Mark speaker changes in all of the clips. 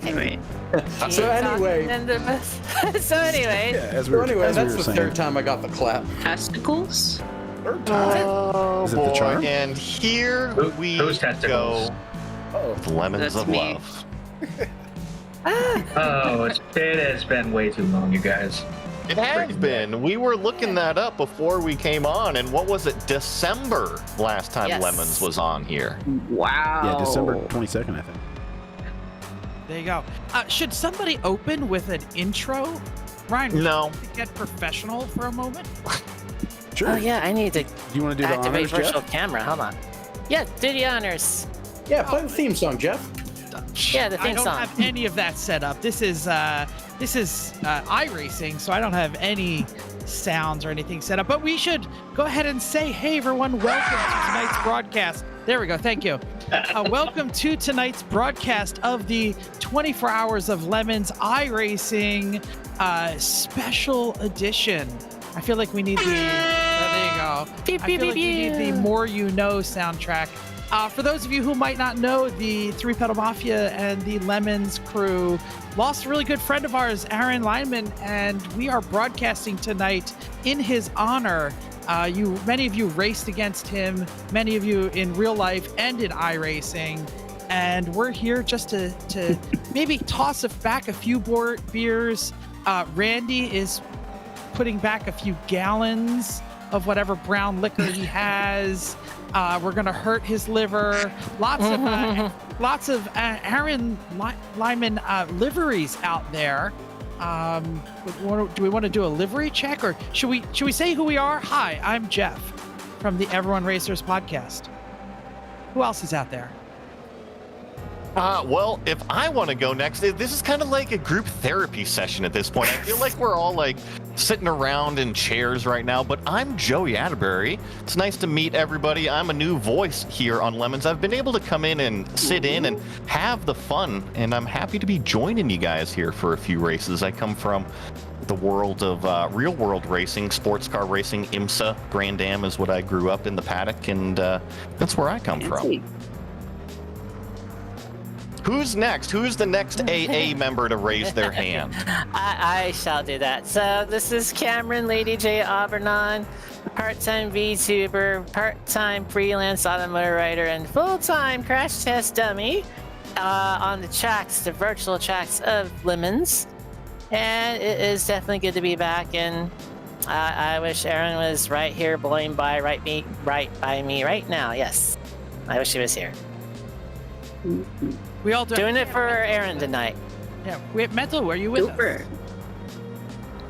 Speaker 1: talking.
Speaker 2: So anyway,
Speaker 1: As
Speaker 2: that's
Speaker 1: we
Speaker 2: the
Speaker 1: saying.
Speaker 2: third time I got the clap.
Speaker 3: Testicles?
Speaker 2: Third time.
Speaker 4: Oh
Speaker 1: Is it the
Speaker 4: boy!
Speaker 1: charm?
Speaker 4: And here we
Speaker 5: Whose testicles?
Speaker 4: go.
Speaker 2: Oh,
Speaker 4: With lemons
Speaker 3: That's
Speaker 4: of
Speaker 3: me.
Speaker 4: love.
Speaker 5: Oh, it has been way too long, you guys.
Speaker 4: It has
Speaker 5: Freaking
Speaker 4: been. We were looking that up before we came on, and what was it? December last time
Speaker 6: Yes.
Speaker 4: Lemons was on here.
Speaker 3: Wow.
Speaker 1: Yeah, December 22nd, I think.
Speaker 6: There you go. Should somebody open with an intro? Ryan, would
Speaker 4: No.
Speaker 6: you like to get professional for a moment?
Speaker 1: Sure.
Speaker 7: Oh yeah, I need to
Speaker 1: Do you want to do the
Speaker 7: activate
Speaker 1: honors,
Speaker 7: virtual
Speaker 1: Jeff?
Speaker 7: camera. Hold on. Yeah, do the honors.
Speaker 2: yeah, play the theme song, Jeff.
Speaker 7: Yeah, the
Speaker 6: I
Speaker 7: theme
Speaker 6: don't
Speaker 7: song.
Speaker 6: have any of that set up. This is iRacing, so I don't have any sounds or anything set up. But we should go ahead and say, hey everyone, welcome to tonight's broadcast. There we go. Thank you. Welcome to tonight's broadcast of the 24 Hours of Lemons iRacing special edition. I feel like we need the. There you go.
Speaker 7: Beep,
Speaker 6: I
Speaker 7: beep,
Speaker 6: feel like we
Speaker 7: beep,
Speaker 6: need the
Speaker 7: beep.
Speaker 6: More You Know soundtrack. For those of you who might not know, the Three Pedal Mafia and the Lemons crew lost a really good friend of ours, Aaron Lineman, and we are broadcasting tonight in his honor. Many of you raced against him, many of you in real life and in iRacing, and we're here just to maybe toss back a few more beers. Randy is putting back a few gallons of whatever brown liquor he has. We're gonna hurt his liver. Lots of Aaron Lyman liveries out there. Do we want to do a livery check, or should we say who we are? Hi, I'm Jeff from the Everyone Racers podcast. Who else is out there?
Speaker 4: Well, if I want to go next, this is kind of like a group therapy session at this point. I feel like we're all like sitting around in chairs right now, but I'm Joey Atterbury. It's nice to meet everybody. I'm a new voice here on Lemons. I've been able to come in and sit in and have the fun, and I'm happy to be joining you guys here for a few races. I come from the world of real world racing, sports car racing. IMSA, Grand Am is what I grew up in, the Paddock, and that's where I come from. Who's next? Who's the next AA member to raise their hand?
Speaker 7: I shall do that. So this is Cameron Lady J Aubernon, part-time VTuber, part-time freelance automotive writer, and full-time crash test dummy on the tracks, the virtual tracks of Lemons. And it is definitely good to be back. And I wish Aaron was right here, blowing by right by me right now. Yes, I wish he was here.
Speaker 6: We all
Speaker 7: Doing it for Aaron tonight.
Speaker 6: Yeah, we have Mental. Are you with us?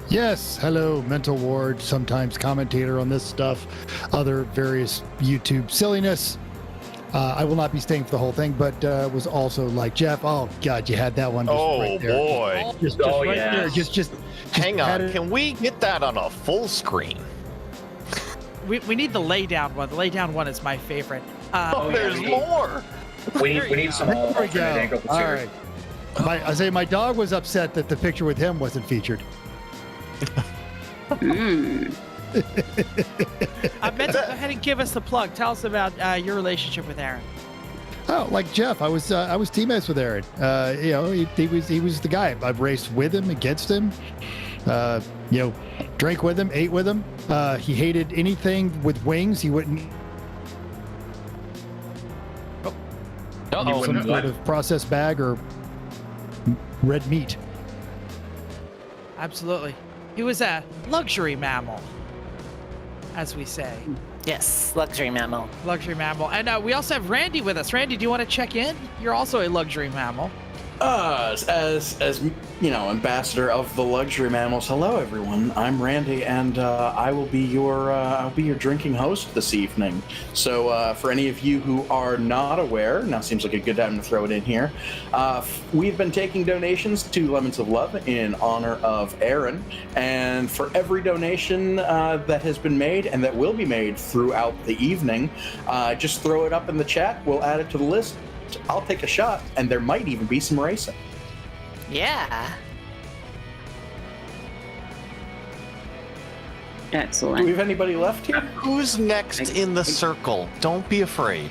Speaker 8: Yes, hello, Mental Ward, sometimes commentator on this stuff, other various YouTube silliness. I will not be staying for the whole thing, but was also like Jeff. Oh God, you had that one. Just right there.
Speaker 4: Boy!
Speaker 8: Just
Speaker 5: Oh,
Speaker 8: right
Speaker 5: yeah.
Speaker 8: there. Just
Speaker 4: Hang
Speaker 8: had
Speaker 4: on,
Speaker 8: it-
Speaker 4: can we get that on a full screen?
Speaker 6: We need the laydown one. The laydown one is my favorite.
Speaker 4: There's more.
Speaker 5: We need some
Speaker 8: There we
Speaker 5: alternate
Speaker 8: go.
Speaker 5: angle
Speaker 8: All
Speaker 5: material.
Speaker 8: right. I say my dog was upset that the picture with him wasn't featured.
Speaker 6: Mental, go ahead and give us the plug. Tell us about your relationship with Aaron.
Speaker 8: Oh, like Jeff, I was teammates with Aaron. You know, he was the guy. I've raced with him, against him. You know, drank with him, ate with him. He hated anything with wings. He wouldn't.
Speaker 5: You
Speaker 8: Some
Speaker 5: wouldn't
Speaker 8: sort of processed bag or red meat.
Speaker 6: Absolutely. He was a luxury mammal, as we say.
Speaker 7: Yes, luxury mammal.
Speaker 6: Luxury mammal. And we also have Randy with us. Randy, do you want to check in? You're also a luxury mammal.
Speaker 2: As you know, ambassador of the luxury mammals. Hello, everyone. I'm Randy, and I will be your drinking host this evening. So, for any of you who are not aware, now seems like a good time to throw it in here. We've been taking donations to Lemons of Love in honor of Aaron, and for every donation that has been made and that will be made throughout the evening, just throw it up in the chat. We'll add it to the list. I'll take a shot, and there might even be some racing.
Speaker 7: Yeah.
Speaker 2: Do
Speaker 3: Excellent.
Speaker 2: we have anybody left here?
Speaker 4: Who's next in the circle? Don't be afraid.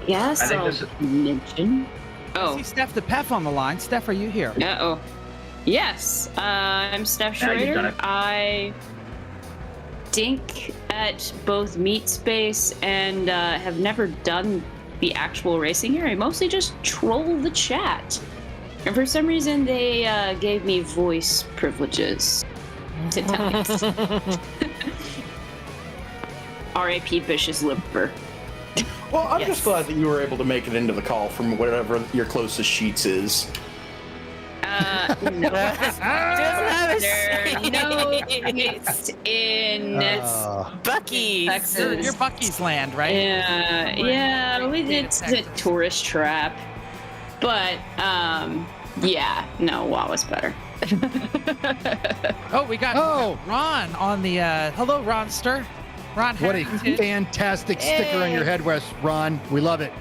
Speaker 3: Yeah,
Speaker 5: I think
Speaker 3: so
Speaker 5: this is-
Speaker 3: mention
Speaker 6: I
Speaker 3: Oh,
Speaker 6: see Steph the Pef on the line. Steph, are you here?
Speaker 3: oh. Yes, I'm Steph
Speaker 5: Yeah, you've done
Speaker 3: Schrader.
Speaker 5: it.
Speaker 3: I dink at both Meat Space and have never done the actual racing here. I mostly just troll the chat. And for some reason, they gave me voice privileges to text. R.A.P. Bish's liver.
Speaker 2: Well, I'm
Speaker 3: Yes.
Speaker 2: just glad that you were able to make it into the call from whatever your closest sheets is.
Speaker 3: No.
Speaker 7: Doesn't have a
Speaker 3: There are no seats in
Speaker 7: Bucky's.
Speaker 3: Texas.
Speaker 6: You're Bucky's land, right?
Speaker 3: Yeah, we did
Speaker 6: Texas.
Speaker 3: the tourist trap, but yeah, no, WoW was better.
Speaker 6: Oh, we got Ron on the. Hello, Ronster. Ron
Speaker 8: What a
Speaker 6: Harrington.
Speaker 8: fantastic sticker on your head, Wes, Ron. We love it.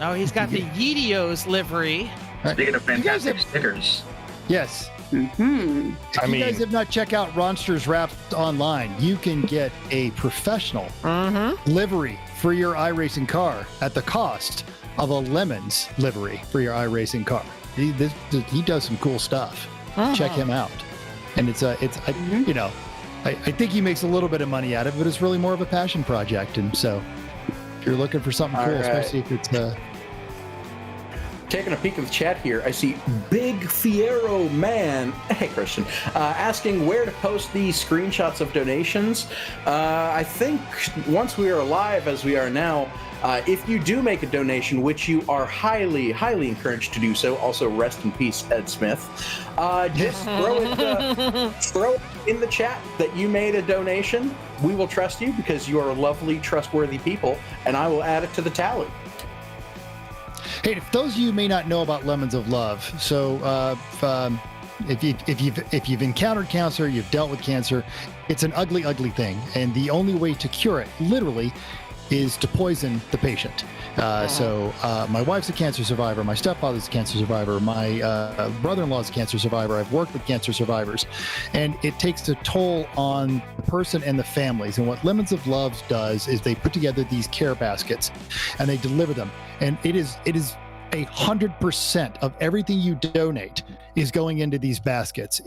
Speaker 6: Oh, he's got the Yeetios livery.
Speaker 5: Speaking of
Speaker 8: You guys
Speaker 5: fantastic
Speaker 8: have-
Speaker 5: stickers,
Speaker 8: Yes.
Speaker 3: Hmm.
Speaker 8: If you guys have not checked out Ronster's Wraps online, you can get a professional livery for your iRacing car at the cost of a Lemon's livery for your iRacing car. He does some cool stuff. Check him out. And you know, I think he makes a little bit of money out of it, but it's really more of a passion project. And so if you're looking for something cool,
Speaker 2: All right.
Speaker 8: especially if it's
Speaker 2: Taking a peek at the chat here, I see Big Fiero Man, hey Christian, asking where to post these screenshots of donations. I think once we are live, as we are now, if you do make a donation, which you are highly, highly encouraged to do so, also rest in peace, Ed Smith, just throw it in the chat that you made a donation. We will trust you because you are lovely, trustworthy people, and I will add it to the tally.
Speaker 8: Hey, if those of you may not know about Lemons of Love, so if you've encountered cancer, you've dealt with cancer, it's an ugly, ugly thing, and the only way to cure it, literally, is to poison the patient. So my wife's a cancer survivor, my stepfather's a cancer survivor, my brother-in-law's a cancer survivor. I've worked with cancer survivors, and it takes a toll on the person and the families. And what Lemons of Love does is they put together these care baskets, and they deliver them. And it is 100% of everything you donate is going into these baskets.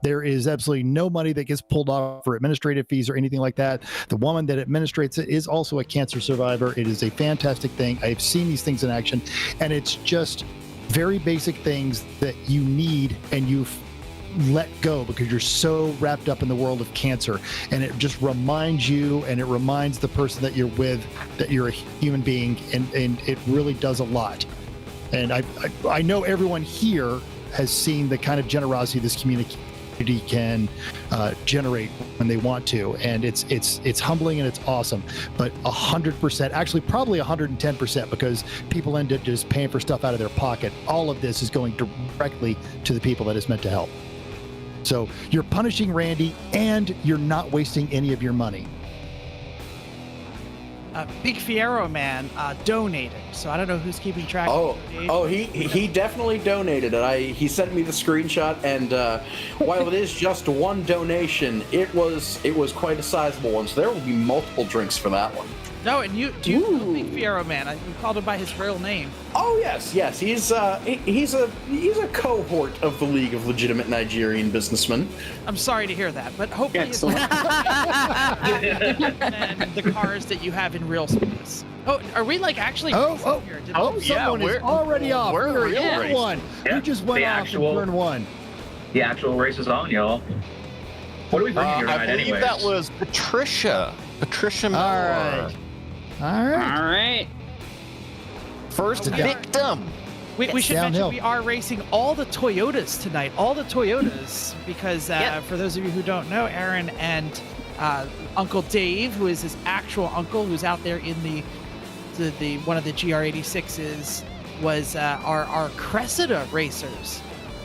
Speaker 8: There is absolutely no money that gets pulled off for administrative fees or anything like that. The woman that administrates it is also a cancer survivor. It is a fantastic thing. I've seen these things in action, and it's just very basic things that you need and you've let go because you're so wrapped up in the world of cancer, and it just reminds you and it reminds the person that you're with that you're a human being, and it really does a lot. And I know everyone here has seen the kind of generosity this community can generate when they want to, and it's humbling and it's awesome. But 100%, actually probably 110%, because people end up just paying for stuff out of their pocket. All of this is going directly to the people that it's meant to help. So you're punishing Randy, and you're not wasting any of your money.
Speaker 6: Big Fiero Man donated, so I don't know who's keeping track.
Speaker 2: Oh,
Speaker 6: of
Speaker 2: oh, he definitely donated it. He sent me the screenshot, and while it is just one donation, it was quite a sizable one. So there will be multiple drinks for that one.
Speaker 6: No, and you know Big Fiero Man? You called him by his real name.
Speaker 2: Oh yes. He's a cohort of the League of Legitimate Nigerian Businessmen.
Speaker 6: I'm sorry to hear that, but hopefully it's
Speaker 3: Excellent.
Speaker 6: and the cars that you have in real service. Oh, are we like actually?
Speaker 8: Oh,
Speaker 6: here?
Speaker 8: someone is
Speaker 4: we're-
Speaker 8: already off.
Speaker 4: we're
Speaker 8: We're
Speaker 4: real
Speaker 8: in
Speaker 4: racing.
Speaker 8: one.
Speaker 5: Yeah,
Speaker 8: You just went
Speaker 5: the
Speaker 8: off
Speaker 5: actual-
Speaker 8: in turn one.
Speaker 5: the actual race is on, y'all. What are we bringing here
Speaker 4: I
Speaker 5: tonight,
Speaker 4: believe
Speaker 5: anyways?
Speaker 4: that was Patricia Miller.
Speaker 8: right. All right.
Speaker 3: All right.
Speaker 4: First
Speaker 6: Okay.
Speaker 4: victim.
Speaker 6: We should mention
Speaker 8: Downhill.
Speaker 6: we are racing all the Toyotas tonight. All the Toyotas, because
Speaker 7: Yep.
Speaker 6: for those of you who don't know, Aaron and Uncle Dave, who is his actual uncle, who's out there in the one of the GR86s, was our Cressida racers.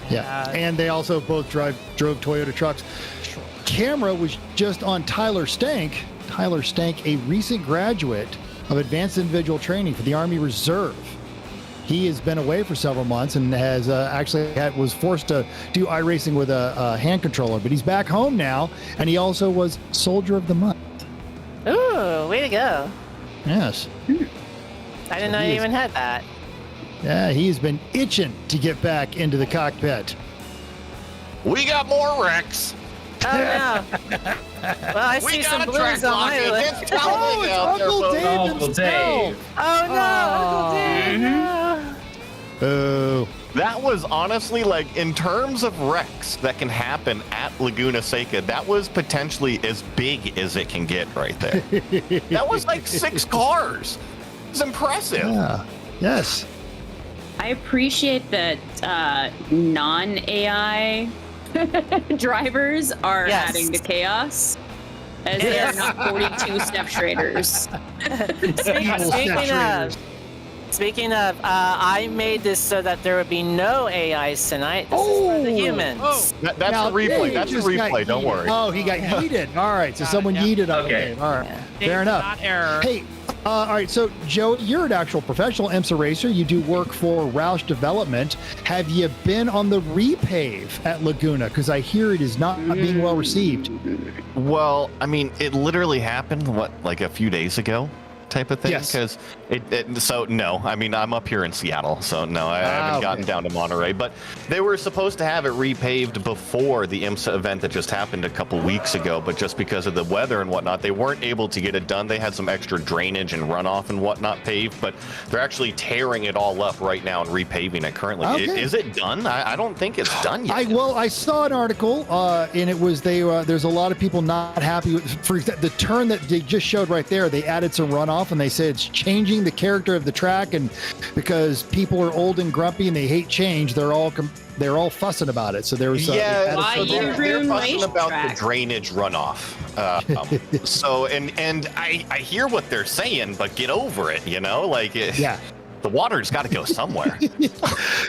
Speaker 8: Yeah, and they also both drove Toyota trucks. Camera was just on Tyler Stank. Tyler Stank, a recent graduate of advanced individual training for the Army Reserve. He has been away for several months and has was forced to do iRacing with a hand controller, but he's back home now, and he also was Soldier of the Month.
Speaker 7: Ooh, way to go.
Speaker 8: Yes.
Speaker 7: I didn't know
Speaker 8: he
Speaker 7: you
Speaker 8: is-
Speaker 7: even had that.
Speaker 8: Yeah, he's been itching to get back into the cockpit.
Speaker 4: We got more wrecks.
Speaker 7: Oh no. Well, I
Speaker 4: We
Speaker 7: see
Speaker 4: got
Speaker 7: some
Speaker 4: a
Speaker 7: blues
Speaker 4: track
Speaker 7: on
Speaker 4: lock.
Speaker 7: my list.
Speaker 4: It's television out there,
Speaker 8: Uncle
Speaker 4: folks.
Speaker 8: Dave
Speaker 5: Uncle Dave.
Speaker 8: himself.
Speaker 7: Oh no, Uncle Dave. No.
Speaker 8: Oh,
Speaker 4: That was honestly, like, in terms of wrecks that can happen at Laguna Seca, that was potentially as big as it can get right there. That was like 6 cars. It's impressive.
Speaker 8: yeah. Yes.
Speaker 3: I appreciate that non-AI drivers are
Speaker 7: Yes.
Speaker 3: adding to chaos, as they are not 42 step traders.
Speaker 7: Speaking of, I made this so that there would be no AIs tonight. This is for the humans.
Speaker 6: Oh.
Speaker 4: That's
Speaker 8: Now,
Speaker 4: a replay.
Speaker 8: Dave
Speaker 4: That's a
Speaker 8: just got
Speaker 4: replay. Don't
Speaker 8: yeeted.
Speaker 4: worry.
Speaker 8: Oh, he got yeeted. All right, so
Speaker 6: Got it,
Speaker 8: someone
Speaker 6: yeah.
Speaker 8: yeeted on
Speaker 5: Okay.
Speaker 8: Dave. All right,
Speaker 7: Yeah.
Speaker 8: fair enough.
Speaker 6: Not error.
Speaker 8: Hey, all right, so Joe, you're an actual professional IMSA racer. You do work for Roush Development. Have you been on the repave at Laguna? Because I hear it is not being well received.
Speaker 4: Well, I mean, it literally happened, what, like a few days ago type of thing?
Speaker 8: Yes.
Speaker 4: Because so no, I mean, I'm up here in Seattle, so no, I haven't gotten
Speaker 8: okay.
Speaker 4: down to Monterey, but they were supposed to have it repaved before the IMSA event that just happened a couple weeks ago, but just because of the weather and whatnot, they weren't able to get it done. They had some extra drainage and runoff and whatnot paved, but they're actually tearing it all up right now and repaving it currently.
Speaker 8: Okay.
Speaker 4: Is it done? I don't think it's done yet.
Speaker 8: I saw an article, and it was there's a lot of people not happy with for the turn that they just showed right there. They added some runoff, and they said it's changing the character of the track, and because people are old and grumpy and they hate change, they're all fussing about it. So there was
Speaker 4: Yeah,
Speaker 3: Why
Speaker 4: so
Speaker 3: you
Speaker 4: they're
Speaker 3: ruin
Speaker 4: fussing about the
Speaker 3: racetrack?
Speaker 4: drainage runoff. So and I hear what they're saying, but get over it. You know, like
Speaker 8: yeah.
Speaker 4: the water's got to go somewhere.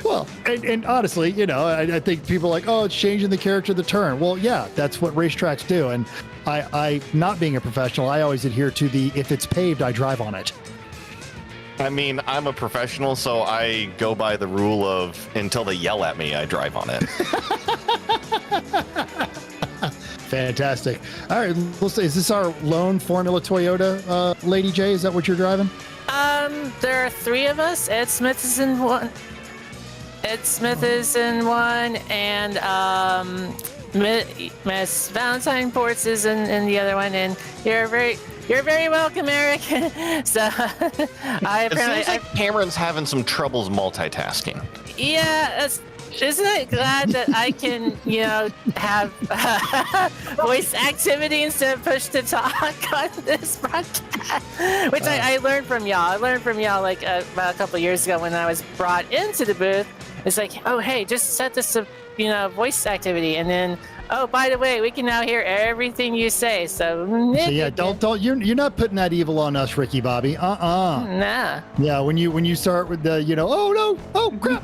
Speaker 8: Well, and honestly, I think people are like, oh, it's changing the character of the turn. Well, yeah, that's what racetracks do. And I not being a professional, I always adhere to the if it's paved, I drive on it.
Speaker 4: I mean, I'm a professional, so I go by the rule of until they yell at me, I drive on it.
Speaker 8: Fantastic. All right, let's say, is this our lone Formula Toyota, Lady J? Is that what you're driving?
Speaker 7: There are 3 of us. Ed Smith is in one. And Miss Valentine Ports is in the other one. And you're very welcome, Eric. So I
Speaker 4: It seems like Cameron's having some troubles multitasking.
Speaker 7: yeah. Isn't it glad that I can, have voice activity instead of push to talk on this broadcast? Which I learned from y'all. I learned from y'all like about a couple years ago when I was brought into the booth. It's like, oh, hey, just set this to, voice activity. And then, oh, by the way, we can now hear everything you say. So
Speaker 8: yeah, don't you're not putting that evil on us, Ricky Bobby.
Speaker 7: Nah.
Speaker 8: Yeah, when you start with the, oh no, oh crap.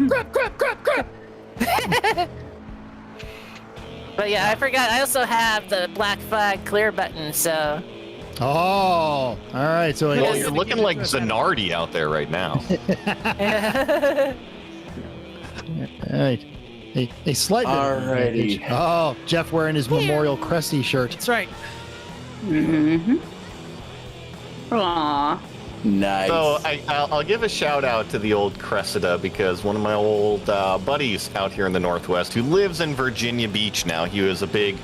Speaker 7: But yeah, I forgot. I also have the black flag clear button. So.
Speaker 8: Oh, all right. So
Speaker 4: Well, you're looking like Zanardi out there right now.
Speaker 8: all right. A slight bit of
Speaker 2: Alrighty.
Speaker 8: advantage. Oh, Jeff wearing his Memorial Cressy shirt.
Speaker 6: That's right.
Speaker 3: Mm-hmm. Aww.
Speaker 2: Nice.
Speaker 4: So I'll give a shout out to the old Cressida because one of my old buddies out here in the Northwest who lives in Virginia Beach now, he was a big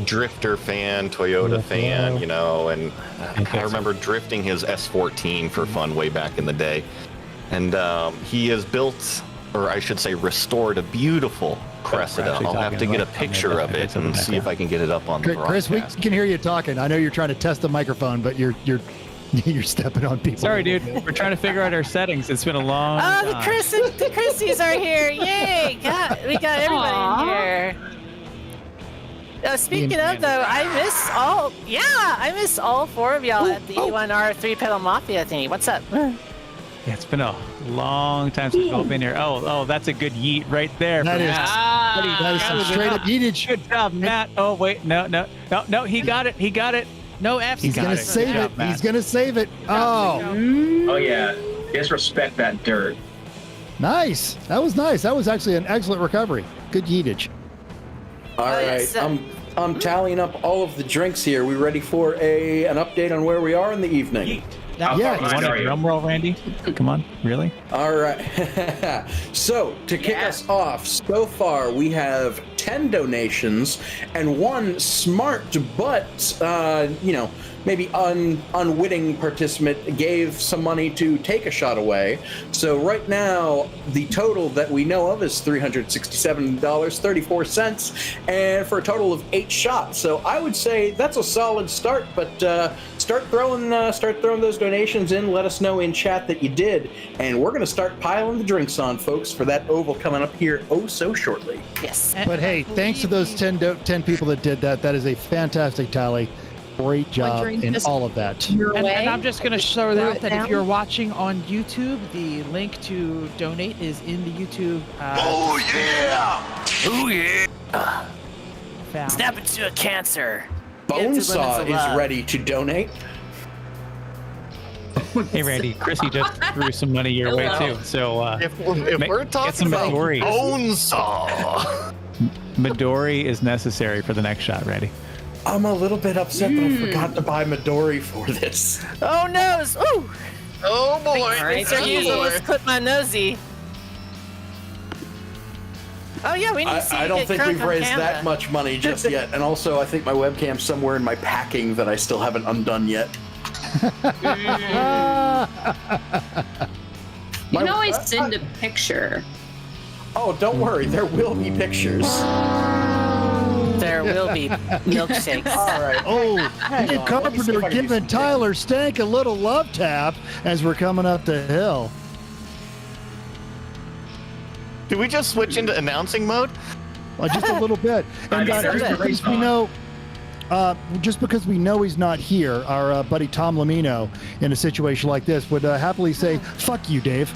Speaker 4: drifter fan, Toyota fan, and I remember drifting his S14 for fun way back in the day. And he has built, or I should say restored, a beautiful Cressida. I'll have to get a picture of it and see if I can get it up on the
Speaker 8: Chris, we
Speaker 4: broadcast.
Speaker 8: can hear you talking. I know you're trying to test the microphone, but you're stepping on people.
Speaker 9: Sorry, dude. We're trying to figure out our settings. It's been a long
Speaker 7: Oh,
Speaker 9: time.
Speaker 7: the Christies are here! Yay! We got everybody
Speaker 3: Aw.
Speaker 7: in here. Speaking of though, I miss all 4 of y'all at the E1R 3-pedal Mafia thingy. What's up?
Speaker 9: Yeah, it's been a long time since we've all been here. Oh, that's a good yeet right there.
Speaker 8: That
Speaker 9: from
Speaker 8: is-
Speaker 9: Matt.
Speaker 8: That is some straight up yeetage.
Speaker 9: Good job, Matt. Oh, wait. No. He got it.
Speaker 6: No F's.
Speaker 8: He's
Speaker 9: got
Speaker 8: gonna
Speaker 9: it.
Speaker 8: save
Speaker 9: Good
Speaker 8: it.
Speaker 9: job, Matt.
Speaker 8: He's gonna save it. Oh,
Speaker 5: Oh yeah, disrespect that dirt.
Speaker 8: nice. That was nice. That was actually an excellent recovery. Good yeetage.
Speaker 2: All right,
Speaker 7: yes,
Speaker 2: I'm tallying up all of the drinks here. We ready for an update on where we are in the evening?
Speaker 6: That,
Speaker 8: Yeah.
Speaker 9: You want a drum roll, Randy? Come on, really?
Speaker 2: All right. So, to kick us off, so far we have 10 donations and one smart but, maybe unwitting participant gave some money to take a shot away. So right now, the total that we know of is $367.34, and for a total of 8 shots. So I would say that's a solid start, but start throwing those donations in. Let us know in chat that you did, and we're going to start piling the drinks on, folks, for that oval coming up here oh so shortly.
Speaker 7: Yes.
Speaker 8: But hey, thanks to those 10 people that did that. That is a fantastic tally. Great job in all of that.
Speaker 6: and I'm just going to show out that if you're watching on YouTube, the link to donate is in the YouTube.
Speaker 7: Oh yeah!
Speaker 6: Found.
Speaker 7: Snap into a cancer. Get to
Speaker 2: Bonesaw
Speaker 7: limits of
Speaker 2: is
Speaker 7: love.
Speaker 2: ready to donate.
Speaker 9: Hey, Randy, Chrissy just threw some money your way too. So
Speaker 4: If we're
Speaker 9: get
Speaker 4: talking
Speaker 9: some
Speaker 4: about
Speaker 9: Midori.
Speaker 4: Bonesaw,
Speaker 9: Midori is necessary for the next shot, Randy.
Speaker 2: I'm a little bit upset that I forgot to buy Midori for this.
Speaker 7: Oh no! Ooh!
Speaker 4: oh boy,
Speaker 7: Sir Hughes almost clipped my nosy. Oh yeah, we need to see
Speaker 2: I
Speaker 7: you
Speaker 2: don't
Speaker 7: get
Speaker 2: think
Speaker 7: crunk
Speaker 2: we've
Speaker 7: on
Speaker 2: raised
Speaker 7: camera.
Speaker 2: that much money just yet. And also, I think my webcam's somewhere in my packing that I still haven't undone yet.
Speaker 3: You can always send a picture.
Speaker 2: Oh, don't worry. There will be pictures.
Speaker 7: There will be milkshakes.
Speaker 2: All right.
Speaker 8: Oh,
Speaker 2: Hang
Speaker 8: Nick
Speaker 2: on, let me see if
Speaker 8: Carpenter
Speaker 2: I can do
Speaker 8: giving
Speaker 2: some
Speaker 8: Tyler Stank a little love tap as we're coming up the hill.
Speaker 4: did we just switch into announcing mode?
Speaker 8: Well, just a little bit. And
Speaker 5: I mean,
Speaker 8: just
Speaker 5: there's
Speaker 8: because
Speaker 5: the
Speaker 8: we
Speaker 5: respawn.
Speaker 8: know, just because we know he's not here, our buddy Tom Lamino, in a situation like this, would happily say, "Fuck you, Dave."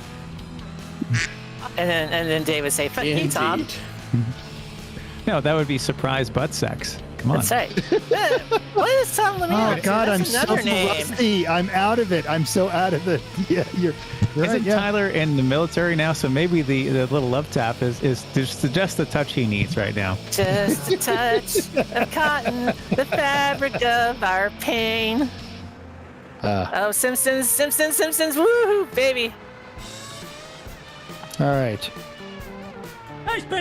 Speaker 7: And then Dave would say, "Fuck you, Tom."
Speaker 2: Indeed.
Speaker 9: No, that would be surprise butt sex. Come on.
Speaker 7: That's right. What is Tom Lamino?
Speaker 8: Oh God, I'm
Speaker 7: That's
Speaker 8: so
Speaker 7: another name.
Speaker 8: rusty. I'm out of it. I'm so out of it. Yeah, you're right.
Speaker 9: Isn't
Speaker 8: Yeah.
Speaker 9: Tyler in the military now? So maybe the little love tap is just the touch he needs right now.
Speaker 7: Just a touch of cotton, the fabric of our pain. Oh, Simpsons, woohoo, baby.
Speaker 8: All right.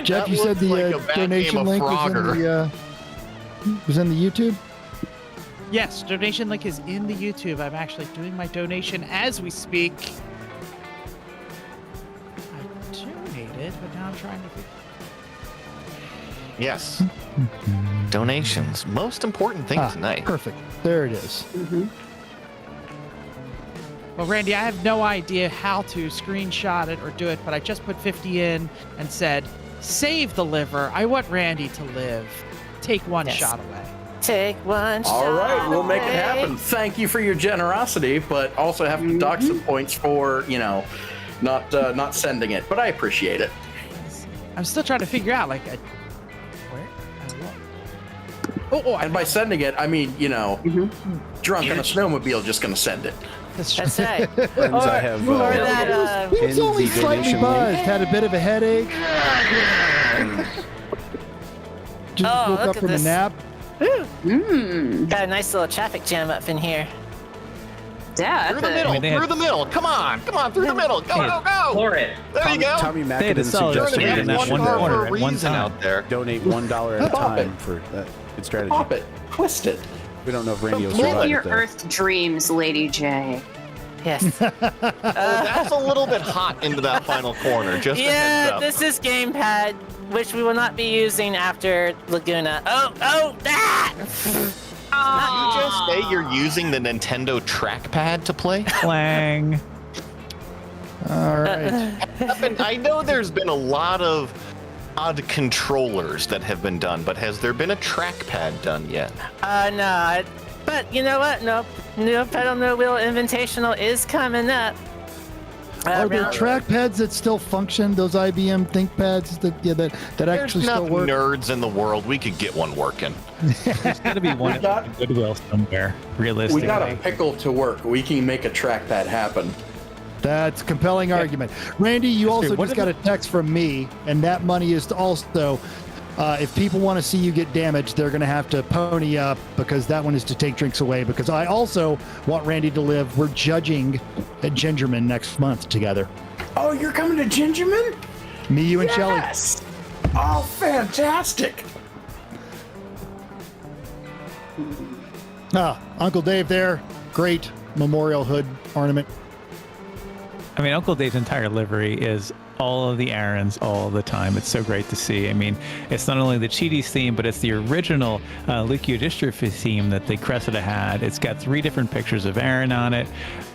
Speaker 8: Jeff,
Speaker 4: That
Speaker 8: you said
Speaker 4: looks
Speaker 8: the
Speaker 4: like a bad game
Speaker 8: donation
Speaker 4: of
Speaker 8: link
Speaker 4: Frogger.
Speaker 8: was in the YouTube.
Speaker 6: Yes, donation link is in the YouTube. I'm actually doing my donation as we speak. I donated, but now I'm trying to figure.
Speaker 4: Yes. Donations, most important thing tonight.
Speaker 8: Perfect. There it is.
Speaker 6: Well, Randy, I have no idea how to screenshot it or do it, but I just put 50 in and said, "Save the liver. I want Randy to live. Take one
Speaker 7: Yes.
Speaker 6: shot away."
Speaker 7: Take one shot.
Speaker 2: All right, we'll make it
Speaker 7: away.
Speaker 2: happen. Thank you for your generosity, but also have to dock some points for, not sending it. But I appreciate it.
Speaker 6: I'm still trying to figure out, where? Oh,
Speaker 2: And by sending it, I mean, drunk on a snowmobile just going to send it.
Speaker 6: that's
Speaker 7: That's right.
Speaker 1: Friends, I have
Speaker 7: Or that,
Speaker 8: He was
Speaker 1: pinned
Speaker 8: only
Speaker 1: the
Speaker 8: slightly
Speaker 1: donation
Speaker 8: buzzed,
Speaker 1: link.
Speaker 8: had a bit of a headache. Just
Speaker 7: Oh,
Speaker 8: woke
Speaker 7: look
Speaker 8: up
Speaker 7: at
Speaker 8: from
Speaker 7: this.
Speaker 8: a nap.
Speaker 7: Got a nice little traffic jam up in here.
Speaker 3: Yeah,
Speaker 4: Through the
Speaker 3: that's
Speaker 4: middle,
Speaker 9: mean, they had-
Speaker 4: through the middle. Come on, through the middle. Go, go, go.
Speaker 5: Floor it.
Speaker 4: There you go.
Speaker 1: Tommy
Speaker 9: They had a
Speaker 1: Mackinnon
Speaker 9: solid
Speaker 1: suggested
Speaker 9: street
Speaker 1: we
Speaker 9: in that
Speaker 4: one
Speaker 9: one
Speaker 4: car
Speaker 9: corner
Speaker 4: for a
Speaker 9: at one
Speaker 4: reason
Speaker 9: time.
Speaker 4: out there.
Speaker 1: donate $1 at a
Speaker 2: Pop it.
Speaker 1: time for that. Good strategy.
Speaker 2: Pop it. Twist it.
Speaker 1: We don't know if Randy will
Speaker 3: Live
Speaker 1: survive
Speaker 3: your
Speaker 1: it, though.
Speaker 3: Earth dreams, Lady J.
Speaker 7: Yes.
Speaker 4: That's a little bit hot into that final corner. Just a heads
Speaker 7: Yeah,
Speaker 4: up.
Speaker 7: this is gamepad, which we will not be using after Laguna. Oh, that!
Speaker 4: Did you just say you're using the Nintendo trackpad to play?
Speaker 9: Clang.
Speaker 8: All right.
Speaker 4: I know there's been a lot of odd controllers that have been done, but has there been a trackpad done yet?
Speaker 7: No. But you know what? No pedal, no wheel invitational is coming up.
Speaker 8: Are there
Speaker 7: Around-
Speaker 8: trackpads that still function? Those IBM ThinkPads that
Speaker 4: There's
Speaker 8: actually still
Speaker 4: enough
Speaker 8: work?
Speaker 4: nerds in the world. We could get one working.
Speaker 9: There's got to be one
Speaker 2: got-
Speaker 9: at Goodwill somewhere,
Speaker 2: We
Speaker 9: realistically.
Speaker 2: got a pickle to work. We can make a trackpad happen.
Speaker 8: That's a compelling argument. Randy, you also
Speaker 9: What
Speaker 8: just
Speaker 9: if
Speaker 8: got a text from me, and that money is also If people want to see you get damaged, they're going to have to pony up, because that one is to take drinks away, because I also want Randy to live. We're judging at Gingerman next month together.
Speaker 2: Oh, you're coming to Gingerman?
Speaker 8: Me, you, and Shelly.
Speaker 2: Yes. Oh, fantastic.
Speaker 8: Uncle Dave there. Great memorial hood ornament.
Speaker 9: I mean, Uncle Dave's entire livery is all of the errands all the time. It's so great to see. I mean, it's not only the Cheaties theme, but it's the original leukodystrophy theme that the Cressida had. It's got 3 different pictures of Aaron on it.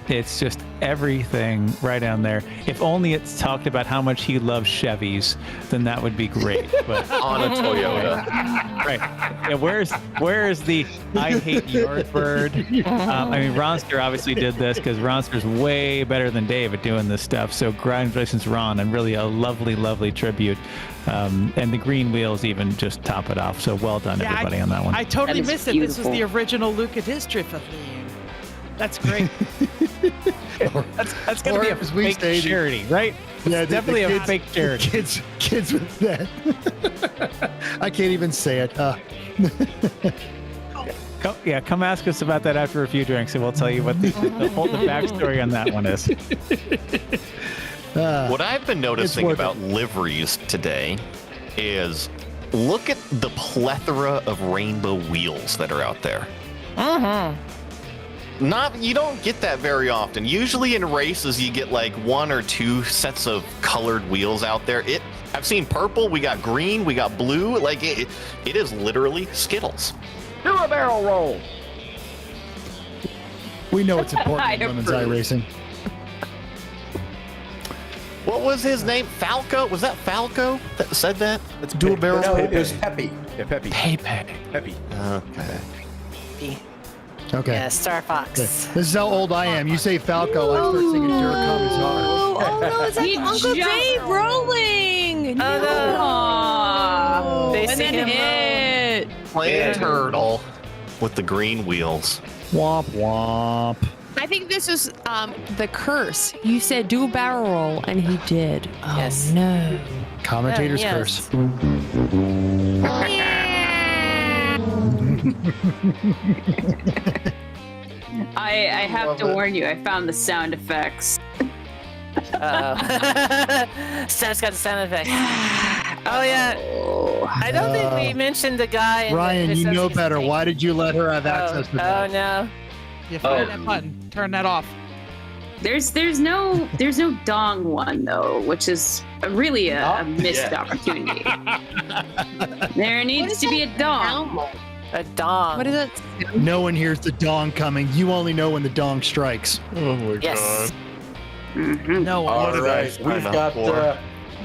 Speaker 9: It's just everything right down there. If only it's talked about how much he loves Chevys, then that would be great. But
Speaker 4: On a Toyota.
Speaker 9: right. Yeah, where's the I hate Yardbird? I mean, Ronster obviously did this because Ronster's way better than Dave at doing this stuff. So congratulations, Ron, and really a lovely, lovely tribute. And the green wheels even just top it off. So well done, everybody, on that one.
Speaker 6: I totally
Speaker 3: That is
Speaker 6: missed it. This was the
Speaker 3: beautiful.
Speaker 6: original Leukodystrophy theme. That's great.
Speaker 9: That's gonna be a
Speaker 8: as we
Speaker 9: fake
Speaker 8: stated-
Speaker 9: charity, right?
Speaker 8: Yeah,
Speaker 9: It's definitely a fake charity.
Speaker 8: Kids with that. I can't even say it.
Speaker 9: Come ask us about that after a few drinks, and we'll tell you what the backstory on that one is.
Speaker 4: What I've been noticing
Speaker 8: worth
Speaker 4: about liveries today is look at the plethora of rainbow wheels that are out there. You don't get that very often. Usually in races you get like 1 or 2 sets of colored wheels out there. I've seen purple, we got green, we got blue. Like it is literally Skittles.
Speaker 5: Do a barrel roll.
Speaker 8: We know it's important in
Speaker 3: I
Speaker 8: women's
Speaker 3: approve.
Speaker 8: iRacing.
Speaker 4: What was his name? Falco? Was that Falco that said that?
Speaker 1: That's
Speaker 4: Do a barrel
Speaker 2: No,
Speaker 4: roll.
Speaker 2: it was Peppy.
Speaker 1: Yeah, Peppy.
Speaker 4: Pepe.
Speaker 1: Peppy.
Speaker 4: Okay.
Speaker 8: Okay.
Speaker 7: Yeah, Star Fox.
Speaker 8: This is how old I am. You say Falco, I start singing Dirk Commons Hard.
Speaker 10: Oh no, it's like
Speaker 3: He
Speaker 10: Uncle
Speaker 3: jumped.
Speaker 10: Dave rolling.
Speaker 7: Oh, no.
Speaker 3: Aww.
Speaker 7: They
Speaker 10: And
Speaker 7: sing
Speaker 10: then
Speaker 7: him
Speaker 10: hit.
Speaker 4: Plain turtle with the green wheels.
Speaker 8: Womp womp.
Speaker 10: I think this was the curse. You said do a barrel roll, and he did. Oh
Speaker 7: Yes.
Speaker 10: no.
Speaker 8: Commentator's
Speaker 7: Yes.
Speaker 8: curse.
Speaker 3: I have to warn you, I found the sound effects.
Speaker 7: Steph's got the sound effect. Oh yeah. I don't think we mentioned the guy. in the
Speaker 8: Ryan, you know
Speaker 7: associate's
Speaker 8: better.
Speaker 7: name.
Speaker 8: Why did you let her have
Speaker 7: Oh,
Speaker 8: access to
Speaker 7: oh
Speaker 8: that?
Speaker 7: no.
Speaker 6: You find that button. Turn that off.
Speaker 3: There's no dong one though, which is really a missed opportunity. There needs to be a dong.
Speaker 7: A dong.
Speaker 10: What is it?
Speaker 8: No one hears the dong coming. You only know when the dong strikes.
Speaker 4: Oh my
Speaker 7: Yes.
Speaker 3: Mhm.
Speaker 6: No.
Speaker 2: All
Speaker 4: did I
Speaker 2: right,
Speaker 4: sign up for?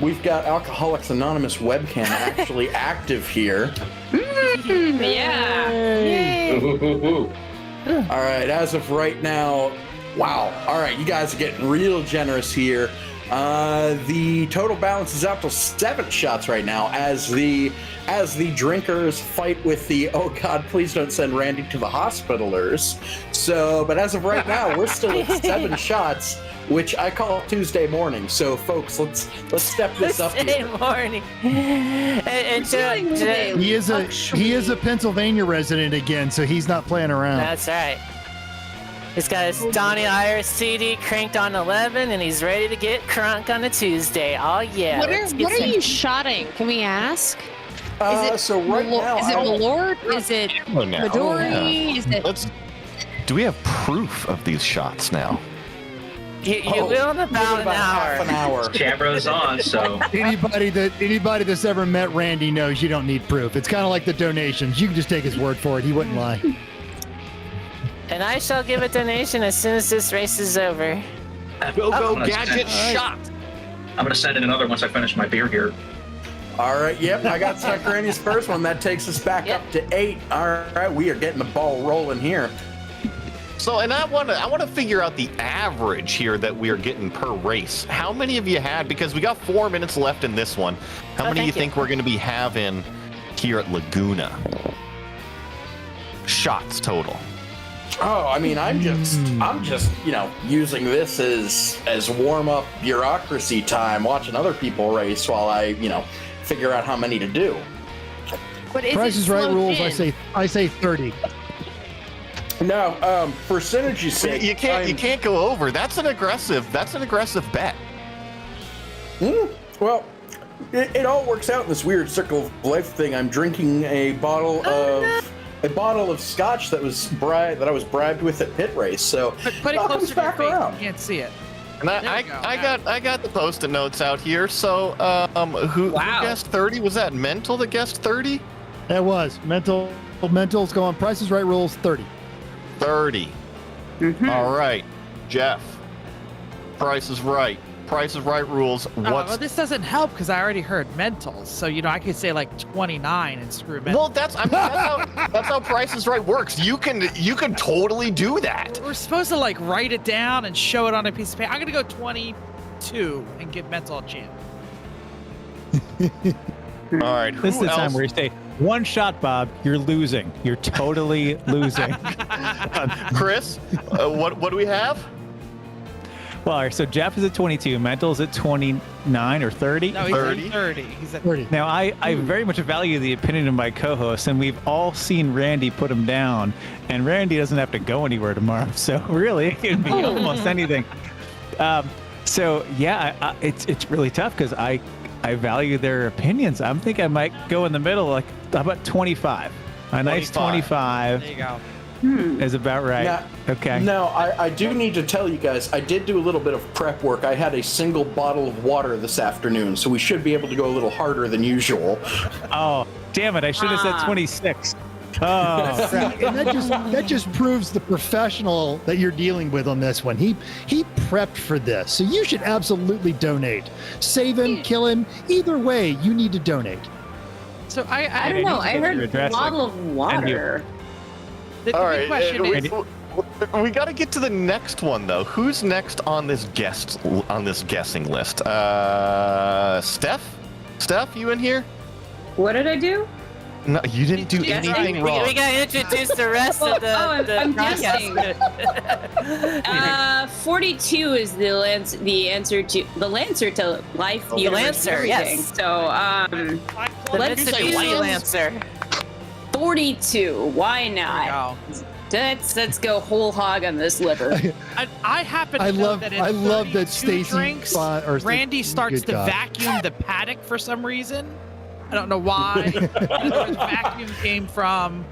Speaker 2: we've got Alcoholics Anonymous webcam actually active here.
Speaker 3: Yeah.
Speaker 2: All right, as of right now, wow. All right, you guys are getting real generous here. The total balance is out to 7 shots right now as the drinkers fight with the oh god, please don't send Randy to the hospitalers. So, but as of right now, we're still at 7 shots, which I call Tuesday morning. So, folks, let's step this up
Speaker 7: Tuesday
Speaker 2: here.
Speaker 7: morning. And Joe,
Speaker 8: He is a Pennsylvania resident again, so he's not playing around.
Speaker 7: that's right. He's got his Donnie Iris CD cranked on 11, and he's ready to get crunk on a Tuesday. Oh yeah.
Speaker 10: What
Speaker 7: let's
Speaker 10: are
Speaker 7: get some-
Speaker 10: you shotting? Can we ask?
Speaker 2: So right now,
Speaker 10: is it Malort? Is it
Speaker 4: Oh, now.
Speaker 10: Midori? Is it?
Speaker 4: Do we have proof of these shots now?
Speaker 7: You will in about an
Speaker 2: half an
Speaker 7: hour.
Speaker 2: hour.
Speaker 5: Camera's on, so
Speaker 8: Anybody that's ever met Randy knows you don't need proof. It's kind of like the donations. You can just take his word for it. He wouldn't lie.
Speaker 7: And I shall give a donation as soon as this race is over.
Speaker 4: Go,
Speaker 5: I'm
Speaker 4: gadget shot!
Speaker 5: gonna send in another once I finish my beer here.
Speaker 2: All right, yep, I got Randy's first one. That takes us back
Speaker 7: Yep.
Speaker 2: up to 8. All right, we are getting the ball rolling here.
Speaker 4: So, and I want to figure out the average here that we are getting per race. How many of you had? Because we got 4 minutes left in this one. How many do you
Speaker 7: thank you.
Speaker 4: think we're going to be having here at Laguna? Shots total.
Speaker 2: Oh, I mean, I'm just, using this as warm up bureaucracy time, watching other people race while I, figure out how many to do.
Speaker 10: But is
Speaker 8: Price
Speaker 10: it
Speaker 8: is Right
Speaker 10: slowed
Speaker 8: rules.
Speaker 10: in?
Speaker 8: I say 30.
Speaker 2: Now, for synergy's sake,
Speaker 4: You can't go over. That's an aggressive bet.
Speaker 2: Well, it all works out in this weird circle of life thing. I'm drinking a bottle of scotch that I was bribed with at pit race. So
Speaker 6: Put it
Speaker 2: all comes
Speaker 6: closer to your
Speaker 2: back
Speaker 6: face.
Speaker 2: around.
Speaker 6: You can't see it.
Speaker 4: And
Speaker 6: There we go.
Speaker 4: I got the post-it notes out here. So who guessed 30? Was that Mental that guessed 30?
Speaker 8: That was Mental's going. Price is Right rules 30.
Speaker 4: 30. All right, Jeff. Price is Right. Price is Right rules.
Speaker 6: Well, this doesn't help because I already heard mentals. So, I could say like 29 and screw mentals.
Speaker 4: Well, that's how Price is Right works. You can totally do that.
Speaker 6: We're supposed to like write it down and show it on a piece of paper. I'm going to go 22 and give mental a chance.
Speaker 4: All right.
Speaker 9: This is the time where you say, one shot, Bob, you're losing. You're totally losing.
Speaker 4: Chris, what do we have?
Speaker 9: Well, all right, so Jeff is at 22, Mental's at 29 or 30.
Speaker 6: No, he's
Speaker 4: 30.
Speaker 6: at 30. He's at
Speaker 8: 30.
Speaker 9: Now, I very much value the opinion of my co-host, and we've all seen Randy put him down, and Randy doesn't have to go anywhere tomorrow, so really, it can be almost anything. So, yeah, it's really tough because I value their opinions. I'm thinking I might go in the middle, like, how about 25? A nice 25
Speaker 6: There you go.
Speaker 9: is about right.
Speaker 2: Now,
Speaker 9: Okay.
Speaker 2: Now, I do need to tell you guys, I did do a little bit of prep work. I had a single bottle of water this afternoon, so we should be able to go a little harder than usual.
Speaker 9: Oh, damn it. I should have said 26. Oh,
Speaker 8: Right, and that just proves the professional that you're dealing with on this one. He prepped for this, so you should absolutely donate. Save him, kill him. Either way, you need to donate.
Speaker 6: So
Speaker 3: I don't know. I heard
Speaker 9: address it.
Speaker 3: bottle of water.
Speaker 6: The
Speaker 4: All
Speaker 6: big
Speaker 4: right.
Speaker 6: question is,
Speaker 4: We got to get to the next one though. Who's next on this guessing list? Steph, you in here?
Speaker 3: What did I do?
Speaker 4: No, you didn't do
Speaker 3: Guessing?
Speaker 4: anything wrong.
Speaker 7: We got to introduce the rest of the.
Speaker 3: I'm
Speaker 7: podcast.
Speaker 3: guessing. 42 is the Lancer to life.
Speaker 7: The
Speaker 3: universe,
Speaker 7: Lancer,
Speaker 3: everything.
Speaker 7: yes.
Speaker 3: So
Speaker 7: The
Speaker 3: let's
Speaker 7: Mitsubishi
Speaker 3: do
Speaker 7: Lancer.
Speaker 3: 42. Why not? Let's go whole hog on this liver.
Speaker 6: I happen to know that
Speaker 8: I love that
Speaker 6: 32
Speaker 8: Stacy
Speaker 6: drinks,
Speaker 8: Randy
Speaker 6: Randy starts to vacuum the paddock for some reason. I don't know why. I don't know where the vacuum came from,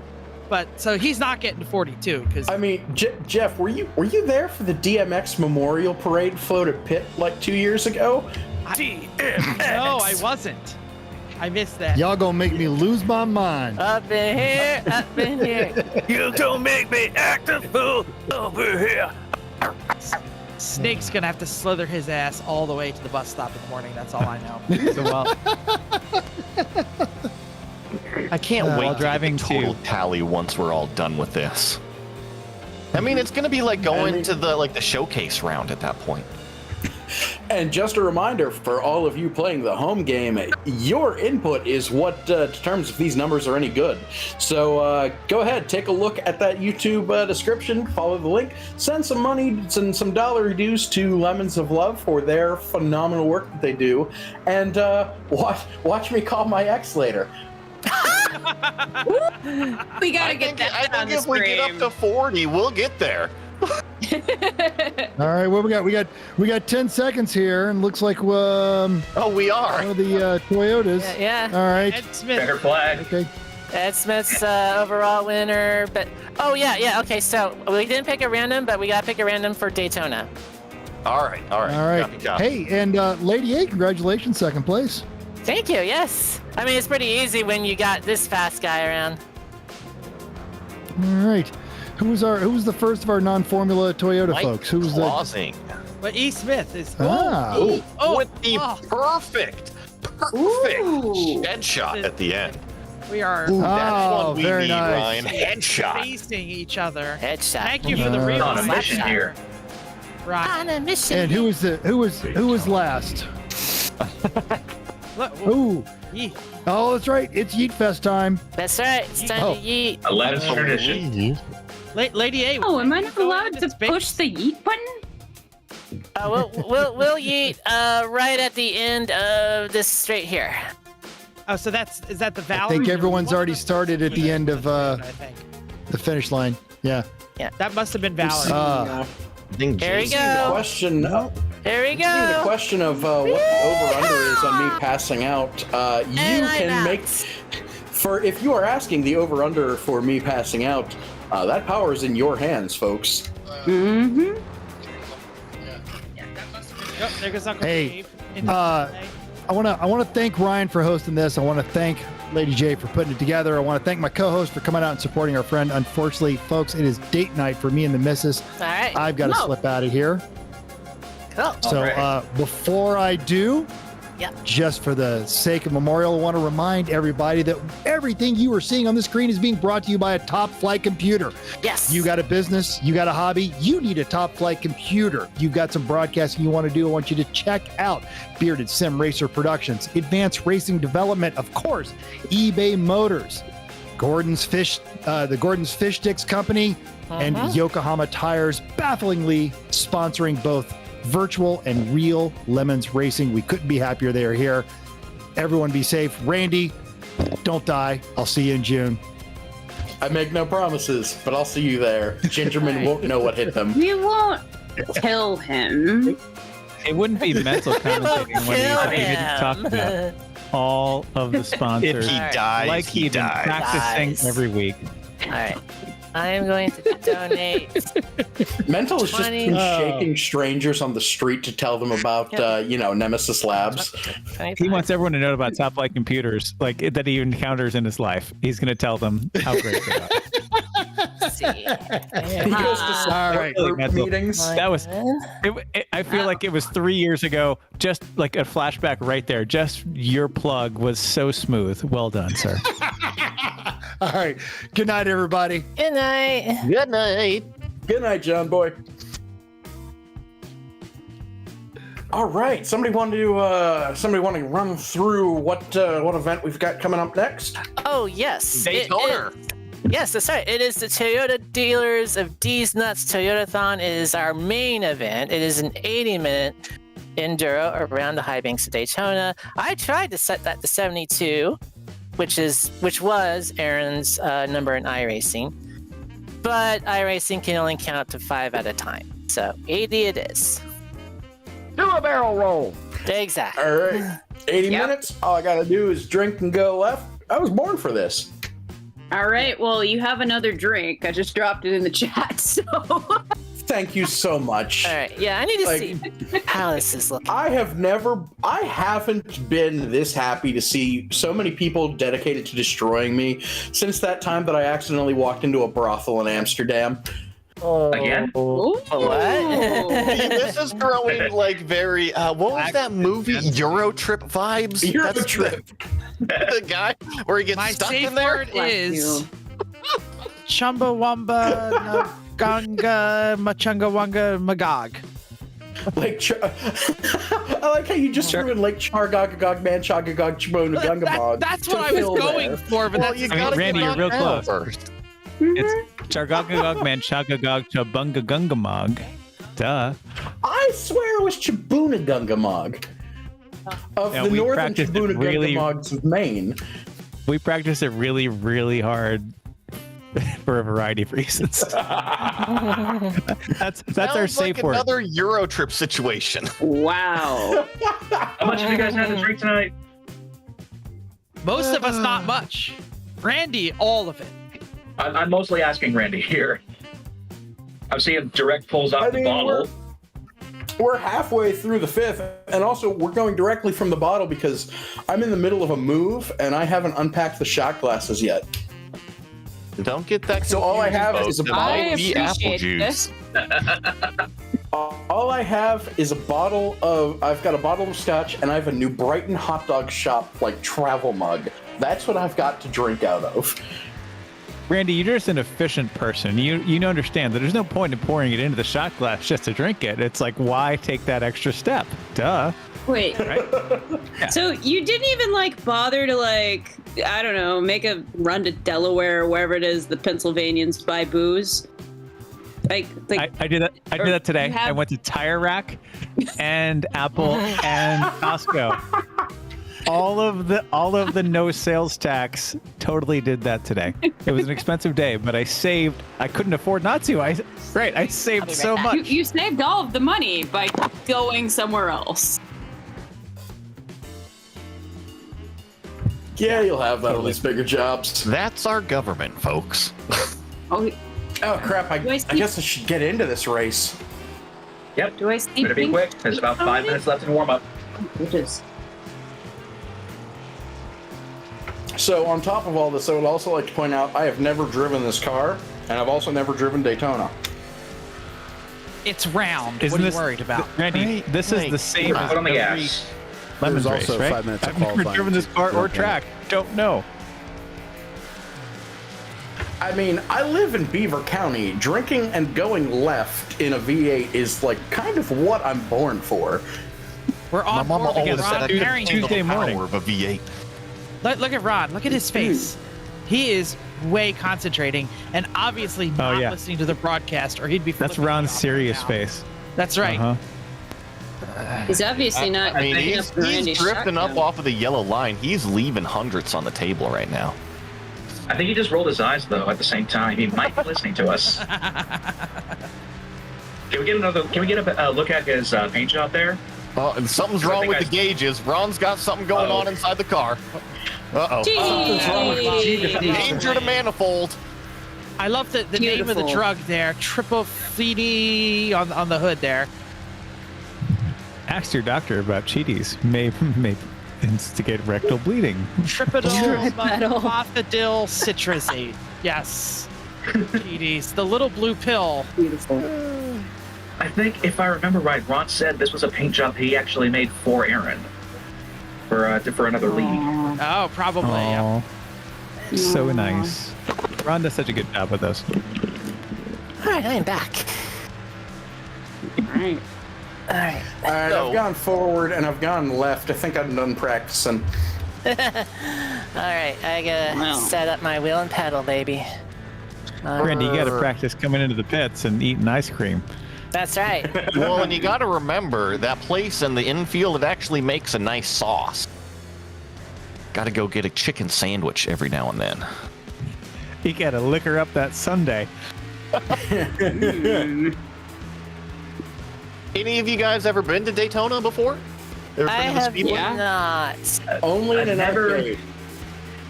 Speaker 6: but so he's not getting to 42 because
Speaker 2: I mean, Jeff, were you there for the DMX Memorial Parade float at Pitt like 2 years ago?
Speaker 6: no, I wasn't. I missed that.
Speaker 8: Y'all gonna make me lose my mind.
Speaker 7: Up in here, up in here.
Speaker 11: You don't make me act a fool over here.
Speaker 6: Snake's gonna have to slither his ass all the way to the bus stop in the morning. That's all I know.
Speaker 9: so well,
Speaker 4: I can't wait
Speaker 9: while
Speaker 4: to
Speaker 9: driving
Speaker 4: get the total
Speaker 9: to-
Speaker 4: tally once we're all done with this. I mean, it's gonna be like going to the showcase round at that point.
Speaker 2: And just a reminder for all of you playing the home game, your input is what determines if these numbers are any good. So go ahead, take a look at that YouTube description, follow the link, send some money, send some dollar dues to Lemons of Love for their phenomenal work that they do, and watch me call my ex later.
Speaker 3: We gotta get that
Speaker 4: I
Speaker 3: on
Speaker 4: think
Speaker 3: the
Speaker 4: if we get up
Speaker 3: screen.
Speaker 4: to 40, we'll get there.
Speaker 8: All right, what we got 10 seconds here, and looks like
Speaker 4: we are.
Speaker 8: one of the Toyotas.
Speaker 7: Yeah.
Speaker 8: All right.
Speaker 6: Ed Smith.
Speaker 5: Better flag.
Speaker 8: Okay.
Speaker 7: Ed Smith's overall winner, but okay. So we didn't pick a random, but we got to pick a random for Daytona.
Speaker 4: All right.
Speaker 8: All right.
Speaker 4: Copy.
Speaker 8: Hey, and Lady A, congratulations, second place.
Speaker 7: Thank you. Yes. I mean, it's pretty easy when you got this fast guy around.
Speaker 8: All right. Who was the first of our non-formula Toyota
Speaker 4: Mike
Speaker 8: folks? Who was the?
Speaker 4: Clausing.
Speaker 6: But E. Smith is.
Speaker 8: Ah.
Speaker 4: With the perfect headshot at the end.
Speaker 6: We are
Speaker 4: That's one we
Speaker 8: very
Speaker 4: need,
Speaker 8: nice.
Speaker 4: Ryan. Headshot.
Speaker 6: facing each other.
Speaker 7: Headshot.
Speaker 6: Thank you for the
Speaker 8: On a
Speaker 6: replay.
Speaker 5: On a mission here.
Speaker 6: Right.
Speaker 7: On a mission.
Speaker 8: And who was last?
Speaker 6: Look,
Speaker 8: Ooh.
Speaker 6: Yee.
Speaker 8: Oh, that's right. It's Yeet Fest time.
Speaker 7: That's right. It's time
Speaker 8: Oh.
Speaker 7: to yeet.
Speaker 5: A Lemons tradition.
Speaker 6: Lady A.
Speaker 3: Oh, am I
Speaker 6: you
Speaker 3: not
Speaker 6: go
Speaker 3: allowed
Speaker 6: into
Speaker 3: to
Speaker 6: space?
Speaker 3: push the yeet button?
Speaker 7: We'll yeet right at the end of this straight here.
Speaker 6: Oh, so is that the
Speaker 8: I
Speaker 6: Valor?
Speaker 8: think everyone's already started at the end of
Speaker 6: I think
Speaker 8: the finish line. Yeah.
Speaker 6: that must have been Valor.
Speaker 7: Here we
Speaker 2: The
Speaker 7: go.
Speaker 2: question.
Speaker 7: Here we
Speaker 2: The
Speaker 7: go.
Speaker 2: question of what the over/under is on me passing out. You
Speaker 7: And I'm
Speaker 2: can
Speaker 7: out.
Speaker 2: make if you are asking the over/under for me passing out. That power is in your hands, folks.
Speaker 3: Mm-hmm.
Speaker 6: Yep, there goes Uncle
Speaker 8: Hey,
Speaker 6: Dave.
Speaker 8: I want to thank Ryan for hosting this. I want to thank Lady J for putting it together. I want to thank my co-host for coming out and supporting our friend. Unfortunately, folks, it is date night for me and the missus.
Speaker 7: All right.
Speaker 8: I've got to
Speaker 3: No.
Speaker 8: slip out of here.
Speaker 7: Cool.
Speaker 8: So before I do,
Speaker 7: Yep.
Speaker 8: just for the sake of memorial, I want to remind everybody that everything you are seeing on the screen is being brought to you by a top flight computer.
Speaker 7: Yes.
Speaker 8: You got a business, you got a hobby, you need a top flight computer. You've got some broadcasting you want to do. I want you to check out Bearded Sim Racer Productions, Advanced Racing Development, of course, eBay Motors, the Gordon's Fish Sticks Company, and Yokohama Tires, bafflingly sponsoring both virtual and real Lemons Racing. We couldn't be happier they are here. Everyone be safe. Randy, don't die. I'll see you in June.
Speaker 2: I make no promises, but I'll see you there. Gingerman won't know what hit them.
Speaker 3: We won't kill him.
Speaker 9: It wouldn't be mental commentating when he didn't talk about all of the sponsors.
Speaker 4: If he dies,
Speaker 9: like
Speaker 4: he
Speaker 9: he'd been
Speaker 4: dies.
Speaker 9: practicing every week.
Speaker 7: All right. I am going to donate.
Speaker 2: Mental has just
Speaker 7: 20.
Speaker 2: been shaking strangers on the street to tell them about, Nemesis Labs.
Speaker 9: He wants everyone to know about top flight computers, like that he encounters in his life. He's going to tell them how great they are.
Speaker 7: See.
Speaker 2: He goes to support
Speaker 8: right.
Speaker 2: group
Speaker 9: Mental.
Speaker 2: meetings.
Speaker 9: That was. I feel like it was 3 years ago. Just like a flashback right there. Just your plug was so smooth. Well done, sir.
Speaker 8: All right. Good night, everybody.
Speaker 7: Good night.
Speaker 4: Good night.
Speaker 2: Good night, John Boy. All right. Somebody want to run through what event we've got coming up next?
Speaker 7: Oh, yes.
Speaker 4: Daytona.
Speaker 7: Yes, that's right. It is the Toyota Dealers of D's Nuts Toyotathon. It is our main event. It is an 80-minute enduro around the high banks of Daytona. I tried to set that to 72, which was Aaron's number in iRacing, but iRacing can only count up to 5 at a time. So 80 it is.
Speaker 11: Do a barrel roll.
Speaker 7: Exactly.
Speaker 2: All right. 80 minutes. All I got to do is drink and go left. I was born for this.
Speaker 3: All right. Well, you have another drink. I just dropped it in the chat. So
Speaker 2: Thank you so much.
Speaker 7: All right. Yeah, I need to see how this is looking.
Speaker 2: I haven't been this happy to see so many people dedicated to destroying me since that time that I accidentally walked into a brothel in Amsterdam.
Speaker 5: Again?
Speaker 7: What?
Speaker 4: This is growing like very. What was that movie? Eurtrip vibes. That's
Speaker 2: Eurtrip.
Speaker 4: the guy where he gets
Speaker 6: My
Speaker 4: stuck
Speaker 6: safe
Speaker 4: in there.
Speaker 6: word is Chumbawamba Naganga Machungawanga Magog.
Speaker 2: I like how you just threw in Lake Chargagagog Man Chagagog Chibonagungabog.
Speaker 6: That's what I was going for, but
Speaker 4: Well,
Speaker 6: that's
Speaker 4: you
Speaker 9: I mean,
Speaker 4: gotta
Speaker 9: Randy,
Speaker 4: get
Speaker 9: you're real
Speaker 4: knocked out
Speaker 9: close.
Speaker 4: first.
Speaker 9: It's Chargagagog Man Chagagog Chabungagungamog. Duh.
Speaker 2: I swear it was Chibunagungamog. Of
Speaker 9: Yeah,
Speaker 2: the
Speaker 9: we
Speaker 2: northern
Speaker 9: practiced it really-
Speaker 2: Chibunagungamogs of Maine.
Speaker 9: We practice it really, really hard for a variety of reasons. That's our
Speaker 4: Sounds
Speaker 9: safe
Speaker 4: like
Speaker 9: word.
Speaker 4: another Eurotrip situation.
Speaker 3: wow.
Speaker 5: How much have you guys had to drink tonight?
Speaker 6: most of us not much. Randy, all of it.
Speaker 5: I'm mostly asking Randy here. I'm seeing direct pulls out
Speaker 2: I
Speaker 5: the
Speaker 2: mean,
Speaker 5: bottle.
Speaker 2: We're halfway through the fifth, and also we're going directly from the bottle because I'm in the middle of a move and I haven't unpacked the shot glasses yet.
Speaker 4: Don't get that.
Speaker 2: So all I have
Speaker 4: confused,
Speaker 2: is a
Speaker 4: folks. It
Speaker 2: bottle.
Speaker 4: might
Speaker 3: I
Speaker 4: be apple
Speaker 3: appreciate
Speaker 4: juice.
Speaker 3: this.
Speaker 2: All I have is I've got a bottle of scotch and I have a New Brighton hot dog shop travel mug. That's what I've got to drink out of.
Speaker 9: Randy, you're just an efficient person. You understand that there's no point in pouring it into the shot glass just to drink it. It's like, why take that extra step? Duh.
Speaker 3: Wait.
Speaker 9: Right? Yeah.
Speaker 3: So you didn't even bother to I don't know, make a run to Delaware or wherever it is the Pennsylvanians buy booze?
Speaker 9: I did that. I did that today. I went to Tire Rack and Apple and Costco. all of the no sales tax totally did that today. It was an expensive day, but I saved. I couldn't afford not to. I saved so much.
Speaker 3: You saved all of the money by going somewhere else.
Speaker 2: Yeah, you'll have at least bigger jobs.
Speaker 4: That's our government, folks.
Speaker 3: Oh,
Speaker 2: crap! I
Speaker 3: Do I see-
Speaker 2: guess I should get into this race.
Speaker 5: Yep.
Speaker 3: do I see?
Speaker 5: Better be
Speaker 3: pink
Speaker 5: quick. There's about 5
Speaker 3: already?
Speaker 5: minutes left in warm up.
Speaker 3: It is.
Speaker 2: So on top of all this, I would also like to point out I have never driven this car, and I've also never driven Daytona.
Speaker 6: It's round.
Speaker 9: Isn't
Speaker 6: what are you
Speaker 9: this-
Speaker 6: worried about?
Speaker 9: Randy, this is the same as
Speaker 5: Foot on the
Speaker 9: every
Speaker 5: gas.
Speaker 9: Lemons
Speaker 1: There's
Speaker 9: race,
Speaker 1: also
Speaker 9: right?
Speaker 1: 5 minutes of
Speaker 9: I've never
Speaker 1: qualifying
Speaker 9: driven this car or
Speaker 1: Drunken.
Speaker 9: track. Don't know.
Speaker 2: I mean, I live in Beaver County. Drinking and going left in a V8 is like kind of what I'm born for.
Speaker 6: We're
Speaker 4: My
Speaker 6: on
Speaker 4: mama
Speaker 6: board to get
Speaker 4: always said
Speaker 6: Ron
Speaker 4: I couldn't
Speaker 6: Harrington.
Speaker 4: handle the
Speaker 9: Tuesday morning.
Speaker 4: power of a V8.
Speaker 6: Look at Ron. Look at his face. He is way concentrating and obviously not
Speaker 9: yeah.
Speaker 6: listening to the broadcast, or he'd be.
Speaker 9: That's
Speaker 6: flipping
Speaker 9: Ron's
Speaker 6: me off
Speaker 9: serious
Speaker 6: right now.
Speaker 9: face.
Speaker 6: That's right.
Speaker 3: He's obviously not.
Speaker 4: I mean,
Speaker 3: picking
Speaker 4: he's
Speaker 3: up Randy's
Speaker 4: drifting up
Speaker 3: shotgun.
Speaker 4: off of the yellow line. He's leaving hundreds on the table right now.
Speaker 5: I think he just rolled his eyes though. At the same time, he might be listening to us. Can we get a look at his paint job there?
Speaker 4: Oh, and something's
Speaker 5: I
Speaker 4: wrong
Speaker 5: think
Speaker 4: with the gauges. Ron's got something going
Speaker 5: Uh-oh.
Speaker 4: on inside the car. Uh-oh. Danger to manifold.
Speaker 6: I love the name of the
Speaker 3: Beautiful.
Speaker 6: drug there. Triple Fleety on the hood there.
Speaker 9: Ask your doctor about Cheaties. May instigate rectal bleeding.
Speaker 6: Tripadol,
Speaker 3: Tripedal.
Speaker 6: mofadil, citrusate. Yes. GDs. The little blue pill.
Speaker 3: Beautiful.
Speaker 5: I think if I remember right, Ron said this was a paint job he actually made for Aaron for another league.
Speaker 6: Oh, probably. Yeah.
Speaker 9: Aw. So nice. Ron does such a good job with those.
Speaker 7: All right, I'm back.
Speaker 3: Right.
Speaker 7: All right.
Speaker 2: All right, I've gone forward and I've gone left. I think I'm done practicing.
Speaker 7: All right, I gotta
Speaker 3: Wow.
Speaker 7: set up my wheel and pedal, baby.
Speaker 9: Randy, you got to practice coming into the pits and eating ice cream.
Speaker 7: That's right.
Speaker 4: Well, and you got to remember that place in the infield, it actually makes a nice sauce. Got to go get a chicken sandwich every now and then.
Speaker 9: You got to liquor up that Sunday.
Speaker 4: Any of you guys ever been to Daytona before? Ever
Speaker 7: I
Speaker 4: been to the
Speaker 7: have
Speaker 4: Speedway?
Speaker 3: Yeah.
Speaker 7: not.
Speaker 2: Only in
Speaker 5: I've
Speaker 2: an
Speaker 5: never-
Speaker 2: arcade.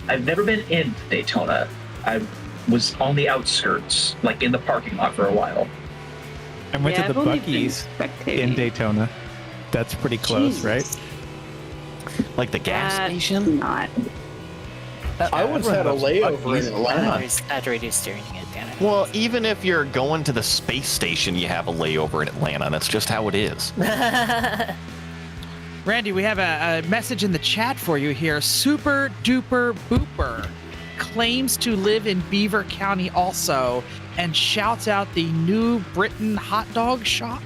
Speaker 5: I've never been in Daytona. I was on the outskirts, like in the parking lot for a while.
Speaker 9: I went
Speaker 3: Yeah,
Speaker 9: to
Speaker 3: I've
Speaker 9: the
Speaker 3: only been
Speaker 9: Buc-ee's
Speaker 3: spectating.
Speaker 9: in Daytona. That's pretty close,
Speaker 3: Jesus.
Speaker 9: right?
Speaker 4: Like the gas
Speaker 3: That's
Speaker 4: station?
Speaker 3: Not.
Speaker 2: I once had a layover in Atlanta.
Speaker 7: I had to reduce steering to get down.
Speaker 4: Well, even if you're going to the space station, you have a layover in Atlanta. That's just how it is.
Speaker 6: Randy, we have a message in the chat for you here. Super Duper Booper claims to live in Beaver County also and shouts out the New Britain hot dog shop.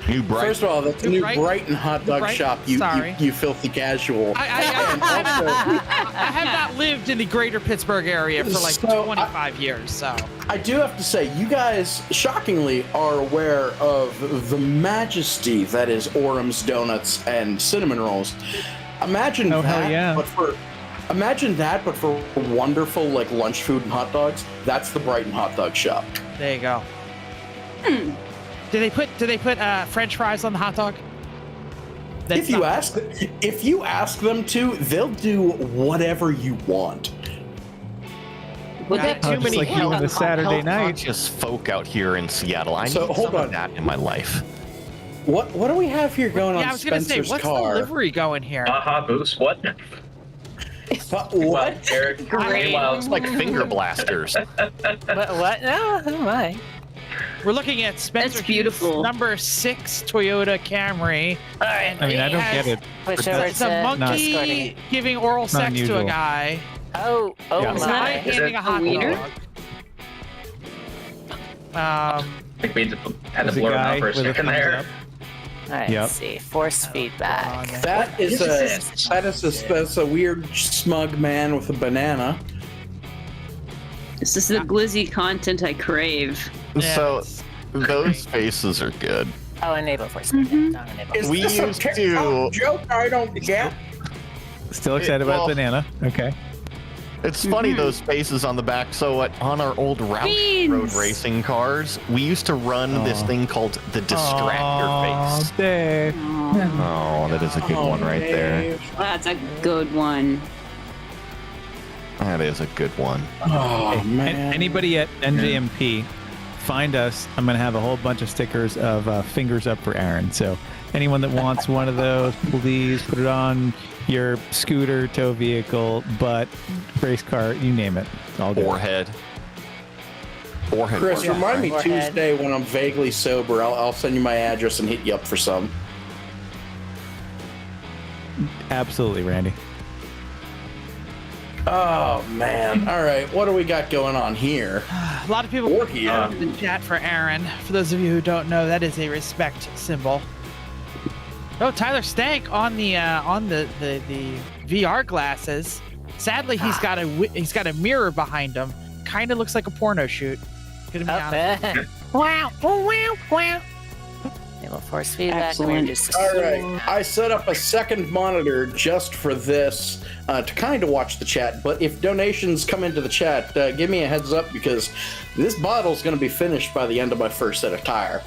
Speaker 4: New Bright.
Speaker 2: First of all, that's
Speaker 6: New
Speaker 2: New
Speaker 6: Bright-
Speaker 2: Brighton hot dog
Speaker 6: Bright-
Speaker 2: shop.
Speaker 6: sorry.
Speaker 2: You filthy casual.
Speaker 6: I have not lived in the greater Pittsburgh area for like
Speaker 2: So,
Speaker 6: 25 years, so.
Speaker 2: I do have to say, you guys shockingly are aware of the majesty that is Orem's Donuts and cinnamon rolls. Imagine
Speaker 9: Oh, hell
Speaker 2: that,
Speaker 9: yeah.
Speaker 2: but for wonderful like lunch food and hot dogs. That's the Brighton hot dog shop.
Speaker 6: There you go. Did they put French fries on the hot dog? That's
Speaker 2: If you ask them to, they'll do whatever you want.
Speaker 3: Would that
Speaker 9: Oh, just like you on the Saturday night.
Speaker 4: Conscious folk out here in Seattle. I
Speaker 2: So,
Speaker 4: need
Speaker 2: hold
Speaker 4: some of
Speaker 2: on.
Speaker 4: that in my life.
Speaker 2: What do we have here going on
Speaker 6: Yeah, I was gonna say,
Speaker 2: Spencer's
Speaker 6: what's
Speaker 2: car?
Speaker 6: the livery going here?
Speaker 5: Aha, boost. What?
Speaker 2: What?
Speaker 5: Well, Eric,
Speaker 3: Great.
Speaker 5: meanwhile,
Speaker 4: It's like finger blasters.
Speaker 7: What? No, oh my.
Speaker 6: We're looking at Spencer
Speaker 3: That's beautiful.
Speaker 6: Hughes' number 6 Toyota Camry.
Speaker 7: All right.
Speaker 9: I mean, I don't get it.
Speaker 7: Switch
Speaker 9: but
Speaker 7: over
Speaker 9: that's
Speaker 6: It's a
Speaker 7: to
Speaker 6: monkey
Speaker 7: escorting.
Speaker 6: giving oral sex to
Speaker 9: unusual.
Speaker 6: a guy.
Speaker 7: Oh
Speaker 9: Yeah.
Speaker 6: It's a
Speaker 7: my.
Speaker 6: guy
Speaker 5: Is
Speaker 6: handing
Speaker 5: it
Speaker 6: a hot
Speaker 3: a wiener?
Speaker 6: dog.
Speaker 5: I think we had to
Speaker 9: There's a
Speaker 5: blur it
Speaker 9: guy
Speaker 5: out for a
Speaker 9: with a
Speaker 5: second
Speaker 9: thumbs
Speaker 5: there.
Speaker 9: up.
Speaker 7: All right,
Speaker 9: Yep.
Speaker 7: let's see. Force feedback.
Speaker 2: That's a weird smug man with a banana.
Speaker 3: This is the glizzy content I crave.
Speaker 6: Yeah,
Speaker 4: So
Speaker 6: it's-
Speaker 4: those faces are good.
Speaker 7: Oh, enable for speed. Non-enable.
Speaker 2: Is
Speaker 4: We
Speaker 2: this a
Speaker 4: used
Speaker 2: TikTok
Speaker 4: to-
Speaker 2: joke I don't get?
Speaker 9: Still excited
Speaker 4: well-
Speaker 9: about banana. Okay.
Speaker 4: It's funny those spaces on the back. So on our old road
Speaker 3: Beans.
Speaker 4: racing cars, we used to run this thing called the distractor face.
Speaker 9: Dave.
Speaker 4: Oh, that is a good one right there.
Speaker 3: That's a good one.
Speaker 4: That is a good one.
Speaker 2: Oh,
Speaker 9: Hey,
Speaker 2: man.
Speaker 9: anybody at NJMP, find us. I'm going to have a whole bunch of stickers of fingers up for Aaron. So anyone that wants one of those, please put it on your scooter, tow vehicle, butt, race car, you name it. I'll do it.
Speaker 4: Forehead.
Speaker 2: Chris, remind me
Speaker 7: Forehead.
Speaker 2: Tuesday when I'm vaguely sober. I'll send you my address and hit you up for some.
Speaker 9: Absolutely, Randy.
Speaker 2: Oh, man. All right. What do we got going on here?
Speaker 6: A lot of people
Speaker 2: Or
Speaker 6: put
Speaker 2: here.
Speaker 6: in the chat for Aaron. For those of you who don't know, that is a respect symbol. Oh, Tyler Stank on the VR glasses. Sadly, he's got a mirror behind him. Kind of looks like a porno shoot. Gonna be honest.
Speaker 7: Wow. Wow. Wow. Enable force feedback.
Speaker 3: Excellent.
Speaker 7: Just
Speaker 2: All right. I set up a second monitor just for this to kind of watch the chat. But if donations come into the chat, give me a heads up because this bottle's going to be finished by the end of my first set of tire.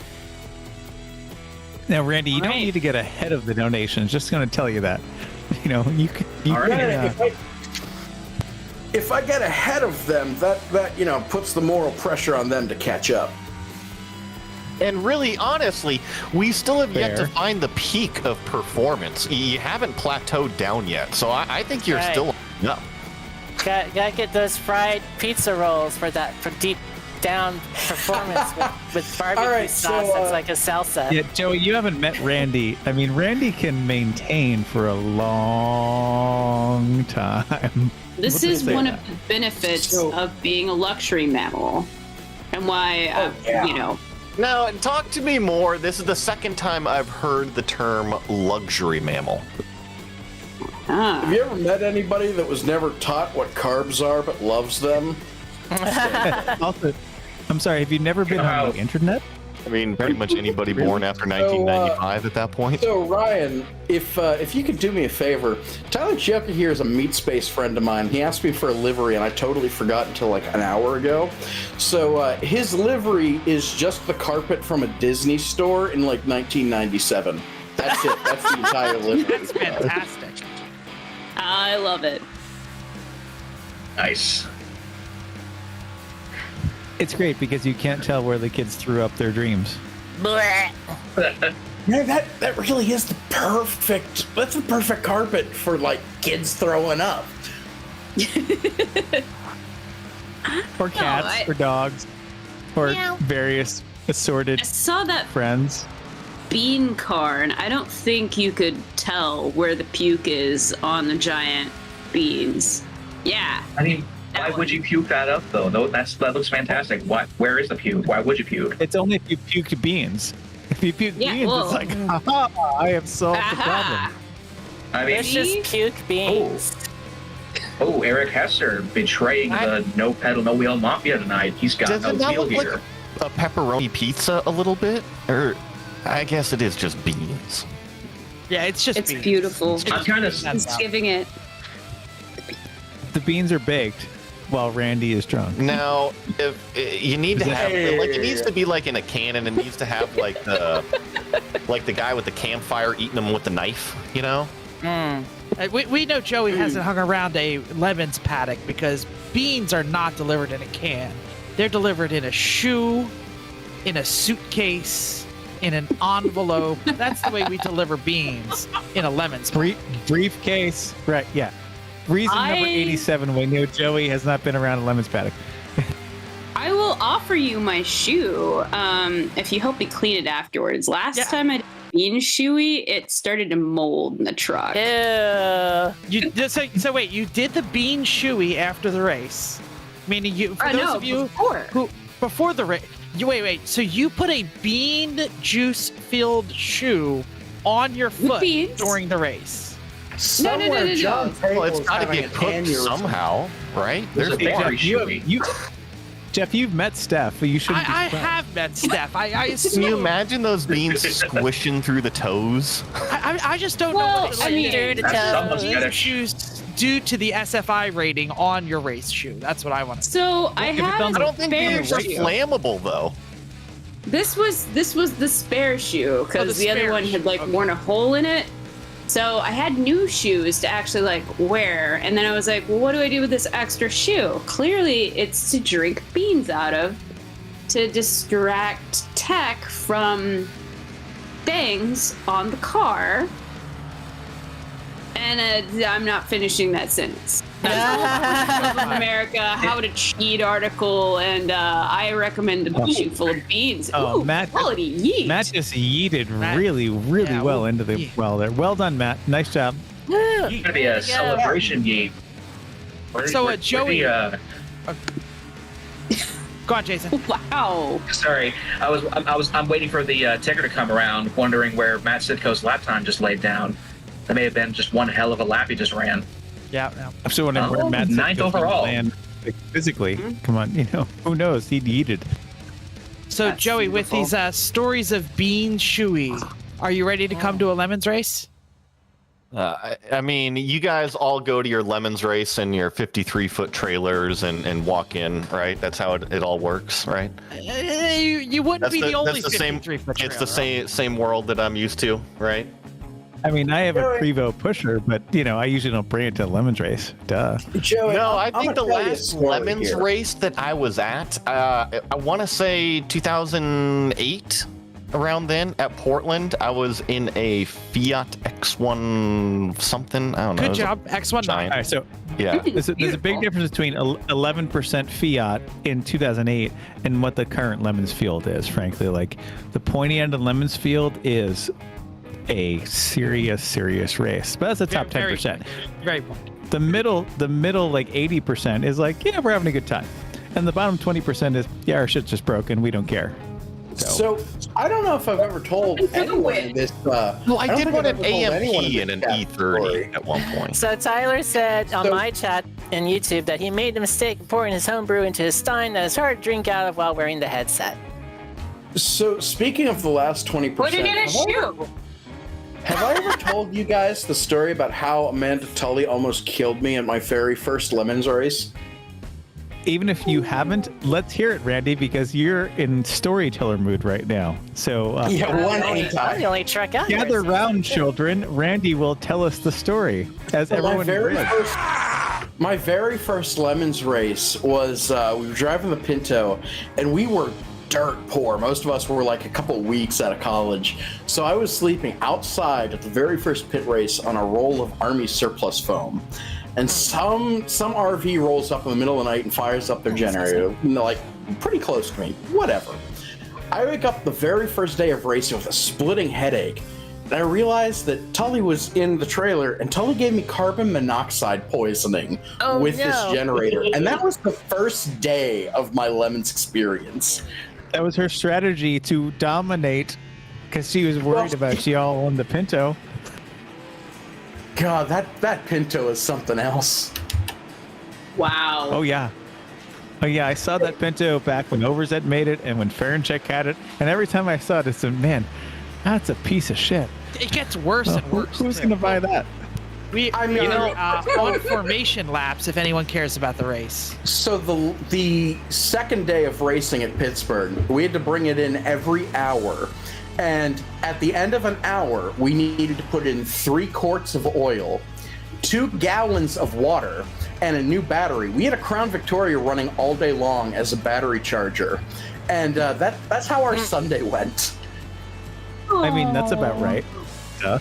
Speaker 9: Now, Randy, you don't
Speaker 3: Right.
Speaker 9: need to get ahead of the donations. Just going to tell you that. You know, you can.
Speaker 5: All right.
Speaker 2: Yeah, if I get ahead of them, that puts the moral pressure on them to catch up.
Speaker 4: And really, honestly, we still have yet to
Speaker 9: Fair.
Speaker 4: find the peak of performance. You haven't plateaued down yet, so I think you're
Speaker 7: Right.
Speaker 4: still up.
Speaker 7: Gotta get those fried pizza rolls for deep down performance with barbecue
Speaker 2: All right,
Speaker 7: sauce.
Speaker 2: so,
Speaker 7: That's like a salsa.
Speaker 9: Yeah, Joey, you haven't met Randy. I mean, Randy can maintain for a long time.
Speaker 3: This
Speaker 9: We'll
Speaker 3: is
Speaker 9: just say
Speaker 3: one
Speaker 9: that.
Speaker 3: of the benefits
Speaker 2: So-
Speaker 3: of being a luxury mammal, and why
Speaker 2: yeah.
Speaker 4: Now, talk to me more. This is the second time I've heard the term luxury mammal.
Speaker 2: Have you ever met anybody that was never taught what carbs are but loves them?
Speaker 9: Also, I'm sorry, have you never been on the internet?
Speaker 4: I mean, pretty much anybody born after 1995 at that point.
Speaker 2: So Ryan, if you could do me a favor, Tyler Chucker here is a meat space friend of mine. He asked me for a livery, and I totally forgot until like an hour ago. So his livery is just the carpet from a Disney store in like 1997. That's it. That's the entire livery.
Speaker 6: That's fantastic.
Speaker 3: I love it.
Speaker 5: Nice.
Speaker 9: It's great because you can't tell where the kids threw up their dreams.
Speaker 7: Blech.
Speaker 2: Man, that really is that's the perfect carpet for like kids throwing up.
Speaker 9: Or cats, or dogs, or
Speaker 3: Meow.
Speaker 9: various assorted
Speaker 3: I saw that
Speaker 9: friends.
Speaker 3: bean car, and I don't think you could tell where the puke is on the giant beans. Yeah.
Speaker 5: I mean, why would you puke that up though? No, that looks fantastic. Where is the puke? Why would you puke?
Speaker 9: It's only if you puked beans. If you puke
Speaker 3: Yeah,
Speaker 9: beans,
Speaker 3: well-
Speaker 9: it's like, ha, I have solved the
Speaker 3: Aha.
Speaker 9: problem.
Speaker 5: I mean,
Speaker 7: There's just puke beans.
Speaker 5: oh, Eric Hester betraying the no pedal, no wheel mafia tonight. He's got
Speaker 4: Does
Speaker 5: no
Speaker 4: it not
Speaker 5: wheel
Speaker 4: look like
Speaker 5: here.
Speaker 4: a pepperoni pizza a little bit? Or I guess it is just beans.
Speaker 6: Yeah, it's just
Speaker 3: It's
Speaker 6: beans.
Speaker 3: beautiful.
Speaker 5: I'm kind of.
Speaker 3: It's giving it.
Speaker 9: The beans are baked while Randy is drunk.
Speaker 4: Now, if you need to have like it needs to be like in a can, and it needs to have like the guy with the campfire eating them with the knife, you know?
Speaker 6: We know Joey hasn't hung around a Lemon's Paddock because beans are not delivered in a can. They're delivered in a shoe, in a suitcase, in an envelope. That's the way we deliver beans in a Lemon's Paddock.
Speaker 9: Briefcase. Right, yeah. Reason number 87 we know Joey has not been around a Lemon's Paddock.
Speaker 3: I will offer you my shoe if you help me clean it afterwards. Last time I did bean shoey, it started to mold in the truck.
Speaker 6: So wait, you did the bean shoey after the race, meaning you for those of you who before the race. Wait. So you put a bean juice filled shoe on your foot during the race?
Speaker 2: Somewhere John
Speaker 4: Well, it's
Speaker 2: Table's
Speaker 4: got to
Speaker 2: having
Speaker 4: get
Speaker 2: an
Speaker 4: cooked
Speaker 2: aneurysm.
Speaker 4: somehow, right?
Speaker 5: There's a
Speaker 4: There's
Speaker 5: victory shoey.
Speaker 9: Jeff, you've met Steph. You shouldn't.
Speaker 6: I have met Steph. I
Speaker 4: Can
Speaker 6: assume.
Speaker 4: you imagine those beans squishing through the toes?
Speaker 6: I just don't
Speaker 3: Well,
Speaker 6: know what
Speaker 3: I mean,
Speaker 7: Through the
Speaker 5: That's
Speaker 7: toes.
Speaker 5: someone's
Speaker 6: these
Speaker 5: fetish.
Speaker 6: shoes do to the SFI rating on your race shoe. That's what I want to.
Speaker 3: So I
Speaker 9: If it
Speaker 3: had
Speaker 9: sounds
Speaker 3: a
Speaker 4: I don't think
Speaker 3: spare
Speaker 4: beans are
Speaker 3: shoe.
Speaker 4: flammable though.
Speaker 3: This was the spare shoe because the other
Speaker 6: spare
Speaker 3: one had
Speaker 6: shoe,
Speaker 3: like
Speaker 6: okay.
Speaker 3: worn a hole in it. So I had new shoes to actually like wear, and then I was like, well, what do I do with this extra shoe? Clearly, it's to drink beans out of to distract tech from things on the car. And I'm not finishing that sentence. That's America, how to cheat article, and I recommend a shoe full of beans.
Speaker 9: Oh,
Speaker 3: Ooh,
Speaker 9: Matt-
Speaker 3: quality yeet.
Speaker 9: Matt just yeeted
Speaker 6: Matt-
Speaker 9: really
Speaker 6: yeah,
Speaker 9: well
Speaker 6: well,
Speaker 9: into the
Speaker 6: yeah.
Speaker 9: well there. Well done, Matt. Nice job.
Speaker 5: It's gonna be a celebration yeet.
Speaker 6: So, Joey-
Speaker 5: Go
Speaker 6: Go on, Jason.
Speaker 3: Wow.
Speaker 5: sorry, I'm waiting for the ticker to come around, wondering where Matt Sitko's lap time just laid down. That may have been just one hell of a lap he just ran.
Speaker 6: Yeah.
Speaker 9: I'm still wondering where
Speaker 5: Oh,
Speaker 9: Matt's
Speaker 5: ninth overall.
Speaker 9: land like, physically. Come on, who knows? He yeeted.
Speaker 6: So,
Speaker 3: That's
Speaker 6: Joey, with
Speaker 3: beautiful.
Speaker 6: these stories of bean shoey, are you ready to come to a Lemons race?
Speaker 4: I mean, you guys all go to your Lemons race and your 53-foot trailers and walk in, right? That's how it all works, right?
Speaker 6: You wouldn't be the only
Speaker 4: that's the same.
Speaker 6: 53-foot
Speaker 4: It's the same world that I'm used to, right?
Speaker 9: I mean, I have a Prevo pusher, but I usually don't bring it to the Lemons race. Duh.
Speaker 2: Joey,
Speaker 4: No,
Speaker 2: I'm
Speaker 4: I think the
Speaker 2: gonna tell you a
Speaker 4: last
Speaker 2: story
Speaker 4: Lemons
Speaker 2: here.
Speaker 4: race that I was at, I want to say 2008, around then at Portland. I was in a Fiat X1 something. I don't know.
Speaker 6: Good
Speaker 4: It was a
Speaker 6: job. X1
Speaker 4: giant-
Speaker 9: All right, so
Speaker 4: Yeah.
Speaker 9: there's a big difference between 11% Fiat in 2008 and what the current Lemons field is. Frankly, like the pointy end of Lemons field is a serious race, but that's the top 10%.
Speaker 6: Very point.
Speaker 9: The middle like 80% is like, yeah, we're having a good time, and the bottom 20% is, yeah, our shit's just broken, we don't care.
Speaker 2: So I don't know if I've ever told anyone this.
Speaker 4: Well, I
Speaker 2: don't
Speaker 4: did
Speaker 2: think
Speaker 4: want
Speaker 2: I've
Speaker 4: an
Speaker 2: ever told anyone
Speaker 4: AMP and
Speaker 2: this
Speaker 4: an
Speaker 2: cat story.
Speaker 4: E30 at one point.
Speaker 7: So Tyler said on
Speaker 2: So-
Speaker 7: my chat in YouTube that he made the mistake of pouring his home brew into his stein that is hard to drink out of while wearing the headset.
Speaker 2: So speaking of the last 20%,
Speaker 3: Put it in a shoe.
Speaker 2: have I ever told you guys the story about how Amanda Tully almost killed me at my very first Lemons race?
Speaker 9: Even if you haven't, let's hear it, Randy, because you're in storyteller mood right now. So
Speaker 2: Yeah, one
Speaker 7: I'm
Speaker 2: anytime.
Speaker 7: the only truck out
Speaker 9: gather
Speaker 7: there.
Speaker 9: round, children. Randy will tell us the story, as everyone would.
Speaker 2: My very first Lemons race was we were driving the Pinto, and we were dirt poor. Most of us were like a couple weeks out of college, so I was sleeping outside at the very first pit race on a roll of Army surplus foam. And some RV rolls up in the middle of the night and fires up their generator, like pretty close to me. Whatever. I wake up the very first day of racing with a splitting headache, and I realized that Tully was in the trailer, and Tully gave me carbon monoxide poisoning with this
Speaker 7: no.
Speaker 2: generator. And that was the first day of my Lemons experience.
Speaker 9: That was her strategy to dominate, because she was worried about y'all on the Pinto.
Speaker 2: God, that Pinto is something else.
Speaker 3: Wow.
Speaker 9: Oh yeah, I saw that Pinto back when Overzet made it and when Ferenczek had it, and every time I saw it, it's man, that's a piece of shit.
Speaker 6: It gets worse and worse.
Speaker 9: Who's
Speaker 6: too.
Speaker 9: gonna buy that?
Speaker 2: I mean,
Speaker 6: on formation laps, if anyone cares about the race.
Speaker 2: So the second day of racing at Pittsburgh, we had to bring it in every hour. And at the end of an hour, we needed to put in 3 quarts of oil, 2 gallons of water, and a new battery. We had a Crown Victoria running all day long as a battery charger. And that's how our Sunday went.
Speaker 9: I mean, that's about right. Duh.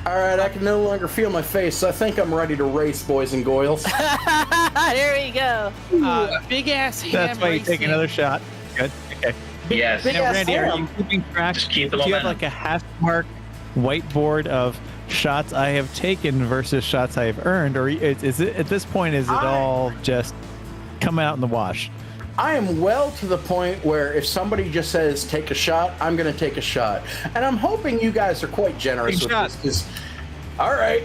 Speaker 2: All right, I can no longer feel my face, so I think I'm ready to race, boys and goyles.
Speaker 7: Here we go.
Speaker 6: Big ass ham
Speaker 9: That's why you take
Speaker 6: racing.
Speaker 9: another shot. Good. Okay.
Speaker 5: Yes.
Speaker 2: Big
Speaker 9: Now,
Speaker 2: ass
Speaker 9: Randy, are
Speaker 2: ham.
Speaker 9: you keeping track?
Speaker 5: Just keep the
Speaker 9: Do you have
Speaker 5: momentum.
Speaker 9: like a hash mark whiteboard of shots I have taken versus shots I have earned, or is it at this point? Is it all just come out in the wash?
Speaker 2: I am well to the point where if somebody just says take a shot, I'm going to take a shot. And I'm hoping you guys are quite generous
Speaker 9: Big
Speaker 2: with
Speaker 9: shot.
Speaker 2: this. 'Cause- all right.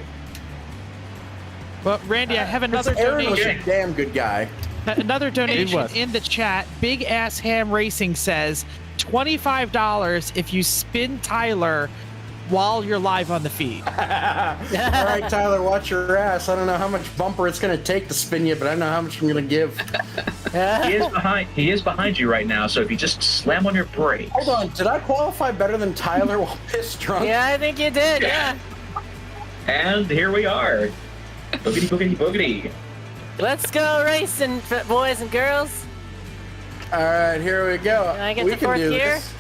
Speaker 6: Well, Randy, I have another
Speaker 2: Aaron was
Speaker 6: donation.
Speaker 2: a damn good guy.
Speaker 6: Another donation in the chat. Big Ass Ham Racing says $25 if you spin Tyler while you're live on the feed.
Speaker 2: All right, Tyler, watch your ass. I don't know how much bumper it's going to take to spin you, but I know how much I'm going to give.
Speaker 5: He is behind you right now, so if you just slam on your brakes.
Speaker 2: Hold on, did I qualify better than Tyler while pissed drunk?
Speaker 7: Yeah, I think you did. Yeah.
Speaker 5: And here we are. Boogity, boogity, boogity.
Speaker 7: Let's go racing, boys and girls.
Speaker 2: All right, here we go.
Speaker 7: Can I get
Speaker 2: we
Speaker 7: the
Speaker 2: can
Speaker 7: fourth
Speaker 2: do
Speaker 7: gear?
Speaker 2: this.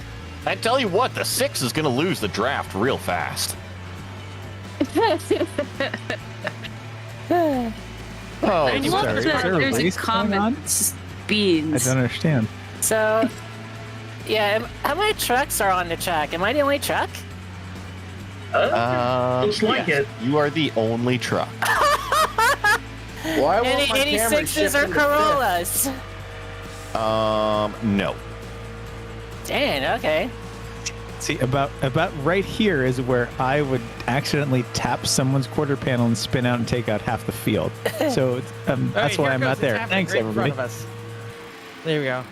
Speaker 4: I tell you what, the 6 is going to lose the draft real fast.
Speaker 3: I love
Speaker 9: sorry,
Speaker 3: that
Speaker 9: is there a
Speaker 3: there's a
Speaker 9: race going on?
Speaker 3: common speeds.
Speaker 9: I don't understand.
Speaker 7: So, yeah, how many trucks are on the track? Am I the only truck?
Speaker 5: Looks like it.
Speaker 4: You are the only truck.
Speaker 2: Why won't
Speaker 7: Any
Speaker 2: my camera
Speaker 7: 86s
Speaker 2: shift
Speaker 7: or
Speaker 2: into
Speaker 7: Corollas?
Speaker 4: No.
Speaker 7: Dang, okay.
Speaker 9: See, about right here is where I would accidentally tap someone's quarter panel and spin out and take out half the field. So that's why I'm not there. Thanks, everybody.
Speaker 6: There we go.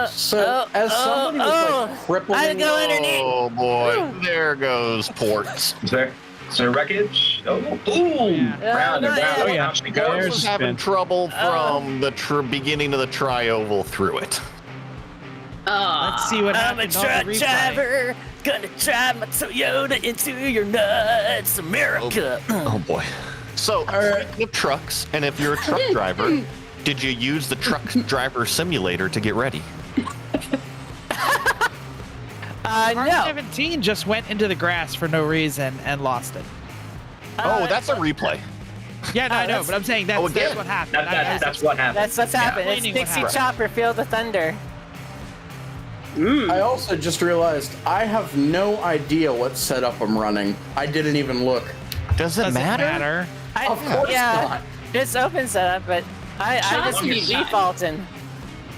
Speaker 2: So, as somebody was like crippling...
Speaker 7: I go underneath.
Speaker 4: Oh boy, there goes ports.
Speaker 5: Is there wreckage? Oh, boom! Round and round.
Speaker 7: Oh,
Speaker 5: and
Speaker 7: yeah.
Speaker 5: round she
Speaker 4: Ports
Speaker 5: goes.
Speaker 4: was having trouble from the beginning of the tri-oval through it.
Speaker 6: Let's see what
Speaker 7: I'm a
Speaker 6: happens on the
Speaker 7: truck
Speaker 6: replay.
Speaker 7: driver, gonna drive my Toyota into your nuts, America.
Speaker 4: Oh boy. So, speaking of trucks, and if you're a truck driver, did you use the truck driver simulator to get ready?
Speaker 7: No.
Speaker 6: 17 just went into the grass for no reason and lost it.
Speaker 4: Oh, that's a replay.
Speaker 6: Yeah, no, I know, but I'm saying that's
Speaker 4: again.
Speaker 6: what happened.
Speaker 5: That's what happened.
Speaker 7: That's what's happened. It's
Speaker 6: Explaining what
Speaker 7: Dixie
Speaker 6: happened.
Speaker 7: Chopper, Feel the Thunder.
Speaker 2: I also just realized I have no idea what setup I'm running. I didn't even look.
Speaker 4: Does it
Speaker 6: Doesn't matter.
Speaker 2: Of course not.
Speaker 7: It's open setup, but I just
Speaker 3: Shocking.
Speaker 7: keep defaulting.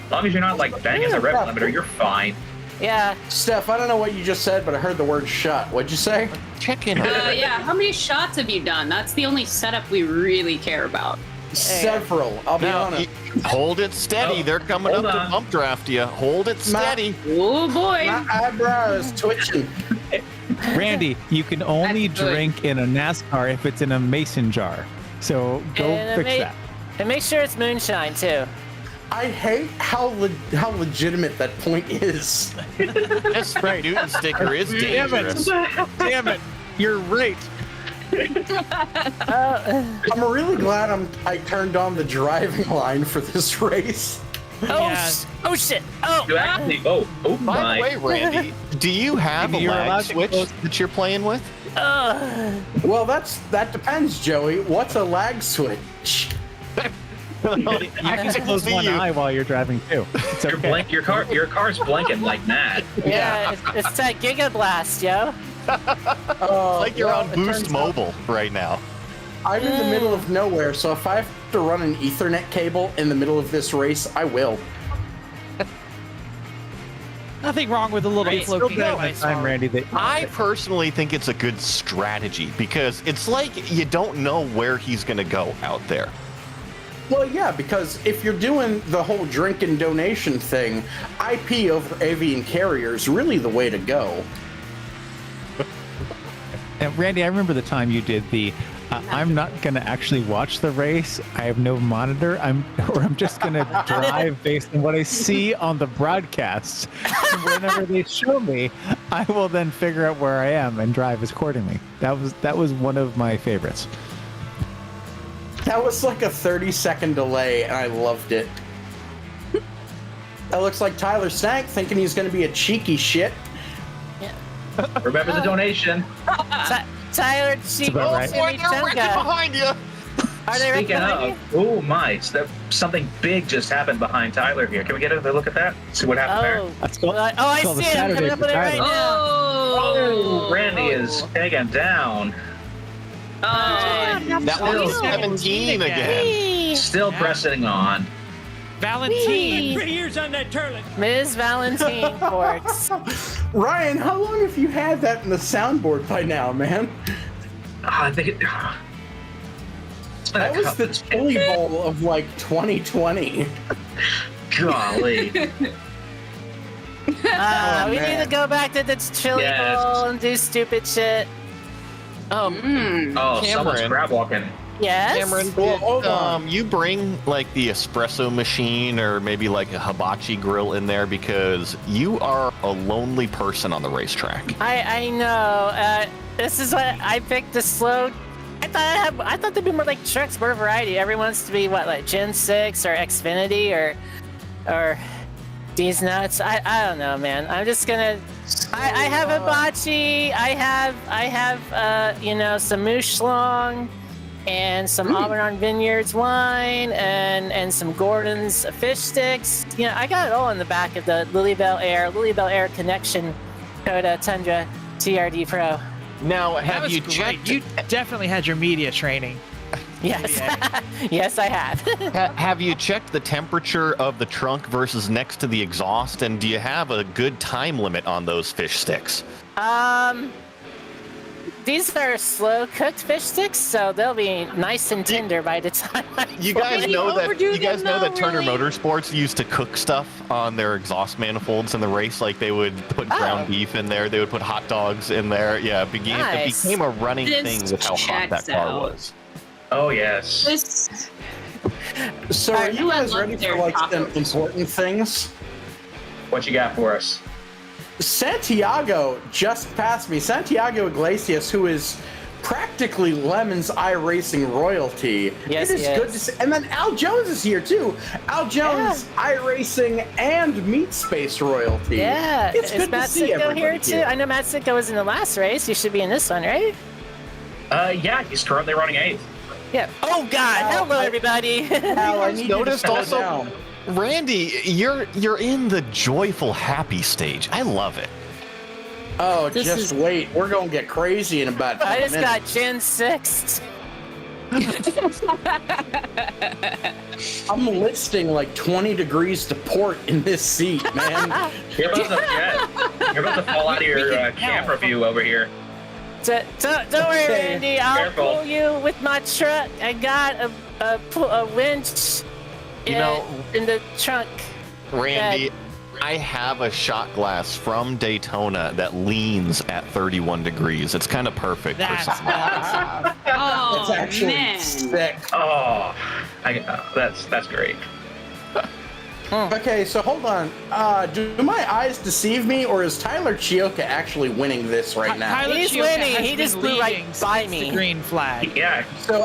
Speaker 5: As long as you're not like banging the rev limiter, you're fine.
Speaker 7: Yeah.
Speaker 2: Steph, I don't know what you just said, but I heard the word shot. What'd you say?
Speaker 4: Check in.
Speaker 3: Yeah, how many shots have you done? That's the only setup we really care about.
Speaker 2: Several, I'll be
Speaker 4: Now,
Speaker 2: honest.
Speaker 4: hold it steady.
Speaker 5: Oh,
Speaker 4: They're coming up
Speaker 5: hold
Speaker 4: to
Speaker 5: on.
Speaker 4: bump draft you. Hold it steady.
Speaker 3: Oh boy.
Speaker 2: My eyebrow is twitching.
Speaker 9: Randy, you can only
Speaker 3: That's good.
Speaker 9: drink in a NASCAR if it's in a mason jar. So go
Speaker 7: And
Speaker 9: fix that.
Speaker 7: And make sure it's moonshine, too.
Speaker 2: I hate how legitimate that point is.
Speaker 4: This Newton sticker is dangerous.
Speaker 9: Damn it. You're right.
Speaker 2: I'm really glad I turned on the driving line for this race.
Speaker 7: Oh shit! Oh!
Speaker 5: You actually, oh
Speaker 4: By
Speaker 5: my.
Speaker 4: the way, Randy, do you have a
Speaker 9: You're allowed
Speaker 4: lag
Speaker 9: to
Speaker 4: switch
Speaker 9: close-
Speaker 4: that you're playing with?
Speaker 2: Well, that depends, Joey. What's a lag switch?
Speaker 9: You can just close one eye while you're driving too. It's
Speaker 5: Your
Speaker 9: okay.
Speaker 5: blink, your car's blinking like mad.
Speaker 7: Yeah, it's that Giga Blast, yo.
Speaker 4: Like you're on
Speaker 2: it
Speaker 4: Boost
Speaker 2: turns
Speaker 4: Mobile right now.
Speaker 2: I'm in the middle of nowhere, so if I have to run an Ethernet cable in the middle of this race, I will.
Speaker 6: Nothing wrong with a little
Speaker 9: It's
Speaker 6: flow
Speaker 9: still
Speaker 6: Giga
Speaker 9: better
Speaker 6: device.
Speaker 9: than time, Randy. That
Speaker 4: I personally think it's a good strategy because it's like you don't know where he's going to go out there.
Speaker 2: Well, yeah, because if you're doing the whole drink and donation thing, IP over avian carrier is really the way to go.
Speaker 9: And Randy, I remember the time you did the. I'm not going to actually watch the race. I have no monitor. I'm just going to drive based on what I see on the broadcasts. And whenever they show me, I will then figure out where I am and drive accordingly. That was one of my favorites.
Speaker 2: That was like a 30-second delay, and I loved it. That looks like Tyler Stank thinking he's going to be a cheeky shit.
Speaker 5: Remember the donation.
Speaker 7: Tyler, she
Speaker 9: about right.
Speaker 4: Boy, they're wrecking behind you.
Speaker 7: Are they
Speaker 5: Speaking
Speaker 7: recording?
Speaker 5: of, oh my, something big just happened behind Tyler here. Can we get a look at that? See what happened there?
Speaker 7: Oh,
Speaker 9: That's cool.
Speaker 7: I
Speaker 9: It's called
Speaker 7: see
Speaker 9: the
Speaker 7: him
Speaker 9: Saturday
Speaker 7: coming up with it right
Speaker 9: for
Speaker 7: now.
Speaker 5: Oh, Randy is taken down.
Speaker 4: That was 17 again.
Speaker 5: Still pressing on.
Speaker 6: Valentine.
Speaker 7: Ms. Valentine Forks.
Speaker 2: Ryan, how long have you had that in the soundboard by now, man?
Speaker 5: I think it,
Speaker 2: That was the chili bowl of like 2020.
Speaker 5: Golly.
Speaker 7: We need
Speaker 2: man.
Speaker 7: to go back to the chili
Speaker 5: Yes.
Speaker 7: bowl and do stupid shit.
Speaker 5: Oh, someone's
Speaker 4: Cameron.
Speaker 5: crab walking.
Speaker 7: Yes.
Speaker 4: Cameron,
Speaker 2: Well,
Speaker 4: did,
Speaker 2: hold on.
Speaker 4: you bring like the espresso machine or maybe like a hibachi grill in there because you are a lonely person on the racetrack.
Speaker 7: I know. This is what I picked the slow. I thought they'd be more like trucks, more variety. Everyone wants to be what, like Gen 6 or Xfinity or these nuts. I don't know, man. I'm just gonna. I have hibachi. I have some Moose Schlong and some Auburn Vineyards wine and some Gordon's fish sticks. You know, I got it all in the back of the Lily Bell Air Connection Toyota Tundra TRD Pro.
Speaker 4: Now,
Speaker 6: That
Speaker 4: have
Speaker 6: was
Speaker 4: you
Speaker 6: great.
Speaker 4: checked?
Speaker 6: You definitely had your media training.
Speaker 7: Yes, yes, I have.
Speaker 4: Have you checked the temperature of the trunk versus next to the exhaust? And do you have a good time limit on those fish sticks?
Speaker 7: These are slow cooked fish sticks, so they'll be nice and tender by the time.
Speaker 4: You guys
Speaker 10: Did he
Speaker 4: know that
Speaker 10: overdo
Speaker 4: you guys
Speaker 10: them,
Speaker 4: know that
Speaker 10: though,
Speaker 4: Turner
Speaker 10: really?
Speaker 4: Motorsports used to cook stuff on their exhaust manifolds in the race. Like they would put ground beef in there, they would put hot dogs in there. Yeah, it
Speaker 7: Nice.
Speaker 4: became a running
Speaker 3: This
Speaker 4: thing with how hot that
Speaker 3: checks
Speaker 4: car
Speaker 3: out.
Speaker 4: was.
Speaker 5: Oh, yes.
Speaker 3: This
Speaker 2: So are you
Speaker 3: I
Speaker 2: guys
Speaker 3: love
Speaker 2: ready
Speaker 3: their
Speaker 2: for like some
Speaker 3: tacos.
Speaker 2: important things?
Speaker 5: What you got for us?
Speaker 2: Santiago just passed me. Santiago Iglesias, who is practically Lemon's iRacing royalty.
Speaker 7: Yes,
Speaker 2: it is
Speaker 7: he
Speaker 2: good
Speaker 7: is.
Speaker 2: to see. And then Al Jones is here too. Al Jones, iRacing and Meat Space royalty.
Speaker 7: Yeah,
Speaker 2: it's
Speaker 7: is
Speaker 2: good
Speaker 7: Matt
Speaker 2: to see
Speaker 7: Sitko
Speaker 2: everybody
Speaker 7: here too? I know Matt Sitko was in the last race. He should be in this one, right?
Speaker 5: Yeah, he's currently running 8th.
Speaker 7: Yeah. Oh God!
Speaker 2: Al,
Speaker 7: Hello,
Speaker 2: I-
Speaker 7: everybody.
Speaker 2: Al, I need you to
Speaker 4: noticed
Speaker 2: settle
Speaker 4: also-
Speaker 2: down.
Speaker 4: Randy, you're in the joyful happy stage. I love it.
Speaker 2: Oh,
Speaker 3: This
Speaker 2: just
Speaker 3: is-
Speaker 2: wait. We're gonna get crazy in about 10
Speaker 7: I just got
Speaker 2: minutes.
Speaker 7: Gen 6.
Speaker 2: I'm listing like 20 degrees to port in this seat, man.
Speaker 5: You're about to fall out of your camera view over here.
Speaker 7: Don't worry,
Speaker 2: Okay,
Speaker 7: Randy. I'll
Speaker 5: careful.
Speaker 7: pull you with my truck. I got a winch
Speaker 4: You know-
Speaker 7: in the trunk.
Speaker 4: Randy, I have a shot glass from Daytona that leans at 31 degrees. It's kind of perfect for
Speaker 6: That's
Speaker 4: something like this.
Speaker 3: oh
Speaker 2: It's actually
Speaker 3: man.
Speaker 2: sick.
Speaker 5: Oh, that's great.
Speaker 2: Okay, so hold on. Do my eyes deceive me, or is Tyler Chioka actually winning this right now?
Speaker 6: Tyler
Speaker 7: He's
Speaker 6: Chioka
Speaker 7: winning.
Speaker 6: has
Speaker 7: He
Speaker 6: been
Speaker 7: just flew right
Speaker 6: leading
Speaker 7: by
Speaker 6: since
Speaker 7: me.
Speaker 6: the green flag.
Speaker 5: Yeah,
Speaker 2: So,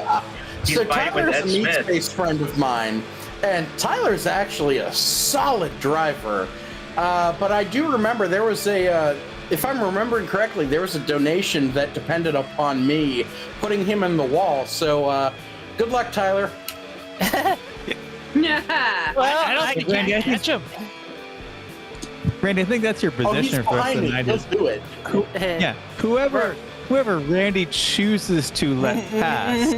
Speaker 5: He's
Speaker 2: so
Speaker 5: fighting with
Speaker 2: Tyler's
Speaker 5: Ed
Speaker 2: a meat
Speaker 5: Smith.
Speaker 2: space friend of mine, and Tyler's actually a solid driver. But I do remember there was a, if I'm remembering correctly, there was a donation that depended upon me putting him in the wall. So, good luck, Tyler.
Speaker 3: Yeah.
Speaker 7: Well,
Speaker 6: I don't think you
Speaker 9: Randy, I
Speaker 6: can
Speaker 9: think-
Speaker 6: catch him.
Speaker 9: Randy, I think that's your
Speaker 2: Oh, he's
Speaker 9: position for the rest
Speaker 2: behind
Speaker 9: of
Speaker 2: me.
Speaker 9: the night.
Speaker 2: He'll
Speaker 9: Is,
Speaker 2: do it.
Speaker 9: yeah, whoever Randy chooses to let pass.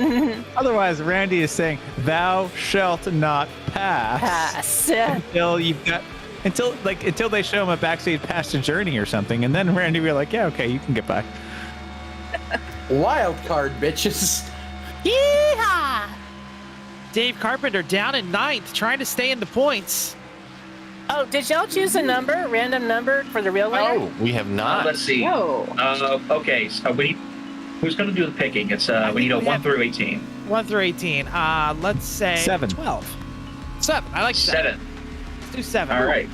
Speaker 9: Otherwise, Randy is saying, "Thou shalt not pass."
Speaker 7: pass.
Speaker 9: Until you've got until they show him a backstage pass to Journey or something, and then Randy will be like, "Yeah, okay, you can get by."
Speaker 2: Wild card, bitches.
Speaker 7: Yeehaw!
Speaker 6: Dave Carpenter down in 9th, trying to stay in the points.
Speaker 7: Oh, did y'all choose a number, random number for the real winner?
Speaker 4: Oh, we have not.
Speaker 5: let's see.
Speaker 3: Whoa.
Speaker 5: Okay, so we need, who's going to do the picking? It's we need a
Speaker 6: we
Speaker 5: 1
Speaker 6: have-
Speaker 5: through 18.
Speaker 6: 1 through 18. Let's say
Speaker 9: 7.
Speaker 6: 12. 7. I like 7.
Speaker 5: 7.
Speaker 6: Let's do 7.
Speaker 5: All right.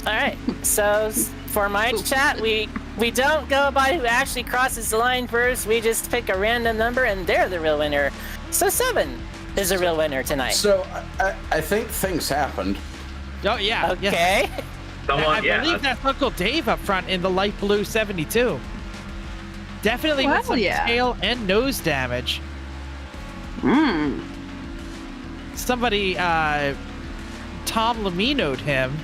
Speaker 7: All right. So for my chat, we don't go by who actually crosses the line first. We just pick a random number, and they're the real winner. So 7 is a real winner tonight.
Speaker 2: So, I think things happened.
Speaker 6: Oh, yeah. Yeah.
Speaker 7: Okay.
Speaker 5: Someone,
Speaker 6: I believe that's Uncle Dave up front in the light blue 72. Definitely with
Speaker 3: Well,
Speaker 6: some
Speaker 3: yeah.
Speaker 6: tail and nose damage. Somebody, Tom Lamino'd him.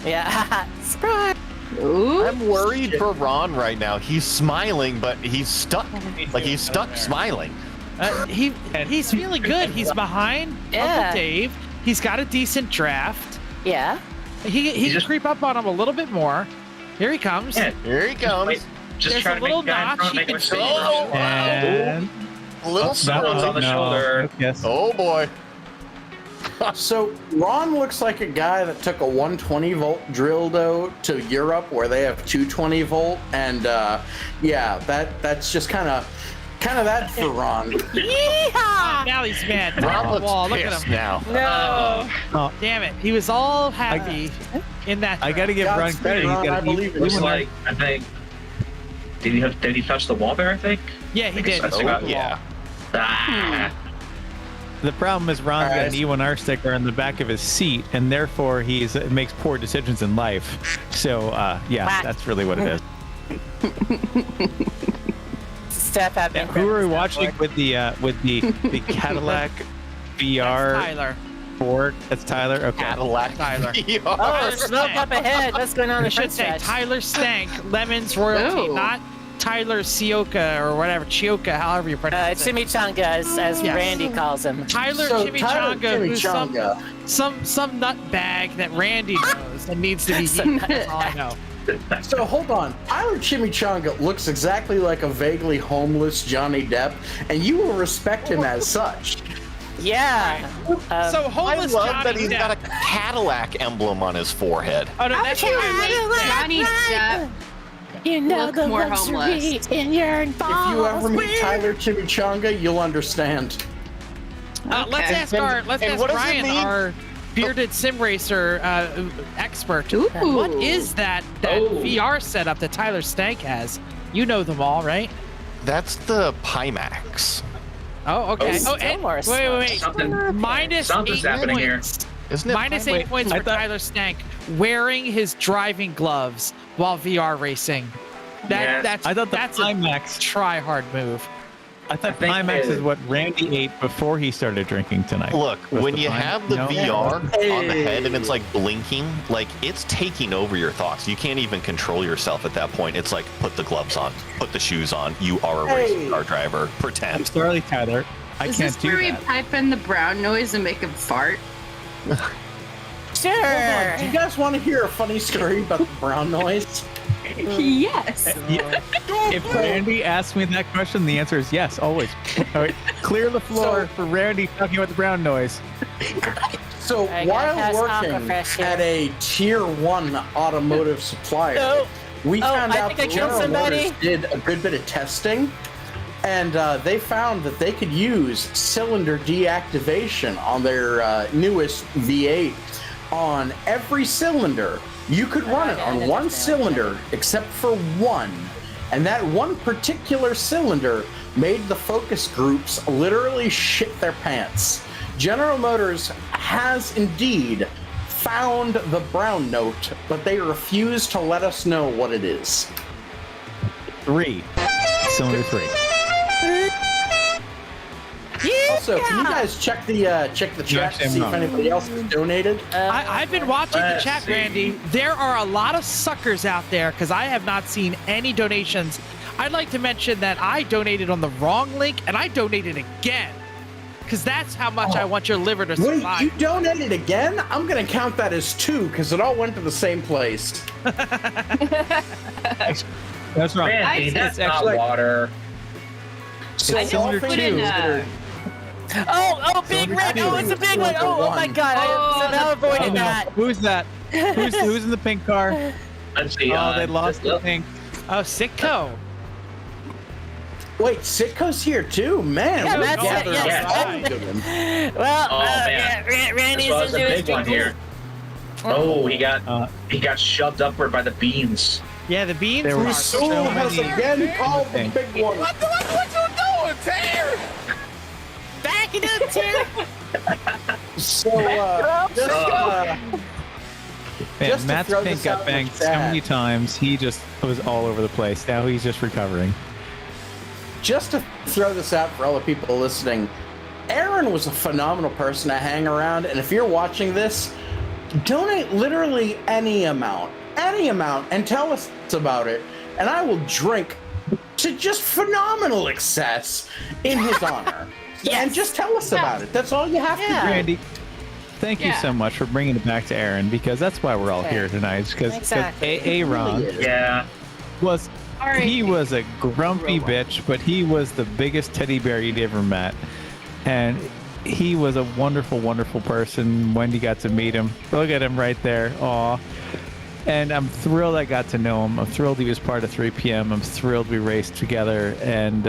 Speaker 7: Yeah. Surprise.
Speaker 3: Ooh.
Speaker 4: I'm worried for Ron right now. He's smiling, but he's stuck. Like he's stuck smiling.
Speaker 6: He's feeling good. He's behind
Speaker 7: Yeah.
Speaker 6: Uncle Dave. He's got a decent draft.
Speaker 7: Yeah.
Speaker 6: He can
Speaker 5: just-
Speaker 6: creep up on him a little bit more. Here he comes.
Speaker 5: Yeah,
Speaker 4: Here he comes.
Speaker 5: just
Speaker 6: There's
Speaker 5: trying
Speaker 6: a
Speaker 5: to
Speaker 6: little
Speaker 5: make guys
Speaker 6: notch
Speaker 5: trying to
Speaker 6: he
Speaker 5: make a
Speaker 6: can
Speaker 5: mistake.
Speaker 6: see.
Speaker 9: And
Speaker 4: Little
Speaker 5: Someone's on the shoulder.
Speaker 9: Yes.
Speaker 4: Oh boy.
Speaker 2: So Ron looks like a guy that took a 120 volt dildo to Europe where they have 220 volt, and yeah, that's just kind of that for Ron.
Speaker 6: Oh, now he's mad.
Speaker 4: Ron
Speaker 6: On the
Speaker 4: looks
Speaker 6: wall. Look at
Speaker 4: pissed
Speaker 6: him.
Speaker 4: now.
Speaker 7: No.
Speaker 9: Oh,
Speaker 6: Damn it. He was all happy in that.
Speaker 9: I got to give Ron
Speaker 2: Godspeed,
Speaker 9: credit. He's
Speaker 2: Ron,
Speaker 9: got
Speaker 2: I believe it.
Speaker 5: Looks like, I think. Did he touch the wall there? I think.
Speaker 6: Yeah, he did.
Speaker 4: Oh, yeah.
Speaker 5: Ah.
Speaker 9: The problem is Ron's got an
Speaker 2: Alright.
Speaker 9: E1R sticker on the back of his seat, and therefore he makes poor decisions in life. So, yeah,
Speaker 7: Whack.
Speaker 9: that's really what it is.
Speaker 7: Step up.
Speaker 9: Now, who are we watching with the Cadillac VR
Speaker 6: Tyler.
Speaker 9: Ford? That's Tyler. Okay.
Speaker 4: Cadillac.
Speaker 6: Tyler.
Speaker 7: Oh, smoke up ahead. What's going on
Speaker 6: I
Speaker 7: in
Speaker 6: should
Speaker 7: front
Speaker 6: say
Speaker 7: stretch?
Speaker 6: Tyler Stank, Lemon's royalty,
Speaker 3: Oh.
Speaker 6: not Tyler Sioka or whatever, Chioka, however you pronounce it.
Speaker 7: Chimichanga, as
Speaker 6: Yes.
Speaker 7: Randy calls him.
Speaker 6: Tyler
Speaker 2: So
Speaker 6: Chimichanga,
Speaker 2: Tyler
Speaker 6: who's
Speaker 2: Chimichanga.
Speaker 6: some nut bag that Randy knows and needs to be eaten. That's all I know.
Speaker 2: So hold on, Tyler Chimichanga looks exactly like a vaguely homeless Johnny Depp, and you will respect him as such.
Speaker 7: Yeah.
Speaker 6: So
Speaker 4: I
Speaker 6: homeless
Speaker 4: love
Speaker 6: Johnny
Speaker 4: that he's
Speaker 6: Depp.
Speaker 4: got a Cadillac emblem on his forehead.
Speaker 6: Oh no, that's
Speaker 3: Johnny Depp.
Speaker 7: You know
Speaker 3: Look
Speaker 7: the
Speaker 3: more
Speaker 7: luxury
Speaker 3: homeless.
Speaker 7: in your
Speaker 2: If you ever meet Tyler Chimichanga, you'll understand.
Speaker 6: Let's
Speaker 3: Okay.
Speaker 6: ask
Speaker 4: And what does it
Speaker 6: Ryan,
Speaker 4: mean?
Speaker 6: our bearded sim racer expert.
Speaker 3: Ooh.
Speaker 6: What is that VR setup that Tyler Stank has? You know them all, right?
Speaker 4: That's the Pimax.
Speaker 6: Oh, okay.
Speaker 7: Oh,
Speaker 6: Oh, and
Speaker 7: more
Speaker 6: wait.
Speaker 5: Something.
Speaker 6: Minus
Speaker 5: Something's
Speaker 6: 8
Speaker 5: happening here.
Speaker 6: points.
Speaker 4: Isn't it?
Speaker 6: Minus 8
Speaker 9: Wait,
Speaker 6: points
Speaker 9: I
Speaker 6: for
Speaker 9: thought-
Speaker 6: Tyler Stank wearing his driving gloves while VR racing.
Speaker 5: Yeah.
Speaker 6: That's
Speaker 9: I thought the
Speaker 6: that's a
Speaker 9: Pimax.
Speaker 6: try hard move.
Speaker 9: I thought
Speaker 5: think
Speaker 9: Pimax
Speaker 5: that-
Speaker 9: is what Randy ate before he started drinking tonight.
Speaker 4: Look,
Speaker 9: Was
Speaker 4: when
Speaker 9: the
Speaker 4: you
Speaker 9: Pime-
Speaker 4: have the
Speaker 9: no?
Speaker 4: VR on the head and it's like blinking, like it's taking over your thoughts. You can't even control yourself at that point. It's like put the gloves on, put the shoes on. You are a racing car driver.
Speaker 9: I'm
Speaker 4: Pretend.
Speaker 9: sorry, Tyler. I
Speaker 3: Is
Speaker 9: can't
Speaker 3: this
Speaker 9: do
Speaker 3: where we
Speaker 9: that.
Speaker 3: pipe in the brown noise and make him fart?
Speaker 7: Sure.
Speaker 2: Hold on, do you guys want to hear a funny story about the brown noise?
Speaker 3: Yes.
Speaker 9: If Randy asks me that question, the answer is yes, always. All right, clear the floor for Randy talking about the brown noise.
Speaker 2: So
Speaker 7: I gotta
Speaker 2: while
Speaker 7: pass
Speaker 2: working
Speaker 7: Aquafresh here.
Speaker 2: at a tier 1 automotive supplier,
Speaker 7: No.
Speaker 2: we found
Speaker 7: I
Speaker 2: out
Speaker 7: think I
Speaker 2: that
Speaker 7: killed
Speaker 2: General
Speaker 7: somebody.
Speaker 2: Motors did a good bit of testing, and they found that they could use cylinder deactivation on their newest V8 on every cylinder. You could run it on one cylinder except for one, and that one particular cylinder made the focus groups literally shit their pants. General Motors has indeed found the brown note, but they refuse to let us know what it is.
Speaker 9: 3. Cylinder 3.
Speaker 2: Also, can you guys check the chat to see if anybody else has donated?
Speaker 6: I've been watching the
Speaker 5: Let's
Speaker 6: chat,
Speaker 5: see.
Speaker 6: Randy. There are a lot of suckers out there because I have not seen any donations. I'd like to mention that I donated on the wrong link and I donated again because that's how much I want your liver to
Speaker 2: Wait,
Speaker 6: survive.
Speaker 2: you donated again? I'm gonna count that as 2 because it all went to the same place.
Speaker 9: That's wrong.
Speaker 5: Randy,
Speaker 9: It's
Speaker 5: that's
Speaker 9: actually-
Speaker 5: not water.
Speaker 2: So
Speaker 3: I
Speaker 2: all
Speaker 9: cylinder
Speaker 2: things
Speaker 3: put in,
Speaker 2: considered,
Speaker 7: Oh, big
Speaker 2: Cylinder
Speaker 7: red.
Speaker 2: two
Speaker 7: Oh, it's a
Speaker 2: is
Speaker 7: big one. Oh, my
Speaker 2: one.
Speaker 7: God.
Speaker 3: Oh,
Speaker 7: I'm now avoiding
Speaker 9: Oh, no.
Speaker 7: that.
Speaker 9: Who's that? Who's in the pink car?
Speaker 5: Let's see.
Speaker 9: Oh, they lost the pink.
Speaker 6: Oh, Sitco.
Speaker 2: wait, Sitco's here too, man.
Speaker 7: Yeah,
Speaker 2: we
Speaker 7: that's it,
Speaker 2: gathered
Speaker 7: yes.
Speaker 2: around him.
Speaker 7: Well,
Speaker 5: Oh, man.
Speaker 7: Randy's
Speaker 5: This was a
Speaker 7: into his
Speaker 5: big one here. Oh, he got shoved upward by the beans.
Speaker 6: Yeah, the beans.
Speaker 9: There were
Speaker 6: are
Speaker 9: so
Speaker 2: Soul has
Speaker 9: many-
Speaker 2: again called the
Speaker 9: Thing.
Speaker 2: big one.
Speaker 7: Back it up, Terry.
Speaker 2: So,
Speaker 9: Man,
Speaker 2: Just to
Speaker 9: Matt's
Speaker 2: throw
Speaker 9: pink
Speaker 2: this
Speaker 9: got
Speaker 2: out in the
Speaker 9: banged so
Speaker 2: chat.
Speaker 9: many times. He just was all over the place. Now he's just recovering.
Speaker 2: just to throw this out for all the people listening, Aaron was a phenomenal person to hang around, and if you're watching this, donate literally any amount, and tell us about it, and I will drink to just phenomenal excess in his honor. And just tell us about it. That's all you have to do.
Speaker 9: Randy, thank you
Speaker 3: Yeah.
Speaker 9: so much for bringing it back to Aaron because that's why we're all here tonight. Because
Speaker 7: Exactly.
Speaker 9: Aaron
Speaker 5: Yeah.
Speaker 9: was he was a grumpy bitch, but he was the biggest teddy bear you'd ever met. And he was a wonderful, wonderful person. Wendy got to meet him. Look at him right there. Aw. And I'm thrilled I got to know him. I'm thrilled he was part of 3 p.m. I'm thrilled we raced together. And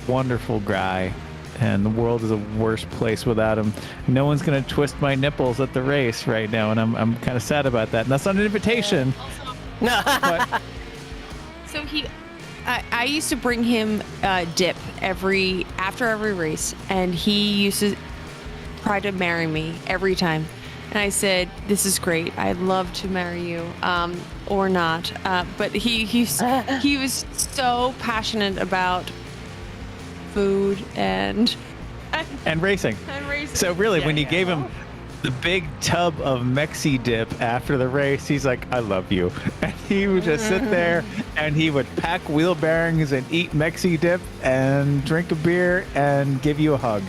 Speaker 9: wonderful guy. And the world is a worse place without him. No one's going to twist my nipples at the race right now. And I'm kind of sad about that. And that's not an invitation.
Speaker 7: No.
Speaker 9: But
Speaker 10: So I used to bring him dip after every race, and he used to try to marry me every time. And I said, "This is great. I'd love to marry you, or not." But he was so passionate about food and
Speaker 9: racing.
Speaker 10: and racing.
Speaker 9: So really, when you gave him the big tub of Mexi dip after the race, he's like, "I love you," and he would just sit there and he would pack wheel bearings and eat Mexi dip and drink a beer and give you a hug.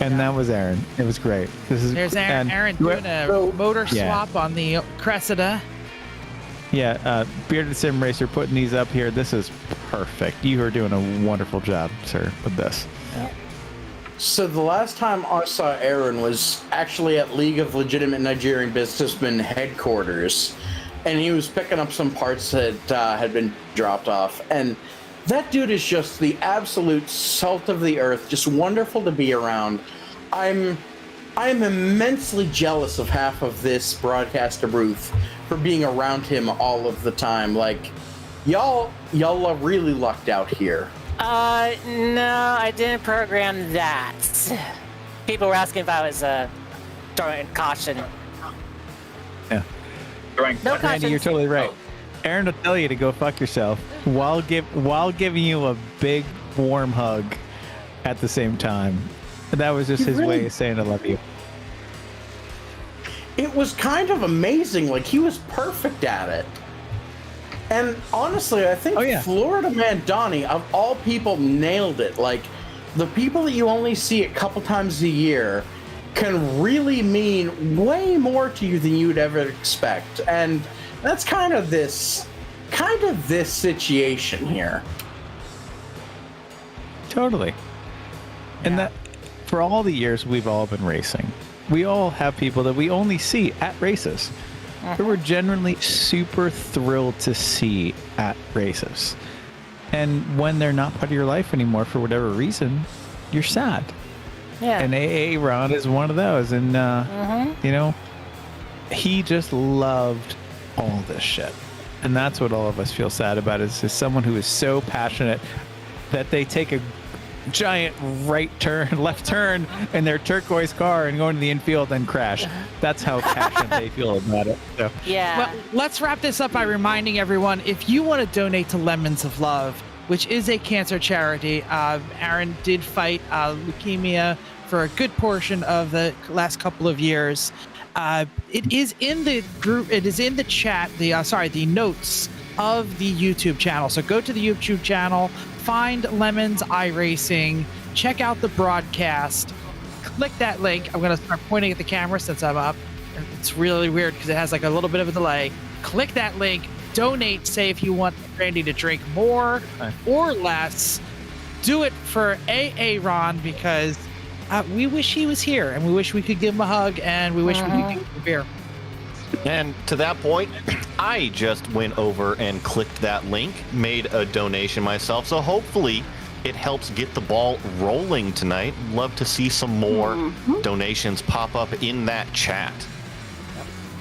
Speaker 9: And that was Aaron. It was great.
Speaker 6: There's Aaron doing a motor swap on the Cressida.
Speaker 9: Yeah, Bearded Sim Racer putting these up here. This is perfect. You are doing a wonderful job, sir, with this.
Speaker 2: So the last time I saw Aaron was actually at League of Legitimate Nigerian Businessmen headquarters, and he was picking up some parts that had been dropped off. And that dude is just the absolute salt of the earth, just wonderful to be around. I'm immensely jealous of half of this broadcaster booth for being around him all of the time. Like, y'all really lucked out here.
Speaker 7: No, I didn't program that. People were asking if I was throwing caution.
Speaker 9: Yeah.
Speaker 7: No
Speaker 9: Randy,
Speaker 7: caution.
Speaker 9: you're totally right. Aaron will tell you to go fuck yourself while giving you a big warm hug at the same time. That was just his way of saying I love you.
Speaker 2: It was kind of amazing. Like, he was perfect at it. And honestly, I think Florida Man Donnie, of all people, nailed it. Like, the people that you only see a couple times a year can really mean way more to you than you'd ever expect. And that's kind of this situation here.
Speaker 9: Totally. And that for all the years we've all been racing, we all have people that we only see at races. Who we're generally super thrilled to see at races. And when they're not part of your life anymore for whatever reason, you're sad.
Speaker 7: Yeah.
Speaker 9: And AA Ron is one of those. And, you know, he just loved all this shit. And that's what all of us feel sad about is someone who is so passionate that they take a giant left turn in their turquoise car and go into the infield and crash. That's how passionate they feel about it. So.
Speaker 7: Yeah.
Speaker 6: Well, let's wrap this up by reminding everyone, if you want to donate to Lemons of Love, which is a cancer charity, Aaron did fight leukemia for a good portion of the last couple of years. It is in the group. It is in the chat. The notes of the YouTube channel. So go to the YouTube channel, find Lemon's iRacing, check out the broadcast, click that link. I'm going to start pointing at the camera since I'm up. It's really weird because it has like a little bit of a delay. Click that link, donate, say if you want Randy to drink more or less. Do it for AA Ron because we wish he was here and we wish we could give him a hug and we wish we could give him a beer.
Speaker 4: And to that point, I just went over and clicked that link, made a donation myself. So hopefully it helps get the ball rolling tonight. Love to see some more donations pop up in that chat.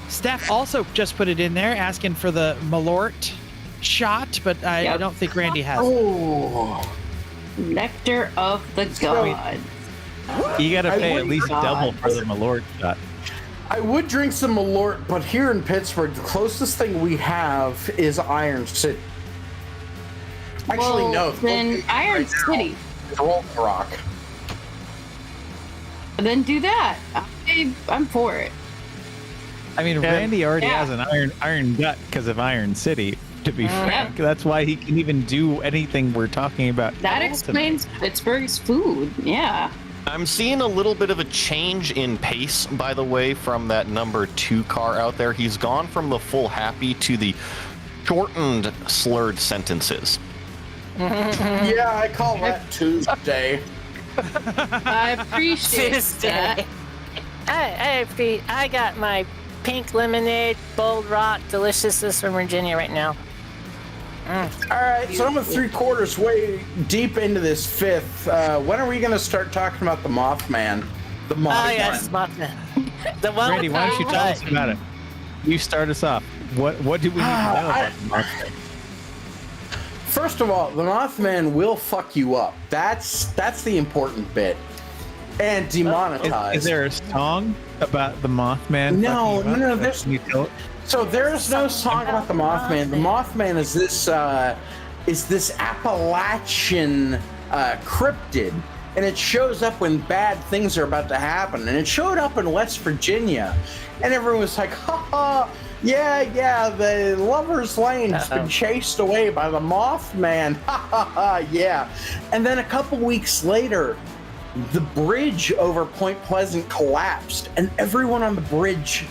Speaker 6: Steph also just put it in there asking for the Malort shot, but I don't think Randy has it.
Speaker 3: Oh, Nectar of the Gods.
Speaker 9: You got to pay at least double for the Malort shot.
Speaker 2: I would drink some Malort, but here in Pittsburgh, the closest thing we have is Iron City. Actually, no.
Speaker 3: Then Iron City.
Speaker 2: Rolling Rock.
Speaker 3: Then do that. I'm for it.
Speaker 9: I mean, Randy already has an iron gut because of Iron City, to be frank. That's why he can even do anything we're talking about.
Speaker 3: That explains Pittsburgh's food. Yeah.
Speaker 4: I'm seeing a little bit of a change in pace, by the way, from that number 2 car out there. He's gone from the full happy to the shortened slurred sentences.
Speaker 2: Yeah, I call that Tuesday.
Speaker 3: I appreciate that.
Speaker 7: I got my pink lemonade, bold rock, deliciousness from Virginia right now.
Speaker 2: All right, so I'm 3/4 way deep into this fifth. When are we going to start talking about the Mothman? The Mothman.
Speaker 7: Oh yes, Mothman. The one.
Speaker 9: Randy, why don't you tell us about it? You start us off. What do we need to know about the Mothman?
Speaker 2: First of all, the Mothman will fuck you up. That's the important bit. And demonetize.
Speaker 9: Is there a song about the Mothman?
Speaker 2: No.
Speaker 9: There's.
Speaker 2: So there's no song about the Mothman. The Mothman is this Appalachian cryptid, and it shows up when bad things are about to happen. And it showed up in West Virginia, and everyone was like, "Ha ha, yeah, the Lover's Lane's been chased away by the Mothman." Ha ha ha, yeah. And then a couple weeks later, the bridge over Point Pleasant collapsed, and everyone on the bridge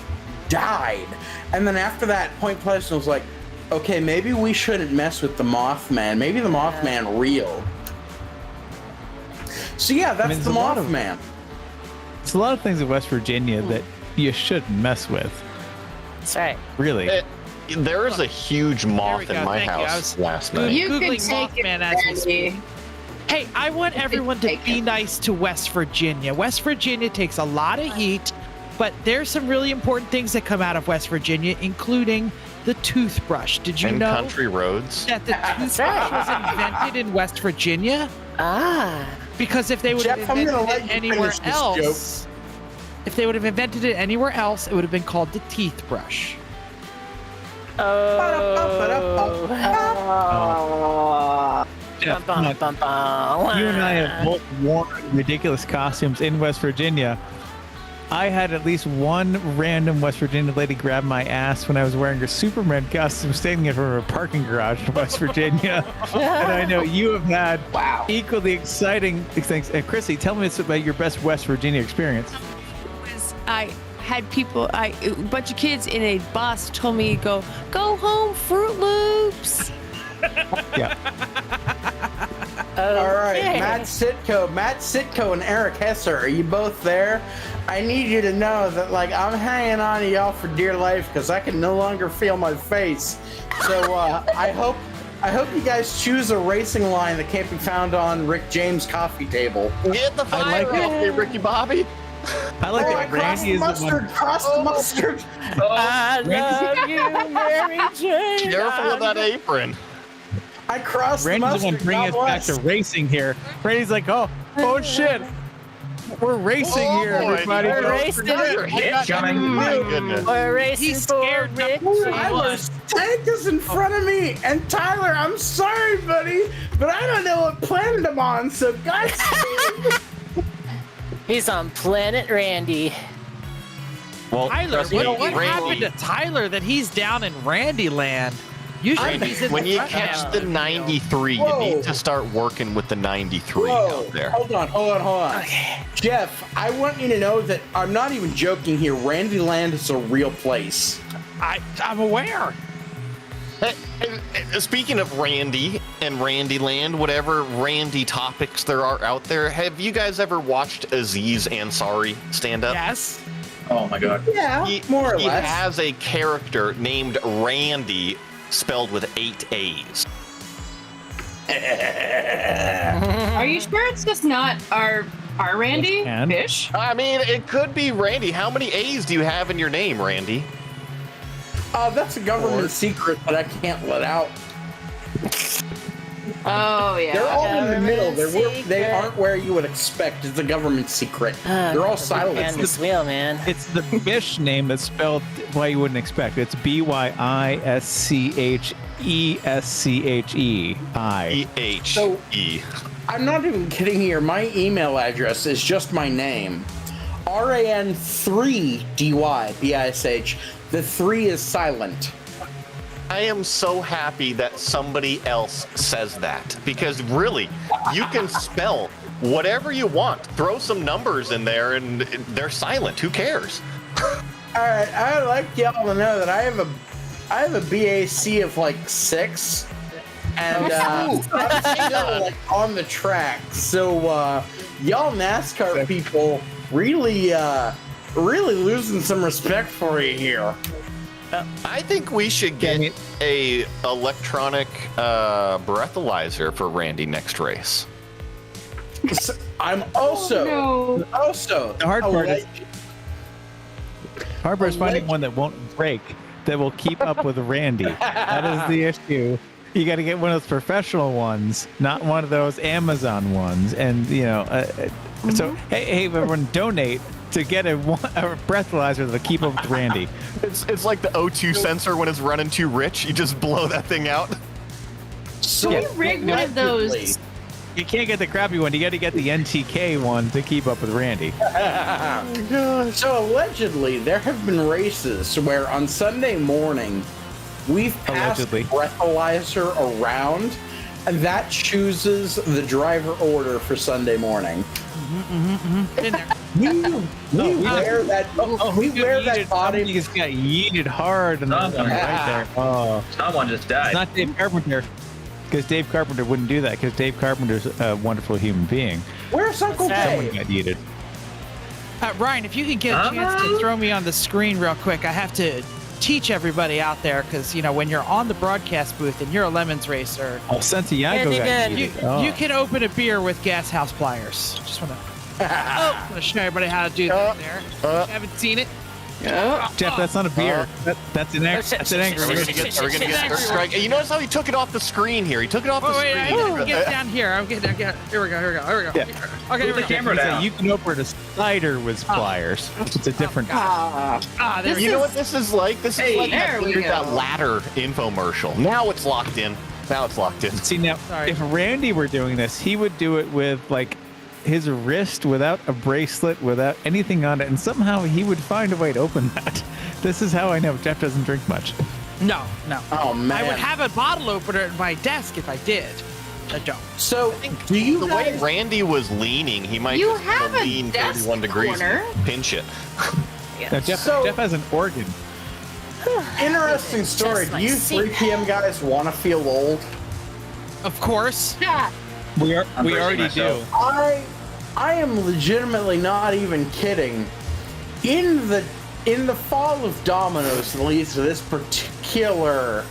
Speaker 2: died. And then after that, Point Pleasant was like, okay, maybe we shouldn't mess with the Mothman. Maybe the Mothman real. So yeah, that's the Mothman.
Speaker 9: It's a lot of things in West Virginia that you shouldn't mess with.
Speaker 7: That's right.
Speaker 9: Really.
Speaker 4: There is a huge moth in my house last night.
Speaker 3: You can
Speaker 6: Googling
Speaker 3: take
Speaker 6: Mothman
Speaker 3: it,
Speaker 6: as we speak.
Speaker 3: Randy.
Speaker 6: Hey, I want everyone to be nice to West Virginia. West Virginia takes a lot of heat, but there's some really important things that come out of West Virginia, including the toothbrush. Did you
Speaker 4: And
Speaker 6: know
Speaker 4: country roads.
Speaker 6: that the toothbrush was invented in West Virginia? Because if they would have
Speaker 2: Jeff, I'm gonna
Speaker 6: invented
Speaker 2: let
Speaker 6: it
Speaker 2: you
Speaker 6: anywhere
Speaker 2: finish this
Speaker 6: else, if they would have invented it anywhere else, it would have been called the teeth brush.
Speaker 9: Jeff, look, you and I have both worn ridiculous costumes in West Virginia. I had at least one random West Virginia lady grab my ass when I was wearing a Superman costume standing in front of a parking garage in West Virginia. And I know you have had equally exciting things. And Chrissy, tell me about your best West Virginia experience.
Speaker 10: I had people, a bunch of kids in a bus told me go home, Fruit Loops.
Speaker 9: Yeah.
Speaker 2: All right, Matt Sitko and Eric Hesser, are you both there? I need you to know that, like, I'm hanging on to y'all for dear life because I can no longer feel my face. So I hope you guys choose a racing line that can't be found on Rick James' coffee table.
Speaker 4: Get the fire off me, Ricky Bobby.
Speaker 9: I like that Randy is the one.
Speaker 2: Cross the mustard.
Speaker 7: I love you, Mary Jane.
Speaker 4: Careful of that apron.
Speaker 2: I crossed the
Speaker 9: Randy's the one
Speaker 2: mustard.
Speaker 9: bringing
Speaker 2: God
Speaker 9: us back
Speaker 2: bless.
Speaker 9: to racing here. Randy's like, oh shit. We're racing here, everybody.
Speaker 7: We're racing.
Speaker 4: Your hit coming. My goodness.
Speaker 7: We're racing
Speaker 6: He's
Speaker 7: for
Speaker 6: scared.
Speaker 7: Rick
Speaker 2: Tyler's tank is in front of me, and Tyler, I'm sorry, buddy, but I don't know what planet I'm on, so Godspeed.
Speaker 7: He's on Planet Randy.
Speaker 4: Well,
Speaker 6: Tyler,
Speaker 4: trust me,
Speaker 6: what happened
Speaker 4: Randy,
Speaker 6: to Tyler that he's down in Randy land? Usually he's in
Speaker 4: when
Speaker 6: the
Speaker 4: you
Speaker 6: front
Speaker 4: catch
Speaker 6: end.
Speaker 4: the 93, you
Speaker 2: Whoa.
Speaker 4: need to start working with the 93
Speaker 2: Whoa,
Speaker 4: out there.
Speaker 2: hold on. Jeff, I want you to know that I'm not even joking here. Randy Land is a real place.
Speaker 6: I'm aware.
Speaker 4: Speaking of Randy and Randyland, whatever Randy topics there are out there, have you guys ever watched Aziz Ansari stand up?
Speaker 6: Yes.
Speaker 5: Oh my god.
Speaker 2: Yeah, more or
Speaker 4: He
Speaker 2: less.
Speaker 4: has a character named Randy, spelled with 8 A's.
Speaker 3: Are you sure it's just not our Randy
Speaker 9: And?
Speaker 3: Fish?
Speaker 4: I mean, it could be Randy. How many A's do you have in your name, Randy?
Speaker 2: That's a government secret that I can't let out.
Speaker 3: Oh yeah.
Speaker 2: They're all in the middle.
Speaker 7: Government
Speaker 2: They
Speaker 7: secret.
Speaker 2: aren't where you would expect. It's a government secret. They're all
Speaker 7: On
Speaker 2: silent.
Speaker 7: this wheel, man.
Speaker 9: It's the Bish name that's spelled why you wouldn't expect. It's BYISCHESCHEI.
Speaker 4: E-H-E.
Speaker 2: I'm not even kidding here. My email address is just my name. RAN3DYBISH. The 3 is silent.
Speaker 4: I am so happy that somebody else says that, because really, you can spell whatever you want. Throw some numbers in there and they're silent. Who cares?
Speaker 2: All right, I'd like y'all to know that I have a BAC of like 6, and I'm still like on the track. So y'all NASCAR people really losing some respect for you here.
Speaker 4: I think we should get a electronic breathalyzer for Randy next race.
Speaker 2: I'm also
Speaker 9: The hard part is finding one that won't break, that will keep up with Randy. That is the issue. You got to get one of those professional ones, not one of those Amazon ones. And so hey, everyone, donate to get a breathalyzer to keep up with Randy.
Speaker 4: It's like the O2 sensor when it's running too rich. You just blow that thing out.
Speaker 3: So we rigged one of those.
Speaker 9: You can't get the crappy one. You got to get the NTK one to keep up with Randy.
Speaker 2: So allegedly, there have been races where on Sunday morning, we've passed the breathalyzer around, and that chooses the driver order for Sunday morning.
Speaker 6: In there.
Speaker 2: We wear that body.
Speaker 9: He just got yeeted hard and right there. Oh,
Speaker 5: Someone just died.
Speaker 9: it's not Dave Carpenter. Because Dave Carpenter wouldn't do that, because Dave Carpenter's a wonderful human being.
Speaker 2: Where's Uncle
Speaker 9: Someone
Speaker 2: Dave?
Speaker 9: got yeeted.
Speaker 6: Ryan, if you could get a chance to throw me on the screen real quick, I have to teach everybody out there, because when you're on the broadcast booth and you're a Lemons racer,
Speaker 9: Santiago got yeeted.
Speaker 6: you can open a beer with gas house pliers. Just want to show everybody how to do that there. Haven't seen it?
Speaker 9: Jeff, that's not a beer. That's an angry.
Speaker 4: Are we gonna get a strike? You notice how he took it off the screen here? He took it off the screen.
Speaker 6: I need to get down here. Here we go.
Speaker 9: Yeah.
Speaker 6: Okay, here we go.
Speaker 5: Camera down.
Speaker 9: You can open a cider with pliers. It's a different.
Speaker 6: There
Speaker 4: You know what this is like? This is like
Speaker 3: there we
Speaker 4: that
Speaker 3: go.
Speaker 4: ladder infomercial. Now it's locked in.
Speaker 9: See, now,
Speaker 6: Sorry.
Speaker 9: if Randy were doing this, he would do it with like his wrist without a bracelet, without anything on it, and somehow he would find a way to open that. This is how I know Jeff doesn't drink much.
Speaker 6: No.
Speaker 2: Oh man!
Speaker 6: I would have a bottle opener at my desk if I did. I don't.
Speaker 2: So, do you
Speaker 4: The way
Speaker 2: guys?
Speaker 4: Randy was leaning, he might
Speaker 3: You
Speaker 4: just
Speaker 3: have a
Speaker 4: lean
Speaker 3: desk
Speaker 4: 31 degrees
Speaker 3: corner.
Speaker 4: and pinch it.
Speaker 9: Now, Jeff has an organ.
Speaker 2: Interesting story.
Speaker 3: Just
Speaker 2: Do you
Speaker 3: like
Speaker 2: 3 p.m. guys want to feel old?
Speaker 6: Of course.
Speaker 3: Yeah.
Speaker 9: We
Speaker 5: bracing
Speaker 9: already
Speaker 5: myself.
Speaker 9: do.
Speaker 2: I am legitimately not even kidding. In the fall of dominoes that leads to this particular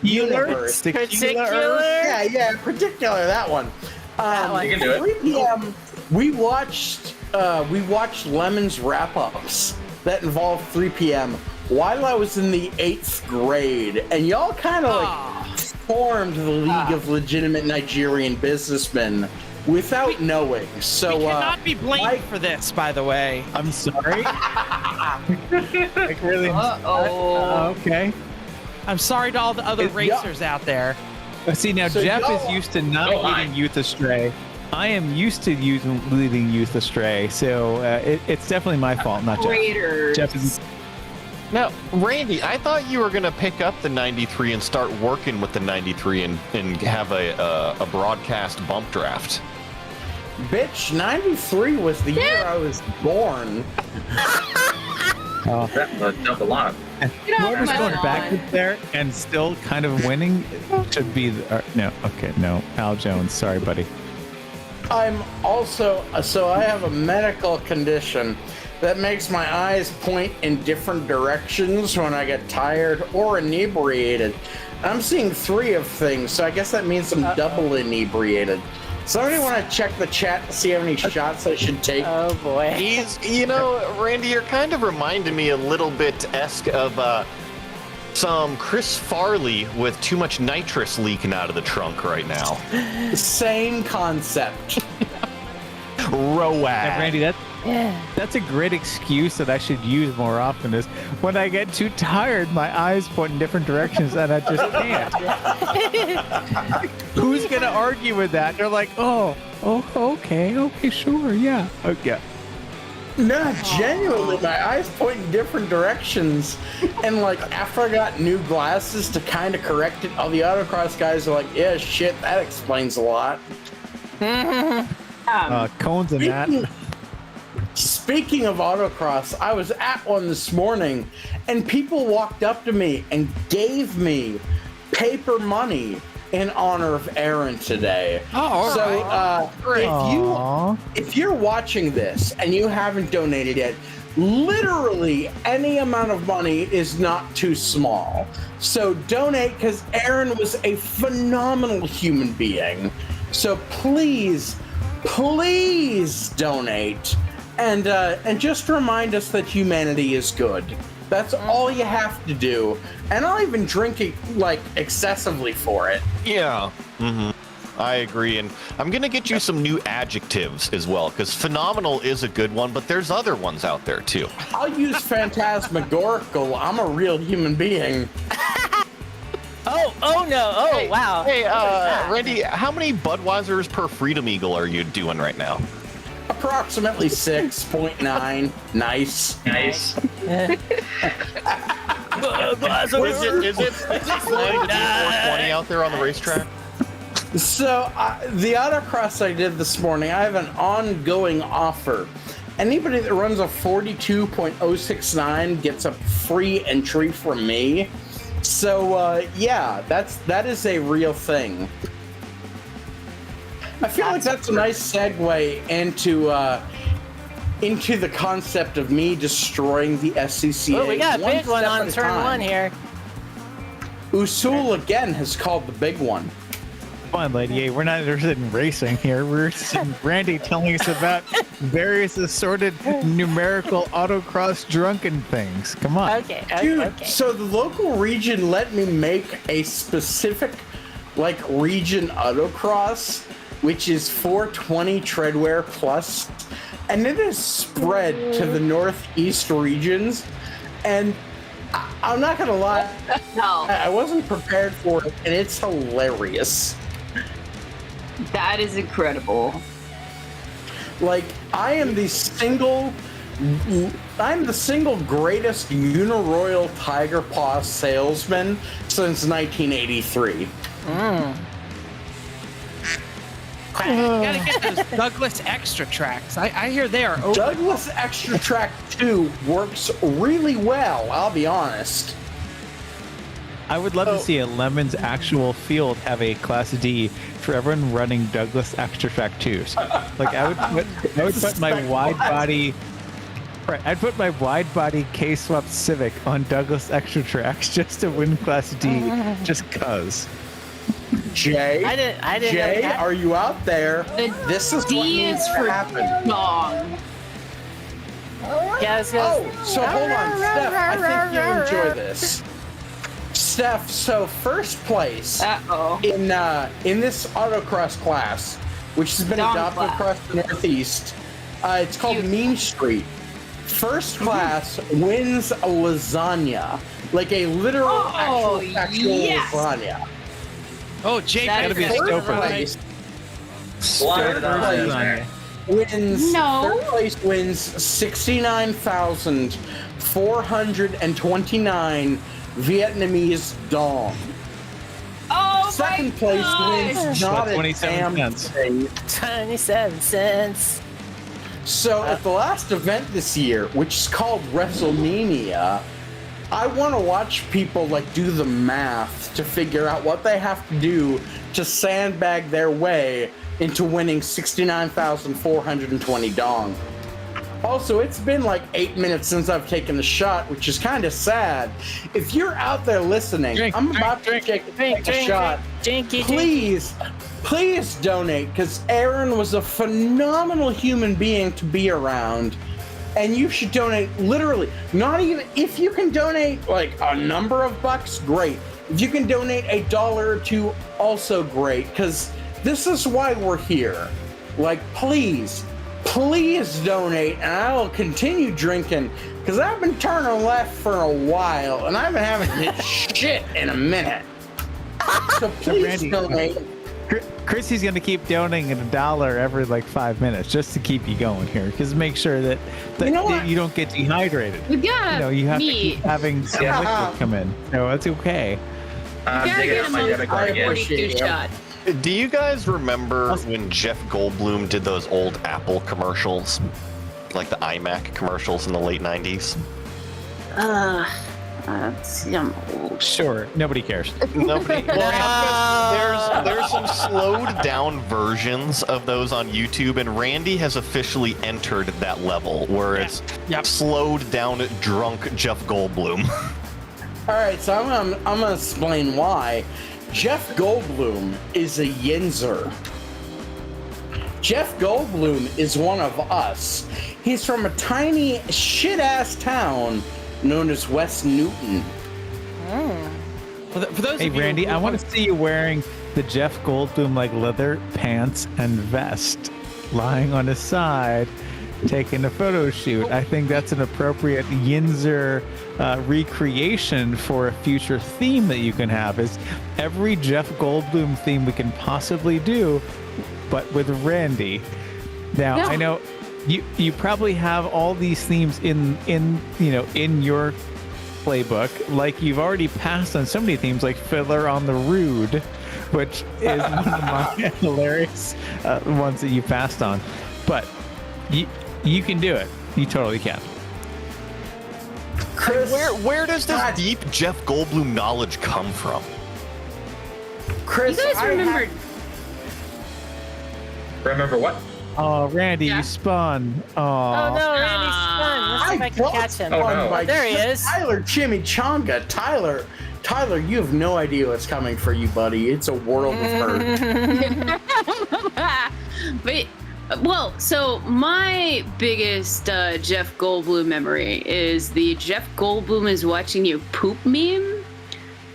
Speaker 2: universe.
Speaker 7: Particular?
Speaker 2: Yeah, particular, that one.
Speaker 5: You can do it.
Speaker 2: 3 p.m. We watched Lemon's wrap-ups that involved 3 p.m. while I was in the 8th grade, and y'all kind of formed the League of Legitimate Nigerian Businessmen without knowing. So
Speaker 6: We cannot be blamed for this, by the way.
Speaker 9: I'm sorry. Like really? Okay.
Speaker 6: I'm sorry to all the other racers out there.
Speaker 9: See, now
Speaker 2: So
Speaker 9: Jeff
Speaker 2: y'all-
Speaker 9: is used to not
Speaker 5: Oh, hi.
Speaker 9: leading Youth Astray. I am used to leading Youth Astray, so it's definitely my fault, not Jeff.
Speaker 3: Raiders.
Speaker 9: Jeff is.
Speaker 4: Now, Randy, I thought you were going to pick up the 93 and start working with the 93 and have a broadcast bump draft.
Speaker 2: bitch, 93 was the year I was born.
Speaker 5: That dump a lot.
Speaker 9: Whoever's going backwards there and still kind of winning should be no. Al Jones, sorry, buddy.
Speaker 2: I'm also, so I have a medical condition that makes my eyes point in different directions when I get tired or inebriated. I'm seeing 3 of things, so I guess that means I'm double inebriated. Somebody want to check the chat to see how many shots I should take?
Speaker 7: Oh boy.
Speaker 4: Randy, you're kind of reminding me a little bit of some Chris Farley with too much nitrous leaking out of the trunk right now.
Speaker 2: Same concept.
Speaker 4: Road.
Speaker 9: Yeah, Randy, that's a great excuse that I should use more often. Is when I get too tired, my eyes point in different directions and I just can't. Who's gonna argue with that? They're like, okay, sure, yeah, okay.
Speaker 2: No, genuinely, my eyes point in different directions. And like, after I got new glasses to kind of correct it, all the autocross guys are like, yeah, shit, that explains a lot.
Speaker 9: Cones and that.
Speaker 2: speaking of autocross, I was at one this morning, and people walked up to me and gave me paper money in honor of Aaron today. If you're watching this and you haven't donated yet, literally any amount of money is not too small. So donate, because Aaron was a phenomenal human being. So please donate, and just remind us that humanity is good. That's all you have to do. And I'll even drink it like excessively for it.
Speaker 4: Yeah. I agree, and I'm gonna get you some new adjectives as well, because phenomenal is a good one, but there's other ones out there too.
Speaker 2: I'll use phantasmagorical. I'm a real human being.
Speaker 7: Oh no! Oh wow!
Speaker 4: Hey, Randy, how many Budweisers per Freedom Eagle are you doing right now?
Speaker 2: Approximately 6.9. Nice.
Speaker 4: Is it 420 out there on the racetrack?
Speaker 2: So the autocross I did this morning, I have an ongoing offer. Anybody that runs a 42.069 gets a free entry from me. So yeah, that is a real thing. I feel like that's a nice segue into the concept of me destroying the SCCA.
Speaker 7: Oh, we got a big one on turn one here.
Speaker 2: Usul again has called the big one.
Speaker 9: Come on, Lady A, we're not interested in racing here. We're interested in Randy telling us about various assorted numerical autocross drunken things. Come on.
Speaker 7: Okay.
Speaker 2: So the local region let me make a specific region autocross, which is 420 treadwear plus, and it is spread to the northeast regions. And I'm not gonna lie, I wasn't prepared for it, and it's hilarious.
Speaker 3: That is incredible.
Speaker 2: I am the single greatest Uniroyal Tiger Paw salesman since 1983.
Speaker 6: Gotta get those Douglas Extra Tracks. I hear they are open.
Speaker 2: Douglas Extra Track 2 works really well, I'll be honest.
Speaker 9: I would love to see a Lemon's actual field have a Class D for everyone running Douglas Extra Track 2s. I would put my wide body. Right, I'd put my wide body K-swapped Civic on Douglas Extra Tracks just to win Class D, just cause.
Speaker 2: Jay,
Speaker 7: I didn't
Speaker 2: Jay,
Speaker 7: know that.
Speaker 2: are you out there? This is
Speaker 3: D
Speaker 2: what needs
Speaker 3: is
Speaker 2: to
Speaker 3: for
Speaker 2: happen.
Speaker 3: dong.
Speaker 7: Yeah,
Speaker 2: So hold on, Steph. I think you'll enjoy this. Steph, so first place in this autocross class, which has been adopted across the Northeast, it's called Mean Street. First class wins a lasagna, like a literal, actual lasagna.
Speaker 6: Oh, Jake,
Speaker 3: That
Speaker 6: gotta be
Speaker 3: is
Speaker 6: a
Speaker 3: so
Speaker 6: stoper.
Speaker 2: Place
Speaker 5: Slide it on.
Speaker 2: wins.
Speaker 3: No.
Speaker 2: Third place wins 69,429 Vietnamese dong.
Speaker 3: Oh
Speaker 2: Second
Speaker 3: my
Speaker 2: place
Speaker 3: gosh.
Speaker 2: wins not a
Speaker 9: 27
Speaker 2: damn
Speaker 9: cents.
Speaker 2: thing.
Speaker 7: 27 cents.
Speaker 2: So at the last event this year, which is called WrestleMania, I want to watch people do the math to figure out what they have to do to sandbag their way into winning 69,420 dong. Also, it's been 8 minutes since I've taken the shot, which is kind of sad. If you're out there listening, I'm about to take a shot. Please donate, because Aaron was a phenomenal human being to be around. And you should donate literally, not even, if you can donate a number of bucks, great. If you can donate $1 or $2, also great, because this is why we're here. Please donate, and I will continue drinking, because I've been turning left for a while, and I've been having to hit shit in a minute. So please
Speaker 9: Randy,
Speaker 2: donate.
Speaker 9: Chrissy's gonna keep donating $1 every 5 minutes just to keep you going here, because make sure that you don't get dehydrated.
Speaker 3: We gotta
Speaker 9: You have to
Speaker 3: meet.
Speaker 9: keep having some liquid come in, so it's okay.
Speaker 5: I'm
Speaker 3: Gotta
Speaker 5: digging
Speaker 3: get
Speaker 5: out
Speaker 3: him
Speaker 5: my
Speaker 3: on
Speaker 5: debit card again.
Speaker 3: 42 shot.
Speaker 4: Do you guys remember when Jeff Goldblum did those old Apple commercials? like the iMac commercials in the late 90s.
Speaker 3: I'm old.
Speaker 9: Sure, nobody cares.
Speaker 4: Nobody. Well, there's some slowed down versions of those on YouTube, and Randy has officially entered that level where it's slowed down drunk Jeff Goldblum.
Speaker 2: All right, so I'm gonna explain why. Jeff Goldblum is a Yinzer. Jeff Goldblum is one of us. He's from a tiny shit-ass town known as West Newton.
Speaker 6: For those
Speaker 9: Hey,
Speaker 6: of you
Speaker 9: Randy,
Speaker 6: who-
Speaker 9: I want to see you wearing the Jeff Goldblum like leather pants and vest, lying on his side, taking a photo shoot. I think that's an appropriate Yinzer recreation for a future theme that you can have. Is every Jeff Goldblum theme we can possibly do, but with Randy. Now
Speaker 3: Yeah.
Speaker 9: I know you probably have all these themes in your playbook, like you've already passed on so many themes like Fiddler on the Rood, which is one of my hilarious ones that you passed on. But you can do it. You totally can.
Speaker 2: Chris,
Speaker 4: Where does this deep Jeff Goldblum knowledge come from?
Speaker 2: Chris,
Speaker 3: You guys remembered?
Speaker 5: Remember what?
Speaker 9: Oh, Randy,
Speaker 3: Yeah.
Speaker 9: you spun.
Speaker 7: Oh no, Randy's spun. Let's see if I can
Speaker 2: got
Speaker 7: catch him.
Speaker 5: Oh,
Speaker 2: spun
Speaker 5: no.
Speaker 2: by
Speaker 7: There he is.
Speaker 2: Tyler Chimichanga. Tyler, you have no idea what's coming for you, buddy. It's a world of hurt.
Speaker 3: But well, so my biggest Jeff Goldblum memory is the Jeff Goldblum is watching you poop meme,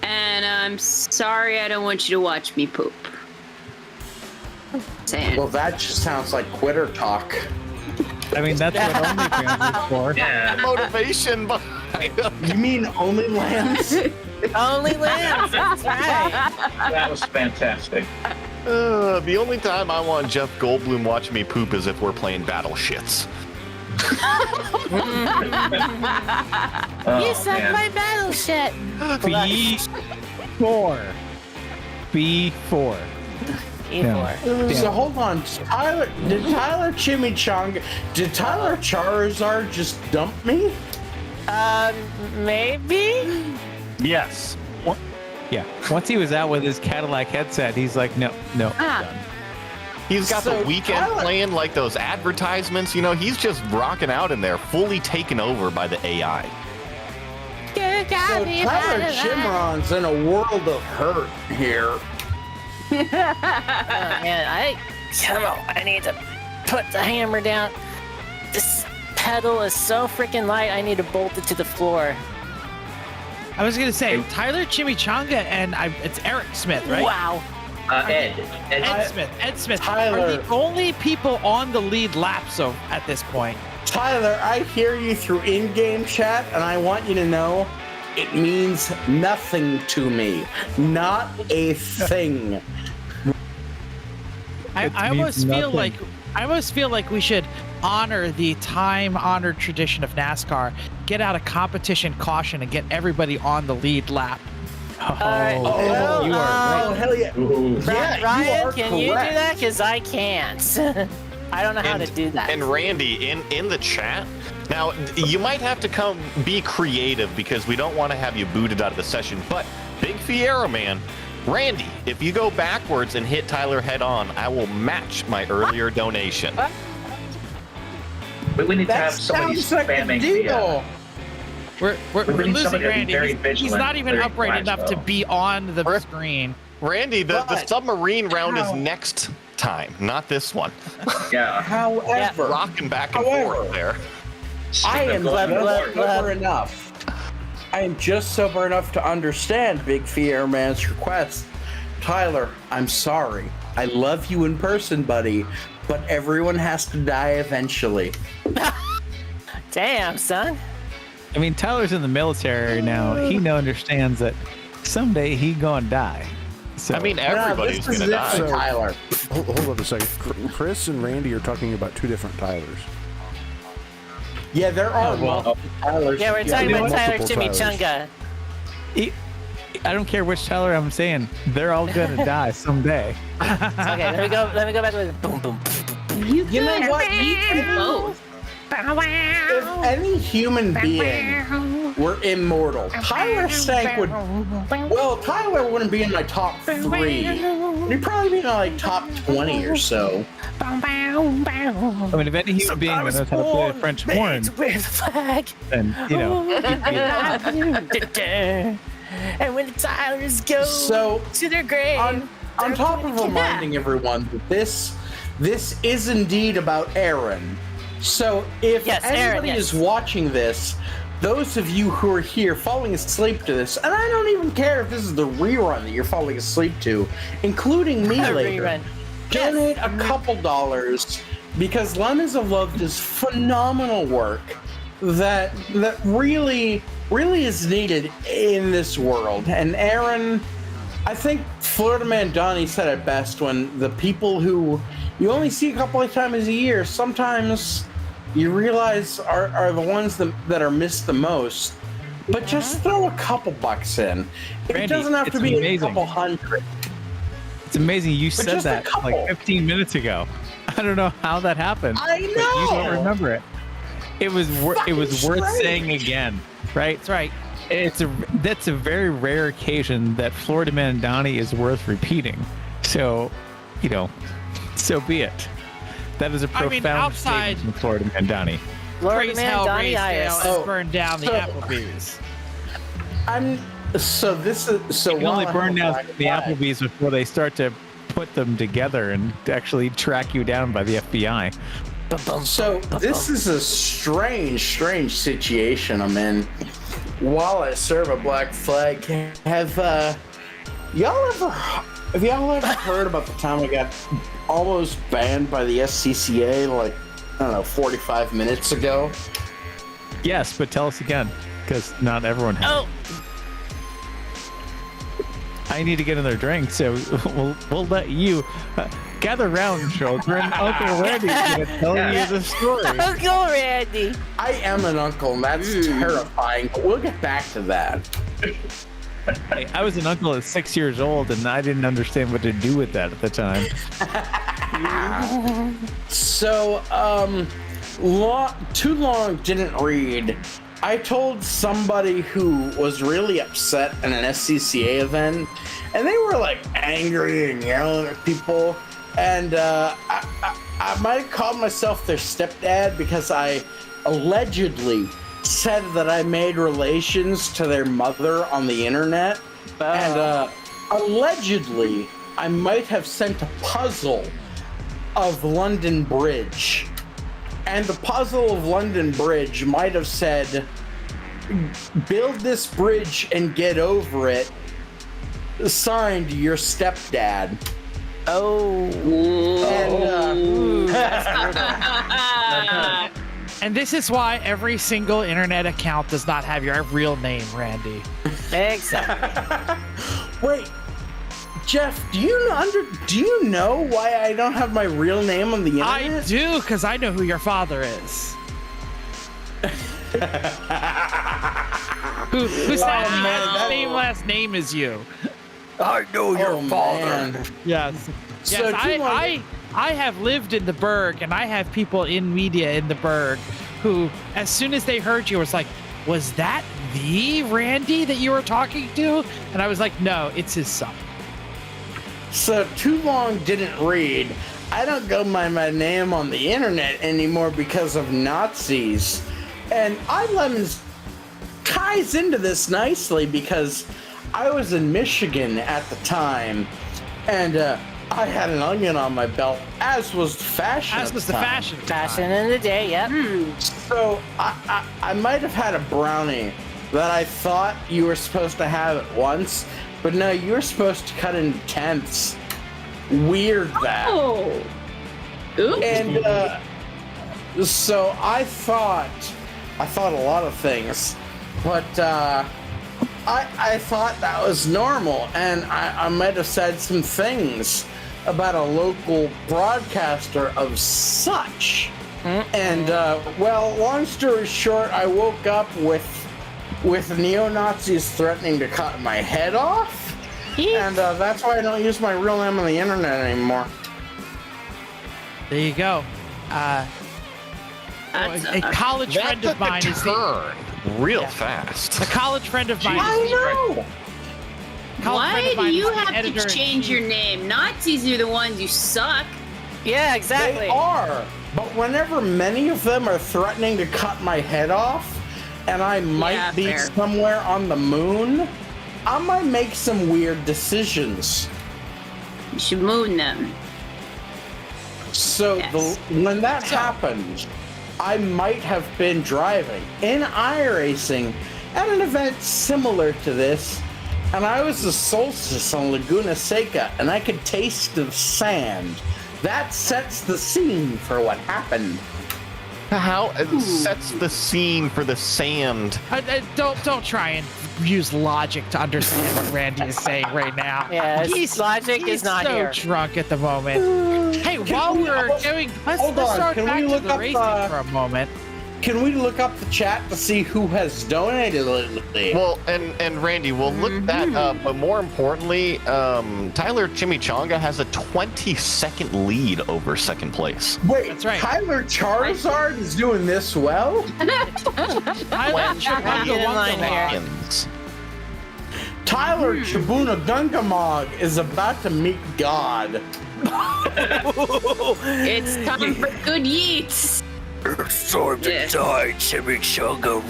Speaker 3: and I'm sorry, I don't want you to watch me poop. Saying.
Speaker 2: Well, that just sounds like quitter talk.
Speaker 9: I mean, that's what OnlyFans is for.
Speaker 5: Yeah.
Speaker 4: Motivation behind them.
Speaker 2: You mean only lambs?
Speaker 7: Only lambs. That's right.
Speaker 5: That was fantastic.
Speaker 4: The only time I want Jeff Goldblum watching me poop is if we're playing battle shits.
Speaker 5: Oh,
Speaker 7: You suck
Speaker 5: man.
Speaker 7: my battle shit.
Speaker 9: B4. B4.
Speaker 7: E4.
Speaker 2: So hold on, Tyler. Did Tyler Chimichanga? Did Tyler Charizard just dump me?
Speaker 7: Maybe?
Speaker 4: Yes.
Speaker 9: Yeah. Once he was out with his Cadillac headset, he's like, no.
Speaker 3: Ah.
Speaker 9: done.
Speaker 4: He's got
Speaker 2: So
Speaker 4: the weekend
Speaker 2: Tyler-
Speaker 4: playing like those advertisements. You know, he's just rocking out in there, fully taken over by the AI.
Speaker 7: You got
Speaker 2: So
Speaker 7: me
Speaker 2: Tyler
Speaker 7: out of that.
Speaker 2: Chimron's in a world of hurt here.
Speaker 7: Oh, man, I need to put the hammer down. This pedal is so freaking light, I need to bolt it to the floor.
Speaker 6: I was gonna say Tyler Chimichanga and it's Eric Smith, right?
Speaker 7: Wow.
Speaker 5: Ed.
Speaker 6: Ed Smith
Speaker 2: Tyler.
Speaker 6: are the only people on the lead lap so at this point.
Speaker 2: Tyler, I hear you through in-game chat, and I want you to know it means nothing to me. Not a thing.
Speaker 6: I almost feel like we should honor the time-honored tradition of NASCAR. Get out a competition caution and get everybody on the lead lap.
Speaker 2: Oh,
Speaker 9: you are
Speaker 2: oh, hell yeah.
Speaker 5: Ooh.
Speaker 2: Yeah, you
Speaker 7: Ryan,
Speaker 2: are
Speaker 7: can you do
Speaker 2: correct.
Speaker 7: that? Because I can't. I don't know how to do that.
Speaker 4: And Randy, in the chat, now you might have to be creative because we don't want to have you booted out of the session. But Big Fiero Man, Randy, if you go backwards and hit Tyler head on, I will match my earlier donation.
Speaker 5: We need to
Speaker 2: That
Speaker 5: have somebody
Speaker 2: sounds like a
Speaker 5: spamming the.
Speaker 2: deal.
Speaker 6: We're
Speaker 5: We need
Speaker 6: losing
Speaker 5: somebody to be
Speaker 6: Randy.
Speaker 5: very
Speaker 6: He's
Speaker 5: vigilant
Speaker 6: not even
Speaker 5: during
Speaker 6: upright
Speaker 5: flash,
Speaker 6: enough to
Speaker 5: though.
Speaker 6: be on the
Speaker 4: Right.
Speaker 6: screen.
Speaker 4: Randy, the
Speaker 2: But-
Speaker 4: submarine round is
Speaker 2: How?
Speaker 4: next time, not this one.
Speaker 5: Yeah.
Speaker 2: However,
Speaker 4: Rocking back and
Speaker 2: However,
Speaker 4: forth there.
Speaker 2: I am
Speaker 7: Blah,
Speaker 2: just
Speaker 7: blah, blah.
Speaker 2: sober enough. I am just sober enough to understand Big Fiero Man's request. Tyler, I'm sorry. I love you in person, buddy, but everyone has to die eventually.
Speaker 7: Damn, son.
Speaker 9: I mean, Tyler's in the military now. He understands that someday he gonna die. So,
Speaker 4: I mean,
Speaker 2: No,
Speaker 4: everybody's
Speaker 2: this is
Speaker 4: gonna
Speaker 2: it
Speaker 4: die.
Speaker 2: for Tyler.
Speaker 1: Hold on a second. Chris and Randy are talking about two different Tylers.
Speaker 2: Yeah, there are multiple Tylers.
Speaker 7: Yeah, we're talking about Tyler
Speaker 1: multiple
Speaker 7: Chimichanga.
Speaker 9: I don't care which Tyler I'm saying. They're all gonna die someday.
Speaker 7: Okay, let me go back with boom, boom.
Speaker 3: You
Speaker 2: You know
Speaker 3: can
Speaker 2: what?
Speaker 3: both.
Speaker 2: If any human being were immortal, Tyler Stank would. Well, Tyler wouldn't be in my top 3. He'd probably be in my top 20 or so.
Speaker 9: I mean, if any human being knows how to play a French horn,
Speaker 7: Where's the flag?
Speaker 9: then, you know, he'd be
Speaker 7: And when the Tylers go
Speaker 2: So,
Speaker 7: to their grave,
Speaker 2: on top of reminding everyone that this is indeed about Aaron. So if
Speaker 7: Yes,
Speaker 2: anybody
Speaker 7: Aaron, yes.
Speaker 2: is watching this, those of you who are here falling asleep to this, and I don't even care if this is the rerun that you're falling asleep to, including me later,
Speaker 7: rerun.
Speaker 2: donate a couple dollars because Lemons of Love does phenomenal work that really is needed in this world. And Aaron, I think Florida Man Donnie said it best when the people who you only see a couple of times a year, sometimes you realize are the ones that are missed the most. But just throw a couple bucks in. It
Speaker 9: Randy,
Speaker 2: doesn't have to
Speaker 9: it's
Speaker 2: be
Speaker 9: amazing.
Speaker 2: a couple hundred.
Speaker 9: It's amazing you said
Speaker 2: just a
Speaker 9: that
Speaker 2: couple.
Speaker 9: like 15 minutes ago. I don't know how that happened.
Speaker 2: I
Speaker 9: But you
Speaker 2: know.
Speaker 9: don't remember it. It was worth saying again, right?
Speaker 6: That's right.
Speaker 9: That's a very rare occasion that Florida Man Donnie is worth repeating. So, you know, so be it. That is a
Speaker 6: I mean,
Speaker 9: profound
Speaker 6: outside-
Speaker 9: statement from Florida Man Donnie.
Speaker 7: Florida
Speaker 6: Praise
Speaker 7: Man
Speaker 6: hell,
Speaker 7: Donnie
Speaker 6: raise
Speaker 7: Iris.
Speaker 6: hell, and burn down the
Speaker 2: So-
Speaker 6: Applebee's.
Speaker 2: So
Speaker 9: You can
Speaker 2: while
Speaker 9: only
Speaker 2: I
Speaker 9: burn
Speaker 2: have
Speaker 9: down
Speaker 2: a
Speaker 9: the
Speaker 2: black flag-
Speaker 9: Applebee's before they start to put them together and actually track you down by the FBI.
Speaker 2: So this is a strange situation I'm in. While I serve a black flag, have y'all ever heard about the time I got almost banned by the SCCA like, I don't know, 45 minutes ago?
Speaker 9: Yes, but tell us again, because not everyone has.
Speaker 7: Oh,
Speaker 9: I need to get another drink, so we'll let you gather round, children. Uncle Randy's gonna tell you the story.
Speaker 7: Uncle Randy.
Speaker 2: I am an uncle, and that's terrifying. But we'll get back to that.
Speaker 9: Hey, I was an uncle at 6 years old, and I didn't understand what to do with that at the time.
Speaker 2: So, too long didn't read. I told somebody who was really upset at an SCCA event, and they were like angry and yelling at people. And I might have called myself their stepdad because I allegedly said that I made relations to their mother on the internet. And allegedly, I might have sent a puzzle of London Bridge. And the puzzle of London Bridge might have said, build this bridge and get over it. Signed, your stepdad.
Speaker 7: Oh.
Speaker 6: And this is why every single internet account does not have your real name, Randy.
Speaker 7: Exactly.
Speaker 2: Wait, Jeff, do you know why I don't have my real name on the internet?
Speaker 6: I do, because I know who your father is. Who's that same last name as you?
Speaker 11: I know your father.
Speaker 2: Man.
Speaker 6: Yes.
Speaker 2: So
Speaker 6: Yes,
Speaker 2: too long-
Speaker 6: I have lived in the Berg, and I have people in media in the Berg who, as soon as they heard you, was like, was that the Randy that you were talking to? And I was like, no, it's his son.
Speaker 2: So too long didn't read. I don't go by my name on the internet anymore because of Nazis. And iLemons ties into this nicely because I was in Michigan at the time, and I had an onion on my belt, as was the fashion.
Speaker 6: As
Speaker 2: at
Speaker 6: was
Speaker 2: the
Speaker 6: the
Speaker 2: time.
Speaker 6: fashion.
Speaker 7: Fashion in the day, yep.
Speaker 2: So I might have had a brownie that I thought you were supposed to have at once, but no, you were supposed to cut into tenths. Weird that.
Speaker 3: Oh. Oops.
Speaker 2: And so I thought a lot of things, but I thought that was normal, and I might have said some things about a local broadcaster of such. And well, long story short, I woke up with neo-Nazis threatening to cut my head off, and that's why I don't use my real name on the internet anymore.
Speaker 6: There you go. A college friend of mine is
Speaker 4: turn real fast.
Speaker 6: a college friend of mine.
Speaker 2: I know.
Speaker 3: Why do you have to change your name? Nazis are the ones who suck.
Speaker 7: Yeah, exactly.
Speaker 2: They are. But whenever many of them are threatening to cut my head off, and I might be
Speaker 3: fair.
Speaker 2: somewhere on the moon, I might make some weird decisions.
Speaker 3: You should moon them.
Speaker 2: So
Speaker 3: Yes.
Speaker 2: when that happened, I might have been driving in iRacing at an event similar to this, and I was the solstice on Laguna Seca, and I could taste the sand. That sets the scene for what happened.
Speaker 4: How it sets the scene for the sand.
Speaker 6: Don't try and use logic to understand what Randy is saying right now.
Speaker 7: Yeah, logic is not
Speaker 6: so
Speaker 7: here.
Speaker 6: drunk at the moment. Hey, while we're doing, let's
Speaker 2: hold on,
Speaker 6: start
Speaker 2: can
Speaker 6: back
Speaker 2: we
Speaker 6: to
Speaker 2: look
Speaker 6: the
Speaker 2: up,
Speaker 6: racing for a moment.
Speaker 2: Can we look up the chat to see who has donated lately?
Speaker 4: Well, and Randy, we'll look that up, but more importantly, Tyler Chimichanga has a 20-second lead over second place.
Speaker 2: Wait,
Speaker 6: That's right.
Speaker 2: Tyler Charizard is doing this well?
Speaker 6: Tyler Chimichanga
Speaker 7: Get in
Speaker 6: won
Speaker 7: line
Speaker 6: the
Speaker 7: here.
Speaker 6: race.
Speaker 4: Wins.
Speaker 2: Tyler Chabuna Gungamog is about to meet God.
Speaker 3: It's time for good yeets.
Speaker 11: It's time to die, Chimichanga.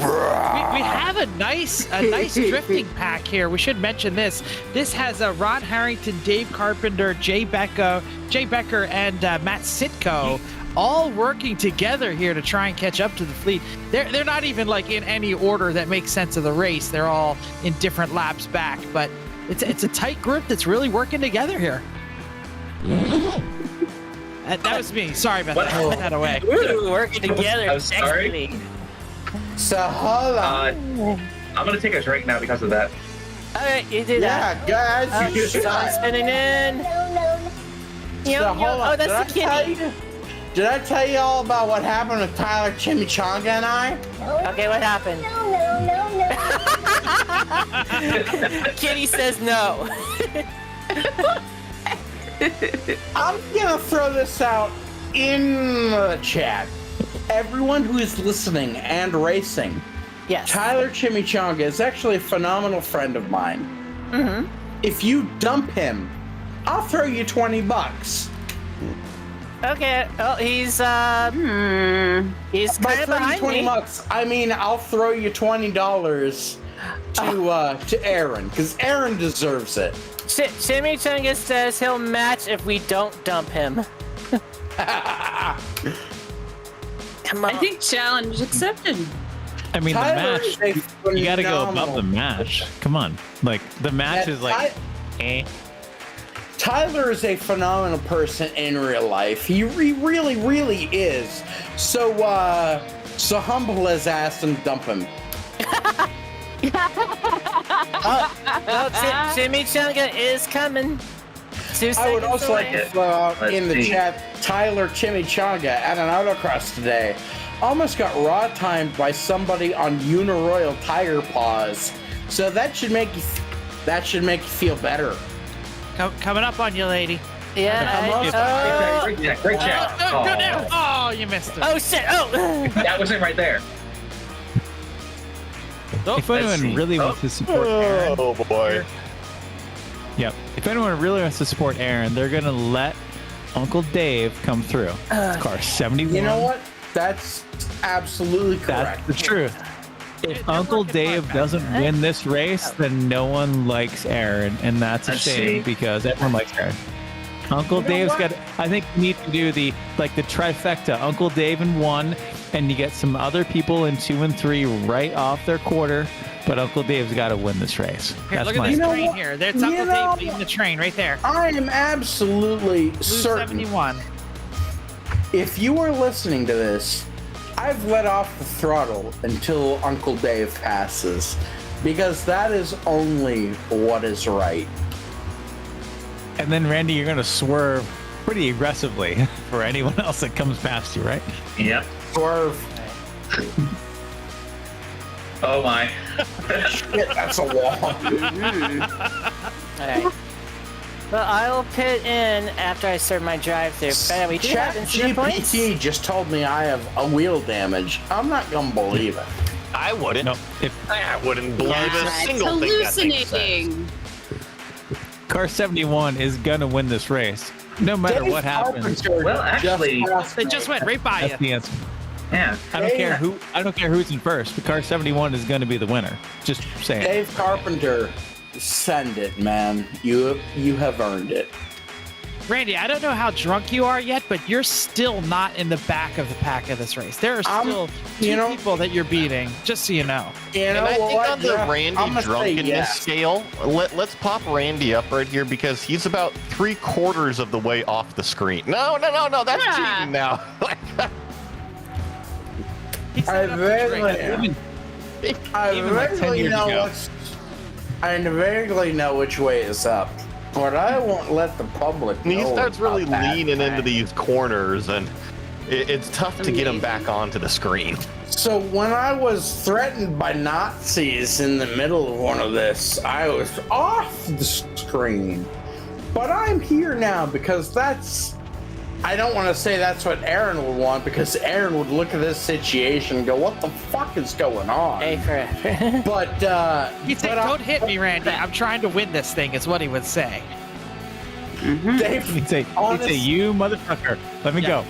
Speaker 6: We have a nice drifting pack here. We should mention this. This has Rod Harrington, Dave Carpenter, Jay Becker, and Matt Sitko all working together here to try and catch up to the fleet. They're not even like in any order that makes sense of the race. They're all in different laps back, but it's a tight group that's really working together here. That was me. Sorry about that. Put that away.
Speaker 7: Ooh, working together.
Speaker 5: I'm sorry.
Speaker 7: sexily.
Speaker 2: So hold on.
Speaker 5: I'm gonna take a drink now because of that.
Speaker 7: All right, you do that.
Speaker 2: Yeah, guys, you
Speaker 7: Sun
Speaker 2: just
Speaker 7: spinning in.
Speaker 2: So hold on.
Speaker 7: Oh, that's the kitty.
Speaker 2: Did I tell you all about what happened with Tyler Chimichanga and I?
Speaker 7: Okay, what happened? Kitty says no.
Speaker 2: I'm gonna throw this out in the chat. Everyone who is listening and racing,
Speaker 7: Yes.
Speaker 2: Tyler Chimichanga is actually a phenomenal friend of mine.
Speaker 7: Mm-hmm.
Speaker 2: If you dump him, I'll throw you $20.
Speaker 7: Okay. Oh, he's he's
Speaker 2: By
Speaker 7: kind of
Speaker 2: throwing
Speaker 7: behind me.
Speaker 2: $20, I mean I'll throw you $20 to Aaron, because Aaron deserves it.
Speaker 7: Chimichanga says he'll match if we don't dump him. Come on.
Speaker 3: I think challenge accepted.
Speaker 9: I mean,
Speaker 2: Tyler
Speaker 9: the
Speaker 2: is
Speaker 9: match,
Speaker 2: a
Speaker 9: you got to go above
Speaker 2: phenomenal
Speaker 9: the match. Come on. Like, the match
Speaker 2: Yeah,
Speaker 9: is like,
Speaker 2: Tyler is a phenomenal person in real life. He really, really is. So Humble has asked him to dump him.
Speaker 7: Chimichanga is coming.
Speaker 2: I would also like to throw out in the chat, Tyler Chimichanga at an autocross today almost got raw timed by somebody on Uniroyal tire paws. So that should make you feel better.
Speaker 6: Coming up on you, lady.
Speaker 7: Yeah.
Speaker 5: Great chat.
Speaker 6: Go down. Oh, you missed it.
Speaker 7: Oh shit. Oh.
Speaker 5: That wasn't right there.
Speaker 9: if anyone really wants to support Aaron,
Speaker 4: Oh boy.
Speaker 9: yep. If anyone really wants to support Aaron, they're gonna let Uncle Dave come through. It's car 71.
Speaker 2: You know what? That's absolutely correct.
Speaker 9: That's the truth. If Uncle Dave doesn't win this race, then no one likes Aaron, and that's a shame because everyone likes Aaron. Uncle Dave's got. I think you need to do the trifecta. Uncle Dave in 1, and you get some other people in 2 and 3 right off their quarter. But Uncle Dave's got to win this race.
Speaker 6: Here,
Speaker 9: That's
Speaker 6: look at
Speaker 9: my
Speaker 6: this
Speaker 2: You know
Speaker 6: train
Speaker 2: what?
Speaker 6: here. There's Uncle Dave leading the train right there.
Speaker 2: I am absolutely
Speaker 6: Blue
Speaker 2: certain
Speaker 6: 71.
Speaker 2: if you are listening to this, I've let off the throttle until Uncle Dave passes, because that is only what is right.
Speaker 9: And then Randy, you're gonna swerve pretty aggressively for anyone else that comes past you, right?
Speaker 5: Yep.
Speaker 2: Swerve.
Speaker 5: Oh my.
Speaker 2: Shit, that's a wall.
Speaker 7: All right. Well, I will pit in after I serve my drive-through. But we do have incident points.
Speaker 2: ChatGPT just told me I have a wheel damage. I'm not gonna believe it.
Speaker 4: I wouldn't.
Speaker 9: No,
Speaker 4: I wouldn't believe a
Speaker 3: It's
Speaker 4: single thing that thing says.
Speaker 3: hallucinating.
Speaker 9: car 71 is gonna win this race, no matter
Speaker 2: Dave
Speaker 9: what happens.
Speaker 2: Carpenter
Speaker 5: Well, actually,
Speaker 6: They just went right by
Speaker 9: That's
Speaker 6: you.
Speaker 9: the answer.
Speaker 5: Yeah.
Speaker 9: I don't care who's in first. But car 71 is going to be the winner. Just saying.
Speaker 2: Dave Carpenter, send it, man. You have earned it.
Speaker 6: Randy, I don't know how drunk you are yet, but you're still not in the back of the pack of this race. There are still two people that you're beating, just so you know.
Speaker 2: You know
Speaker 4: And I think
Speaker 2: what,
Speaker 4: on the
Speaker 2: Jeff? I'm
Speaker 4: Randy
Speaker 2: gonna say
Speaker 4: drunkenness
Speaker 2: yes.
Speaker 4: scale, let's pop Randy up right here because he's about 3/4 of the way off the screen. No, that's
Speaker 3: Yeah.
Speaker 4: cheating now.
Speaker 6: He's
Speaker 2: I
Speaker 6: not up to drink.
Speaker 2: vaguely, I
Speaker 9: Even like 10
Speaker 2: vaguely
Speaker 9: years
Speaker 2: know
Speaker 9: ago.
Speaker 2: I vaguely know which way is up, but I won't let the public
Speaker 4: And he
Speaker 2: know
Speaker 4: starts really
Speaker 2: about that.
Speaker 4: leaning into these corners, and it's tough to get him back onto the screen.
Speaker 2: So when I was threatened by Nazis in the middle of one of this, I was off the screen. But I'm here now because I don't want to say that's what Aaron would want, because Aaron would look at this situation and go, what the fuck is going on?
Speaker 7: Hey, for
Speaker 2: But,
Speaker 6: He'd say, don't hit me, Randy. I'm trying to win this thing, is what he would say.
Speaker 2: Dave,
Speaker 9: He'd say, you motherfucker. Let me go.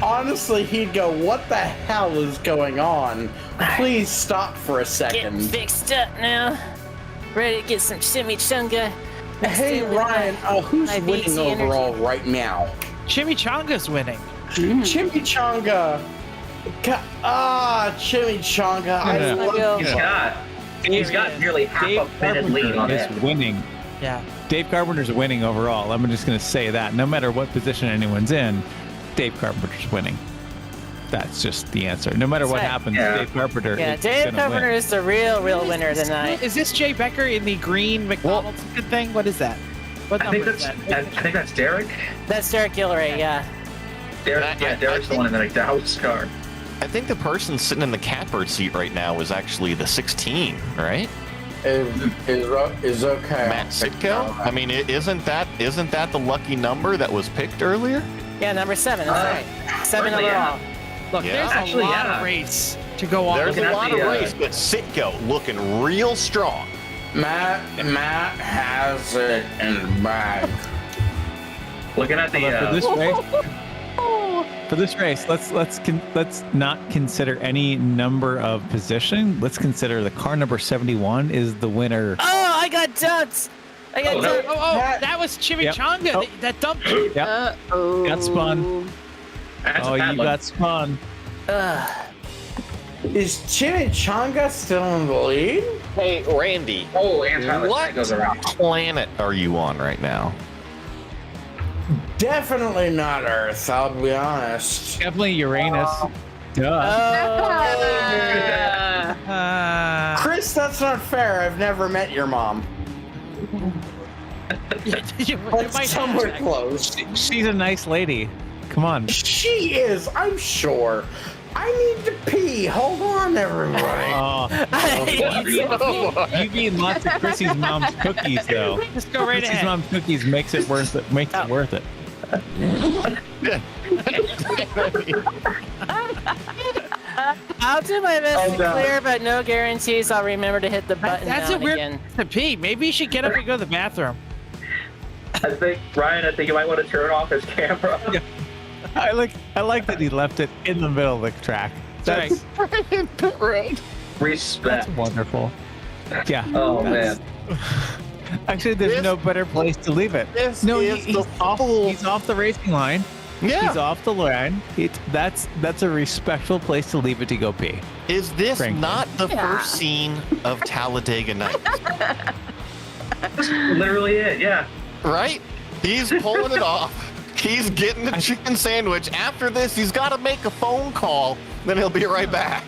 Speaker 2: honestly, he'd go, what the hell is going on? Please stop for a
Speaker 7: getting
Speaker 2: second.
Speaker 7: fixed up now. Ready to get some chimichanga.
Speaker 2: Hey, Ryan, who's
Speaker 7: My
Speaker 2: winning
Speaker 7: VC
Speaker 2: overall right now?
Speaker 6: Chimichanga's winning.
Speaker 2: Chimichanga. Chimichanga. I
Speaker 9: Yeah.
Speaker 2: love
Speaker 5: He's got nearly half
Speaker 9: Dave
Speaker 5: a minute lead on
Speaker 9: Carpenter
Speaker 5: it.
Speaker 9: is winning.
Speaker 6: Yeah.
Speaker 9: Dave Carpenter's winning overall. I'm just going to say that. No matter what position anyone's in, Dave Carpenter's winning. That's just the answer. No matter what
Speaker 7: That's right.
Speaker 9: happens,
Speaker 5: Yeah.
Speaker 9: Dave Carpenter
Speaker 7: Yeah,
Speaker 9: is
Speaker 7: Dave
Speaker 9: gonna
Speaker 7: Carpenter
Speaker 9: win.
Speaker 7: is the real winner tonight.
Speaker 6: Is this Jay Becker in the green McDonald's looking thing? What is that? What
Speaker 5: I think
Speaker 6: number is
Speaker 5: that's
Speaker 6: that?
Speaker 5: I think that's Derek.
Speaker 7: That's Derek Gilleray, yeah.
Speaker 5: Derek's the one in the McDowell's car.
Speaker 4: I think the person sitting in the catbird seat right now is actually the 16, right?
Speaker 2: is okay.
Speaker 4: Matt Sitko? I mean, isn't that the lucky number that was picked earlier?
Speaker 7: Yeah, number 7, that's right. 7
Speaker 5: certainly,
Speaker 7: overall.
Speaker 6: Look,
Speaker 4: Yeah.
Speaker 6: there's
Speaker 5: Actually,
Speaker 6: a lot
Speaker 5: yeah.
Speaker 6: of race to go on.
Speaker 4: There's
Speaker 5: looking
Speaker 4: a
Speaker 5: at
Speaker 4: lot
Speaker 5: the,
Speaker 4: of race, but Sitko looking real strong.
Speaker 2: Matt has it in the bag.
Speaker 5: Looking at the
Speaker 9: For this race, let's not consider any number of position. Let's consider the car number 71 is the winner.
Speaker 7: Oh, I got dumped! I got dumped.
Speaker 6: That was Chimichanga.
Speaker 9: Yep. Oh.
Speaker 6: That dumped you.
Speaker 9: Yep.
Speaker 3: Oh.
Speaker 9: Got spun.
Speaker 5: that's
Speaker 9: Oh,
Speaker 5: a bad
Speaker 9: you
Speaker 5: one.
Speaker 9: got spun.
Speaker 2: Is Chimichanga still in the lead?
Speaker 4: Hey, Randy,
Speaker 5: Oh, anti
Speaker 4: what
Speaker 5: goes around.
Speaker 4: planet are you on right now?
Speaker 2: Definitely not Earth, I'll be honest.
Speaker 9: Definitely Uranus. Duh.
Speaker 2: Chris, that's not fair. I've never met your mom.
Speaker 6: you
Speaker 2: But
Speaker 6: might
Speaker 2: somewhere
Speaker 6: have.
Speaker 2: close.
Speaker 9: She's a nice lady. Come on.
Speaker 2: She is, I'm sure. I need to pee. Hold on, everybody.
Speaker 9: Oh, you've eaten lots of Chrissy's mom's cookies, though.
Speaker 6: Just go right
Speaker 9: Chrissy's
Speaker 6: ahead.
Speaker 9: mom's cookies makes it worth it. Makes it worth it.
Speaker 7: I'll do my best to clear, but no guarantees I'll remember to hit the button
Speaker 6: That's
Speaker 7: now
Speaker 6: a
Speaker 7: and
Speaker 6: weird
Speaker 7: again.
Speaker 6: to pee. Maybe you should get up and go to the bathroom.
Speaker 5: I think you might want to turn off his camera.
Speaker 9: I like that he left it in the middle of the track. That's
Speaker 5: Respect.
Speaker 9: wonderful. Yeah.
Speaker 5: Oh
Speaker 9: that's-
Speaker 5: man.
Speaker 9: Actually, there's no better place to leave it. No, he's off the racing line.
Speaker 4: Yeah.
Speaker 9: He's off the line. That's a respectful place to leave it to go pee.
Speaker 4: Is this
Speaker 9: Frankly.
Speaker 4: not the first scene of Talladega Nights?
Speaker 5: Literally it, yeah.
Speaker 4: Right? He's pulling it off. He's getting the chicken sandwich. After this, he's got to make a phone call. Then he'll be right back.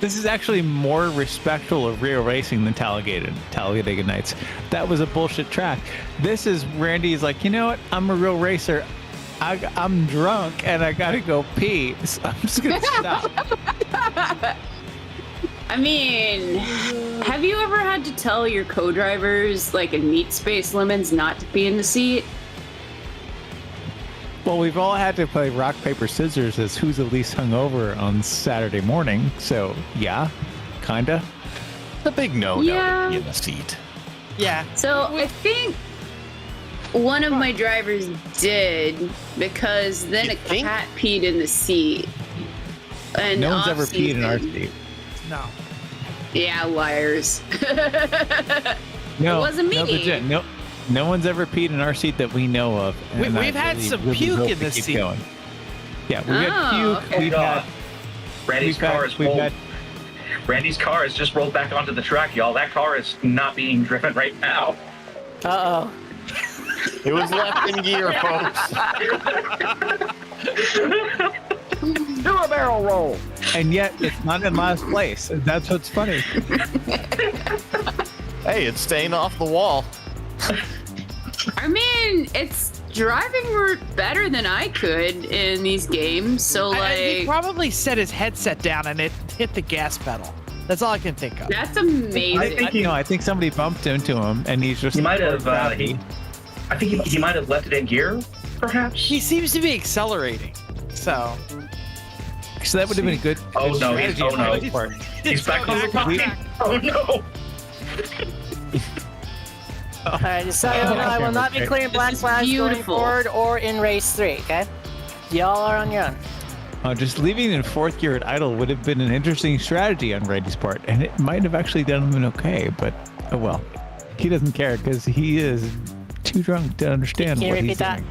Speaker 9: This is actually more respectful of real racing than Talladega Nights. That was a bullshit track. This is Randy's like, you know what? I'm a real racer. I'm drunk and I gotta go pee. So I'm just gonna stop.
Speaker 3: I mean, Have you ever had to tell your co-drivers, like in meat space lemons, not to be in the seat?
Speaker 9: Well, we've all had to play rock, paper, scissors as who's the least hungover on Saturday morning. So, yeah, kinda.
Speaker 4: The big no
Speaker 3: Yeah.
Speaker 4: to be in the seat.
Speaker 6: Yeah.
Speaker 3: So I think one of my drivers did, because then
Speaker 4: You
Speaker 3: a
Speaker 4: think?
Speaker 3: cat peed in the seat. And
Speaker 9: No one's ever
Speaker 3: off-season-
Speaker 9: peed in our seat.
Speaker 6: No.
Speaker 3: Yeah, liars.
Speaker 9: No,
Speaker 3: It wasn't me.
Speaker 9: No, legit. No one's ever peed in our seat that we know of. and
Speaker 6: We've
Speaker 9: I
Speaker 6: had
Speaker 9: really,
Speaker 6: some
Speaker 9: really
Speaker 6: puke
Speaker 9: hope
Speaker 6: in
Speaker 9: to
Speaker 6: this
Speaker 9: keep
Speaker 6: seat.
Speaker 9: going. Yeah, we've had
Speaker 3: Oh,
Speaker 9: puke.
Speaker 3: okay.
Speaker 9: We've had.
Speaker 5: Randy's car is
Speaker 9: we've
Speaker 5: rolled.
Speaker 9: had.
Speaker 5: Randy's car has just rolled back onto the track, y'all. That car is not being driven right now.
Speaker 7: Uh-oh.
Speaker 4: It was left in gear, folks.
Speaker 11: Do a barrel roll.
Speaker 9: And yet, it's not in last place. That's what's funny.
Speaker 4: Hey, it's staying off the wall.
Speaker 3: I mean, it's driving better than I could in these games. So
Speaker 6: He
Speaker 3: like,
Speaker 6: probably set his headset down and it hit the gas pedal. That's all I can think of.
Speaker 3: that's amazing.
Speaker 9: I think somebody bumped into him, and he's just.
Speaker 5: He might have.
Speaker 9: gravity.
Speaker 5: I think he might have left it in gear, perhaps.
Speaker 6: He seems to be accelerating. So
Speaker 9: So that would have been a good.
Speaker 5: Oh,
Speaker 9: good
Speaker 5: no, he's-
Speaker 9: strategy
Speaker 5: oh,
Speaker 9: on
Speaker 5: no.
Speaker 9: his part.
Speaker 5: He's back on the
Speaker 9: We-
Speaker 5: line. Oh no!
Speaker 7: All right, so I will not be clearing black
Speaker 3: is
Speaker 7: flags going
Speaker 3: beautiful.
Speaker 7: forward or in race 3, okay? Y'all are on your own.
Speaker 9: Just leaving in fourth gear at idle would have been an interesting strategy on Randy's part, and it might have actually done him okay. But oh well, he doesn't care because he is too drunk to understand
Speaker 7: Can you
Speaker 9: what
Speaker 7: repeat
Speaker 9: he's
Speaker 7: that?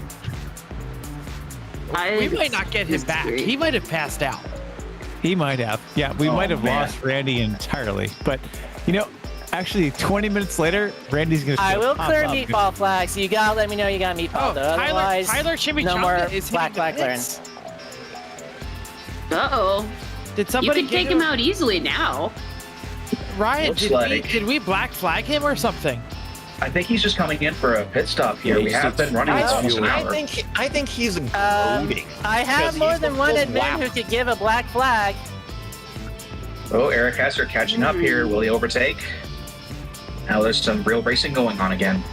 Speaker 9: doing.
Speaker 6: we might not get him back. He might have passed out.
Speaker 9: He might have. Yeah, we might have
Speaker 5: man.
Speaker 9: lost Randy entirely. But you know, actually, 20 minutes later, Randy's gonna.
Speaker 7: I
Speaker 9: still
Speaker 7: will
Speaker 9: pop
Speaker 7: clear
Speaker 9: up.
Speaker 7: meatball flags. You gotta let me know you got meatball, though. Otherwise,
Speaker 6: Tyler Chimichanga
Speaker 7: no more
Speaker 6: is
Speaker 7: black
Speaker 6: hitting the
Speaker 7: flag
Speaker 6: pits.
Speaker 3: Uh-oh.
Speaker 6: Did
Speaker 3: You
Speaker 6: somebody
Speaker 3: can take him out easily now.
Speaker 6: Ryan,
Speaker 5: Looks
Speaker 6: did we,
Speaker 5: like-
Speaker 6: did we black flag him or something?
Speaker 5: I think he's just coming in for a pit stop here.
Speaker 1: Yeah,
Speaker 5: We
Speaker 1: he's
Speaker 5: have
Speaker 1: just
Speaker 5: been running this almost an
Speaker 4: I
Speaker 5: hour.
Speaker 4: think he's gloating.
Speaker 7: I have
Speaker 4: because
Speaker 7: more
Speaker 4: he's
Speaker 7: than
Speaker 4: the
Speaker 7: one
Speaker 4: full
Speaker 7: admin
Speaker 4: lap.
Speaker 7: who could give a black flag.
Speaker 5: Oh, Eric Hesser catching up here. Will he overtake? Now there's some real racing going on again.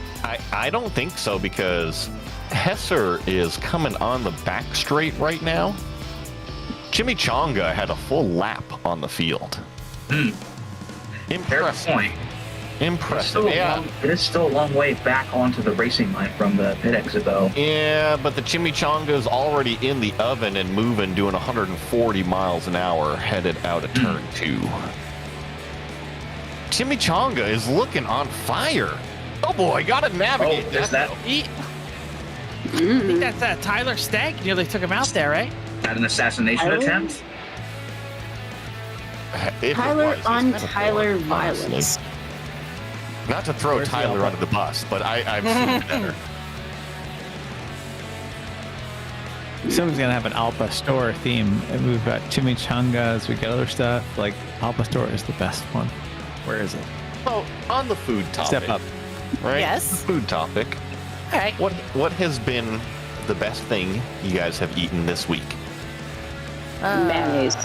Speaker 4: I don't think so because Hesser is coming on the back straight right now. Chimichanga had a full lap on the field.
Speaker 5: Fair
Speaker 4: Impressive.
Speaker 5: point.
Speaker 4: Impressive. Yeah.
Speaker 5: It is still a long way back onto the racing line from the pit exit, though.
Speaker 4: Yeah, but the chimichanga's already in the oven and moving, doing 140 miles an hour, headed out of turn 2. Chimichanga is looking on fire. Oh boy, gotta navigate
Speaker 5: there's that.
Speaker 6: I think that's that Tyler Stank nearly took him out there, right?
Speaker 5: At an assassination
Speaker 3: Tyler?
Speaker 5: attempt.
Speaker 4: If it
Speaker 3: Tyler
Speaker 4: was, he's
Speaker 3: on
Speaker 4: gonna
Speaker 3: Tyler
Speaker 4: throw it, honestly.
Speaker 3: violence.
Speaker 4: Not to throw
Speaker 9: Where's the
Speaker 4: Tyler
Speaker 9: elbow?
Speaker 4: under the bus, but I've seen better.
Speaker 9: Someone's gonna have an Alpa Store theme. And we've got chimichangas, we got other stuff. Like Alpa Store is the best one. Where is it?
Speaker 4: Oh, on the food topic.
Speaker 9: Step up.
Speaker 4: Right?
Speaker 7: Yes.
Speaker 4: The food topic.
Speaker 7: All right.
Speaker 4: What has been the best thing you guys have eaten this week?
Speaker 3: Mayonnaise.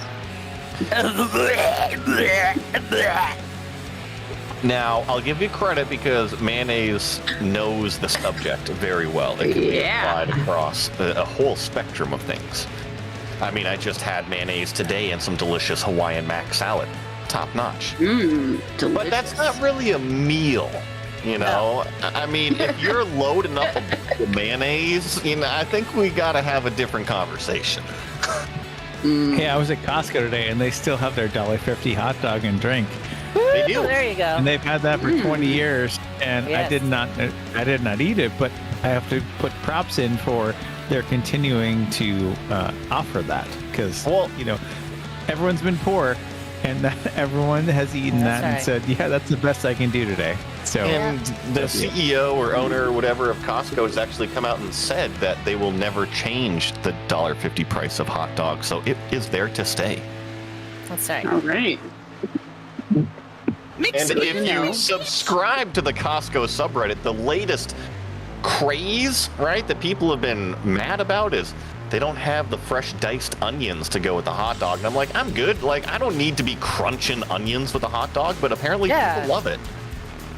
Speaker 4: Now, I'll give you credit because mayonnaise knows the subject very well. It can be
Speaker 3: Yeah.
Speaker 4: applied across a whole spectrum of things. I mean, I just had mayonnaise today and some delicious Hawaiian mac salad. Top notch.
Speaker 3: Mmm, delicious.
Speaker 4: But that's not really a meal, you know? I mean, if you're loading up a mayonnaise, you know, I think we got to have a different conversation.
Speaker 9: Yeah, I was at Costco today, and they still have their $1.50 hot dog and drink,
Speaker 4: They do.
Speaker 7: There you go.
Speaker 9: and they've had that for 20 years. And
Speaker 7: Yes.
Speaker 9: I did not eat it, but I have to put props in for their continuing to offer that because,
Speaker 4: Well-
Speaker 9: you know, everyone's been poor, and everyone has eaten
Speaker 7: That's
Speaker 9: that and
Speaker 7: right.
Speaker 9: said, "Yeah, that's the best I can do today." So.
Speaker 4: And the CEO or owner or whatever of Costco has actually come out and said that they will never change the $1.50 price of hot dogs. So it is there to stay.
Speaker 7: That's right.
Speaker 3: All right.
Speaker 4: And
Speaker 3: good
Speaker 4: if
Speaker 3: to
Speaker 4: you
Speaker 3: know.
Speaker 4: subscribe to the Costco subreddit, the latest craze, right, that people have been mad about is they don't have the fresh diced onions to go with the hot dog. And I'm like, I'm good. Like, I don't need to be crunching onions with a hot dog, but apparently people love it.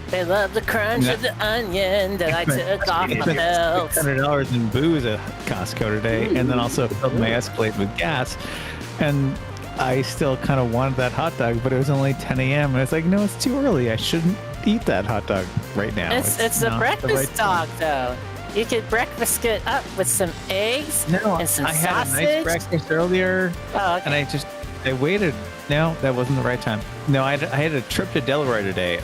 Speaker 7: They love the crunch of the onion that I took off my belt.
Speaker 9: $600 in booze at Costco today, and then also filled my Escalade with gas. And I still kind of wanted that hot dog, but it was only 10 a.m. And it's like, no, it's too early. I shouldn't eat that hot dog right now.
Speaker 7: It's a
Speaker 9: not
Speaker 7: breakfast
Speaker 9: the right
Speaker 7: dog, though. You could breakfast it up with some eggs and some
Speaker 9: I had
Speaker 7: sausage.
Speaker 9: a nice breakfast earlier,
Speaker 7: Oh, okay.
Speaker 9: and I waited. No, that wasn't the right time. No, I had a trip to Delaware today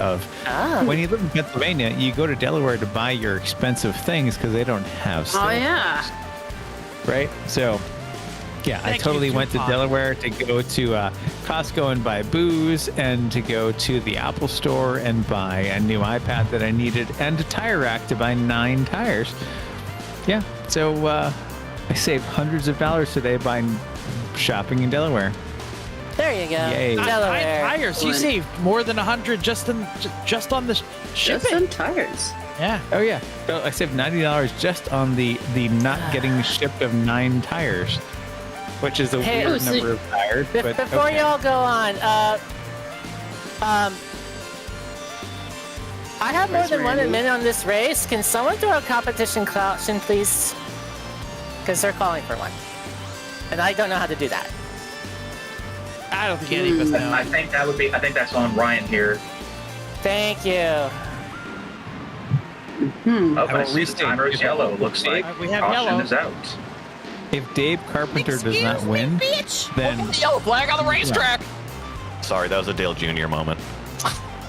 Speaker 9: when you live in Pennsylvania, you go to Delaware to buy your expensive things because they don't have stuff.
Speaker 3: Oh yeah.
Speaker 9: Right? So, yeah, I totally went to Delaware to go to Costco and buy booze, and to go to the Apple store and buy a new iPad that I needed, and a tire rack to buy 9 tires. Yeah, so I saved hundreds of dollars today by shopping in Delaware.
Speaker 7: There you go.
Speaker 9: Yay.
Speaker 7: Delaware.
Speaker 6: Tires. You saved more than 100 just on the shipping.
Speaker 3: Just on tires.
Speaker 6: Yeah.
Speaker 9: Oh yeah. So I saved $90 just on the not getting shipped of 9 tires, which is a weird number of tires. But
Speaker 7: before y'all go on, I have more than 1 minute on this race. Can someone throw a competition caution, please? Because they're calling for one, and I don't know how to do that.
Speaker 6: I don't think any of us know.
Speaker 5: I think that's on Ryan here.
Speaker 7: Thank you.
Speaker 5: Oh, I see the timer is yellow. Looks like
Speaker 6: We have
Speaker 5: caution
Speaker 6: yellow.
Speaker 5: is out.
Speaker 9: if Dave Carpenter does not win, then
Speaker 4: The yellow flag on the racetrack. Sorry, that was a Dale Jr. moment.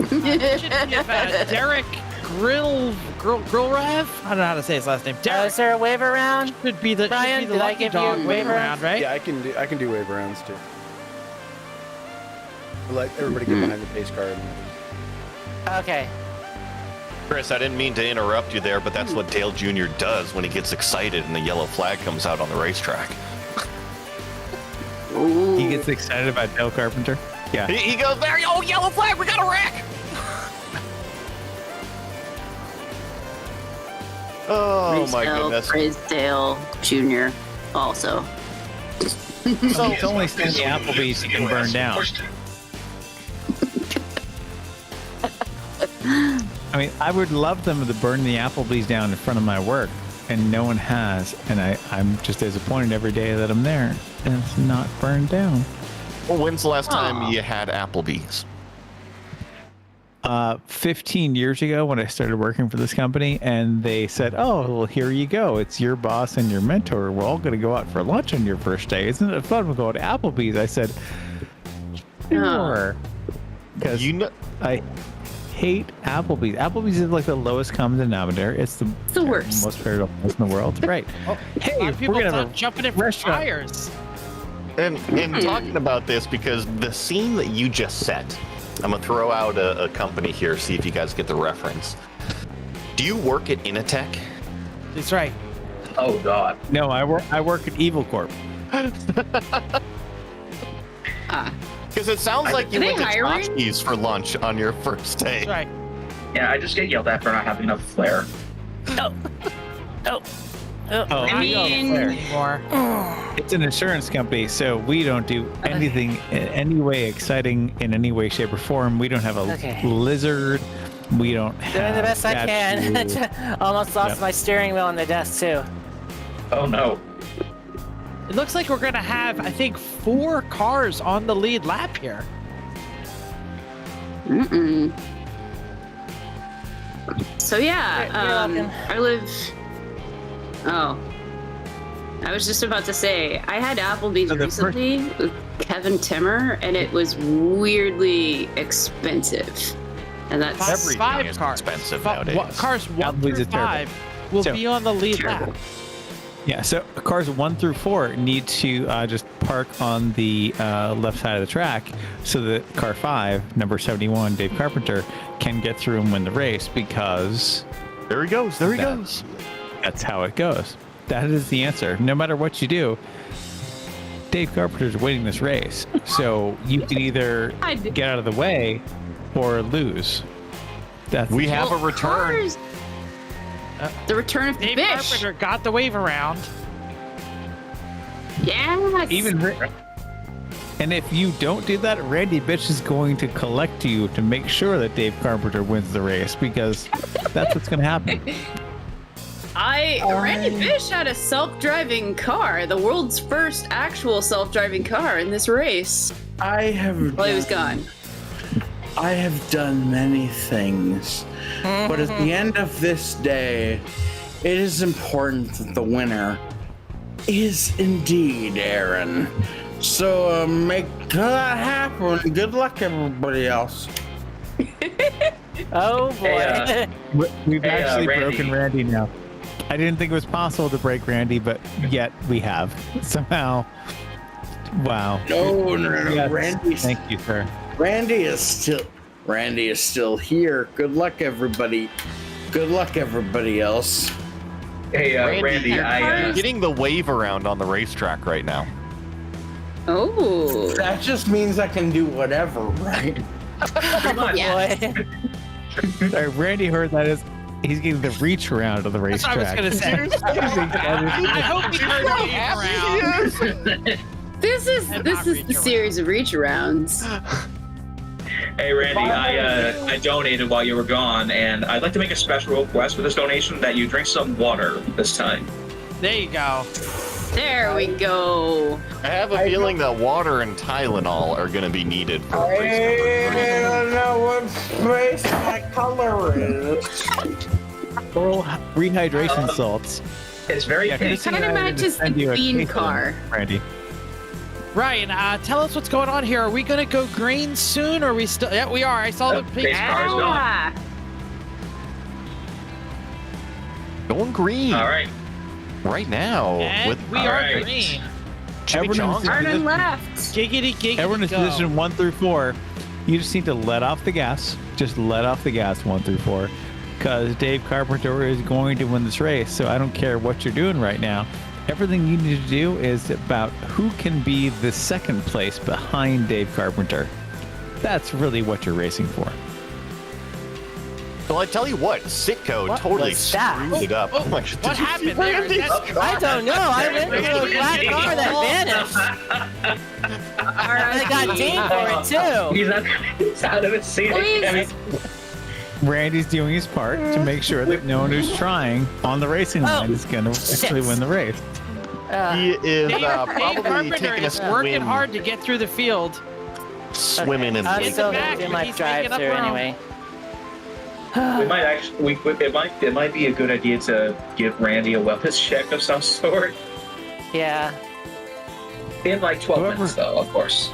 Speaker 6: Derek Grillrev? I don't know how to say his last name. Derek
Speaker 7: Is there a wave around?
Speaker 6: should be the
Speaker 7: Brian,
Speaker 6: should be the
Speaker 7: did I
Speaker 6: lucky
Speaker 7: give you
Speaker 6: dog
Speaker 7: a
Speaker 6: wave
Speaker 7: waiver?
Speaker 6: around, right?
Speaker 1: Yeah, I can do wave rounds too. Let everybody get behind the pace car.
Speaker 7: Okay.
Speaker 4: Chris, I didn't mean to interrupt you there, but that's what Dale Jr. does when he gets excited and the yellow flag comes out on the racetrack.
Speaker 9: he gets excited about Dale Carpenter. Yeah.
Speaker 4: He goes there, oh, yellow flag, we got a wreck! Oh my goodness.
Speaker 3: Praise Dale Jr. also.
Speaker 9: So it's only the Applebee's you can burn down. I mean, I would love them to burn the Applebee's down in front of my work, and no one has. And I'm just disappointed every day that I'm there, and it's not burned down.
Speaker 4: Well, when's the last time you had Applebee's?
Speaker 9: 15 years ago when I started working for this company, and they said, oh, well, here you go. It's your boss and your mentor. We're all going to go out for lunch on your first day. Isn't it fun? We'll go to Applebee's. I said, sure. Because I hate Applebee's. Applebee's is like the lowest common denominator. It's the
Speaker 3: worst.
Speaker 9: Most favorite place in the world. Right. Hey, we're
Speaker 6: people
Speaker 9: going to have
Speaker 6: start jumping in for
Speaker 9: restaurant.
Speaker 6: tires.
Speaker 4: And talking about this, because the scene that you just set, I'm going to throw out a company here, see if you guys get the reference. Do you work at Initech?
Speaker 6: That's right.
Speaker 5: Oh, God.
Speaker 9: No, I work at Evil Corp.
Speaker 4: Because it sounds like you
Speaker 3: Are they
Speaker 4: went to
Speaker 3: hiring?
Speaker 4: Tchotchkes for lunch on your first day.
Speaker 6: That's right.
Speaker 5: Yeah, I just get yelled at for not having enough flair.
Speaker 9: Oh,
Speaker 3: I mean,
Speaker 6: Anymore.
Speaker 9: it's an insurance company, so we don't do anything in any way exciting in any way, shape, or form. We don't have a lizard. We don't have
Speaker 7: Doing the best I can.
Speaker 9: statues.
Speaker 7: Almost lost
Speaker 9: Yep.
Speaker 7: my steering wheel on the desk, too.
Speaker 5: Oh, no.
Speaker 6: It looks like we're gonna have, I think, 4 cars on the lead lap here.
Speaker 3: So yeah,
Speaker 7: You're welcome.
Speaker 3: I live. Oh, I was just about to say I had Applebee's
Speaker 9: So the
Speaker 3: recently with Kevin Timmer, and it was weirdly expensive. And that's
Speaker 4: Everything
Speaker 6: Five
Speaker 4: is
Speaker 6: cars.
Speaker 4: expensive
Speaker 6: Fi-
Speaker 4: nowadays.
Speaker 6: wa- Cars 1
Speaker 9: Applebee's
Speaker 6: through
Speaker 9: is terrible.
Speaker 6: 5 will
Speaker 9: So-
Speaker 6: be on the lead
Speaker 3: Terrible.
Speaker 6: lap.
Speaker 9: Yeah, so cars 1 through 4 need to just park on the left side of the track so that car 5, number 71, Dave Carpenter, can get through and win the race, because
Speaker 4: There he goes. There he goes.
Speaker 9: that's how it goes. That is the answer. No matter what you do, Dave Carpenter's winning this race. So you can either get out of the way or lose. That's
Speaker 4: We have a return.
Speaker 3: Cars. The return of
Speaker 6: Dave
Speaker 3: Bish.
Speaker 6: Carpenter got the wave around.
Speaker 3: Yes.
Speaker 9: And if you don't do that, Randy Bitch is going to collect you to make sure that Dave Carpenter wins the race, because that's what's going to happen.
Speaker 3: Randy Bish had a self-driving car, the world's first actual self-driving car in this race.
Speaker 2: Well,
Speaker 3: he was gone.
Speaker 2: I have done many things, but at the end of this day, it is important that the winner is indeed Aaron. So make that happen. Good luck, everybody else.
Speaker 7: Oh boy.
Speaker 9: We've actually
Speaker 5: Randy.
Speaker 9: broken Randy now. I didn't think it was possible to break Randy, but yet we have somehow. Wow.
Speaker 2: No,
Speaker 9: Yes.
Speaker 2: Randy.
Speaker 9: Thank you, sir.
Speaker 2: Randy is still here. Good luck, everybody. Good luck, everybody else.
Speaker 5: Hey, Randy,
Speaker 4: you're getting the wave around on the racetrack right now.
Speaker 3: Oh.
Speaker 2: That just means I can do whatever, right?
Speaker 3: Yeah.
Speaker 9: Sorry, Randy heard that is he's getting the reach around on the
Speaker 6: That's what
Speaker 9: racetrack.
Speaker 6: I was going to say. I hope he heard me around.
Speaker 3: This is the series of reach arounds.
Speaker 5: Hey, Randy, I donated while you were gone, and I'd like to make a special request for this donation that you drink some water this time.
Speaker 6: There you go.
Speaker 3: There we go.
Speaker 4: I have a feeling that water and Tylenol are going to be needed for
Speaker 2: I
Speaker 4: race number 3.
Speaker 2: don't know what space my color is.
Speaker 9: Oral rehydration salts.
Speaker 5: It's very
Speaker 9: Yeah,
Speaker 5: pink.
Speaker 3: It kind of matches the bean car.
Speaker 9: Randy.
Speaker 6: Ryan, tell us what's going on here. Are we going to go green soon, or are we still? Yeah, we are. I saw the pink.
Speaker 5: Base car is gone.
Speaker 3: Ah,
Speaker 4: Going green.
Speaker 5: All right.
Speaker 4: Right now.
Speaker 6: And
Speaker 4: with
Speaker 6: we
Speaker 5: all
Speaker 6: are
Speaker 5: right.
Speaker 6: green.
Speaker 4: Jimmy
Speaker 9: Everyone
Speaker 4: Johnson.
Speaker 3: Arden left.
Speaker 6: Giggity, giggity,
Speaker 9: Everyone in
Speaker 6: go.
Speaker 9: position 1 through 4. You just need to let off the gas. Just let off the gas 1 through 4. Because Dave Carpenter is going to win this race. So I don't care what you're doing right now. Everything you need to do is about who can be the second place behind Dave Carpenter. That's really what you're racing for.
Speaker 4: Well, I tell you what, Sitco
Speaker 7: What
Speaker 4: totally
Speaker 7: was that?
Speaker 4: screwed it up.
Speaker 6: Oh,
Speaker 4: Like, did
Speaker 6: what
Speaker 4: you
Speaker 6: happened
Speaker 4: see
Speaker 6: there?
Speaker 4: Randy?
Speaker 6: That's-
Speaker 7: I don't know. I went to a black car that vanished. I got dinged for it too.
Speaker 5: He's out of his seat.
Speaker 3: Please.
Speaker 9: Randy's doing his part to make sure that no one who's trying on the racing line is going to actually win the race.
Speaker 4: He is
Speaker 6: Dave
Speaker 4: probably
Speaker 6: Carpenter
Speaker 4: taking a
Speaker 6: is working
Speaker 4: swim,
Speaker 6: hard to get through the field.
Speaker 4: swimming in
Speaker 7: I'm
Speaker 4: the
Speaker 7: still
Speaker 6: back,
Speaker 7: gonna do my
Speaker 6: he's making up
Speaker 7: drive-through
Speaker 6: room.
Speaker 7: anyway.
Speaker 5: We might actually. It might be a good idea to give Randy a wellness check of some sort.
Speaker 7: Yeah.
Speaker 5: In like 12
Speaker 9: Whoever-
Speaker 5: minutes, though, of course.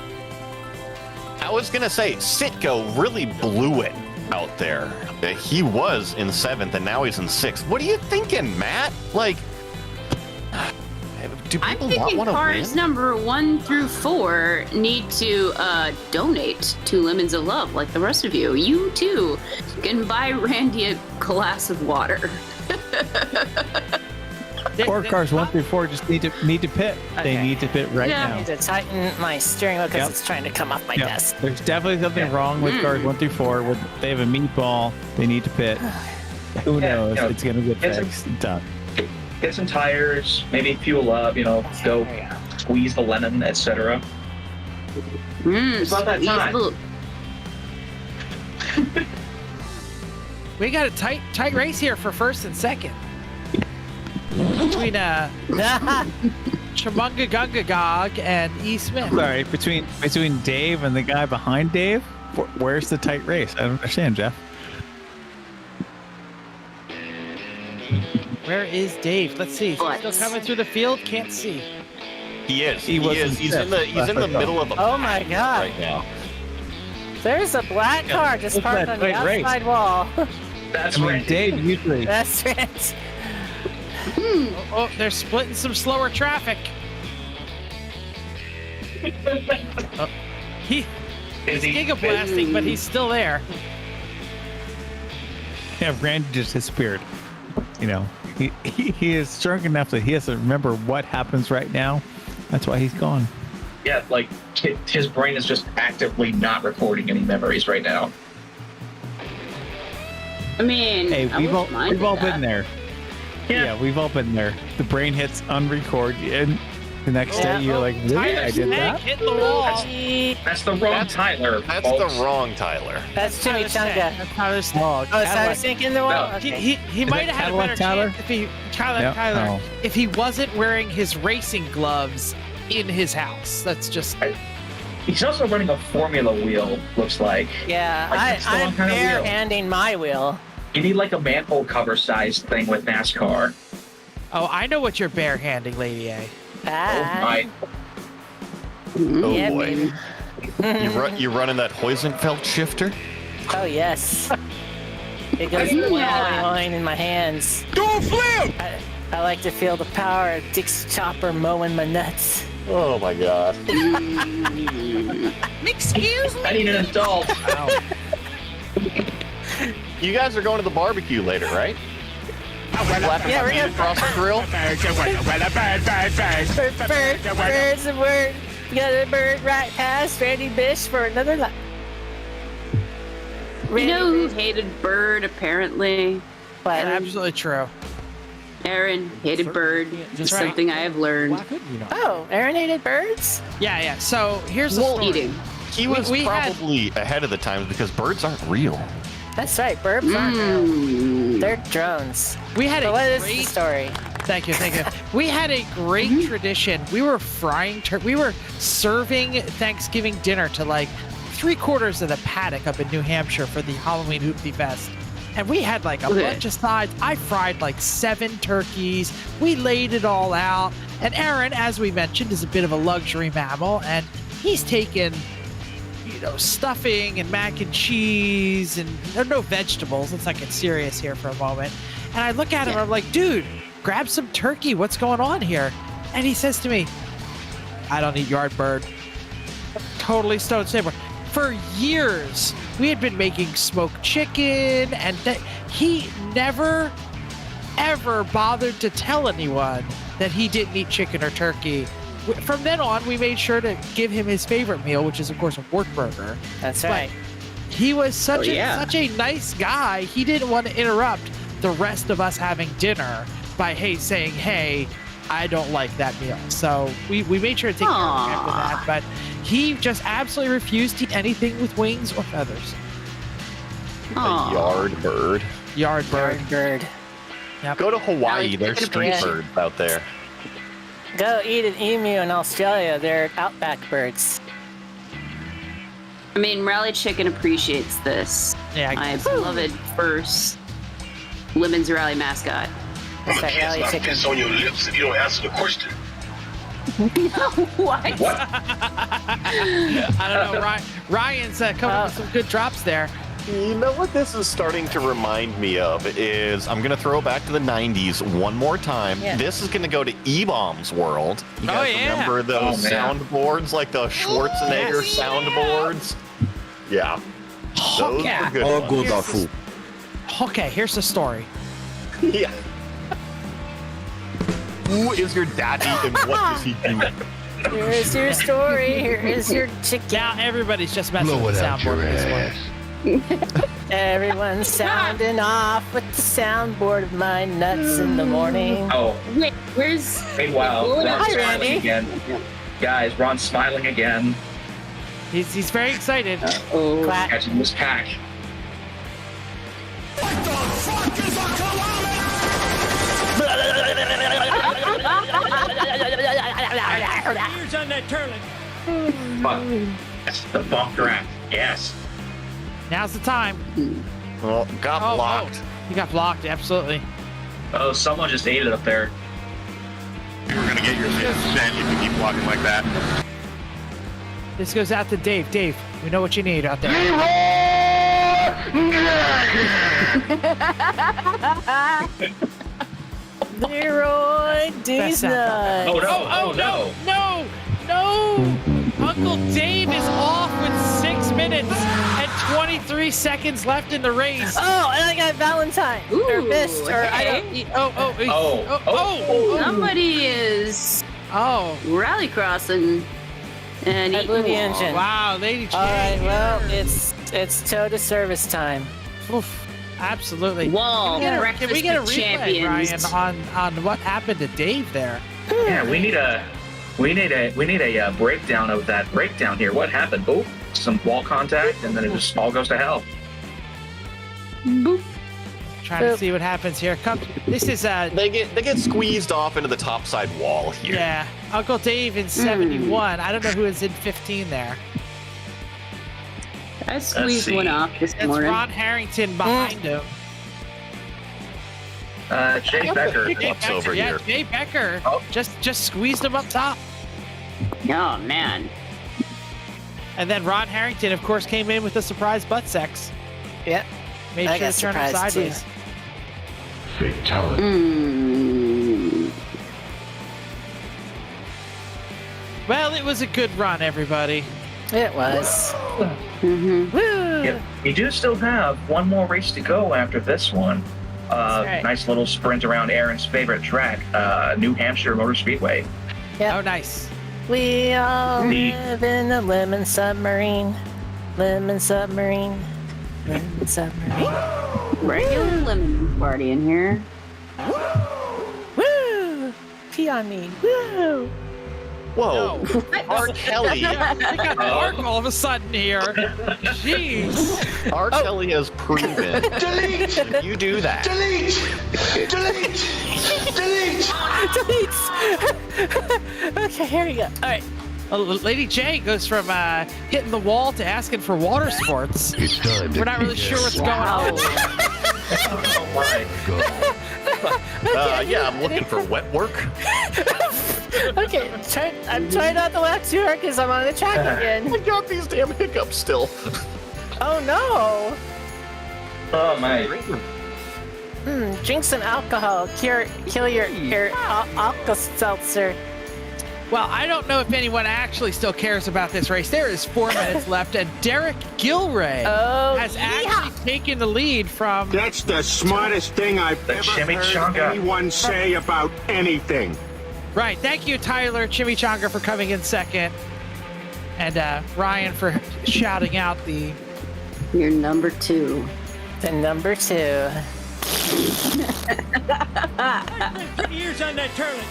Speaker 4: I was gonna say, Sitco really blew it out there. He was in 7th and now he's in 6th. What are you thinking, Matt? Like, do
Speaker 3: I'm
Speaker 4: people not
Speaker 3: thinking
Speaker 4: want to
Speaker 3: cars
Speaker 4: win?
Speaker 3: number 1 through 4 need to donate to Lemons of Love, like the rest of you. You too can buy Randy a glass of water.
Speaker 9: Four cars 1 through 4 just need to pit. They
Speaker 7: Okay.
Speaker 9: need to pit right
Speaker 3: Yeah.
Speaker 7: I
Speaker 9: now.
Speaker 7: need to tighten my steering wheel because
Speaker 9: Yep.
Speaker 7: it's trying to come off my
Speaker 9: Yep.
Speaker 7: desk.
Speaker 9: There's definitely something wrong with cars 1 through 4. They have a meatball. They need to pit. Who
Speaker 5: Yeah,
Speaker 9: knows?
Speaker 5: you know,
Speaker 9: It's gonna get
Speaker 5: it's a-
Speaker 9: fixed. Done.
Speaker 5: Get some tires, maybe fuel up, go squeeze the lemon, etc. It's not that time.
Speaker 6: We got a tight race here for first and second. Between Chumungagungagog and E. Smith.
Speaker 9: Sorry, between Dave and the guy behind Dave, where's the tight race? I don't understand, Jeff.
Speaker 6: Where is Dave? Let's see. Is he
Speaker 3: What?
Speaker 6: still coming through the field? Can't see.
Speaker 4: He is.
Speaker 9: He
Speaker 4: He
Speaker 9: was
Speaker 4: is.
Speaker 9: in
Speaker 4: He's in
Speaker 9: fifth.
Speaker 4: the middle of the
Speaker 7: Oh my god.
Speaker 4: right now.
Speaker 7: There's a black car just
Speaker 9: Look at
Speaker 7: parked
Speaker 9: that
Speaker 7: on the
Speaker 9: tight race.
Speaker 7: outside wall.
Speaker 5: That's
Speaker 9: I mean,
Speaker 5: right.
Speaker 9: Dave usually.
Speaker 7: That's it.
Speaker 6: Oh, they're splitting some slower traffic. He's
Speaker 5: Is he
Speaker 6: giga blasting, but he's still there.
Speaker 9: Yeah, Randy just disappeared. You know, he is drunk enough that he has to remember what happens right now. That's why he's gone.
Speaker 5: Yeah, like his brain is just actively not recording any memories right now.
Speaker 3: I mean,
Speaker 9: Hey,
Speaker 3: I
Speaker 9: we've all
Speaker 3: wouldn't mind
Speaker 9: been
Speaker 3: that.
Speaker 9: there. Yeah, we've all been there. The brain hits unrecord, and The next
Speaker 7: Yeah.
Speaker 9: day, you're like, really?
Speaker 6: Tyler
Speaker 9: I did
Speaker 6: Snake
Speaker 9: that?
Speaker 6: hit the wall.
Speaker 5: That's the wrong Tyler.
Speaker 4: That's
Speaker 5: folks.
Speaker 4: the wrong Tyler.
Speaker 7: That's
Speaker 6: Tyler Snake.
Speaker 7: Chimichanga.
Speaker 6: That's Tyler Snake.
Speaker 9: Oh,
Speaker 7: Oh, so I
Speaker 9: Cadillac.
Speaker 7: was thinking the wall?
Speaker 5: No.
Speaker 7: Okay.
Speaker 6: He might have had a
Speaker 9: Cadillac
Speaker 6: better
Speaker 9: Tyler?
Speaker 6: chance if he
Speaker 9: Yeah.
Speaker 6: Tyler
Speaker 9: Oh.
Speaker 6: if he wasn't wearing his racing gloves in his house. That's just
Speaker 5: He's also running a Formula wheel, looks like.
Speaker 7: Yeah,
Speaker 5: Like, that's the
Speaker 7: I'm
Speaker 5: wrong kind of wheel.
Speaker 7: bare-handing my wheel.
Speaker 5: You need like a manhole cover sized thing with NASCAR.
Speaker 6: oh, I know what you're barehanding, Lady A.
Speaker 7: Ah,
Speaker 5: Oh my.
Speaker 4: Oh
Speaker 7: yeah,
Speaker 4: boy.
Speaker 7: baby.
Speaker 4: You running that Heusenfeld shifter?
Speaker 7: Oh, yes. It goes
Speaker 3: Yeah.
Speaker 7: boing in my hands.
Speaker 11: Don't flip!
Speaker 7: I like to feel the power of Dick's chopper mowing my nuts.
Speaker 4: Oh my god.
Speaker 10: Excuse me.
Speaker 5: I need an adult.
Speaker 4: You guys are going to the barbecue later, right? Slapping
Speaker 7: Yeah,
Speaker 4: some
Speaker 7: we're
Speaker 4: meat
Speaker 7: gonna-
Speaker 4: across the grill?
Speaker 7: Bird's a word. Got a bird right past Randy Bish for another lap.
Speaker 3: You know who hated Bird, apparently?
Speaker 7: What?
Speaker 6: Absolutely true.
Speaker 3: Aaron hated Bird. Just
Speaker 6: right.
Speaker 3: something I have learned.
Speaker 7: Oh, Aaron hated birds?
Speaker 6: Yeah. So here's the
Speaker 3: Wool
Speaker 6: story.
Speaker 3: eating.
Speaker 4: He was
Speaker 6: We had-
Speaker 4: probably ahead of the times because birds aren't real.
Speaker 7: That's right, birds aren't real. They're drones.
Speaker 6: We had
Speaker 7: So
Speaker 6: a
Speaker 7: what is the
Speaker 6: great.
Speaker 7: story?
Speaker 6: Thank you. We had a great tradition. We were we were serving Thanksgiving dinner to like 3/4 of the Paddock up in New Hampshire for the Halloween Hoopty Fest. And we had like a bunch of sides. I fried like 7 turkeys. We laid it all out. And Aaron, as we mentioned, is a bit of a luxury mammal. And he's taken, stuffing and mac and cheese and no vegetables. Let's not get serious here for a moment. And I look at him, I'm like, dude, grab some turkey. What's going on here? And he says to me, I don't eat yard bird. Totally stone sober. For years, we had been making smoked chicken, and he never, ever bothered to tell anyone that he didn't eat chicken or turkey. From then on, we made sure to give him his favorite meal, which is, of course, a pork burger.
Speaker 7: That's
Speaker 6: But
Speaker 7: right.
Speaker 6: he was such
Speaker 3: yeah.
Speaker 6: a nice guy. He didn't want to interrupt the rest of us having dinner by saying, hey, I don't like that meal. So we made sure to take care of him with that. But he just absolutely refused to eat anything with wings or feathers.
Speaker 3: Aw.
Speaker 4: A yard bird.
Speaker 6: Yard bird.
Speaker 7: Bird.
Speaker 4: Go to Hawaii.
Speaker 3: Now
Speaker 4: There's
Speaker 3: he's
Speaker 4: street
Speaker 7: Yeah.
Speaker 4: birds out there.
Speaker 7: Go eat an emu in Australia. They're outback birds.
Speaker 3: I mean, Rally Chicken appreciates this.
Speaker 6: Yeah.
Speaker 3: My beloved first Women's Rally mascot.
Speaker 7: That's right, rally chicken.
Speaker 11: on your lips if you don't answer the question.
Speaker 3: What?
Speaker 6: I don't know. Ryan's coming up with some good drops there.
Speaker 4: You know what this is starting to remind me of is I'm going to throw it back to the 90s one more time.
Speaker 7: Yeah.
Speaker 4: This is going to go to E-Bomb's world. You guys remember those soundboards, like the Schwarzenegger soundboards? Yeah. Those
Speaker 6: Okay.
Speaker 4: were good ones.
Speaker 6: Okay, here's the story.
Speaker 4: Yeah. Who is your daddy and what does he do?
Speaker 7: Here's your story. Here is your chicken.
Speaker 6: Now everybody's just messing
Speaker 8: Blow
Speaker 6: with
Speaker 8: it
Speaker 6: the
Speaker 8: out
Speaker 6: soundboard
Speaker 8: your
Speaker 6: at this
Speaker 8: ass.
Speaker 6: point.
Speaker 7: Everyone's sounding off with the soundboard of my nuts in the morning.
Speaker 5: Oh,
Speaker 3: Wait, where's...
Speaker 5: meanwhile,
Speaker 3: Hold on.
Speaker 5: Ron's
Speaker 7: Hi,
Speaker 5: smiling
Speaker 7: Randy.
Speaker 5: again. Guys, Ron's smiling again.
Speaker 6: He's very excited.
Speaker 3: Oh.
Speaker 7: Clap.
Speaker 5: Catching this pack.
Speaker 11: Ears on that turlet.
Speaker 5: Fuck. That's the bump draft. Yes.
Speaker 6: Now's the time.
Speaker 4: Well, got blocked.
Speaker 6: He got blocked, absolutely.
Speaker 5: Oh, someone just ate it up there.
Speaker 11: You're gonna get your sent if you keep walking like that.
Speaker 6: This goes out to Dave. Dave, we know what you need out there.
Speaker 7: Leroy
Speaker 6: Best sound.
Speaker 5: Oh
Speaker 7: Disney.
Speaker 5: no! Oh no!
Speaker 6: No! Uncle Dave is off with 6 minutes and 23 seconds left in the race.
Speaker 7: Oh, and I got Valentine. or
Speaker 3: Ooh,
Speaker 7: Bist. Or I
Speaker 3: okay.
Speaker 7: don't.
Speaker 5: Oh.
Speaker 3: Somebody is
Speaker 6: Oh.
Speaker 3: rallycrossing and
Speaker 7: I blew the
Speaker 3: eating.
Speaker 7: engine.
Speaker 6: Wow, Lady J.
Speaker 7: All right, well, it's toe to service time.
Speaker 6: Oof, absolutely.
Speaker 3: Wall,
Speaker 6: Can
Speaker 3: breakfast
Speaker 6: we get a
Speaker 3: with
Speaker 6: replay,
Speaker 3: champions.
Speaker 6: Ryan, on what happened to Dave there?
Speaker 5: Yeah, we need a We need a breakdown of that breakdown here. What happened? Oh, some wall contact, and then it just all goes to hell.
Speaker 3: Boop.
Speaker 6: Trying to see what happens here. Come, this is
Speaker 4: They get squeezed off into the topside wall here.
Speaker 6: yeah, Uncle Dave in 71. I don't know who is in 15 there.
Speaker 3: I squeezed
Speaker 5: see.
Speaker 3: one off this
Speaker 6: It's
Speaker 3: morning.
Speaker 6: Ron Harrington behind him.
Speaker 5: Jay Becker.
Speaker 6: Jay
Speaker 4: Ups over
Speaker 6: yeah,
Speaker 4: here.
Speaker 6: Jay Becker
Speaker 5: Oh.
Speaker 6: just squeezed him up top.
Speaker 3: Oh man.
Speaker 6: And then Ron Harrington, of course, came in with a surprise butt sex.
Speaker 7: Yep.
Speaker 6: Made
Speaker 7: I
Speaker 6: sure
Speaker 7: got
Speaker 6: to turn him
Speaker 7: surprised, too.
Speaker 6: sideways.
Speaker 3: Mm.
Speaker 6: Well, it was a good run, everybody.
Speaker 7: It was.
Speaker 3: Mm-hmm.
Speaker 7: Woo!
Speaker 5: Yep. We do still have one more race to go after this one.
Speaker 7: That's right.
Speaker 5: Nice little sprint around Aaron's favorite track, New Hampshire Motor Speedway.
Speaker 7: Yep.
Speaker 6: Oh, nice.
Speaker 7: We all
Speaker 5: The-
Speaker 7: live in a lemon submarine. Lemon submarine. Lemon submarine.
Speaker 3: Regular lemon party in here.
Speaker 7: Woo! Pee on me. Woo!
Speaker 4: Whoa. R. Kelly.
Speaker 6: We got dark all of a sudden here. Jeez.
Speaker 4: R. Kelly has proven
Speaker 11: Delete!
Speaker 4: if you do that.
Speaker 11: Delete! Delete! Delete!
Speaker 7: Delete! Okay, here we go. All right.
Speaker 6: Lady J goes from hitting the wall to asking for water sports.
Speaker 11: It's time
Speaker 6: We're not really sure what's going on.
Speaker 5: Oh my.
Speaker 4: Yeah, I'm looking for wet work.
Speaker 7: Okay, I'm trying not to laugh too hard because I'm on the track again.
Speaker 4: I got these damn hiccups still.
Speaker 7: Oh no!
Speaker 5: Oh my.
Speaker 7: Drink some alcohol. Kill your Alka-Seltzer.
Speaker 6: Well, I don't know if anyone actually still cares about this race. There is 4 minutes left, and Derek Gilray
Speaker 7: Oh,
Speaker 6: has
Speaker 7: yeah.
Speaker 6: actually taken the lead from.
Speaker 12: That's the smartest thing I've
Speaker 5: The
Speaker 12: ever
Speaker 5: chimichanga.
Speaker 12: heard anyone say about anything.
Speaker 6: Right. Thank you, Tyler Chimichanga, for coming in second, and Ryan for shouting out the.
Speaker 3: You're number 2.
Speaker 7: The number 2.
Speaker 12: 3 years on that toilet.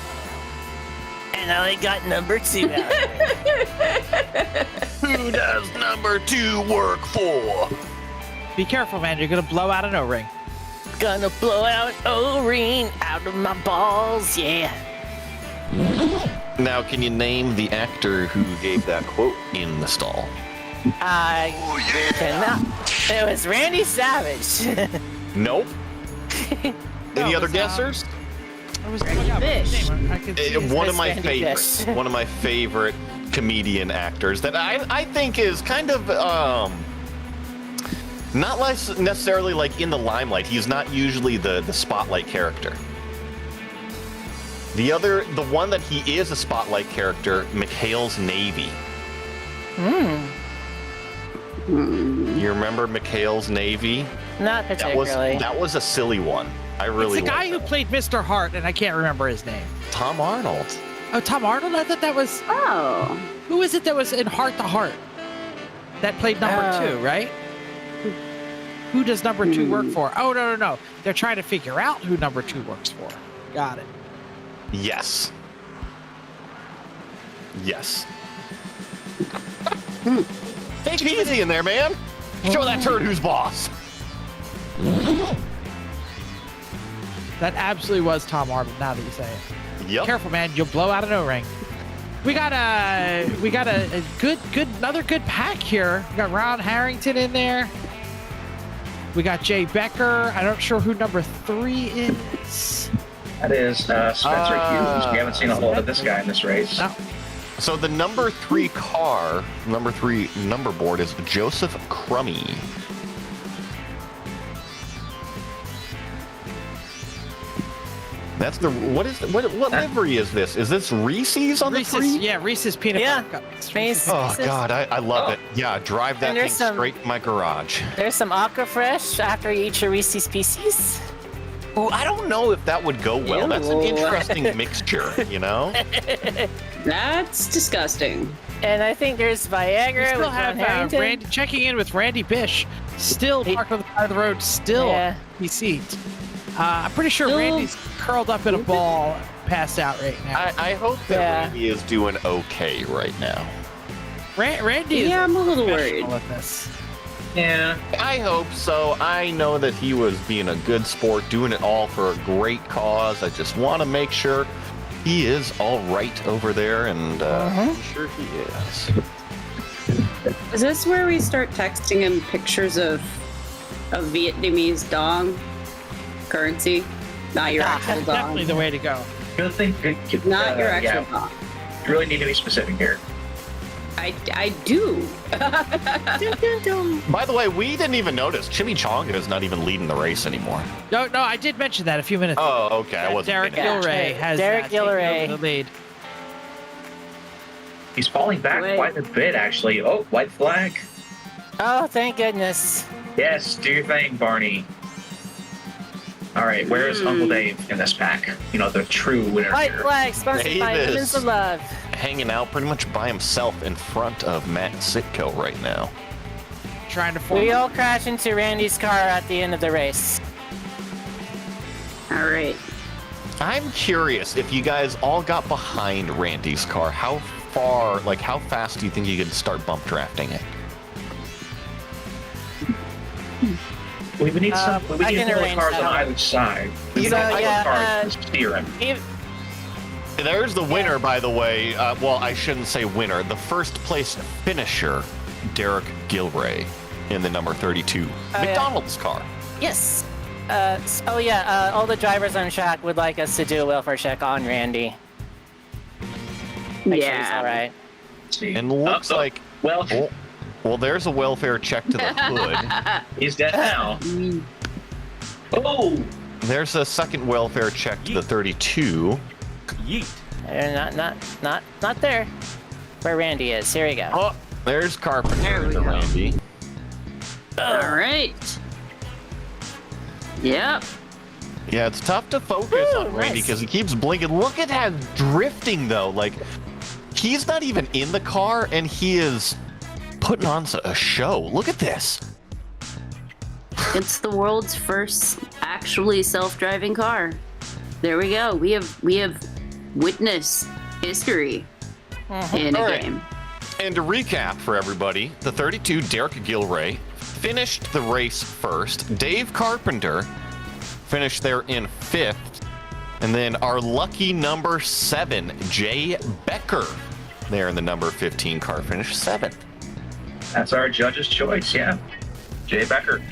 Speaker 7: And I got number 2 out.
Speaker 4: Who does number 2 work for?
Speaker 6: Be careful, man. You're gonna blow out an O-ring.
Speaker 7: Gonna blow out O-ring out of my balls, yeah.
Speaker 4: Now, can you name the actor who gave that quote in the stall?
Speaker 7: I cannot. It was Randy Savage.
Speaker 4: Nope. Any
Speaker 6: it
Speaker 4: other
Speaker 6: was,
Speaker 4: guessers?
Speaker 6: I was looking up his
Speaker 3: Fish.
Speaker 6: name. I can see his
Speaker 4: One of my
Speaker 7: Randy
Speaker 4: favorites.
Speaker 7: Fish.
Speaker 4: One of my favorite comedian actors that I think is kind of not necessarily like in the limelight. He's not usually the spotlight character. The one that he is a spotlight character, McHale's Navy. You remember McHale's Navy?
Speaker 7: Not
Speaker 4: That
Speaker 7: particularly.
Speaker 4: was a silly one. I really
Speaker 6: It's the guy
Speaker 4: liked
Speaker 6: who
Speaker 4: it.
Speaker 6: played Mr. Hart, and I can't remember his name.
Speaker 4: Tom Arnold.
Speaker 6: Oh, Tom Arnold? I thought that was.
Speaker 3: Oh.
Speaker 6: Who is it that was in Heart to Heart? That played number 2, right? Who does number 2 work for? Oh, no. They're trying to figure out who number 2 works for. Got it.
Speaker 4: Yes. Yes. Take it easy in there, man. Show that turd who's boss.
Speaker 6: That absolutely was Tom Arnold, now that you say it.
Speaker 4: Yep.
Speaker 6: Careful, man. You'll blow out an O-ring. We got a another good pack here. We got Ron Harrington in there. We got Jay Becker. I'm not sure who number 3 is.
Speaker 5: That is Spencer Hughes. We haven't seen a whole lot of this guy in this race.
Speaker 6: No.
Speaker 4: So the number 3 car, number 3 number board is Joseph Crummy. That's the what livery is this? Is this Reese's on the 3?
Speaker 6: Yeah, Reese's peanut
Speaker 7: Yeah.
Speaker 6: butter cups.
Speaker 7: Reese's.
Speaker 4: Oh God, I love it. Yeah, drive that
Speaker 7: And
Speaker 4: thing
Speaker 7: there's some-
Speaker 4: straight to my garage.
Speaker 7: There's some Aqua Fresh after you eat your Reese's Pieces.
Speaker 4: Ooh, I don't know if that would go well. That's an
Speaker 3: Ew.
Speaker 4: interesting mixture, you know?
Speaker 3: That's disgusting.
Speaker 7: And I think there's
Speaker 6: We
Speaker 7: Viagra
Speaker 6: still
Speaker 7: with Ron
Speaker 6: have
Speaker 7: Harrington.
Speaker 6: Randy checking in with Randy Bish, still parked on the side of the road, still
Speaker 7: Yeah.
Speaker 6: he seat. I'm pretty sure
Speaker 3: Still
Speaker 6: Randy's curled up in a ball, passed out right now.
Speaker 4: I hope that
Speaker 7: Yeah.
Speaker 4: Randy is doing okay right now.
Speaker 6: Randy is
Speaker 3: Yeah, I'm a little
Speaker 6: professional
Speaker 3: worried.
Speaker 6: at this.
Speaker 5: Yeah.
Speaker 4: I hope so. I know that he was being a good sport, doing it all for a great cause. I just want to make sure he is all right over there, and I'm sure he is.
Speaker 3: Is this where we start texting him pictures of Vietnamese dong currency? Not your actual
Speaker 6: Definitely
Speaker 3: dong.
Speaker 6: the way to go.
Speaker 5: Good thing. Good,
Speaker 3: Not your actual
Speaker 5: yeah.
Speaker 3: dong.
Speaker 5: You really need to be specific here.
Speaker 3: I do.
Speaker 4: By the way, we didn't even notice Chimichanga is not even leading the race anymore.
Speaker 6: No, I did mention that a few minutes ago.
Speaker 4: Oh, okay. I wasn't
Speaker 6: Derek
Speaker 4: paying attention.
Speaker 6: Gilray has
Speaker 7: Derek
Speaker 6: taken over
Speaker 7: Gilray.
Speaker 6: the lead.
Speaker 5: He's falling back
Speaker 3: Wait.
Speaker 5: quite a bit, actually. Oh, white flag.
Speaker 7: Oh, thank goodness.
Speaker 5: Yes, do your thing, Barney. All right, where is Uncle Dave in this pack? You know, the true winner
Speaker 7: White
Speaker 5: here.
Speaker 7: flag, sponsored by
Speaker 4: Dave
Speaker 7: Lemons
Speaker 4: is-
Speaker 7: of Love.
Speaker 4: Hanging out pretty much by himself in front of Matt Sitko right now.
Speaker 6: Trying to form.
Speaker 7: We all crash into Randy's car at the end of the race.
Speaker 3: All right.
Speaker 4: I'm curious if you guys all got behind Randy's car, how far, like how fast do you think you could start bump drafting it?
Speaker 5: We need some. We
Speaker 7: I
Speaker 5: need
Speaker 7: can
Speaker 5: more
Speaker 7: arrange
Speaker 5: cars
Speaker 7: that.
Speaker 5: on either side.
Speaker 7: So, yeah,
Speaker 5: cars to steer him.
Speaker 4: There's the winner, by the way. Well, I shouldn't say winner. The first place finisher, Derek Gilray, in the number 32
Speaker 7: yeah.
Speaker 4: McDonald's car.
Speaker 7: Yes. All the drivers on track would like us to do a welfare check on Randy. Make sure he's all right.
Speaker 5: See.
Speaker 4: And looks like,
Speaker 5: Well,
Speaker 4: well, there's a welfare check to the hood.
Speaker 5: he's dead now. Oh,
Speaker 4: There's a second welfare check to the 32.
Speaker 7: They're not there. Where Randy is. Here we go.
Speaker 4: Oh, there's Carpenter
Speaker 3: There we
Speaker 4: to
Speaker 3: go.
Speaker 4: Randy.
Speaker 3: All right. Yep.
Speaker 4: Yeah, it's tough to focus
Speaker 7: Woo,
Speaker 4: on Randy
Speaker 7: nice.
Speaker 4: because he keeps blinking. Look at that drifting, though. Like, he's not even in the car, and he is putting on a show. Look at this.
Speaker 3: It's the world's first actually self-driving car. There we go. We have witnessed history in a
Speaker 4: All right.
Speaker 3: game.
Speaker 4: And to recap for everybody, the 32 Derek Gilray finished the race first. Dave Carpenter finished there in 5th. And then our lucky number 7, Jay Becker, there in the number 15 car, finished 7th.
Speaker 5: that's our judge's choice. Yeah, Jay Becker.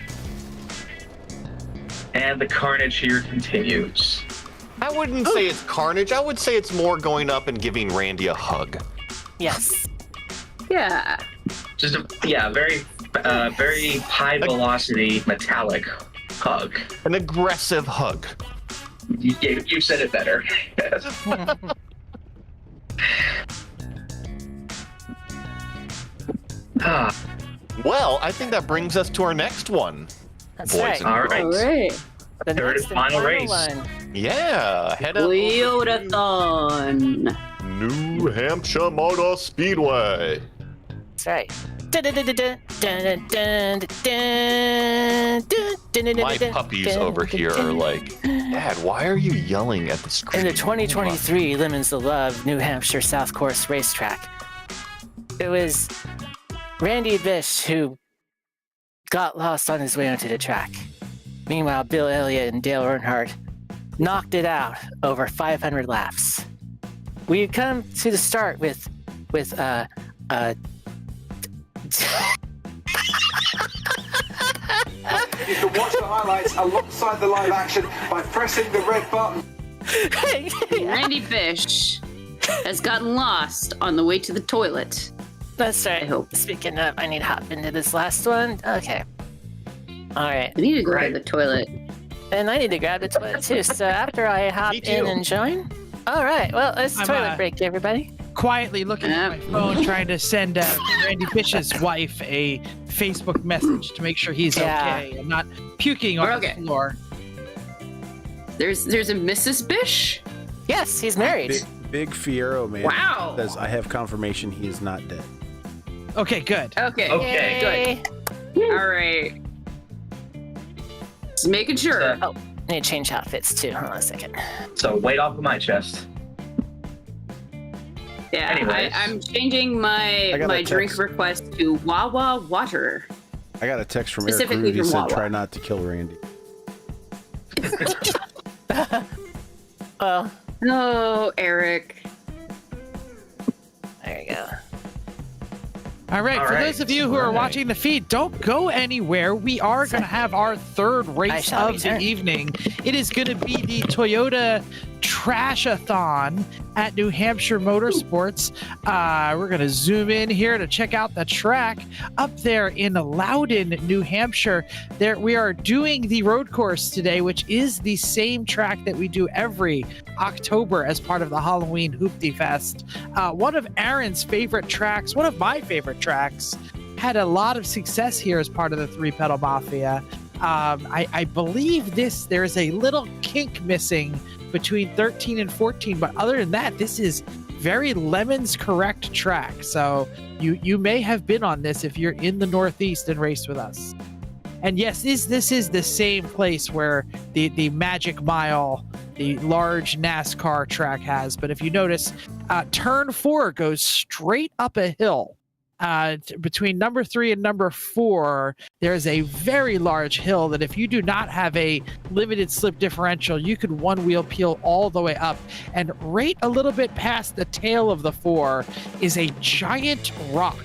Speaker 5: And the carnage here continues.
Speaker 4: I wouldn't say it's carnage. I would say it's more going up and giving Randy a hug.
Speaker 7: Yes.
Speaker 3: Yeah.
Speaker 5: Just a very high velocity metallic hug.
Speaker 4: An aggressive hug.
Speaker 5: You said it better. Ah,
Speaker 4: Well, I think that brings us to our next one.
Speaker 7: That's
Speaker 4: Boys
Speaker 7: right.
Speaker 4: and
Speaker 5: all right.
Speaker 3: All right.
Speaker 7: The
Speaker 5: Third
Speaker 7: next
Speaker 5: and final race.
Speaker 7: one.
Speaker 4: Yeah, head up
Speaker 3: Toyotathon.
Speaker 4: New Hampshire Motor Speedway.
Speaker 7: That's right.
Speaker 4: My puppies over here are like, Dad, why are you yelling at the screen?
Speaker 7: In the 2023 Lemons of Love New Hampshire South Course Racetrack, it was Randy Bish who got lost on his way onto the track. Meanwhile, Bill Elliott and Dale Earnhardt knocked it out over 500 laps. We had come to the start with
Speaker 13: You can watch the highlights alongside the live action by pressing the red button.
Speaker 3: Randy Fish has gotten lost on the way to the toilet.
Speaker 7: That's right.
Speaker 3: I hope.
Speaker 7: Speaking of, I need to hop into this last one. Okay. All right.
Speaker 3: I need to go to the toilet.
Speaker 7: And I need to grab the toilet too. So after I hop in and join. All right. Well, it's
Speaker 6: I'm,
Speaker 7: toilet break, everybody.
Speaker 6: Quietly looking at my phone, trying to send Randy Fish's wife a Facebook message to make sure he's okay and not puking on the floor.
Speaker 3: There's a Mrs. Bish?
Speaker 7: Yes, he's married.
Speaker 1: Big Fiero man.
Speaker 3: Wow.
Speaker 1: Says I have confirmation he is not dead.
Speaker 6: Okay, good.
Speaker 3: Okay, good. All right. Just making sure.
Speaker 7: Oh, I need to change outfits too. Hold on a second.
Speaker 5: So weight off of my chest.
Speaker 3: Yeah,
Speaker 5: Anyways.
Speaker 3: I'm changing
Speaker 1: I got
Speaker 3: my
Speaker 1: a
Speaker 3: drink
Speaker 1: text.
Speaker 3: request to Wawa Water.
Speaker 1: I got a text from Eric
Speaker 3: Specifically
Speaker 1: Rude. He
Speaker 3: from
Speaker 1: said,
Speaker 3: Wawa.
Speaker 1: "Try not to kill Randy."
Speaker 7: Well,
Speaker 3: Oh, Eric.
Speaker 7: there you go.
Speaker 6: All right,
Speaker 5: All
Speaker 6: for
Speaker 5: right.
Speaker 6: those of you who are watching the feed, don't go anywhere. We are going to have our third race
Speaker 7: shall
Speaker 6: of the
Speaker 7: return.
Speaker 6: evening. It is going to be the Toyota Trashathon at New Hampshire Motorsports. We're going to zoom in here to check out the track up there in Loudon, New Hampshire. There, we are doing the road course today, which is the same track that we do every October as part of the Halloween Hoopty Fest. One of Aaron's favorite tracks, one of my favorite tracks, had a lot of success here as part of the Three Pedal Mafia. I believe there is a little kink missing between 13 and 14, but other than that, this is very Lemon's correct track. So you may have been on this if you're in the Northeast and raced with us. And yes, this is the same place where the Magic Mile, the large NASCAR track has. But if you notice, turn 4 goes straight up a hill. Between number 3 and number 4, there's a very large hill that if you do not have a limited slip differential, you could one wheel peel all the way up. And right a little bit past the tail of the 4 is a giant rock.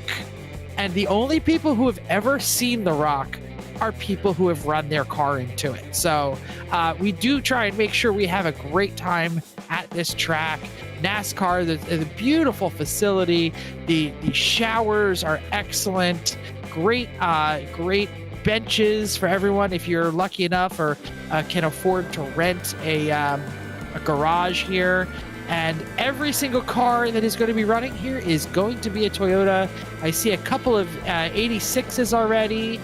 Speaker 6: And the only people who have ever seen the rock are people who have run their car into it. So we do try and make sure we have a great time at this track. NASCAR, the beautiful facility. The showers are excellent. Great benches for everyone if you're lucky enough or can afford to rent a garage here. And every single car that is going to be running here is going to be a Toyota. I see a couple of 86s already.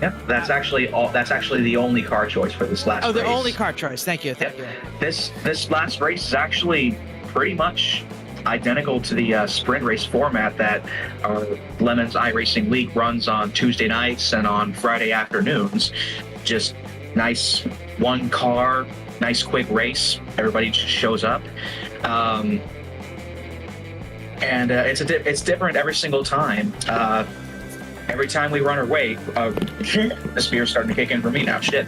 Speaker 5: Yep, that's actually the only car choice for this last race.
Speaker 6: Oh, the only car choice. Thank you. Thank you.
Speaker 5: This last race is actually pretty much identical to the sprint race format that our Lemon's iRacing League runs on Tuesday nights and on Friday afternoons. Just nice one car, nice quick race. Everybody just shows up. And it's different every single time. Every time we run our way, this beer's starting to kick in for me now. Shit.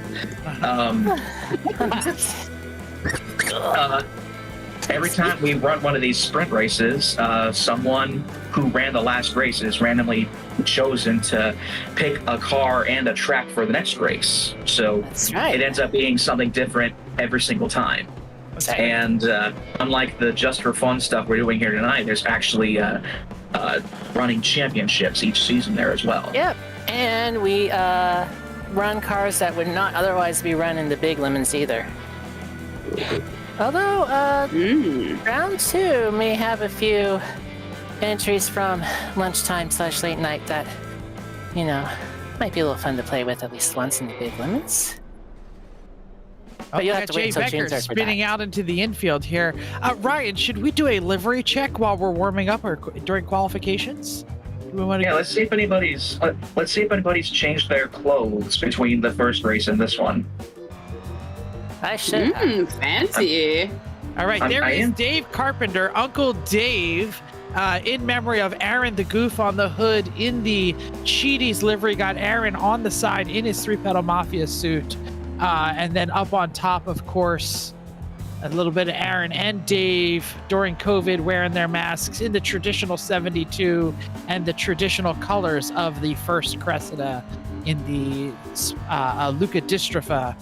Speaker 5: Every time we run one of these sprint races, someone who ran the last race is randomly chosen to pick a car and a track for the next race. So
Speaker 7: That's right.
Speaker 5: it ends up being something different every single time. And unlike the just for fun stuff we're doing here tonight, there's actually running championships each season there as well.
Speaker 7: Yep. And we run cars that would not otherwise be run in the big lemons either. Although round 2 may have a few entries from lunchtime/late night that, might be a little fun to play with at least once in the big lemons. But you'll have to wait
Speaker 6: Jay
Speaker 7: until June
Speaker 6: Becker
Speaker 7: 3rd for
Speaker 6: spinning
Speaker 7: that.
Speaker 6: out into the infield here. Ryan, should we do a livery check while we're warming up or during qualifications? Do we want to?
Speaker 5: Yeah, let's see if anybody's changed their clothes between the first race and this one.
Speaker 7: I should.
Speaker 3: Fancy.
Speaker 6: All right, there is Dave Carpenter, Uncle Dave, in memory of Aaron the Goof on the hood in the Cheaties livery. Got Aaron on the side in his Three Pedal Mafia suit. And then up on top, of course, a little bit of Aaron and Dave during COVID wearing their masks in the traditional 72 and the traditional colors of the first Cressida in the Luca Dystropha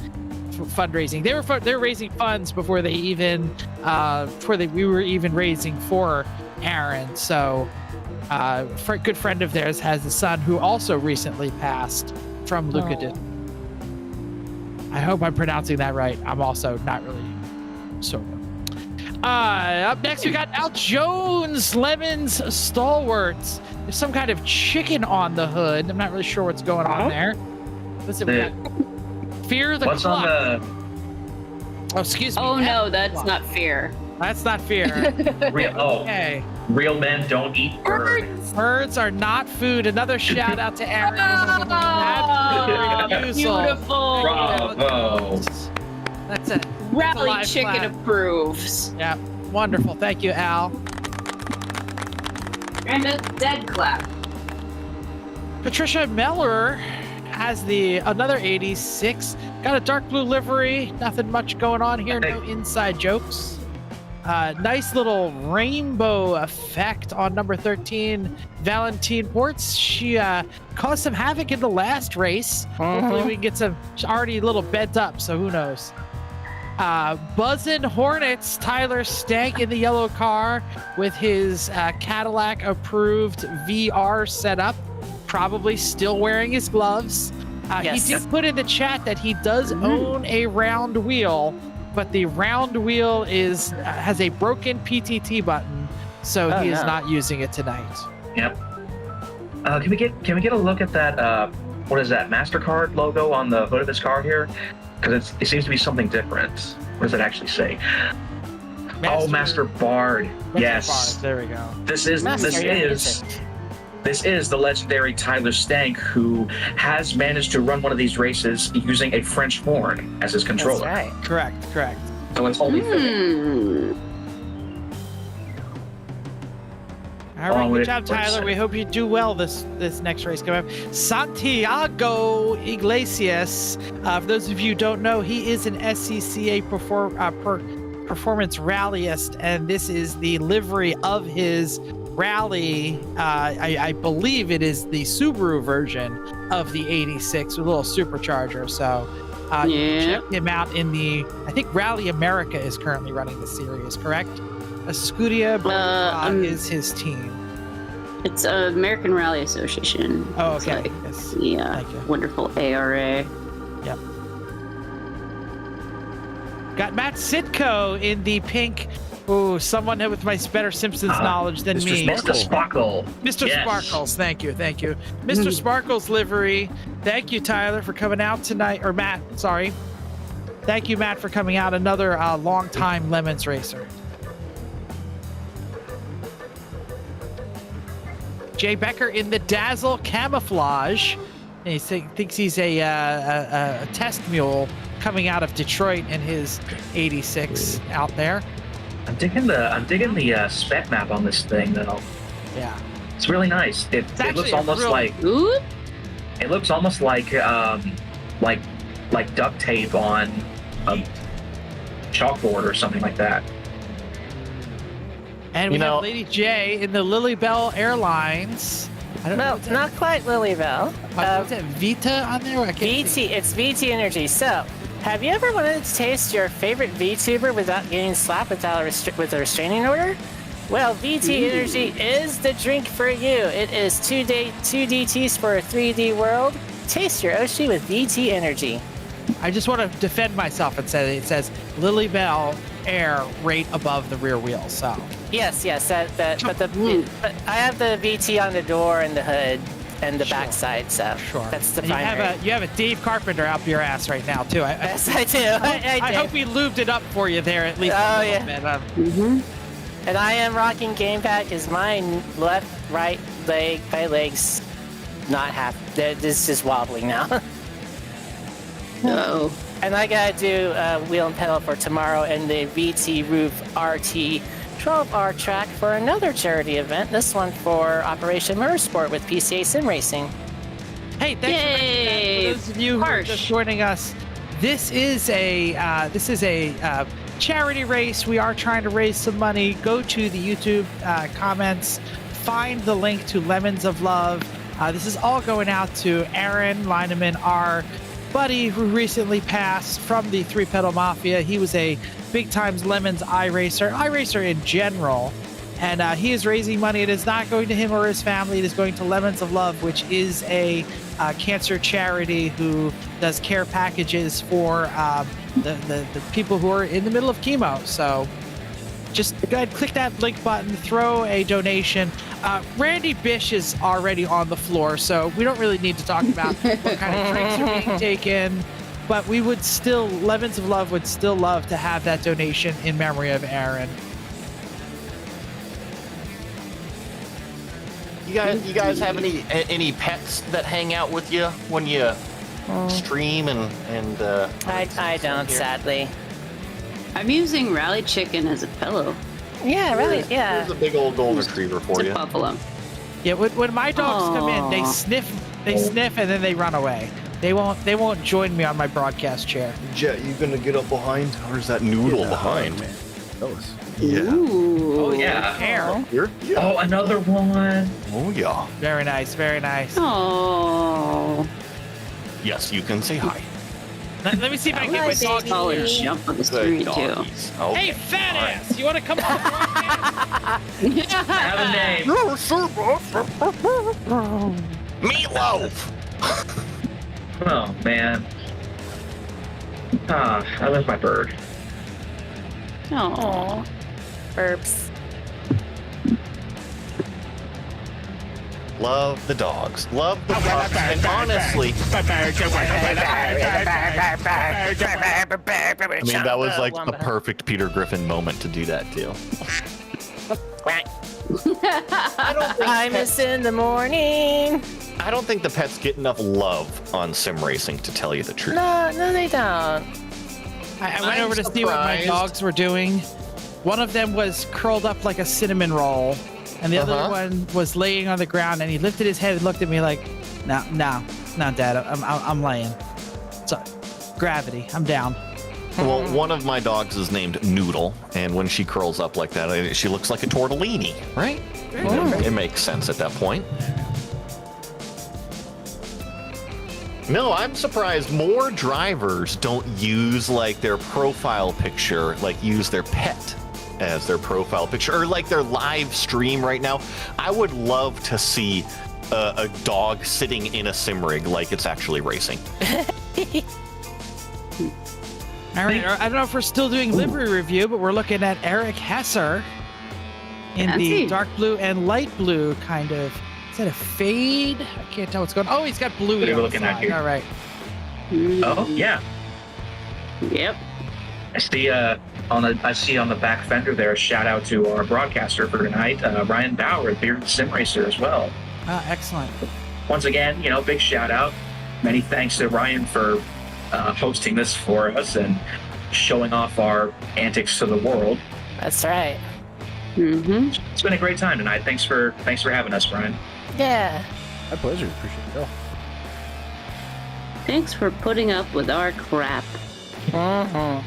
Speaker 6: fundraising. They're raising funds before they even we were even raising for Aaron. So a good friend of theirs has a son who also recently passed from Luca Dystropha. I hope I'm pronouncing that right. I'm also not really sure. Up next, we got Al Jones, Lemon's Stalwarts. There's some kind of chicken on the hood. I'm not really sure what's going on there. Listen, we got Fear the
Speaker 5: What's
Speaker 6: Clock.
Speaker 5: on
Speaker 6: Oh, excuse me.
Speaker 3: Oh no, that's not Fear.
Speaker 6: That's not Fear. Okay.
Speaker 5: Real men don't eat birds.
Speaker 6: Birds are not food. Another shout out to Aaron. Absolutely
Speaker 3: Beautiful.
Speaker 5: Bravo.
Speaker 6: That's it.
Speaker 3: Rally
Speaker 6: Live
Speaker 3: Chicken
Speaker 6: flag.
Speaker 3: approves.
Speaker 6: Yeah. Wonderful. Thank you, Al.
Speaker 3: And a dead clap.
Speaker 6: Patricia Miller has another 86. Got a dark blue livery. Nothing much going on here. No inside jokes. Nice little rainbow effect on number 13, Valentine Ports. She caused some havoc in the last race. Hopefully we can get some. She's already a little bent up, so who knows. Buzzin' Hornets, Tyler Stank in the yellow car with his Cadillac approved VR setup, probably still wearing his gloves.
Speaker 7: Yes.
Speaker 6: He did put in the chat that he does own a round wheel, but the round wheel has a broken PTT button, so he is not using it tonight.
Speaker 5: Yep. Can we get a look at that? What is that MasterCard logo on the hood of his car here? Because it seems to be something different. What does it actually say? Master Bard. Yes.
Speaker 6: Bard. There we go.
Speaker 5: This is the legendary Tyler Stank, who has managed to run one of these races using a French horn as his controller.
Speaker 7: That's right.
Speaker 6: Correct.
Speaker 5: So it's only fitting.
Speaker 6: All right, good job, Tyler. We hope you do well this next race coming up. Santiago Iglesias. For those of you who don't know, he is an SCCA performance rallyist, and this is the livery of his rally. I believe it is the Subaru version of the 86 with a little supercharger. So you can check him out in I think Rally America is currently running the series, correct? Escuderia is his team.
Speaker 3: It's American Rally Association.
Speaker 6: Oh, okay.
Speaker 3: It's like, yeah, wonderful ARA.
Speaker 6: Yep. Got Matt Sitko in the pink. Oh, someone with my better Simpsons knowledge than me.
Speaker 5: Mr. Sparkle.
Speaker 6: Mr.
Speaker 5: Yes.
Speaker 6: Sparkles, thank you. Mr. Sparkles livery. Thank you, Tyler, for coming out tonight. Or Matt, sorry. Thank you, Matt, for coming out. Another long-time Lemons racer. Jay Becker in the Dazzle camouflage. And he thinks he's a test mule coming out of Detroit in his 86 out there.
Speaker 5: I'm digging the spec map on this thing though.
Speaker 6: Yeah,
Speaker 5: it's really nice. It looks almost like it looks almost like duct tape on a chalkboard or something like that.
Speaker 6: And we have Lady J in the Lilybell Airlines. I don't know.
Speaker 7: Not quite Lilybell.
Speaker 6: What's that, Vita on there?
Speaker 7: It's VT Energy. So, have you ever wanted to taste your favorite VTuber without getting slapped with a restraining order? Well, VT Energy is the drink for you. It is 2 DTs for a 3D world. Taste your Oshi with VT Energy.
Speaker 6: I just want to defend myself and say it says Lilybell Air right above the rear wheel. So
Speaker 7: yes, but I have the VT on the door and the hood and the backside, so that's the primary.
Speaker 6: You have a Dave Carpenter up your ass right now too.
Speaker 7: Yes, I do.
Speaker 6: I hope he lubed it up for you there at least.
Speaker 7: Oh yeah. And I am rocking gamepad because my left, right leg, my legs not happy. This is wobbling now.
Speaker 3: Uh-oh.
Speaker 7: And I gotta do wheel and pedal for tomorrow and the VT Roof RT 12R track for another charity event. This one for Operation Motorsport with PCA Sim Racing.
Speaker 6: Hey, thanks for those of you who are just joining us. This is a charity race. We are trying to raise some money. Go to the YouTube comments, find the link to Lemons of Love. This is all going out to Aaron Lineman, our buddy who recently passed from the Three Pedal Mafia. He was a big times Lemons iRacer in general, and he is raising money. It is not going to him or his family. It is going to Lemons of Love, which is a cancer charity who does care packages for the people who are in the middle of chemo. So just go ahead, click that link button, throw a donation. Randy Bish is already on the floor, so we don't really need to talk about what kind of drinks are being taken, but we would still, Lemons of Love would still love to have that donation in memory of Aaron.
Speaker 4: You guys have any pets that hang out with you when you stream and
Speaker 7: I don't, sadly.
Speaker 3: I'm using Rally Chicken as a pillow.
Speaker 7: Yeah, right. Yeah.
Speaker 4: There's a big old golden retriever for
Speaker 3: It's a
Speaker 4: you.
Speaker 3: buffalo.
Speaker 6: Yeah, when my dogs come in, they sniff, and then they run away. They won't join me on my broadcast chair.
Speaker 4: Jet, you gonna get up behind? Or is that noodle behind?
Speaker 1: Man. Those.
Speaker 4: Yeah.
Speaker 3: Ooh.
Speaker 5: Oh, yeah.
Speaker 6: Hair.
Speaker 4: Here? Yeah.
Speaker 5: Oh, another one.
Speaker 4: Oh, yeah.
Speaker 6: Very nice, very nice.
Speaker 3: Oh.
Speaker 4: Yes, you can say hi.
Speaker 6: Let me see if I can get my
Speaker 3: Nice
Speaker 6: dog
Speaker 3: tall
Speaker 6: here.
Speaker 3: and jump on the
Speaker 4: The
Speaker 3: street too.
Speaker 4: doggies. Okay.
Speaker 6: Hey, fat ass! You want to come on the broadcast?
Speaker 5: Have a name.
Speaker 4: Meatloaf!
Speaker 5: Oh, man. I love my bird.
Speaker 3: Oh.
Speaker 7: Burps.
Speaker 4: Love the dogs. Love the pups. And honestly, I mean, that was like the perfect Peter Griffin moment to do that too.
Speaker 7: Primus in the morning.
Speaker 4: I don't think the pets get enough love on sim racing, to tell you the truth.
Speaker 7: No, they don't.
Speaker 6: I went
Speaker 4: I'm
Speaker 6: over to see what my
Speaker 4: surprised.
Speaker 6: dogs were doing. One of them was curled up like a cinnamon roll, and the other one was laying on the ground. And he lifted his head and looked at me like, "No, Dad, I'm laying. So, gravity, I'm down."
Speaker 4: Well, one of my dogs is named Noodle, and when she curls up like that, she looks like a tortellini, right? It makes sense at that point. No, I'm surprised more drivers don't use like their profile picture, like use their pet as their profile picture, or like their live stream right now. I would love to see a dog sitting in a sim rig like it's actually racing.
Speaker 6: All right, I don't know if we're still doing livery review, but we're looking at Eric Hesser in
Speaker 3: Fancy.
Speaker 6: the dark blue and light blue kind of. Is that a fade? I can't tell what's going on. Oh, he's got blue.
Speaker 5: What are
Speaker 6: on
Speaker 5: we
Speaker 6: the
Speaker 5: looking at
Speaker 6: side.
Speaker 5: here?
Speaker 6: All right.
Speaker 5: Oh, yeah.
Speaker 3: Yep.
Speaker 5: I see on the back fender there a shout out to our broadcaster for tonight, Ryan Bauer, Bearded Sim Racer as well.
Speaker 6: Excellent.
Speaker 5: Once again, big shout out. Many thanks to Ryan for hosting this for us and showing off our antics to the world.
Speaker 7: That's right.
Speaker 3: Mm-hmm.
Speaker 5: It's been a great time tonight. Thanks for having us, Ryan.
Speaker 7: Yeah.
Speaker 1: My pleasure. Appreciate it. Oh.
Speaker 3: Thanks for putting up with our crap.
Speaker 7: Mm-hmm.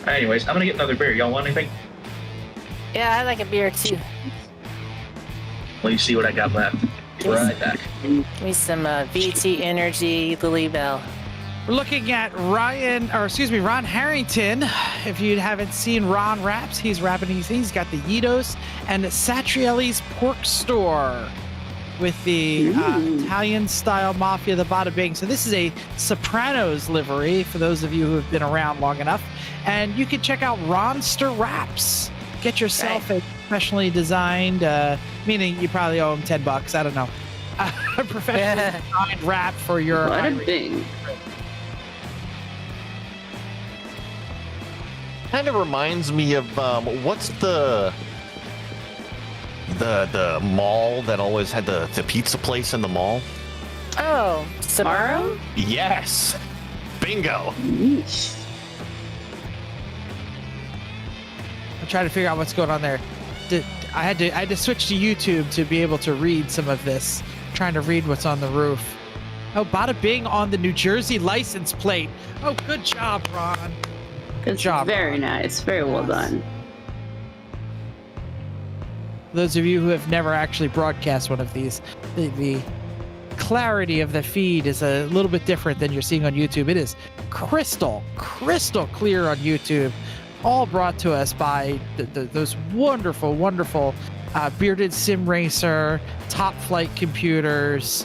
Speaker 5: Anyways, I'm gonna get another beer. Y'all want anything?
Speaker 7: Yeah, I like a beer too.
Speaker 5: Let me see what I got left. Right back.
Speaker 7: Give me some VT Energy Lily Bell.
Speaker 6: We're looking at Ron Harrington. If you haven't seen Ron raps, he's rapping these things. He's got the Yitos and Satrielli's Pork Store with the Italian-style Mafia, the Bada Bing. So this is a Sopranos livery for those of you who have been around long enough. And you can check out Ronster Raps. Get yourself a professionally designed, meaning you probably owe him $10. I don't know. A professionally designed wrap for your
Speaker 3: Bada Bing.
Speaker 4: Kind of reminds me of what's the mall that always had the pizza place in the mall?
Speaker 7: Oh, Sabaro?
Speaker 4: Yes. Bingo.
Speaker 3: Yeesh.
Speaker 6: I'm trying to figure out what's going on there. I had to switch to YouTube to be able to read some of this. Trying to read what's on the roof. Oh, Bada Bing on the New Jersey license plate. Oh, good job, Ron. Good job.
Speaker 3: Very nice. Very well done.
Speaker 6: Those of you who have never actually broadcast one of these, the clarity of the feed is a little bit different than you're seeing on YouTube. It is crystal clear on YouTube. All brought to us by those wonderful Bearded Sim Racer, Top Flight Computers.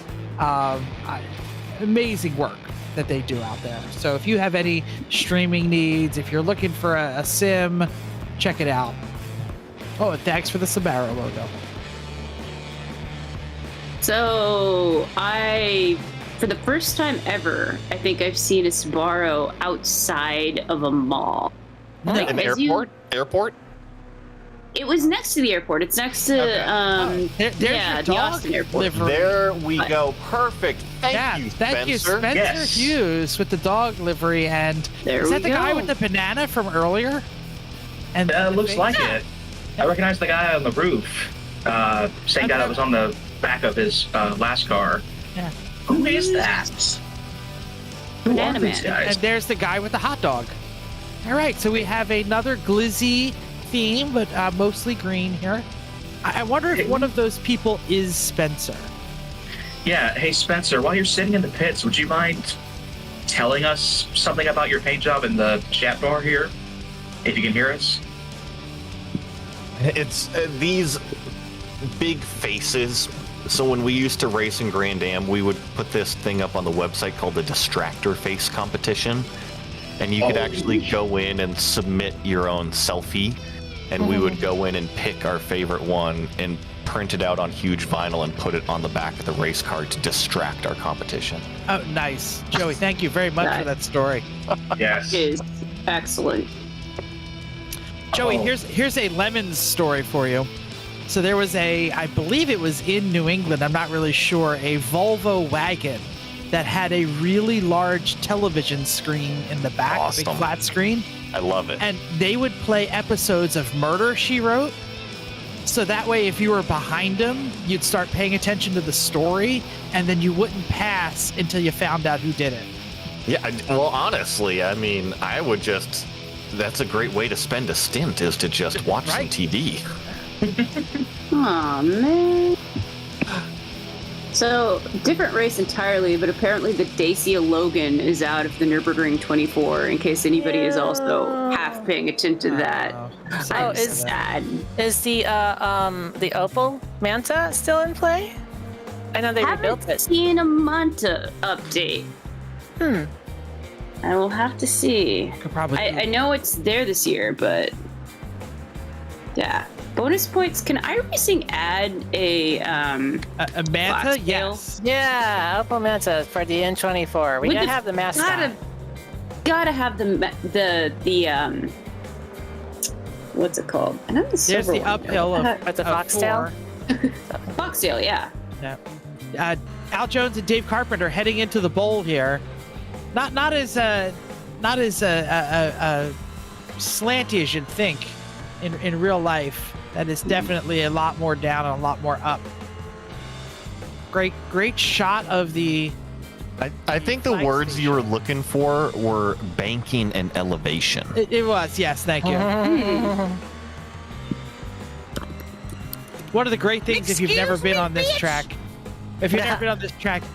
Speaker 6: Amazing work that they do out there. So if you have any streaming needs, if you're looking for a sim, check it out. Oh, and thanks for the Subaru logo.
Speaker 3: So for the first time ever, I think I've seen a Subaru outside of a mall.
Speaker 4: An airport? Airport?
Speaker 3: It was next to the airport. It's next to the Austin airport.
Speaker 6: Livery.
Speaker 4: There we go. Perfect. Thank you, Spencer.
Speaker 6: Thank you, Spencer
Speaker 5: Yes.
Speaker 6: Hughes with the dog livery. And
Speaker 3: There
Speaker 6: is
Speaker 3: we
Speaker 6: that the guy
Speaker 3: go.
Speaker 6: with the banana from earlier? And
Speaker 5: Looks like it. I recognize the guy on the roof. Same guy that was on the back of his last car.
Speaker 6: Yeah.
Speaker 5: Who is that? Who are these guys?
Speaker 6: And there's the guy with the hot dog. All right, so we have another glizzy theme, but mostly green here. I wonder if one of those people is Spencer.
Speaker 5: Yeah, hey Spencer, while you're sitting in the pits, would you mind telling us something about your paint job in the chat bar here? If you can hear us.
Speaker 4: It's these big faces. So when we used to race in Grand Am, we would put this thing up on the website called the Distractor Face Competition. And you could actually go in and submit your own selfie. And we would go in and pick our favorite one and print it out on huge vinyl and put it on the back of the race car to distract our competition.
Speaker 6: Oh, nice. Joey, thank you very much for that story.
Speaker 5: Yes.
Speaker 3: It is excellent.
Speaker 6: Joey, here's a Lemons story for you. So there was I believe it was in New England, I'm not really sure, a Volvo wagon that had a really large television screen in the back, a big flat screen.
Speaker 4: I love it.
Speaker 6: And they would play episodes of Murder, She Wrote. So that way, if you were behind them, you'd start paying attention to the story, and then you wouldn't pass until you found out who did it.
Speaker 4: Yeah, well, honestly, I mean, I would just... That's a great way to spend a stint, is to just watch some TV.
Speaker 3: Aw, man. So, different race entirely, but apparently the Dacia Logan is out of the Nürburgring 24, in case anybody is also half paying attention to that. I'm sad.
Speaker 7: Is the Opel Manta still in play? I know they rebuilt it.
Speaker 3: Haven't seen a Manta update. I will have to see.
Speaker 6: Could probably.
Speaker 3: I know it's there this year, but yeah. Bonus points. Can iRacing add a
Speaker 6: Manta? Yes.
Speaker 7: Yeah, Opel Manta for the N24. We gotta have the mascot.
Speaker 3: Gotta have the what's it called? I know the
Speaker 6: There's the uphill of
Speaker 7: the Foxtail.
Speaker 3: Foxtail, yeah.
Speaker 6: Yeah. Al Jones and Dave Carpenter heading into the bowl here. Not as slanty as you'd think in real life. That is definitely a lot more down and a lot more up. Great shot of the...
Speaker 4: I think the words you were looking for were banking and elevation.
Speaker 6: It was, yes, thank you. One of the great things, if you've never been on this track,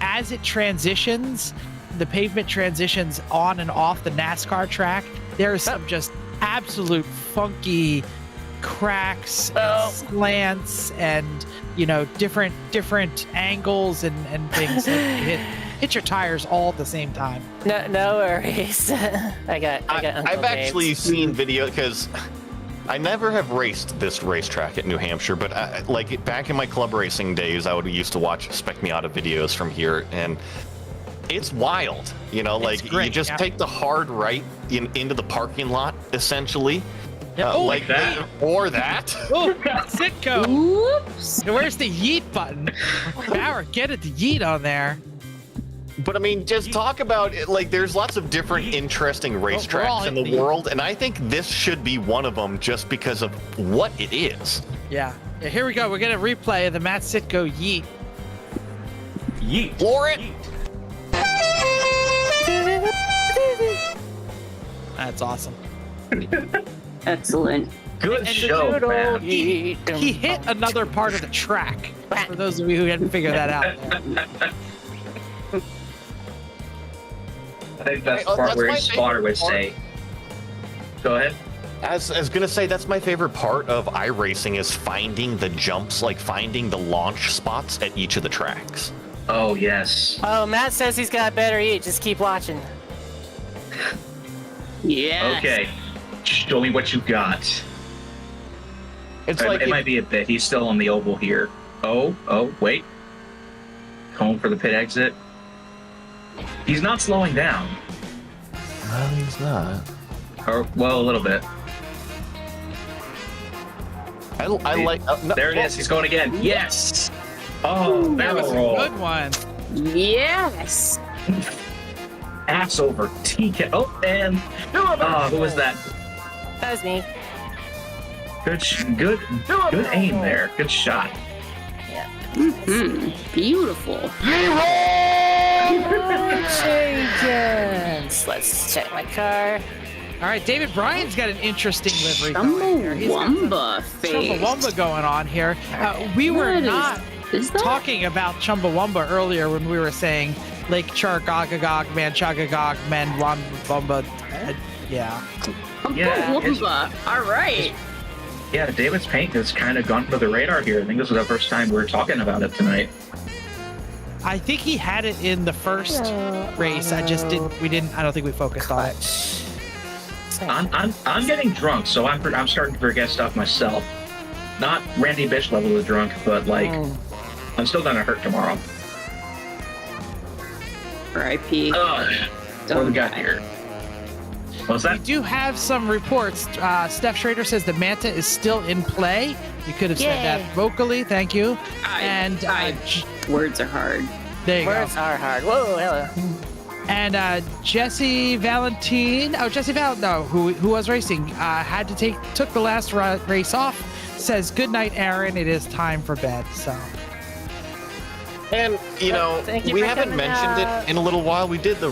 Speaker 6: as it transitions, the pavement transitions on and off the NASCAR track, there is some just absolute funky cracks and slants and different angles and things that hit your tires all at the same time.
Speaker 7: No worries. I've
Speaker 4: actually seen video because I never have raced this racetrack at New Hampshire, but back in my club racing days, I used to watch Spec Miata videos from here, and it's wild. It's great, you just take the hard right into the parking lot, essentially.
Speaker 6: Like
Speaker 5: that.
Speaker 4: Or that.
Speaker 6: Oh, Sitco. Oops. Where's the yeet button? Bauer, get it, the yeet on there.
Speaker 4: But I mean, just talk about it. There's lots of different interesting racetracks in the world, and I think this should be one of them just because of what it is.
Speaker 6: Yeah. Here we go. We're going to replay the Matt Sitco yeet.
Speaker 4: Yeet. Floor it.
Speaker 6: That's awesome.
Speaker 3: Excellent.
Speaker 5: Good show, man.
Speaker 6: He hit another part of the track. For those of you who hadn't figured that out.
Speaker 5: I think that's the part where his spotter would say. Go ahead.
Speaker 4: I was gonna say that's my favorite part of iRacing is finding the jumps, finding the launch spots at each of the tracks.
Speaker 5: Oh yes.
Speaker 7: Oh, Matt says he's got better eat. Just keep watching.
Speaker 3: Yeah.
Speaker 5: Okay. Show me what you got. It might be a bit. He's still on the oval here. Oh, wait. Home for the pit exit. He's not slowing down.
Speaker 4: No, he's not.
Speaker 5: Or, well, a little bit. There it is. He's going again. Yes. Oh,
Speaker 6: that was
Speaker 5: roll.
Speaker 6: a good one.
Speaker 3: Yes.
Speaker 5: Ass over TK. Oh, and who was that?
Speaker 7: That was me.
Speaker 5: Good aim there. Good shot.
Speaker 3: Beautiful.
Speaker 7: Jenkins. Let's check my car.
Speaker 6: All right, David Bryan's got an interesting livery going here. He's got
Speaker 3: Chumbawamba face.
Speaker 6: Chumbawamba going on here. We were
Speaker 3: What
Speaker 6: not
Speaker 3: is that?
Speaker 6: talking about Chumbawamba earlier when we were saying Lake Chargagagog, Manchagagog, Manwambamba. Yeah.
Speaker 3: Chumbawamba. All right.
Speaker 5: Yeah, David's paint has kind of gone under the radar here. I think this is the first time we're talking about it tonight.
Speaker 6: I think he had it in the first race. I don't think we focused on it.
Speaker 5: I'm getting drunk, so I'm starting to forget stuff myself. Not Randy Bish level of drunk, but like I'm still gonna hurt tomorrow.
Speaker 3: R.I.P.
Speaker 5: What do we got here? What's that?
Speaker 6: We do have some reports. Steph Schrader says the Manta is still in play. You could have said that vocally. Thank you.
Speaker 3: Words are hard.
Speaker 6: There you
Speaker 7: Words are hard. Whoa, hello.
Speaker 6: And Jesse Valentine, who was racing, took the last race off. Says, "Good night, Aaron. It is time for bed." So.
Speaker 4: And, we haven't mentioned it in a little while. We did the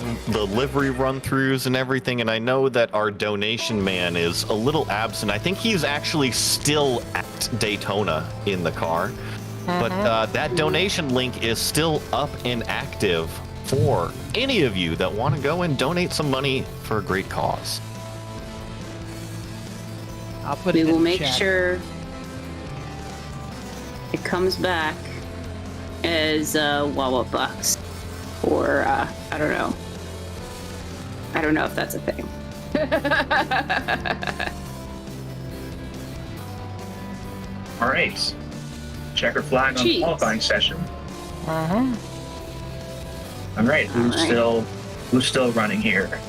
Speaker 4: livery run-throughs and everything, and I know that our donation man is a little absent. I think he's actually still at Daytona in the car. But that donation link is still up and active for any of you that want to go and donate some money for a great cause.
Speaker 6: I'll put
Speaker 3: We
Speaker 6: it
Speaker 3: will
Speaker 6: in the
Speaker 3: make
Speaker 6: chat.
Speaker 3: sure it comes back as Wawa Bucks, or I don't know. I don't know if that's a thing.
Speaker 5: All right. Checker flag on the qualifying session. All right. Who's still running here?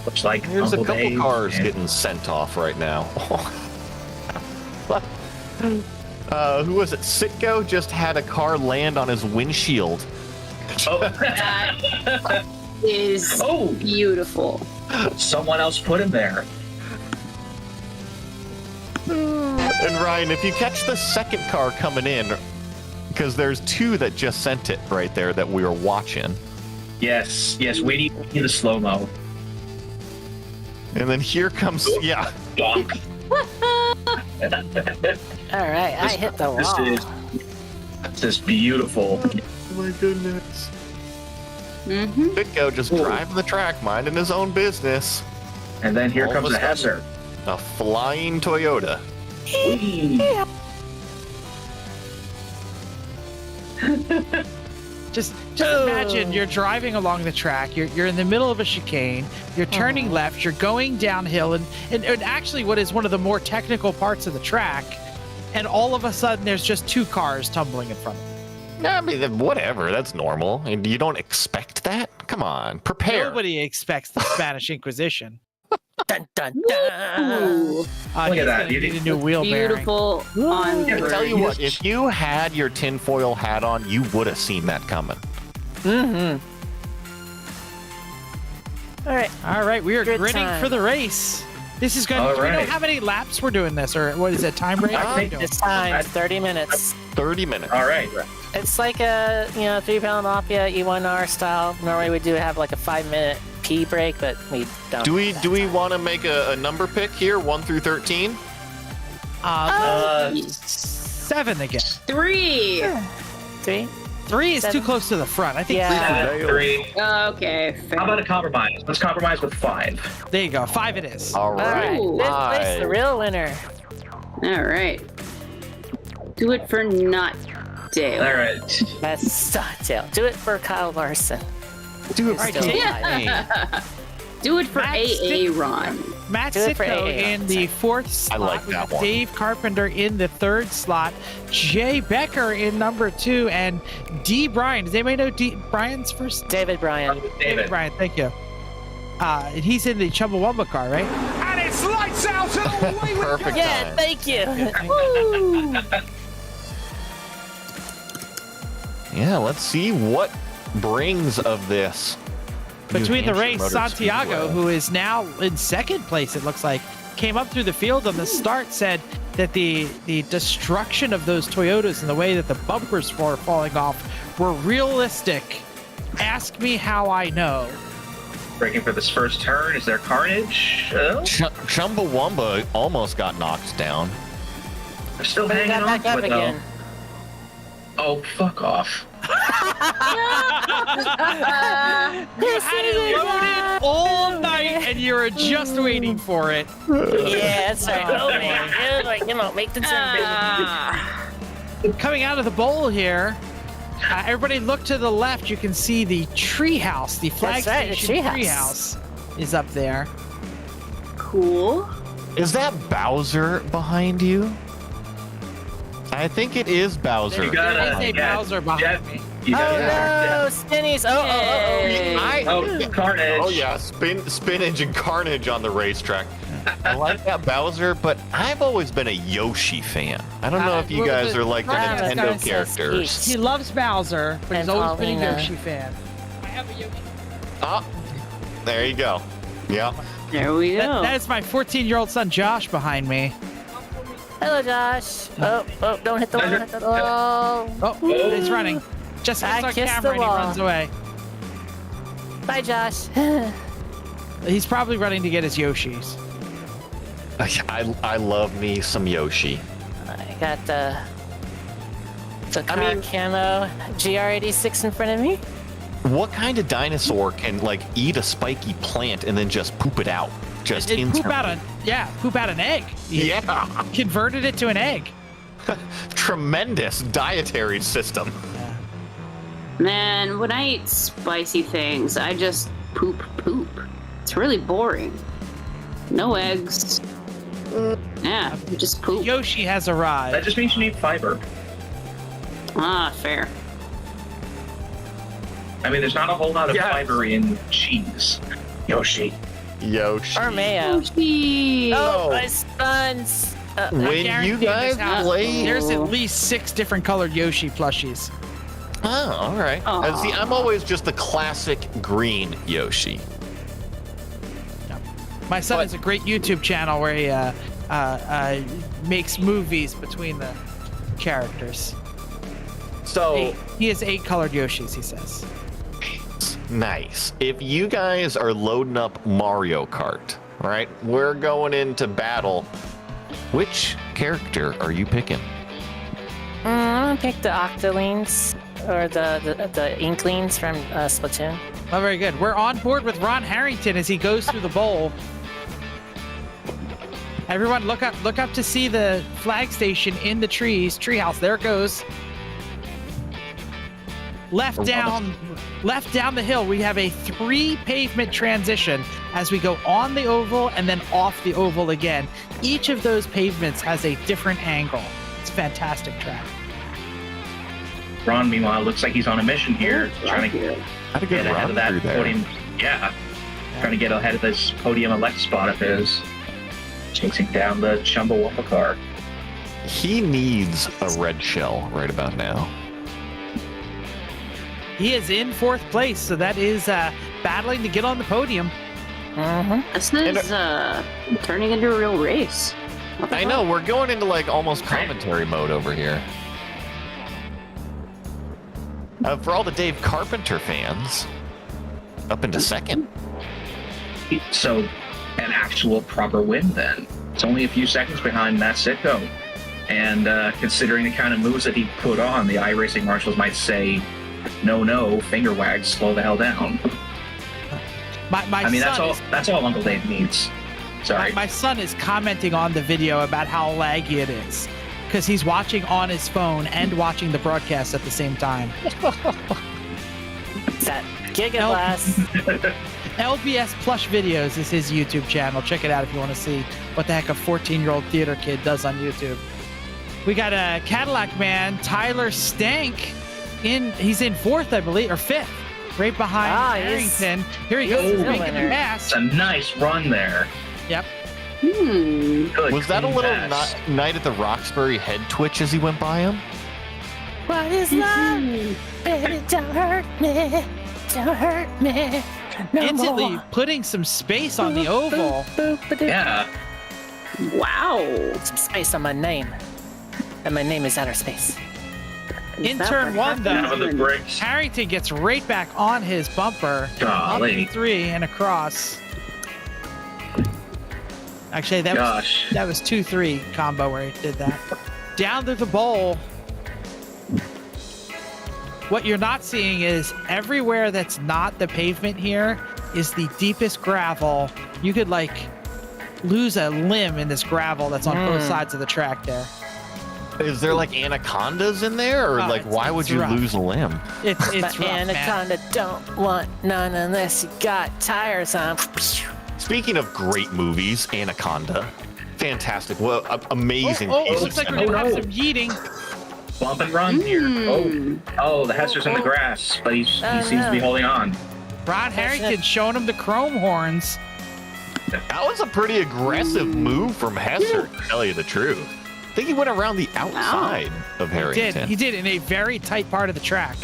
Speaker 5: Looks like
Speaker 4: There's
Speaker 5: Uncle
Speaker 4: a couple
Speaker 5: Dave
Speaker 4: cars
Speaker 5: and-
Speaker 4: getting sent off right now. Who was it? Sitko just had a car land on his windshield.
Speaker 3: That is beautiful.
Speaker 5: Someone else put him there.
Speaker 4: And Ryan, if you catch the second car coming in, because there's two that just sent it right there that we were watching.
Speaker 5: Yes, we need the slow-mo.
Speaker 4: And then here comes,
Speaker 5: Donk.
Speaker 7: All right, I hit the wall.
Speaker 5: This is beautiful.
Speaker 4: Oh my goodness. Sitko just driving the track, minding his own business.
Speaker 5: And then here
Speaker 4: All
Speaker 5: comes
Speaker 4: of
Speaker 5: the
Speaker 4: a sudden,
Speaker 5: Hesser.
Speaker 4: a flying Toyota.
Speaker 6: Just imagine you're driving along the track. You're in the middle of a chicane. You're turning left. You're going downhill, and actually, what is one of the more technical parts of the track. And all of a sudden, there's just two cars tumbling in front of you.
Speaker 4: I mean, whatever. That's normal. And you don't expect that? Come on, prepare.
Speaker 6: Nobody expects the Spanish Inquisition.
Speaker 7: Dun, dun, dun.
Speaker 5: Look at that.
Speaker 6: You need a new wheel
Speaker 3: Beautiful on
Speaker 4: I tell you what, if you had your tinfoil hat on, you would have seen that coming.
Speaker 6: All right. We are
Speaker 7: Good
Speaker 6: grinning
Speaker 7: time.
Speaker 6: for the race. This is going.
Speaker 5: All
Speaker 6: Do we know
Speaker 5: right.
Speaker 6: how many laps we're doing this, or what is it? Time race?
Speaker 5: I think
Speaker 7: This time, 30 minutes.
Speaker 4: 30 minutes.
Speaker 5: All right.
Speaker 7: It's like a 3-pound mafia E1R style. Normally we do have like a 5-minute pee break, but we don't.
Speaker 4: Do we want to make a number pick here, 1 through 13?
Speaker 6: 7 again.
Speaker 3: 3.
Speaker 7: 3?
Speaker 6: 3 is too
Speaker 7: 7?
Speaker 6: close to the front. I think.
Speaker 7: Yeah.
Speaker 5: 3.
Speaker 3: Okay. Fair.
Speaker 5: How about a compromise? Let's compromise with 5.
Speaker 6: There you go. 5 it is.
Speaker 4: All
Speaker 7: All right.
Speaker 4: right.
Speaker 7: This place, the real winner.
Speaker 3: All right. Do it for not Dale.
Speaker 5: All right.
Speaker 7: That's Dale. Do it for Kyle Larson.
Speaker 4: Do it
Speaker 7: Right,
Speaker 4: for
Speaker 7: Jay.
Speaker 3: Do it for
Speaker 6: Matt
Speaker 3: AA
Speaker 6: Stick-
Speaker 3: Ron.
Speaker 6: Matt
Speaker 7: Do it for
Speaker 6: Sitko
Speaker 7: AA.
Speaker 6: in the 4th slot.
Speaker 4: like
Speaker 6: We
Speaker 4: that
Speaker 6: got
Speaker 4: one.
Speaker 6: Dave Carpenter in the 3rd slot. Jay Becker in number 2, and D. Bryan. Does anybody know D. Bryan's first?
Speaker 7: David Bryan.
Speaker 6: David Bryan. Thank you. And he's in the Chumbawamba car, right?
Speaker 12: And it's lights out and away we
Speaker 4: Perfect
Speaker 12: go.
Speaker 7: Yeah,
Speaker 4: time.
Speaker 7: thank you.
Speaker 4: Yeah, let's see what brings of this.
Speaker 6: Between
Speaker 4: New
Speaker 6: the
Speaker 4: Hampshire
Speaker 6: race,
Speaker 4: Motor
Speaker 6: Santiago,
Speaker 4: Speedway.
Speaker 6: who is now in 2nd place, it looks like, came up through the field on the start, said, that the destruction of those Toyotas and the way that the bumpers were falling off were realistic. Ask me how I know.
Speaker 5: Breaking for this first turn. Is there carnage?
Speaker 4: Chumbawamba almost got knocked down.
Speaker 5: They're still
Speaker 7: But he
Speaker 5: hanging
Speaker 7: got
Speaker 5: on
Speaker 7: back up
Speaker 5: to it,
Speaker 7: again.
Speaker 5: though. Oh, fuck off.
Speaker 6: You had it loaded all night and you were just waiting for it.
Speaker 7: Yeah, that's right. Oh, man. Come on, make the turn, baby.
Speaker 6: Coming out of the bowl here, everybody look to the left. You can see the treehouse, the flag
Speaker 7: That's right, the
Speaker 6: station
Speaker 7: treehouse.
Speaker 6: is up there.
Speaker 3: Cool.
Speaker 4: Is that Bowser behind you? I think it is Bowser.
Speaker 5: You got
Speaker 6: There's a Bowser behind me.
Speaker 5: You
Speaker 7: Oh,
Speaker 5: got
Speaker 7: no, Spinnies. Oh.
Speaker 5: carnage.
Speaker 4: Oh yeah, spinach and carnage on the racetrack. I like that Bowser, but I've always been a Yoshi fan. I don't know if you guys are like the
Speaker 7: Bowser's
Speaker 4: Nintendo
Speaker 7: so
Speaker 4: characters.
Speaker 6: He loves Bowser, but he's
Speaker 7: And
Speaker 6: always been a
Speaker 7: Paulina.
Speaker 6: Yoshi fan.
Speaker 4: Ah, there you go. Yeah.
Speaker 3: There we go.
Speaker 6: That is my 14-year-old son Josh behind me.
Speaker 7: Hello, Josh. Oh, don't hit the wall. Hit the wall.
Speaker 6: Oh, he's running. Just
Speaker 7: I
Speaker 6: hits on
Speaker 7: kissed
Speaker 6: camera
Speaker 7: the
Speaker 6: and he
Speaker 7: wall.
Speaker 6: runs away.
Speaker 7: Bye, Josh.
Speaker 6: He's probably running to get his Yoshis.
Speaker 4: I love me some Yoshi.
Speaker 7: I got the car camo GR86 in front of me.
Speaker 4: What kind of dinosaur can like eat a spiky plant and then just poop it out? Just
Speaker 6: It poop
Speaker 4: instantly.
Speaker 6: poop out an egg. He
Speaker 4: Yeah.
Speaker 6: converted it to an egg.
Speaker 4: Tremendous dietary system.
Speaker 3: Man, when I eat spicy things, I just poop. It's really boring. No eggs. Yeah, just poop.
Speaker 6: Yoshi has arrived.
Speaker 5: That just means you need fiber.
Speaker 3: Ah, fair.
Speaker 5: I mean, there's not a whole lot of fiber in cheese. Yoshi.
Speaker 7: Or mayo.
Speaker 3: Yoshi.
Speaker 7: Oh, my sons.
Speaker 4: When you guys play,
Speaker 6: there's at least 6 different colored Yoshi plushies.
Speaker 4: Oh, all right. See, I'm always just the classic green Yoshi.
Speaker 6: My son has a great YouTube channel where he makes movies between the characters.
Speaker 4: So
Speaker 6: he has 8 colored Yoshis, he says.
Speaker 4: Nice. If you guys are loading up Mario Kart, right? We're going into battle. Which character are you picking?
Speaker 7: I'm gonna pick the Octolings or the Inklings from Splatoon.
Speaker 6: Oh, very good. We're on board with Ron Harrington as he goes through the bowl. Everyone, look up to see the flag station in the treehouse. There it goes. Left down the hill, we have a 3 pavement transition as we go on the oval and then off the oval again. Each of those pavements has a different angle. It's a fantastic track.
Speaker 5: Ron, meanwhile, looks like he's on a mission here, trying to get ahead of that podium. Yeah, trying to get ahead of this podium elect spot of his. Chasing down the Chumbawamba car.
Speaker 4: He needs a red shell right about now.
Speaker 6: He is in 4th place, so that is battling to get on the podium.
Speaker 3: This is turning into a real race.
Speaker 4: I know, we're going into like almost commentary mode over here. For all the Dave Carpenter fans, up into 2nd.
Speaker 5: So, an actual proper win then. It's only a few seconds behind Matt Sitko. And considering the kind of moves that he put on, the iRacing marshals might say, no, finger wags, slow the hell down. That's all Uncle Dave needs. Sorry.
Speaker 6: My son is commenting on the video about how laggy it is because he's watching on his phone and watching the broadcast at the same time.
Speaker 7: That Gigablast.
Speaker 6: LBS Plush Videos is his YouTube channel. Check it out if you want to see what the heck a 14-year-old theater kid does on YouTube. We got a Cadillac man, Tyler Stank. He's in 4th, I believe, or 5th, right behind Harrington. Here he goes, making the pass.
Speaker 5: It's a nice run there.
Speaker 6: Yep.
Speaker 5: Good,
Speaker 4: Was that a
Speaker 5: clean
Speaker 4: little
Speaker 5: pass.
Speaker 4: Night at the Roxbury head twitch as he went by him?
Speaker 7: What is love? Baby, don't hurt me. Don't hurt me. No
Speaker 6: Instantly
Speaker 7: more.
Speaker 6: putting some space on the oval.
Speaker 5: Yeah.
Speaker 3: Wow.
Speaker 7: Some space on my name. And my name is Outer Space.
Speaker 6: In turn one,
Speaker 5: Down with
Speaker 6: though,
Speaker 5: the bricks.
Speaker 6: Harrington gets right back on his bumper.
Speaker 5: Golly.
Speaker 6: Up 3 and across. Actually, that was 2-3 combo where he did that. Down through the bowl. What you're not seeing is everywhere that's not the pavement here is the deepest gravel. You could like lose a limb in this gravel that's on both sides of the track there.
Speaker 4: Is there like anacondas in there, or like why would you
Speaker 6: rough.
Speaker 4: lose a limb?
Speaker 6: It's
Speaker 7: But
Speaker 6: rough, man.
Speaker 7: Anaconda don't want none unless you got tires on.
Speaker 4: Speaking of great movies, Anaconda, fantastic, well, amazing
Speaker 6: Oh,
Speaker 4: piece
Speaker 6: looks
Speaker 4: of
Speaker 6: like we're gonna have
Speaker 5: no.
Speaker 6: some yeeting.
Speaker 5: Bump and run here. Oh, the Hester's in the grass, but he seems to be holding on.
Speaker 6: Ron Harrington showing him the chrome horns.
Speaker 4: That was a pretty aggressive move from Hester, to tell you the truth. I think he went around the outside of Harrington.
Speaker 6: He did in a very tight part of the track.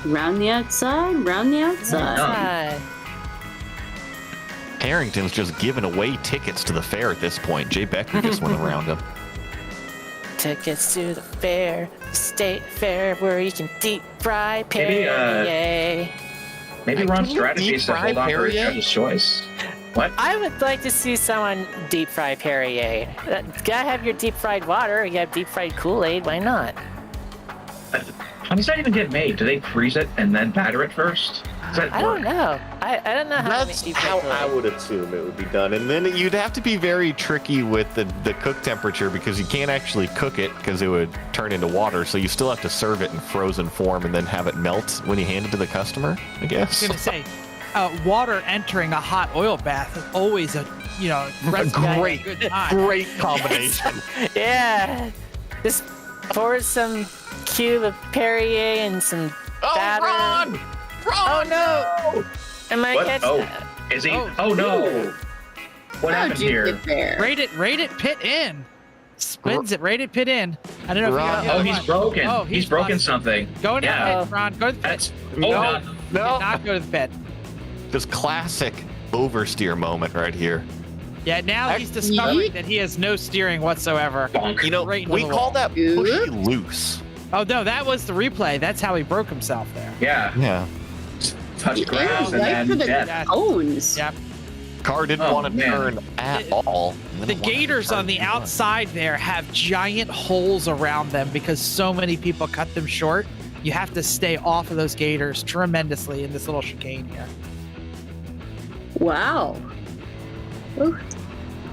Speaker 3: Round the outside, round the outside.
Speaker 4: Harrington's just giving away tickets to the fair at this point. Jay Becker just went around him.
Speaker 7: Tickets to the fair, state fair, where you can deep fry Perrier.
Speaker 5: Maybe Ron's strategy is to
Speaker 4: deep-fry
Speaker 5: hold on for his
Speaker 4: Perrier?
Speaker 5: judge's choice. What?
Speaker 7: I would like to see someone deep fry Perrier. Gotta have your deep fried water. You have deep fried Kool-Aid. Why not?
Speaker 5: How does that even get made? Do they freeze it and then batter it first? Does that
Speaker 7: I don't
Speaker 5: work?
Speaker 7: know. I don't know how to make
Speaker 4: That's
Speaker 7: deep
Speaker 4: how
Speaker 7: fried
Speaker 4: I
Speaker 7: Kool-Aid.
Speaker 4: would assume it would be done. And then you'd have to be very tricky with the cook temperature because you can't actually cook it because it would turn into water. So you still have to serve it in frozen form and then have it melt when you hand it to the customer, I guess.
Speaker 6: I was gonna say, water entering a hot oil bath is always a
Speaker 4: great,
Speaker 6: good time.
Speaker 4: great combination.
Speaker 7: Yeah. Just pour some cube of Perrier and some batter.
Speaker 4: Ron!
Speaker 7: Oh no! Am I
Speaker 5: What?
Speaker 7: catching
Speaker 5: Oh,
Speaker 7: that?
Speaker 5: is he?
Speaker 6: Oh,
Speaker 5: Oh, no! What
Speaker 3: How'd
Speaker 5: happened
Speaker 3: you
Speaker 5: here?
Speaker 3: get there?
Speaker 6: Rate it pit in. Spins it, rate it pit in. I don't know if you got the
Speaker 5: Oh,
Speaker 6: other
Speaker 5: he's
Speaker 6: one.
Speaker 5: broken.
Speaker 6: Oh,
Speaker 5: he's broken
Speaker 6: busted.
Speaker 5: something.
Speaker 6: Go into
Speaker 5: Yeah.
Speaker 6: the pit, Ron. Go to the pit.
Speaker 5: That's
Speaker 6: No.
Speaker 5: no.
Speaker 6: Did not go to the pit.
Speaker 4: Just classic oversteer moment right here.
Speaker 6: Yeah, now he's discovering that he has no steering whatsoever.
Speaker 4: You know,
Speaker 6: Right into
Speaker 4: we
Speaker 6: the
Speaker 4: call
Speaker 6: wall.
Speaker 4: that pushy loose.
Speaker 6: Oh no, that was the replay. That's how he broke himself there.
Speaker 5: Yeah.
Speaker 4: Yeah.
Speaker 5: Touch grass and
Speaker 3: right
Speaker 5: then
Speaker 3: for the
Speaker 5: death.
Speaker 3: cones.
Speaker 6: Yep.
Speaker 4: Car didn't
Speaker 5: Oh,
Speaker 4: want to
Speaker 5: man.
Speaker 4: turn at all. And then
Speaker 6: The
Speaker 4: it wanted to
Speaker 6: gators
Speaker 4: turn
Speaker 6: on the
Speaker 4: anyway.
Speaker 6: outside there have giant holes around them because so many people cut them short. You have to stay off of those gators tremendously in this little chicane here.
Speaker 3: Wow. Ooh.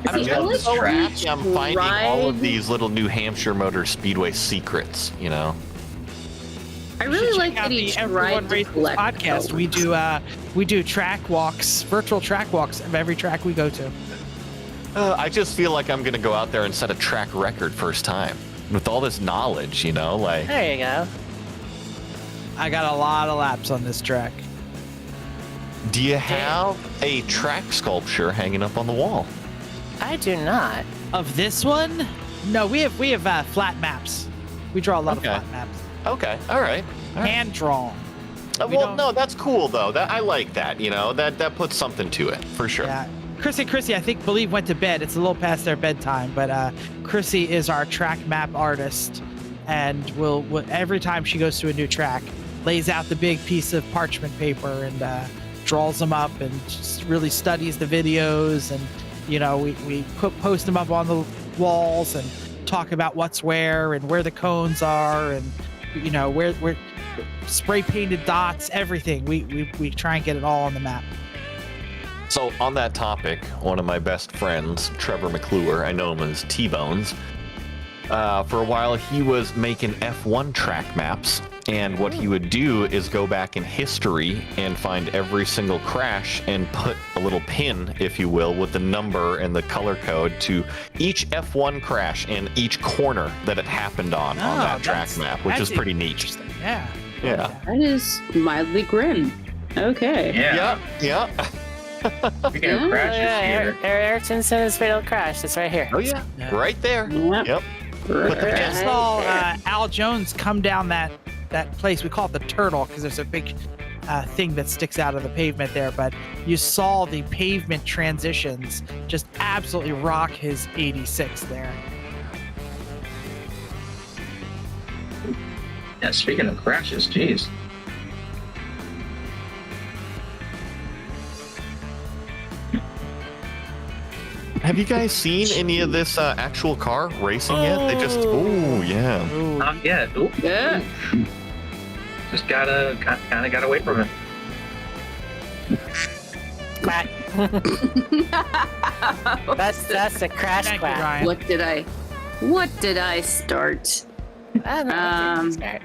Speaker 4: I'm
Speaker 3: See, I like
Speaker 4: so
Speaker 3: how
Speaker 4: happy
Speaker 3: each
Speaker 4: I'm finding all of
Speaker 3: ride-
Speaker 4: these little New Hampshire Motor Speedway secrets, you know?
Speaker 3: I
Speaker 6: You
Speaker 3: really
Speaker 6: should
Speaker 3: like
Speaker 6: check out
Speaker 3: that
Speaker 6: the
Speaker 3: each
Speaker 6: Everyone
Speaker 3: ride
Speaker 6: Races
Speaker 3: collect
Speaker 6: podcast.
Speaker 3: cones.
Speaker 6: We do track walks, virtual track walks of every track we go to.
Speaker 4: I just feel like I'm going to go out there and set a track record first time. With all this knowledge, you know, like...
Speaker 7: There you go.
Speaker 6: I got a lot of laps on this track.
Speaker 4: Do you have a track sculpture hanging up on the wall?
Speaker 7: I do not.
Speaker 6: Of this one? No, we have flat maps. We draw a lot of
Speaker 4: Okay.
Speaker 6: flat maps.
Speaker 4: Okay, all right.
Speaker 6: Hand drawn. We
Speaker 4: Well,
Speaker 6: don't-
Speaker 4: no, that's cool, though. I like that, you know? That puts something to it, for sure.
Speaker 6: Yeah. Chrissy, I believe went to bed. It's a little past their bedtime, but Chrissy is our track map artist, and will every time she goes to a new track, lays out the big piece of parchment paper and draws them up and just really studies the videos, and we post them up on the walls and talk about what's where and where the cones are and where spray painted dots, everything. We try and get it all on the map.
Speaker 4: So on that topic, one of my best friends, Trevor McClure, I know him as T-Bones, for a while he was making F1 track maps, and what he would do is go back in history and find every single crash and put a little pin, if you will, with the number and the color code to each F1 crash and each corner that it happened on that track map, which is pretty neat.
Speaker 6: Interesting. Yeah.
Speaker 4: Yeah.
Speaker 3: That is mildly grim. Okay.
Speaker 5: Yeah.
Speaker 4: Yeah.
Speaker 5: We can crash here.
Speaker 7: Ayrton's in his fatal crash. It's right here.
Speaker 4: Oh yeah. Right there.
Speaker 3: Yep.
Speaker 4: Yep.
Speaker 6: I just saw Al Jones come down that place. We call it the Turtle because there's a big thing that sticks out of the pavement there, but you saw the pavement transitions just absolutely rock his 86 there.
Speaker 5: Yeah, speaking of crashes, geez.
Speaker 4: Have you guys seen any of this actual car racing yet? They just, yeah.
Speaker 5: Not yet. Ooh.
Speaker 3: Yeah.
Speaker 5: Just kind of gotta wait for him.
Speaker 7: Quack. That's a crash
Speaker 6: Thank you,
Speaker 7: quack.
Speaker 6: Ryan.
Speaker 3: What did I start?
Speaker 7: I don't know. What did you start?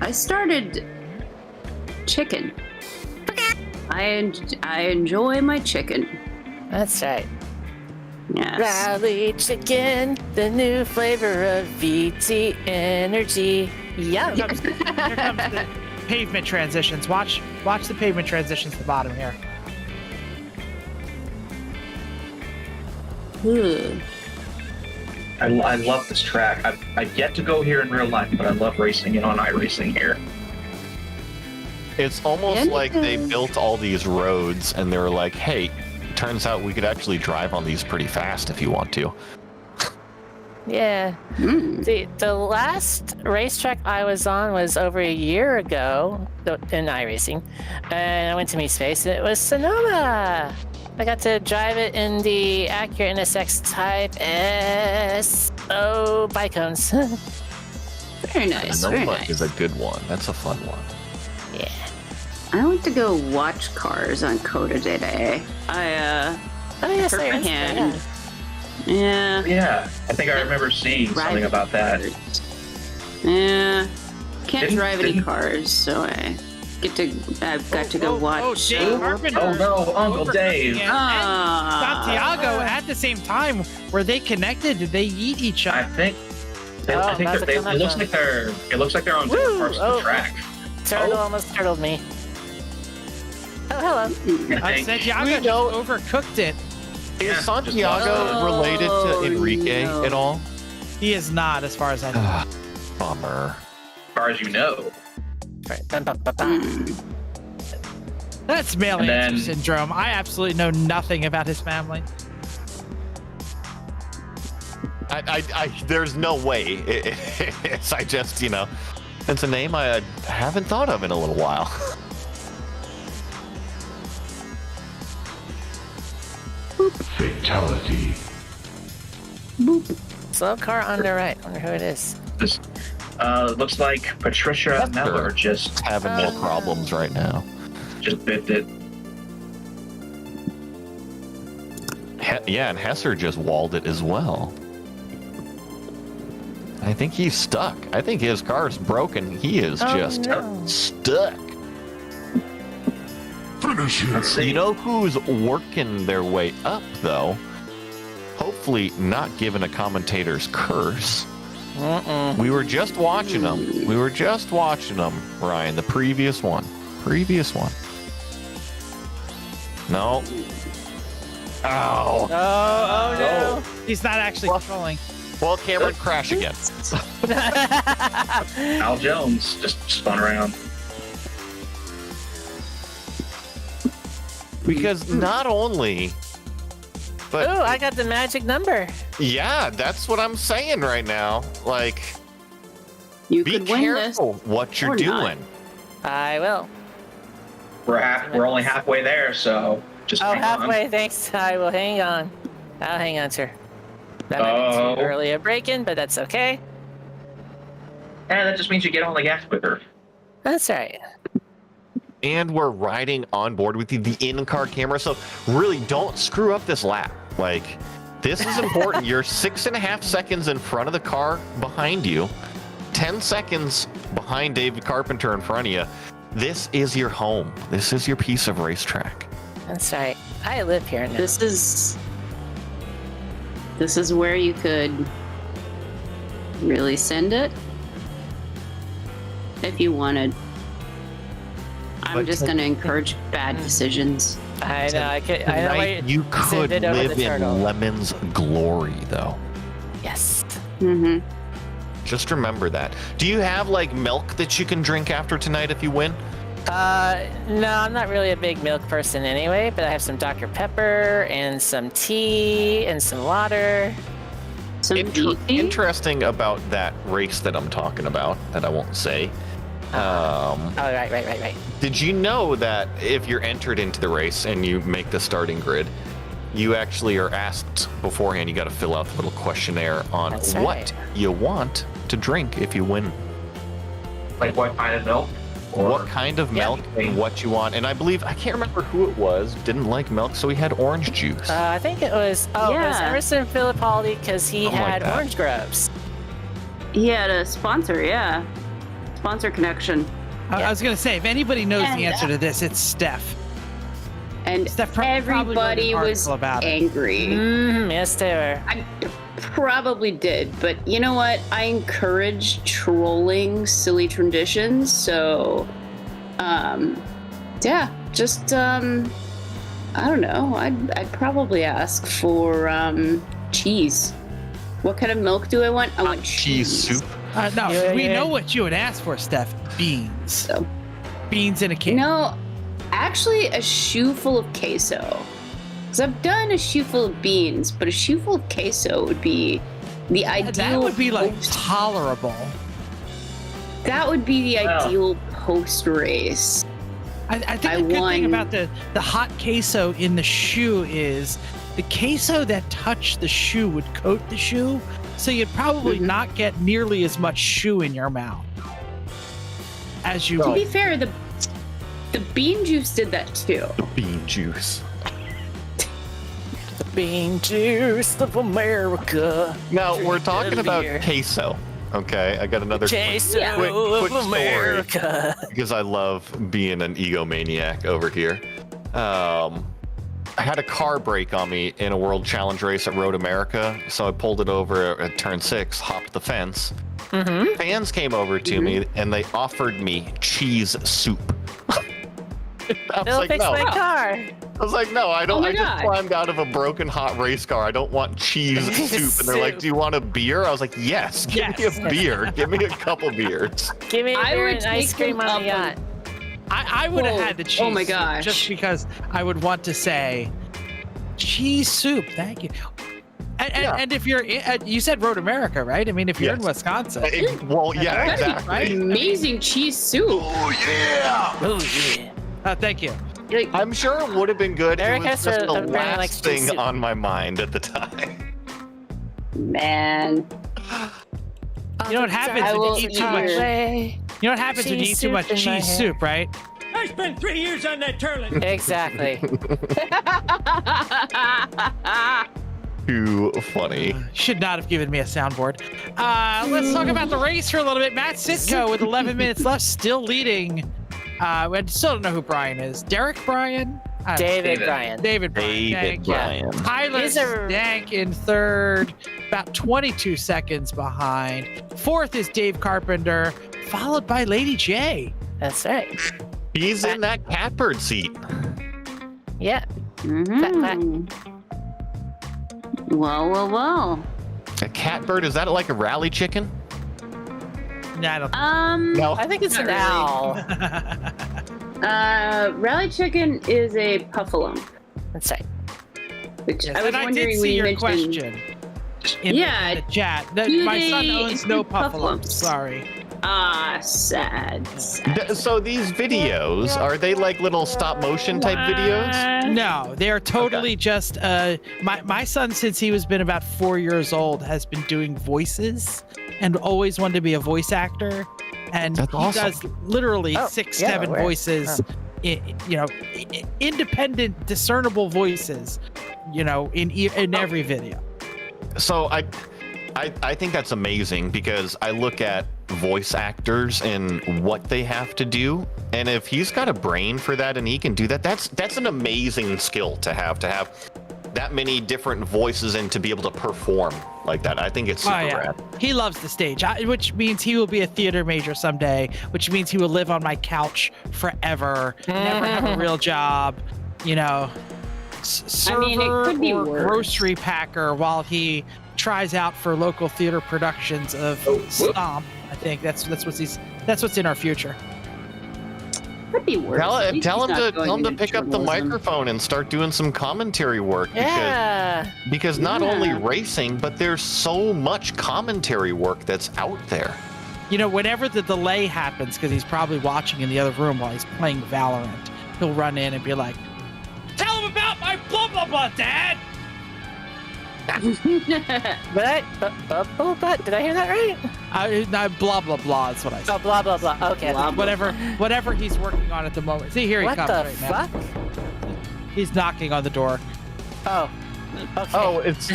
Speaker 3: I started chicken. I enjoy my chicken.
Speaker 7: That's right.
Speaker 3: Yes.
Speaker 7: Rally chicken, the new flavor of VT energy. Yum.
Speaker 6: Here comes the pavement transitions. Watch the pavement transitions at the bottom here.
Speaker 3: Ugh.
Speaker 5: I love this track. I've yet to go here in real life, but I love racing it on iRacing here.
Speaker 4: It's almost like they built all these roads and they were like, hey, turns out we could actually drive on these pretty fast if you want to.
Speaker 7: Yeah. The last racetrack I was on was over a year ago in iRacing, and I went to meet space, and it was Sonoma. I got to drive it in the Acura NSX Type S bike cones.
Speaker 3: Very nice. Very
Speaker 4: Sonoma
Speaker 3: nice.
Speaker 4: is a good one. That's a fun one.
Speaker 7: Yeah.
Speaker 3: I went to go watch cars on Coda today.
Speaker 7: Oh yes,
Speaker 3: hurt
Speaker 7: I
Speaker 3: my
Speaker 7: am.
Speaker 3: hand. Yeah.
Speaker 5: Yeah, I think I remember seeing something about that.
Speaker 3: Yeah. Can't
Speaker 5: Didn't-
Speaker 3: drive any
Speaker 5: didn't-
Speaker 3: cars, so I've got to go watch.
Speaker 6: Dave Carpenter.
Speaker 5: Oh no, Uncle Dave.
Speaker 6: And Santiago at the same time. Were they connected? Did they eat each
Speaker 5: I
Speaker 6: other?
Speaker 5: think.
Speaker 7: Oh,
Speaker 5: I think
Speaker 7: that's a
Speaker 5: it looks
Speaker 7: connection.
Speaker 5: like they're. It looks like they're on different parts of the track.
Speaker 7: Turtle almost turtled me. Oh, hello.
Speaker 5: I think.
Speaker 6: Santiago
Speaker 4: We
Speaker 6: just
Speaker 4: know-
Speaker 6: overcooked it.
Speaker 4: Is
Speaker 5: Yeah,
Speaker 4: Santiago related to Enrique
Speaker 3: no.
Speaker 4: at all?
Speaker 6: He is not, as far as I know.
Speaker 4: Bummer.
Speaker 5: As far as you know.
Speaker 7: Right. Bum, bum, bum, bum.
Speaker 6: That's male
Speaker 5: And
Speaker 6: answer
Speaker 5: then-
Speaker 6: syndrome. I absolutely know nothing about his family.
Speaker 4: There's no way. I just, it's a name I haven't thought of in a little while.
Speaker 12: Fatality.
Speaker 7: Slow car on the right. Wonder who it is.
Speaker 5: This looks like Patricia
Speaker 4: That's
Speaker 5: Meller
Speaker 4: her.
Speaker 5: just
Speaker 4: Having more problems right now.
Speaker 5: biffed it.
Speaker 4: Yeah, and Hesser just walled it as well. I think he's stuck. I think his car's broken. He is just stuck.
Speaker 12: Finish him.
Speaker 5: Let's see.
Speaker 4: You know who's working their way up, though? Hopefully not given a commentator's curse. We were just watching them. Ryan, the previous one. No. Ow.
Speaker 7: Oh no.
Speaker 6: He's not actually controlling.
Speaker 4: Well, Cameron, crash again.
Speaker 5: Al Jones just spun around.
Speaker 4: Because not only... But
Speaker 7: Ooh, I got the magic number.
Speaker 4: yeah, that's what I'm saying right now. Like,
Speaker 3: You
Speaker 4: be
Speaker 3: could win
Speaker 4: careful what you're
Speaker 3: or not.
Speaker 4: doing.
Speaker 7: I will.
Speaker 5: We're only halfway there, so just
Speaker 7: Oh,
Speaker 5: hang on.
Speaker 7: halfway. Thanks. I will hang on. I'll hang on, sir. That might be too early a break-in, but that's okay.
Speaker 5: And that just means you get on the gas quicker.
Speaker 7: That's right.
Speaker 4: And we're riding on board with the in-car camera, so really don't screw up this lap. Like, this is important. You're 6.5 seconds in front of the car behind you, 10 seconds behind David Carpenter in front of you. This is your home. This is your piece of racetrack.
Speaker 7: That's right. I live here now.
Speaker 3: This is where you could really send it if you wanted. I'm
Speaker 4: But
Speaker 3: just going to encourage bad decisions.
Speaker 7: I know. I could. I know.
Speaker 4: Tonight, you could
Speaker 7: it over
Speaker 4: live
Speaker 7: the
Speaker 4: in
Speaker 7: turtle.
Speaker 4: Lemon's glory, though.
Speaker 7: Yes.
Speaker 3: Mm-hmm.
Speaker 4: Just remember that. Do you have, like, milk that you can drink after tonight if you win?
Speaker 7: No, I'm not really a big milk person anyway, but I have some Dr. Pepper and some tea and some water.
Speaker 3: Some
Speaker 4: Interesting about that race that I'm talking about, that I won't say.
Speaker 7: Right.
Speaker 4: Did you know that if you're entered into the race and you make the starting grid, you actually are asked beforehand, you got to fill out the little questionnaire on what you want to drink if you win.
Speaker 5: Like what kind of milk?
Speaker 4: What kind of milk and what you want. And I believe, I can't remember who it was, didn't like milk, so he had orange juice.
Speaker 7: I think it was, it was Emerson Fittipaldi because he had orange grubs.
Speaker 3: He had a sponsor, sponsor connection.
Speaker 6: I was going to say, if anybody knows the answer to this, it's Steph.
Speaker 3: And
Speaker 6: Steph
Speaker 3: everybody was angry.
Speaker 7: Yes, they were.
Speaker 3: I probably did, but you know what? I encourage trolling silly traditions, so just I don't know. I'd probably ask for cheese. What kind of milk do I want? I want
Speaker 4: cheese soup.
Speaker 6: No, we know what you would ask for, Steph. Beans.
Speaker 3: So,
Speaker 6: beans in a can.
Speaker 3: No, actually, a shoe full of queso. Because I've done a shoe full of beans, but a shoe full of queso would be the ideal.
Speaker 6: That would be like tolerable.
Speaker 3: That would be the ideal post-race.
Speaker 6: I think the good thing about the hot queso in the shoe is the queso that touched the shoe would coat the shoe, so you'd probably not get nearly as much shoe in your mouth as you would.
Speaker 3: To be fair, the bean juice did that too.
Speaker 4: The bean juice.
Speaker 7: The bean juice of America.
Speaker 4: Now, we're talking about queso. Okay, I got another quick
Speaker 7: of
Speaker 4: story,
Speaker 7: America.
Speaker 4: because I love being an egomaniac over here. I had a car break on me in a World Challenge race at Road America, so I pulled it over at turn 6, hopped the fence. Fans came over to me and they offered me cheese soup. I was like, no.
Speaker 7: My car.
Speaker 4: I was like, no, I don't. I just climbed out of a broken hot race car. I don't want cheese soup. And they're like, do you want a beer? I was like, yes, give me a beer. Give me a couple beers.
Speaker 7: Give me a beer and ice cream on the yacht.
Speaker 6: I would have had the cheese.
Speaker 3: Oh my gosh!
Speaker 6: Soup just because I would want to say cheese soup. Thank you. And if you're, you said Road America, right? I mean, if you're in Wisconsin.
Speaker 4: Well, yeah, exactly.
Speaker 6: Right?
Speaker 3: Amazing cheese soup.
Speaker 4: Oh yeah.
Speaker 7: Oh yeah.
Speaker 6: Thank you.
Speaker 4: I'm sure it would have been good.
Speaker 7: Eric
Speaker 4: it was
Speaker 7: has
Speaker 4: just
Speaker 7: to
Speaker 4: the
Speaker 7: apparently like
Speaker 4: last
Speaker 7: cheese
Speaker 4: thing
Speaker 7: soup.
Speaker 4: on my mind at the time.
Speaker 3: Man.
Speaker 6: You know what happens when you eat too much? You know what happens when you eat too much cheese soup, right?
Speaker 12: I spent 3 years on that turlet.
Speaker 7: Exactly.
Speaker 4: Too funny.
Speaker 6: Should not have given me a soundboard. Let's talk about the race for a little bit. Matt Sitko with 11 minutes left, still leading. We still don't know who Brian is. Derek Bryan?
Speaker 7: David Bryan.
Speaker 6: David Bryan. Tyler Stank in third, about 22 seconds behind. Fourth is Dave Carpenter, followed by Lady J.
Speaker 7: That's right.
Speaker 4: He's in that catbird seat.
Speaker 7: Yeah.
Speaker 3: Well.
Speaker 4: A catbird, is that like a rally chicken?
Speaker 6: No, I don't.
Speaker 4: No.
Speaker 7: I think it's an owl.
Speaker 3: Rally chicken is a puffalump.
Speaker 7: That's right.
Speaker 3: Which
Speaker 6: Yes,
Speaker 3: I was
Speaker 6: and I
Speaker 3: wondering
Speaker 6: did
Speaker 3: when
Speaker 6: see
Speaker 3: you
Speaker 6: your
Speaker 3: mentioned.
Speaker 6: question. In the chat.
Speaker 3: do
Speaker 6: My son
Speaker 3: they
Speaker 6: owns no
Speaker 3: include puff
Speaker 6: puffalumps.
Speaker 3: lumps?
Speaker 6: Sorry.
Speaker 3: Sad.
Speaker 4: So these videos, are they like little stop motion type videos?
Speaker 6: No, they are totally just my son, since he was been about 4 years old, has been doing voices and always wanted to be a voice actor, and
Speaker 4: That's
Speaker 6: he
Speaker 4: awesome.
Speaker 6: does literally 6-7 voices, independent discernible voices, in every video.
Speaker 4: So I think that's amazing, because I look at voice actors and what they have to do, and if he's got a brain for that and he can do that, that's an amazing skill to have that many different voices and to be able to perform like that. I think it's super rad.
Speaker 6: He loves the stage, which means he will be a theater major someday, which means he will live on my couch forever, never have a real job, server
Speaker 3: it could be
Speaker 6: or
Speaker 3: worse.
Speaker 6: grocery packer while he tries out for local theater productions of Stomp. I think that's what's in our future.
Speaker 3: Could be worse.
Speaker 4: Tell
Speaker 3: At least
Speaker 4: him
Speaker 3: he's not
Speaker 4: to
Speaker 3: going into
Speaker 4: pick up the
Speaker 3: journalism.
Speaker 4: microphone and start doing some commentary work.
Speaker 7: Yeah.
Speaker 4: Because not
Speaker 3: Yeah.
Speaker 4: only racing, but there's so much commentary work that's out there.
Speaker 6: You know, whenever the delay happens, because he's probably watching in the other room while he's playing Valorant, he'll run in and be like, "Tell him about my blah blah blah, Dad."
Speaker 7: But did I hear that right?
Speaker 6: Blah blah blah is what I said.
Speaker 7: Oh, blah blah blah. Okay.
Speaker 3: Blah, blah.
Speaker 6: Whatever he's working on at the moment. See, here he
Speaker 7: What
Speaker 6: comes
Speaker 7: the
Speaker 6: right
Speaker 7: fuck?
Speaker 6: now. He's knocking on the door.
Speaker 7: Oh. Okay.
Speaker 4: Oh, it's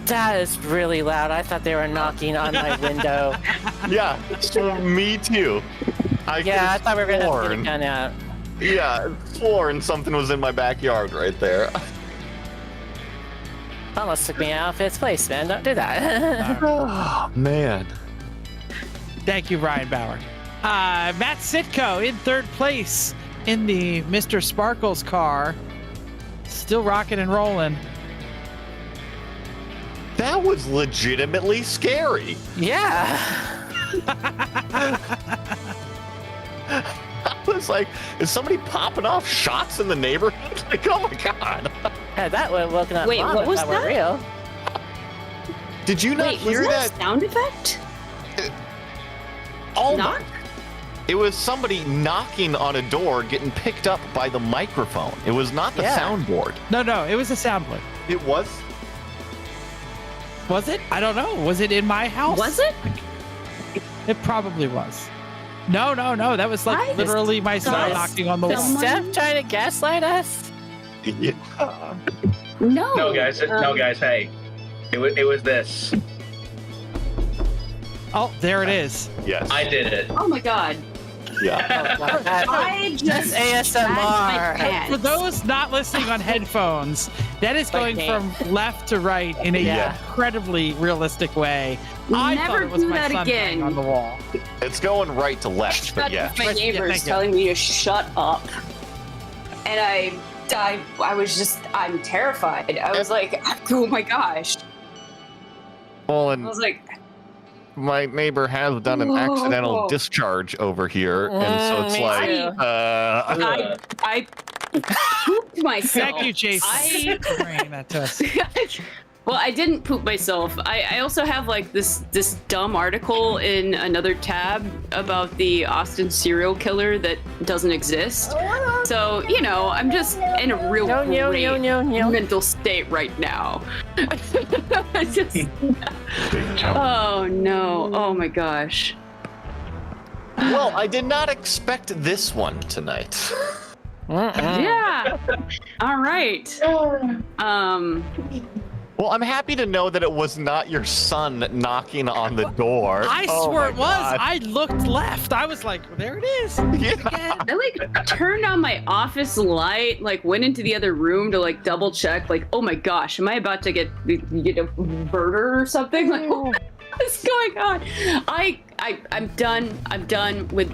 Speaker 7: That is really loud. I thought they were knocking on my window.
Speaker 4: yeah. So me too.
Speaker 7: I thought we were gonna have to get a gun out.
Speaker 4: Yeah, sworn something was in my backyard right there.
Speaker 7: Almost took me out of its place, man. Don't do that.
Speaker 4: Oh man.
Speaker 6: Thank you, Ryan Bauer. Matt Sitko in third place in the Mr. Sparkles car. Still rocking and rolling.
Speaker 4: That was legitimately scary.
Speaker 7: Yeah.
Speaker 4: I was like, is somebody popping off shots in the neighborhood? Like, oh my god.
Speaker 7: Yeah, that would have woken up.
Speaker 3: Wait,
Speaker 7: Mom
Speaker 3: what
Speaker 7: if
Speaker 3: was
Speaker 7: that? Were
Speaker 3: that?
Speaker 7: real.
Speaker 4: Did you not
Speaker 3: Wait, was
Speaker 4: hear
Speaker 3: that
Speaker 4: that?
Speaker 3: a sound effect?
Speaker 4: Almost. It was somebody knocking on a door getting picked up by the microphone. It was not the soundboard.
Speaker 6: No, it was a soundboard.
Speaker 4: It was?
Speaker 6: Was it? I don't know. Was it in my house?
Speaker 3: Was it?
Speaker 6: It probably was. No. That was like
Speaker 3: I
Speaker 6: literally my son
Speaker 3: thought
Speaker 6: knocking on the
Speaker 7: Is
Speaker 6: wall.
Speaker 3: someone-
Speaker 7: Steph trying to gaslight us?
Speaker 4: Yeah.
Speaker 3: No.
Speaker 5: No, guys. Hey, it was this.
Speaker 6: Oh, there it is.
Speaker 4: Yes.
Speaker 5: I did it.
Speaker 3: Oh my god.
Speaker 4: Yeah.
Speaker 3: I just
Speaker 7: That's
Speaker 3: shat my
Speaker 7: ASMR.
Speaker 3: pants.
Speaker 6: For those not listening on headphones, that is
Speaker 7: Like
Speaker 6: going
Speaker 7: me.
Speaker 6: from left to right in a
Speaker 7: Yeah.
Speaker 6: incredibly realistic way. I
Speaker 3: Never
Speaker 6: thought it was
Speaker 3: do
Speaker 6: my
Speaker 3: that
Speaker 6: son
Speaker 3: again.
Speaker 6: banging on the wall.
Speaker 4: It's going right to left, but yeah.
Speaker 3: My neighbors
Speaker 6: thank you.
Speaker 3: telling me to shut up, and I was just, I'm terrified. I was like, oh my gosh.
Speaker 4: Well,
Speaker 3: I
Speaker 4: and
Speaker 3: was like,
Speaker 4: my neighbor has done an accidental
Speaker 3: Whoa.
Speaker 4: discharge over here, and so it's
Speaker 7: me
Speaker 4: like,
Speaker 7: too.
Speaker 3: I pooped myself.
Speaker 6: Thank you, Jason, for bringing that to us.
Speaker 3: Well, I didn't poop myself. I also have like this dumb article in another tab about the Austin serial killer that doesn't exist. So, you know, I'm just in a real great mental state right now. Oh no. Oh my gosh.
Speaker 4: well, I did not expect this one tonight.
Speaker 3: Yeah. All right.
Speaker 4: Well, I'm happy to know that it was not your son knocking on the door.
Speaker 6: I
Speaker 4: Oh
Speaker 6: swear
Speaker 4: my
Speaker 6: it was.
Speaker 4: God.
Speaker 6: I looked left. I was like, there it is.
Speaker 4: Yeah.
Speaker 3: I like turned on my office light, like went into the other room to like double check, like, oh my gosh, am I about to get a murder or something? Like, what is going on? I'm done. I'm done with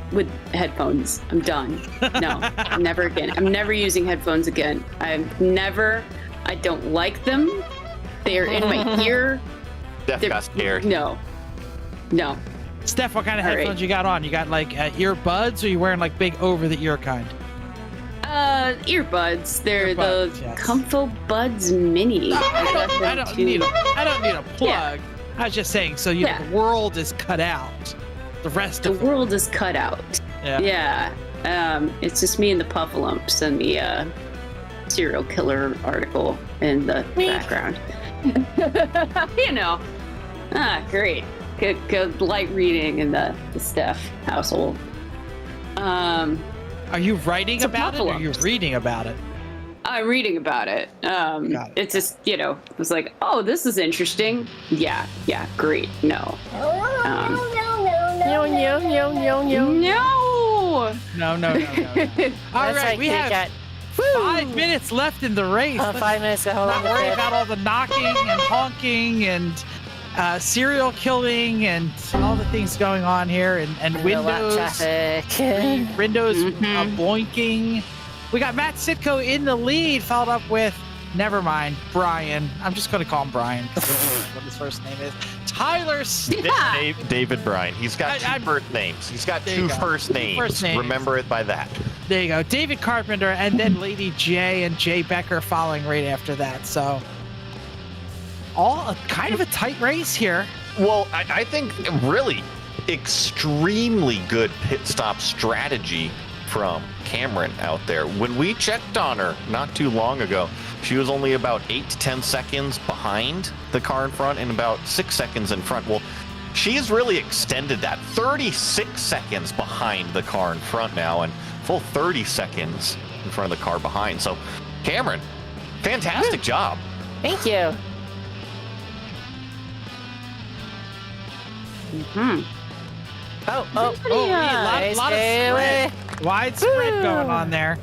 Speaker 3: headphones. I'm done. No, never again. I'm never using headphones again. I don't like them. They're in my ear.
Speaker 4: Steph got scared.
Speaker 3: No.
Speaker 6: Steph, what kind of
Speaker 3: All right.
Speaker 6: headphones you got on? You got like earbuds, or you wearing like big over the ear kind?
Speaker 3: Earbuds. They're
Speaker 6: Earbuds,
Speaker 3: the
Speaker 6: yes.
Speaker 3: Comfo Buds Mini.
Speaker 6: I don't need a plug.
Speaker 3: Yeah.
Speaker 6: I was just saying, so you know,
Speaker 3: Yeah.
Speaker 6: the world is cut out. The rest
Speaker 3: The
Speaker 6: of it.
Speaker 3: world is cut out.
Speaker 6: Yeah.
Speaker 3: Yeah. It's just me and the Puffalumps and the serial killer article in the background. You know. Great. Good light reading in the Steph household.
Speaker 6: Are you writing
Speaker 3: It's a
Speaker 6: about it, or are you
Speaker 3: Puffalumps.
Speaker 6: reading about it?
Speaker 3: I'm reading about it.
Speaker 6: Got it.
Speaker 3: It's just, you know, it was like, oh, this is interesting. Yeah, great. No.
Speaker 7: No.
Speaker 6: No. All
Speaker 7: That's
Speaker 6: right, we
Speaker 7: Kit
Speaker 6: have
Speaker 7: Kat.
Speaker 6: 5 minutes left in the race. Let's
Speaker 7: 5 minutes to hold on
Speaker 6: not
Speaker 7: to
Speaker 6: worry
Speaker 7: it.
Speaker 6: about all the knocking and honking and serial killing and all the things going on here, and
Speaker 7: A lot of
Speaker 6: windows,
Speaker 7: traffic.
Speaker 6: windows
Speaker 3: Mhm.
Speaker 6: boinking. We got Matt Sitko in the lead, followed up with, never mind, Brian. I'm just going to call him Brian. 'Cause that's what his first name is. Tyler.
Speaker 4: David Bryan. He's got two first names. He's got two first names. Remember it by that.
Speaker 6: There you go. David Carpenter, and then Lady J and Jay Becker following right after that. So, all kind of a tight race here.
Speaker 4: Well, I think really extremely good pit stop strategy from Cameron out there. When we checked on her not too long ago, she was only about 8 to 10 seconds behind the car in front and about 6 seconds in front. Well, she's really extended that. 36 seconds behind the car in front now and full 30 seconds in front of the car behind. So, Cameron, fantastic job.
Speaker 7: Thank you. Oh,
Speaker 6: a lot of spread. Wide spread going on there.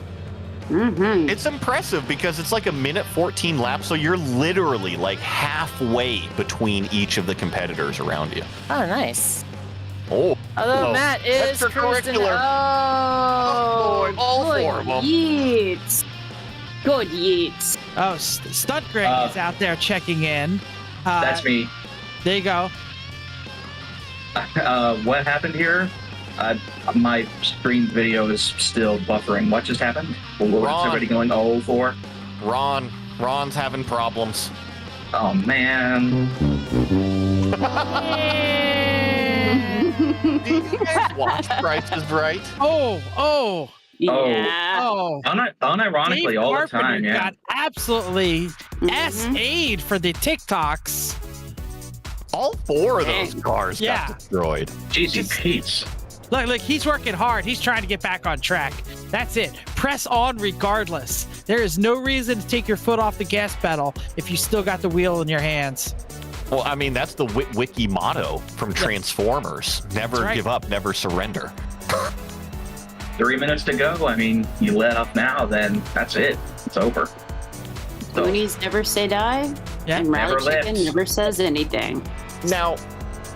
Speaker 4: It's impressive because it's like a minute 14 laps, so you're literally like halfway between each of the competitors around you.
Speaker 7: Oh, nice.
Speaker 4: Oh,
Speaker 7: although Matt is cruising.
Speaker 4: Oh,
Speaker 3: all
Speaker 4: four of them.
Speaker 3: Yeets. Good yeets.
Speaker 6: Oh, Stunt Greg is out there checking in.
Speaker 5: That's me.
Speaker 6: There you go.
Speaker 5: What happened here? My stream video is still buffering. What just happened? What's everybody going 0-4?
Speaker 4: Ron's having problems.
Speaker 5: Oh, man.
Speaker 4: Do you guys watch Price is Right?
Speaker 6: Oh.
Speaker 3: Yeah.
Speaker 6: Oh.
Speaker 5: Unironically,
Speaker 6: Dave
Speaker 5: all
Speaker 6: Carpenter
Speaker 5: the time, yeah.
Speaker 6: got absolutely SA'd for the TikToks.
Speaker 4: All four of those cars got destroyed.
Speaker 5: Jeez, Pete's.
Speaker 6: Look, he's working hard. He's trying to get back on track. That's it. Press on regardless. There is no reason to take your foot off the gas pedal if you still got the wheel in your hands.
Speaker 4: Well, I mean, that's the wiki motto from Transformers. Never give up, never surrender.
Speaker 5: 3 minutes to go. I mean, you let up now, then that's it. It's over. So,
Speaker 3: Goonies never say die, and Rally Chicken never says anything.
Speaker 4: Now,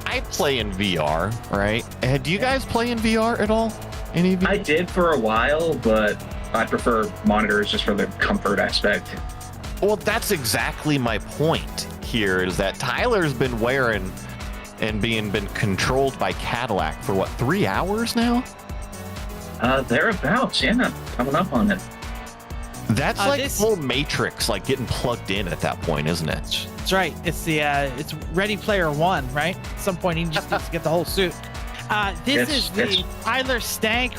Speaker 4: I play in VR, right? Do you guys play in VR at all? Any of you?
Speaker 5: I did for a while, but I prefer monitors just for the comfort aspect.
Speaker 4: Well, that's exactly my point here, is that Tyler's been wearing and been controlled by Cadillac for what, 3 hours now?
Speaker 5: Thereabouts, yeah. Coming up on it.
Speaker 4: That's like full Matrix, like getting plugged in at that point, isn't it?
Speaker 6: That's right. It's it's Ready Player One, right? At some point, he just needs to get the whole suit. This is the Tyler Stank,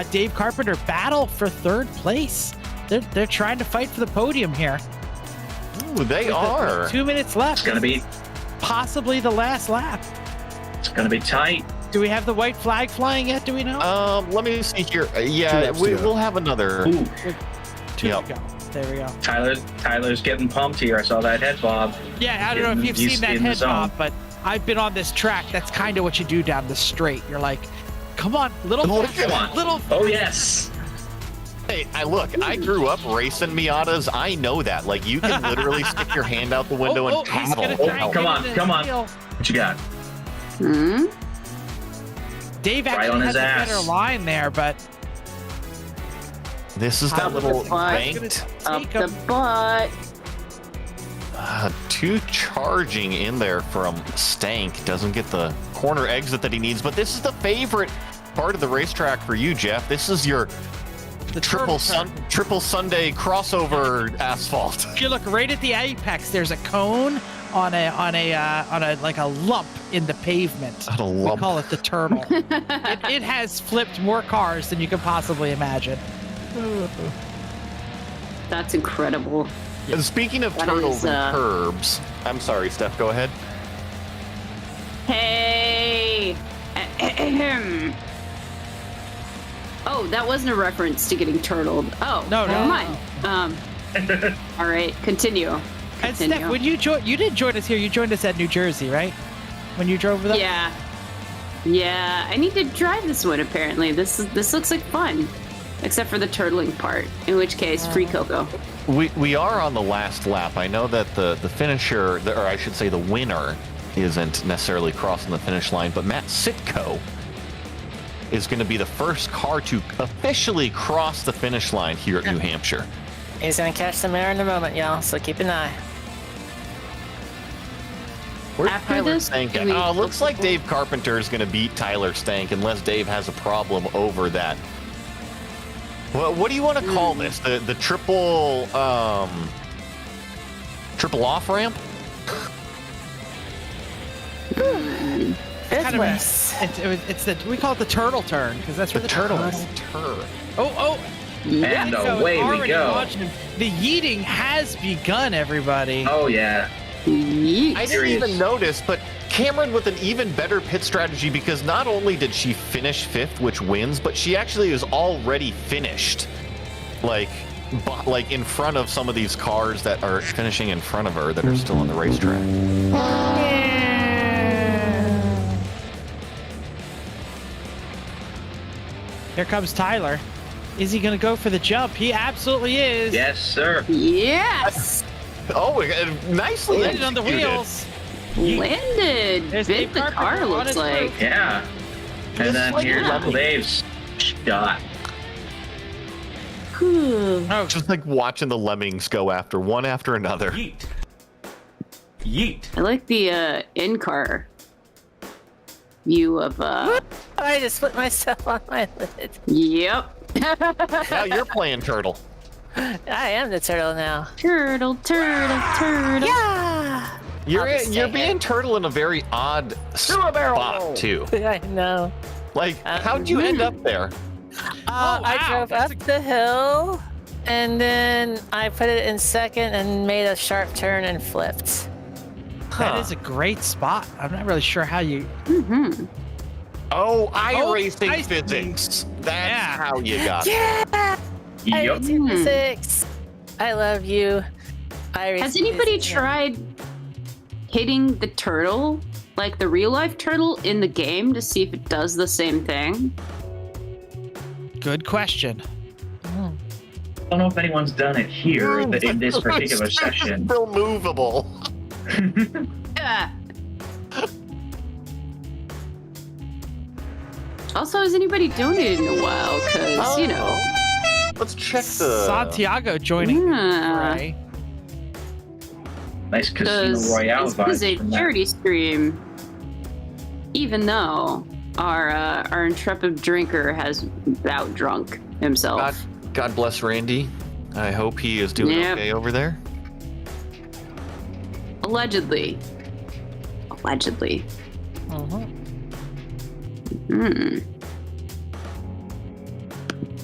Speaker 6: Dave Carpenter battle for third place. They're trying to fight for the podium here.
Speaker 4: Ooh, they are.
Speaker 6: 2 minutes left.
Speaker 5: It's gonna be
Speaker 6: possibly the last lap.
Speaker 5: It's gonna be tight.
Speaker 6: Do we have the white flag flying yet? Do we know?
Speaker 4: Let me see here. Yeah, we'll have another.
Speaker 5: Ooh.
Speaker 6: Two to go. There we go.
Speaker 5: Tyler's getting pumped here. I saw that head bob.
Speaker 6: Yeah, I don't know if you've seen that head bob, but I've been on this track. That's kind of what you do down the straight. You're like, come on, little.
Speaker 5: Oh yes.
Speaker 4: Hey, I grew up racing Miatas. I know that. Like, you can literally stick your hand out the window and paddle.
Speaker 5: Come on. What you got?
Speaker 6: Dave
Speaker 5: right
Speaker 6: actually
Speaker 5: on
Speaker 6: has
Speaker 5: his
Speaker 6: a
Speaker 5: ass.
Speaker 6: better line there, but
Speaker 4: this is that little banked
Speaker 3: up the butt.
Speaker 4: Too charging in there from Stank. Doesn't get the corner exit that he needs, but this is the favorite part of the racetrack for you, Jeff. This is your triple Sunday crossover asphalt.
Speaker 6: If you look right at the apex, there's a cone on a like a lump in the pavement.
Speaker 4: A lump.
Speaker 6: We call it the turtle. it has flipped more cars than you could possibly imagine.
Speaker 3: That's incredible.
Speaker 4: And speaking of turtles and curbs, I'm sorry, Steph, go ahead.
Speaker 3: Hey. Oh, that wasn't a reference to getting turtled. Oh,
Speaker 6: no,
Speaker 3: never mind. All right, continue.
Speaker 6: And Steph, when you didn't join us here. You joined us at New Jersey, right? When you drove with us.
Speaker 3: Yeah. I need to drive this one. Apparently, this looks like fun, except for the turtling part. In which case, free Coco.
Speaker 4: We are on the last lap. I know that the finisher, or I should say the winner, isn't necessarily crossing the finish line, but Matt Sitko is going to be the first car to officially cross the finish line here at New Hampshire.
Speaker 7: He's going to catch the mirror in a moment, y'all, so keep an eye.
Speaker 4: Where's
Speaker 3: After
Speaker 4: Tyler
Speaker 3: this,
Speaker 4: Stank
Speaker 3: do
Speaker 4: at?
Speaker 3: we-
Speaker 4: Oh, looks like Dave Carpenter is going to beat Tyler Stank unless Dave has a problem over that. Well, what do you want to call this? The triple off ramp?
Speaker 6: Kind of we call it the turtle turn because that's where the turtle is.
Speaker 4: Turn.
Speaker 6: Oh.
Speaker 5: And
Speaker 6: So
Speaker 5: away
Speaker 6: it's
Speaker 5: we
Speaker 6: already
Speaker 5: go.
Speaker 6: launched. The yeeting has begun, everybody.
Speaker 5: Oh yeah.
Speaker 3: Yeet.
Speaker 4: I didn't even notice, but Cameron with an even better pit strategy because not only did she finish 5th, which wins, but she actually is already finished. Like in front of some of these cars that are finishing in front of her that are still on the racetrack.
Speaker 6: Here comes Tyler. Is he going to go for the jump? He absolutely is.
Speaker 5: Yes, sir.
Speaker 3: Yes.
Speaker 4: Oh, nicely
Speaker 6: Landed on the wheels.
Speaker 3: Landed.
Speaker 6: There's
Speaker 3: Bit
Speaker 6: Dave
Speaker 3: the
Speaker 6: Carpenter
Speaker 3: car
Speaker 6: on
Speaker 3: looks
Speaker 6: his
Speaker 3: like.
Speaker 6: roof.
Speaker 5: Yeah. And then
Speaker 4: like
Speaker 5: here's
Speaker 4: Lemon.
Speaker 5: Dave's shot.
Speaker 6: Oh,
Speaker 4: Just like watching the lemmings go one after another.
Speaker 12: Yeet. Yeet.
Speaker 3: I like the in-car view of
Speaker 7: I just put myself on my lid.
Speaker 3: Yep.
Speaker 4: Now you're playing turtle.
Speaker 7: I am the turtle now.
Speaker 3: Turtle.
Speaker 7: Yeah.
Speaker 4: You're being turtle in a very odd spot too.
Speaker 7: I know.
Speaker 4: Like, how'd you end up there?
Speaker 7: I drove up the hill, and then I put it in second and made a sharp turn and flipped.
Speaker 6: that is a great spot. I'm not really sure how you.
Speaker 4: Oh,
Speaker 6: I
Speaker 4: iRacing
Speaker 6: see.
Speaker 4: physics. That's how you got it.
Speaker 7: Yeah.
Speaker 5: Yup.
Speaker 7: iRacing physics. I love you.
Speaker 3: Has anybody tried hitting the turtle, like the real life turtle, in the game to see if it does the same thing?
Speaker 6: Good question.
Speaker 5: I don't know if anyone's done it here in this particular session.
Speaker 4: Still movable.
Speaker 3: Yeah. Also, has anybody donated in a while? Because, you know.
Speaker 4: Let's check the.
Speaker 6: Santiago joining.
Speaker 3: Yeah.
Speaker 6: Right.
Speaker 5: Nice Casino
Speaker 3: Because
Speaker 5: Royale
Speaker 3: this is a
Speaker 5: vibes from that.
Speaker 3: charity stream, even though our intrepid drinker has out drunk himself.
Speaker 4: God bless Randy. I hope he is doing
Speaker 3: Yep.
Speaker 4: okay over there.
Speaker 3: Allegedly.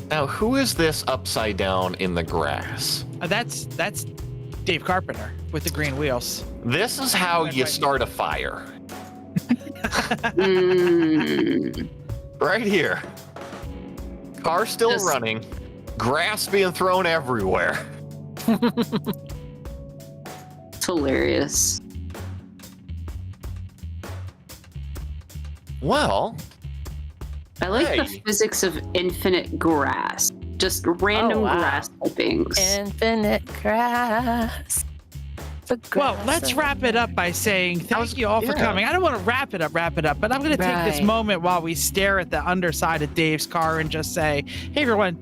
Speaker 4: Now, who is this upside down in the grass?
Speaker 6: That's Dave Carpenter with the green wheels.
Speaker 4: This is how you start a fire. Right here. Car still
Speaker 3: Just-
Speaker 4: running. Grass being thrown everywhere.
Speaker 3: It's hilarious.
Speaker 4: Well,
Speaker 3: I like the
Speaker 4: Hey.
Speaker 3: physics of infinite grass. Just random
Speaker 7: Oh, wow.
Speaker 3: grass clippings.
Speaker 7: Infinite grass.
Speaker 6: Well, let's wrap it up by saying thank you all for coming. I don't want to wrap it up, but I'm going to take this
Speaker 7: Right.
Speaker 6: moment while we stare at the underside of Dave's car and just say, hey, everyone,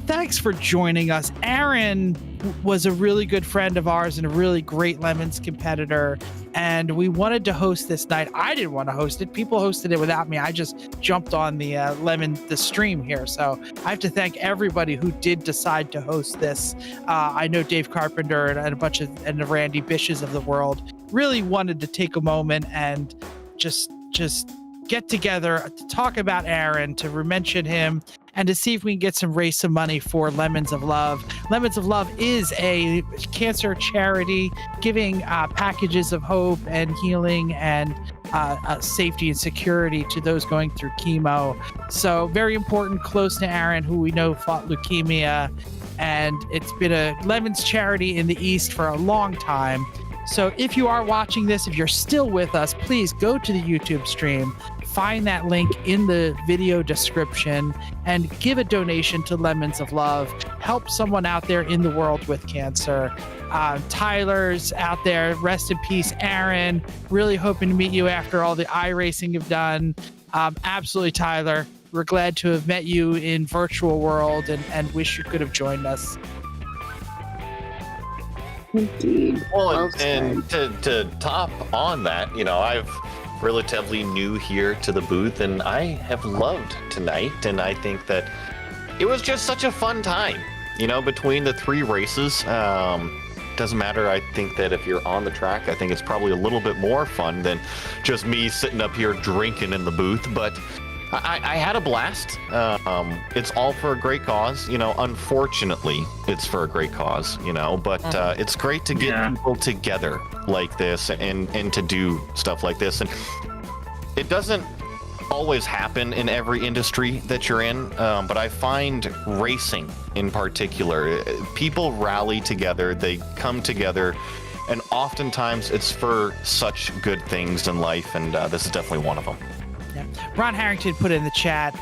Speaker 6: thanks for joining us. Aaron was a really good friend of ours and a really great Lemons competitor, and we wanted to host this night. I didn't want to host it. People hosted it without me. I just jumped on the the stream here. So I have to thank everybody who did decide to host this. I know Dave Carpenter and a bunch of the Randy Bishes of the world really wanted to take a moment and just get together to talk about Aaron, to mention him, and to see if we can get some raise some money for Lemons of Love. Lemons of Love is a cancer charity giving packages of hope and healing and safety and security to those going through chemo. So very important, close to Aaron, who we know fought leukemia, and it's been a Lemons charity in the East for a long time. So if you are watching this, if you're still with us, please go to the YouTube stream, find that link in the video description, and give a donation to Lemons of Love. Help someone out there in the world with cancer. Tyler's out there. Rest in peace, Aaron. Really hoping to meet you after all the iRacing you've done. Absolutely, Tyler. We're glad to have met you in virtual world and wish you could have joined us.
Speaker 3: Indeed.
Speaker 4: Well, and to top on that, I've relatively new here to the booth, and I have loved tonight, and I think that it was just such a fun time, between the 3 races. Doesn't matter. I think that if you're on the track, I think it's probably a little bit more fun than just me sitting up here drinking in the booth, but I had a blast. It's all for a great cause. Unfortunately, it's for a great cause, but it's great to get people together like this and to do stuff like this. And it doesn't always happen in every industry that you're in, but I find racing in particular, people rally together, they come together, and oftentimes it's for such good things in life, and this is definitely one of them.
Speaker 6: Yeah. Ron Harrington put in the chat,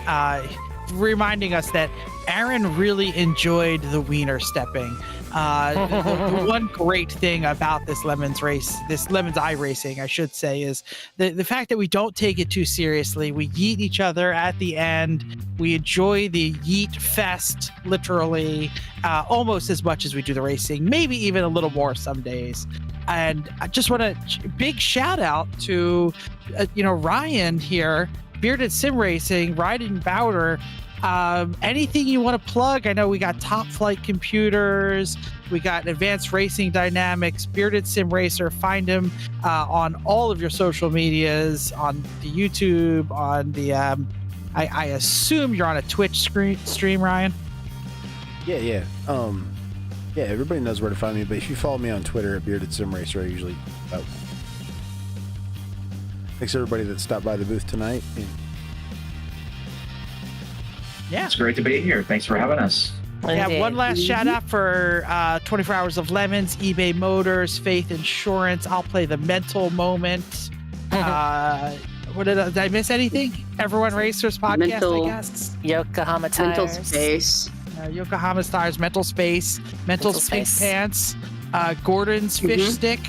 Speaker 6: reminding us that Aaron really enjoyed the wiener stepping. The one great thing about this Lemon's iRacing, I should say, is the fact that we don't take it too seriously. We yeet each other at the end. We enjoy the yeet fest, literally, almost as much as we do the racing, maybe even a little more some days. And I just want to big shout out to, Ryan here, Bearded Sim Racing, riding Bowder. Anything you want to plug? I know we got Top Flight Computers, we got Advanced Racing Dynamics, Bearded Sim Racer. Find him on all of your social medias, on the YouTube, on the I assume you're on a Twitch stream, Ryan.
Speaker 1: Yeah. Yeah, everybody knows where to find me, but if you follow me on Twitter at Bearded Sim Racer, I usually thanks everybody that stopped by the booth tonight.
Speaker 6: Yeah,
Speaker 5: it's great to be here. Thanks for having us.
Speaker 6: Yeah, one last shout out for 24 Hours of Lemons, eBay Motors, Faith Insurance. I'll play the mental moment. Did I miss anything? Everyone Racers podcast, I guess.
Speaker 7: Yokohama Tires.
Speaker 3: Mental Space.
Speaker 6: Yokohama Tires, Mental Space, Mental Pink Pants, Gordon's Fish Stick,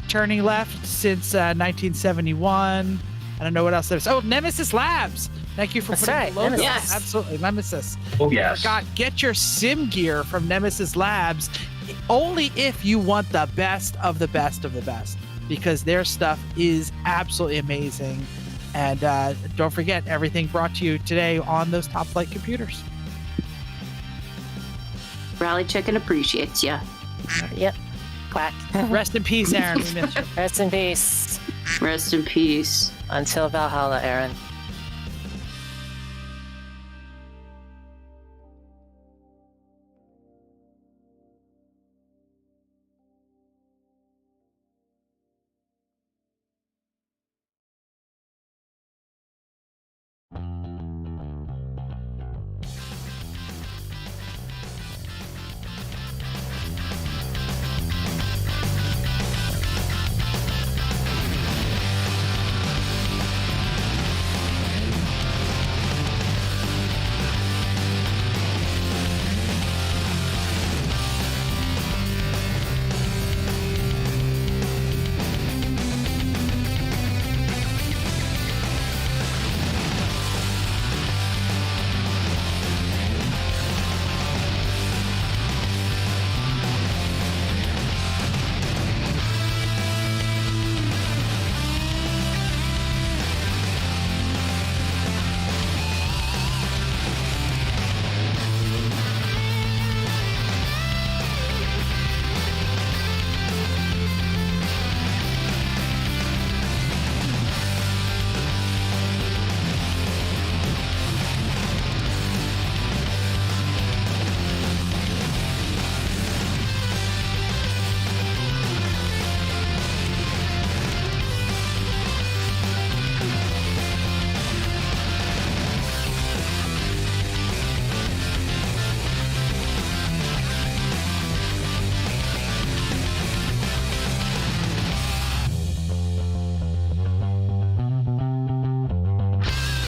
Speaker 6: turning left since 1971. I don't know what else there's. Oh, Nemesis Labs. Thank you for putting the logo.
Speaker 3: Yes.
Speaker 6: Absolutely. Nemesis.
Speaker 5: Oh, yes.
Speaker 6: God, get your sim gear from Nemesis Labs only if you want the best of the best of the best, because their stuff is absolutely amazing. And don't forget, everything brought to you today on those Top Flight computers.
Speaker 3: Rally Chicken appreciates ya.
Speaker 7: Yep. Quack.
Speaker 6: Rest in peace, Aaron. We miss you.
Speaker 7: Rest in peace.
Speaker 3: Rest in peace.
Speaker 7: Until Valhalla, Aaron.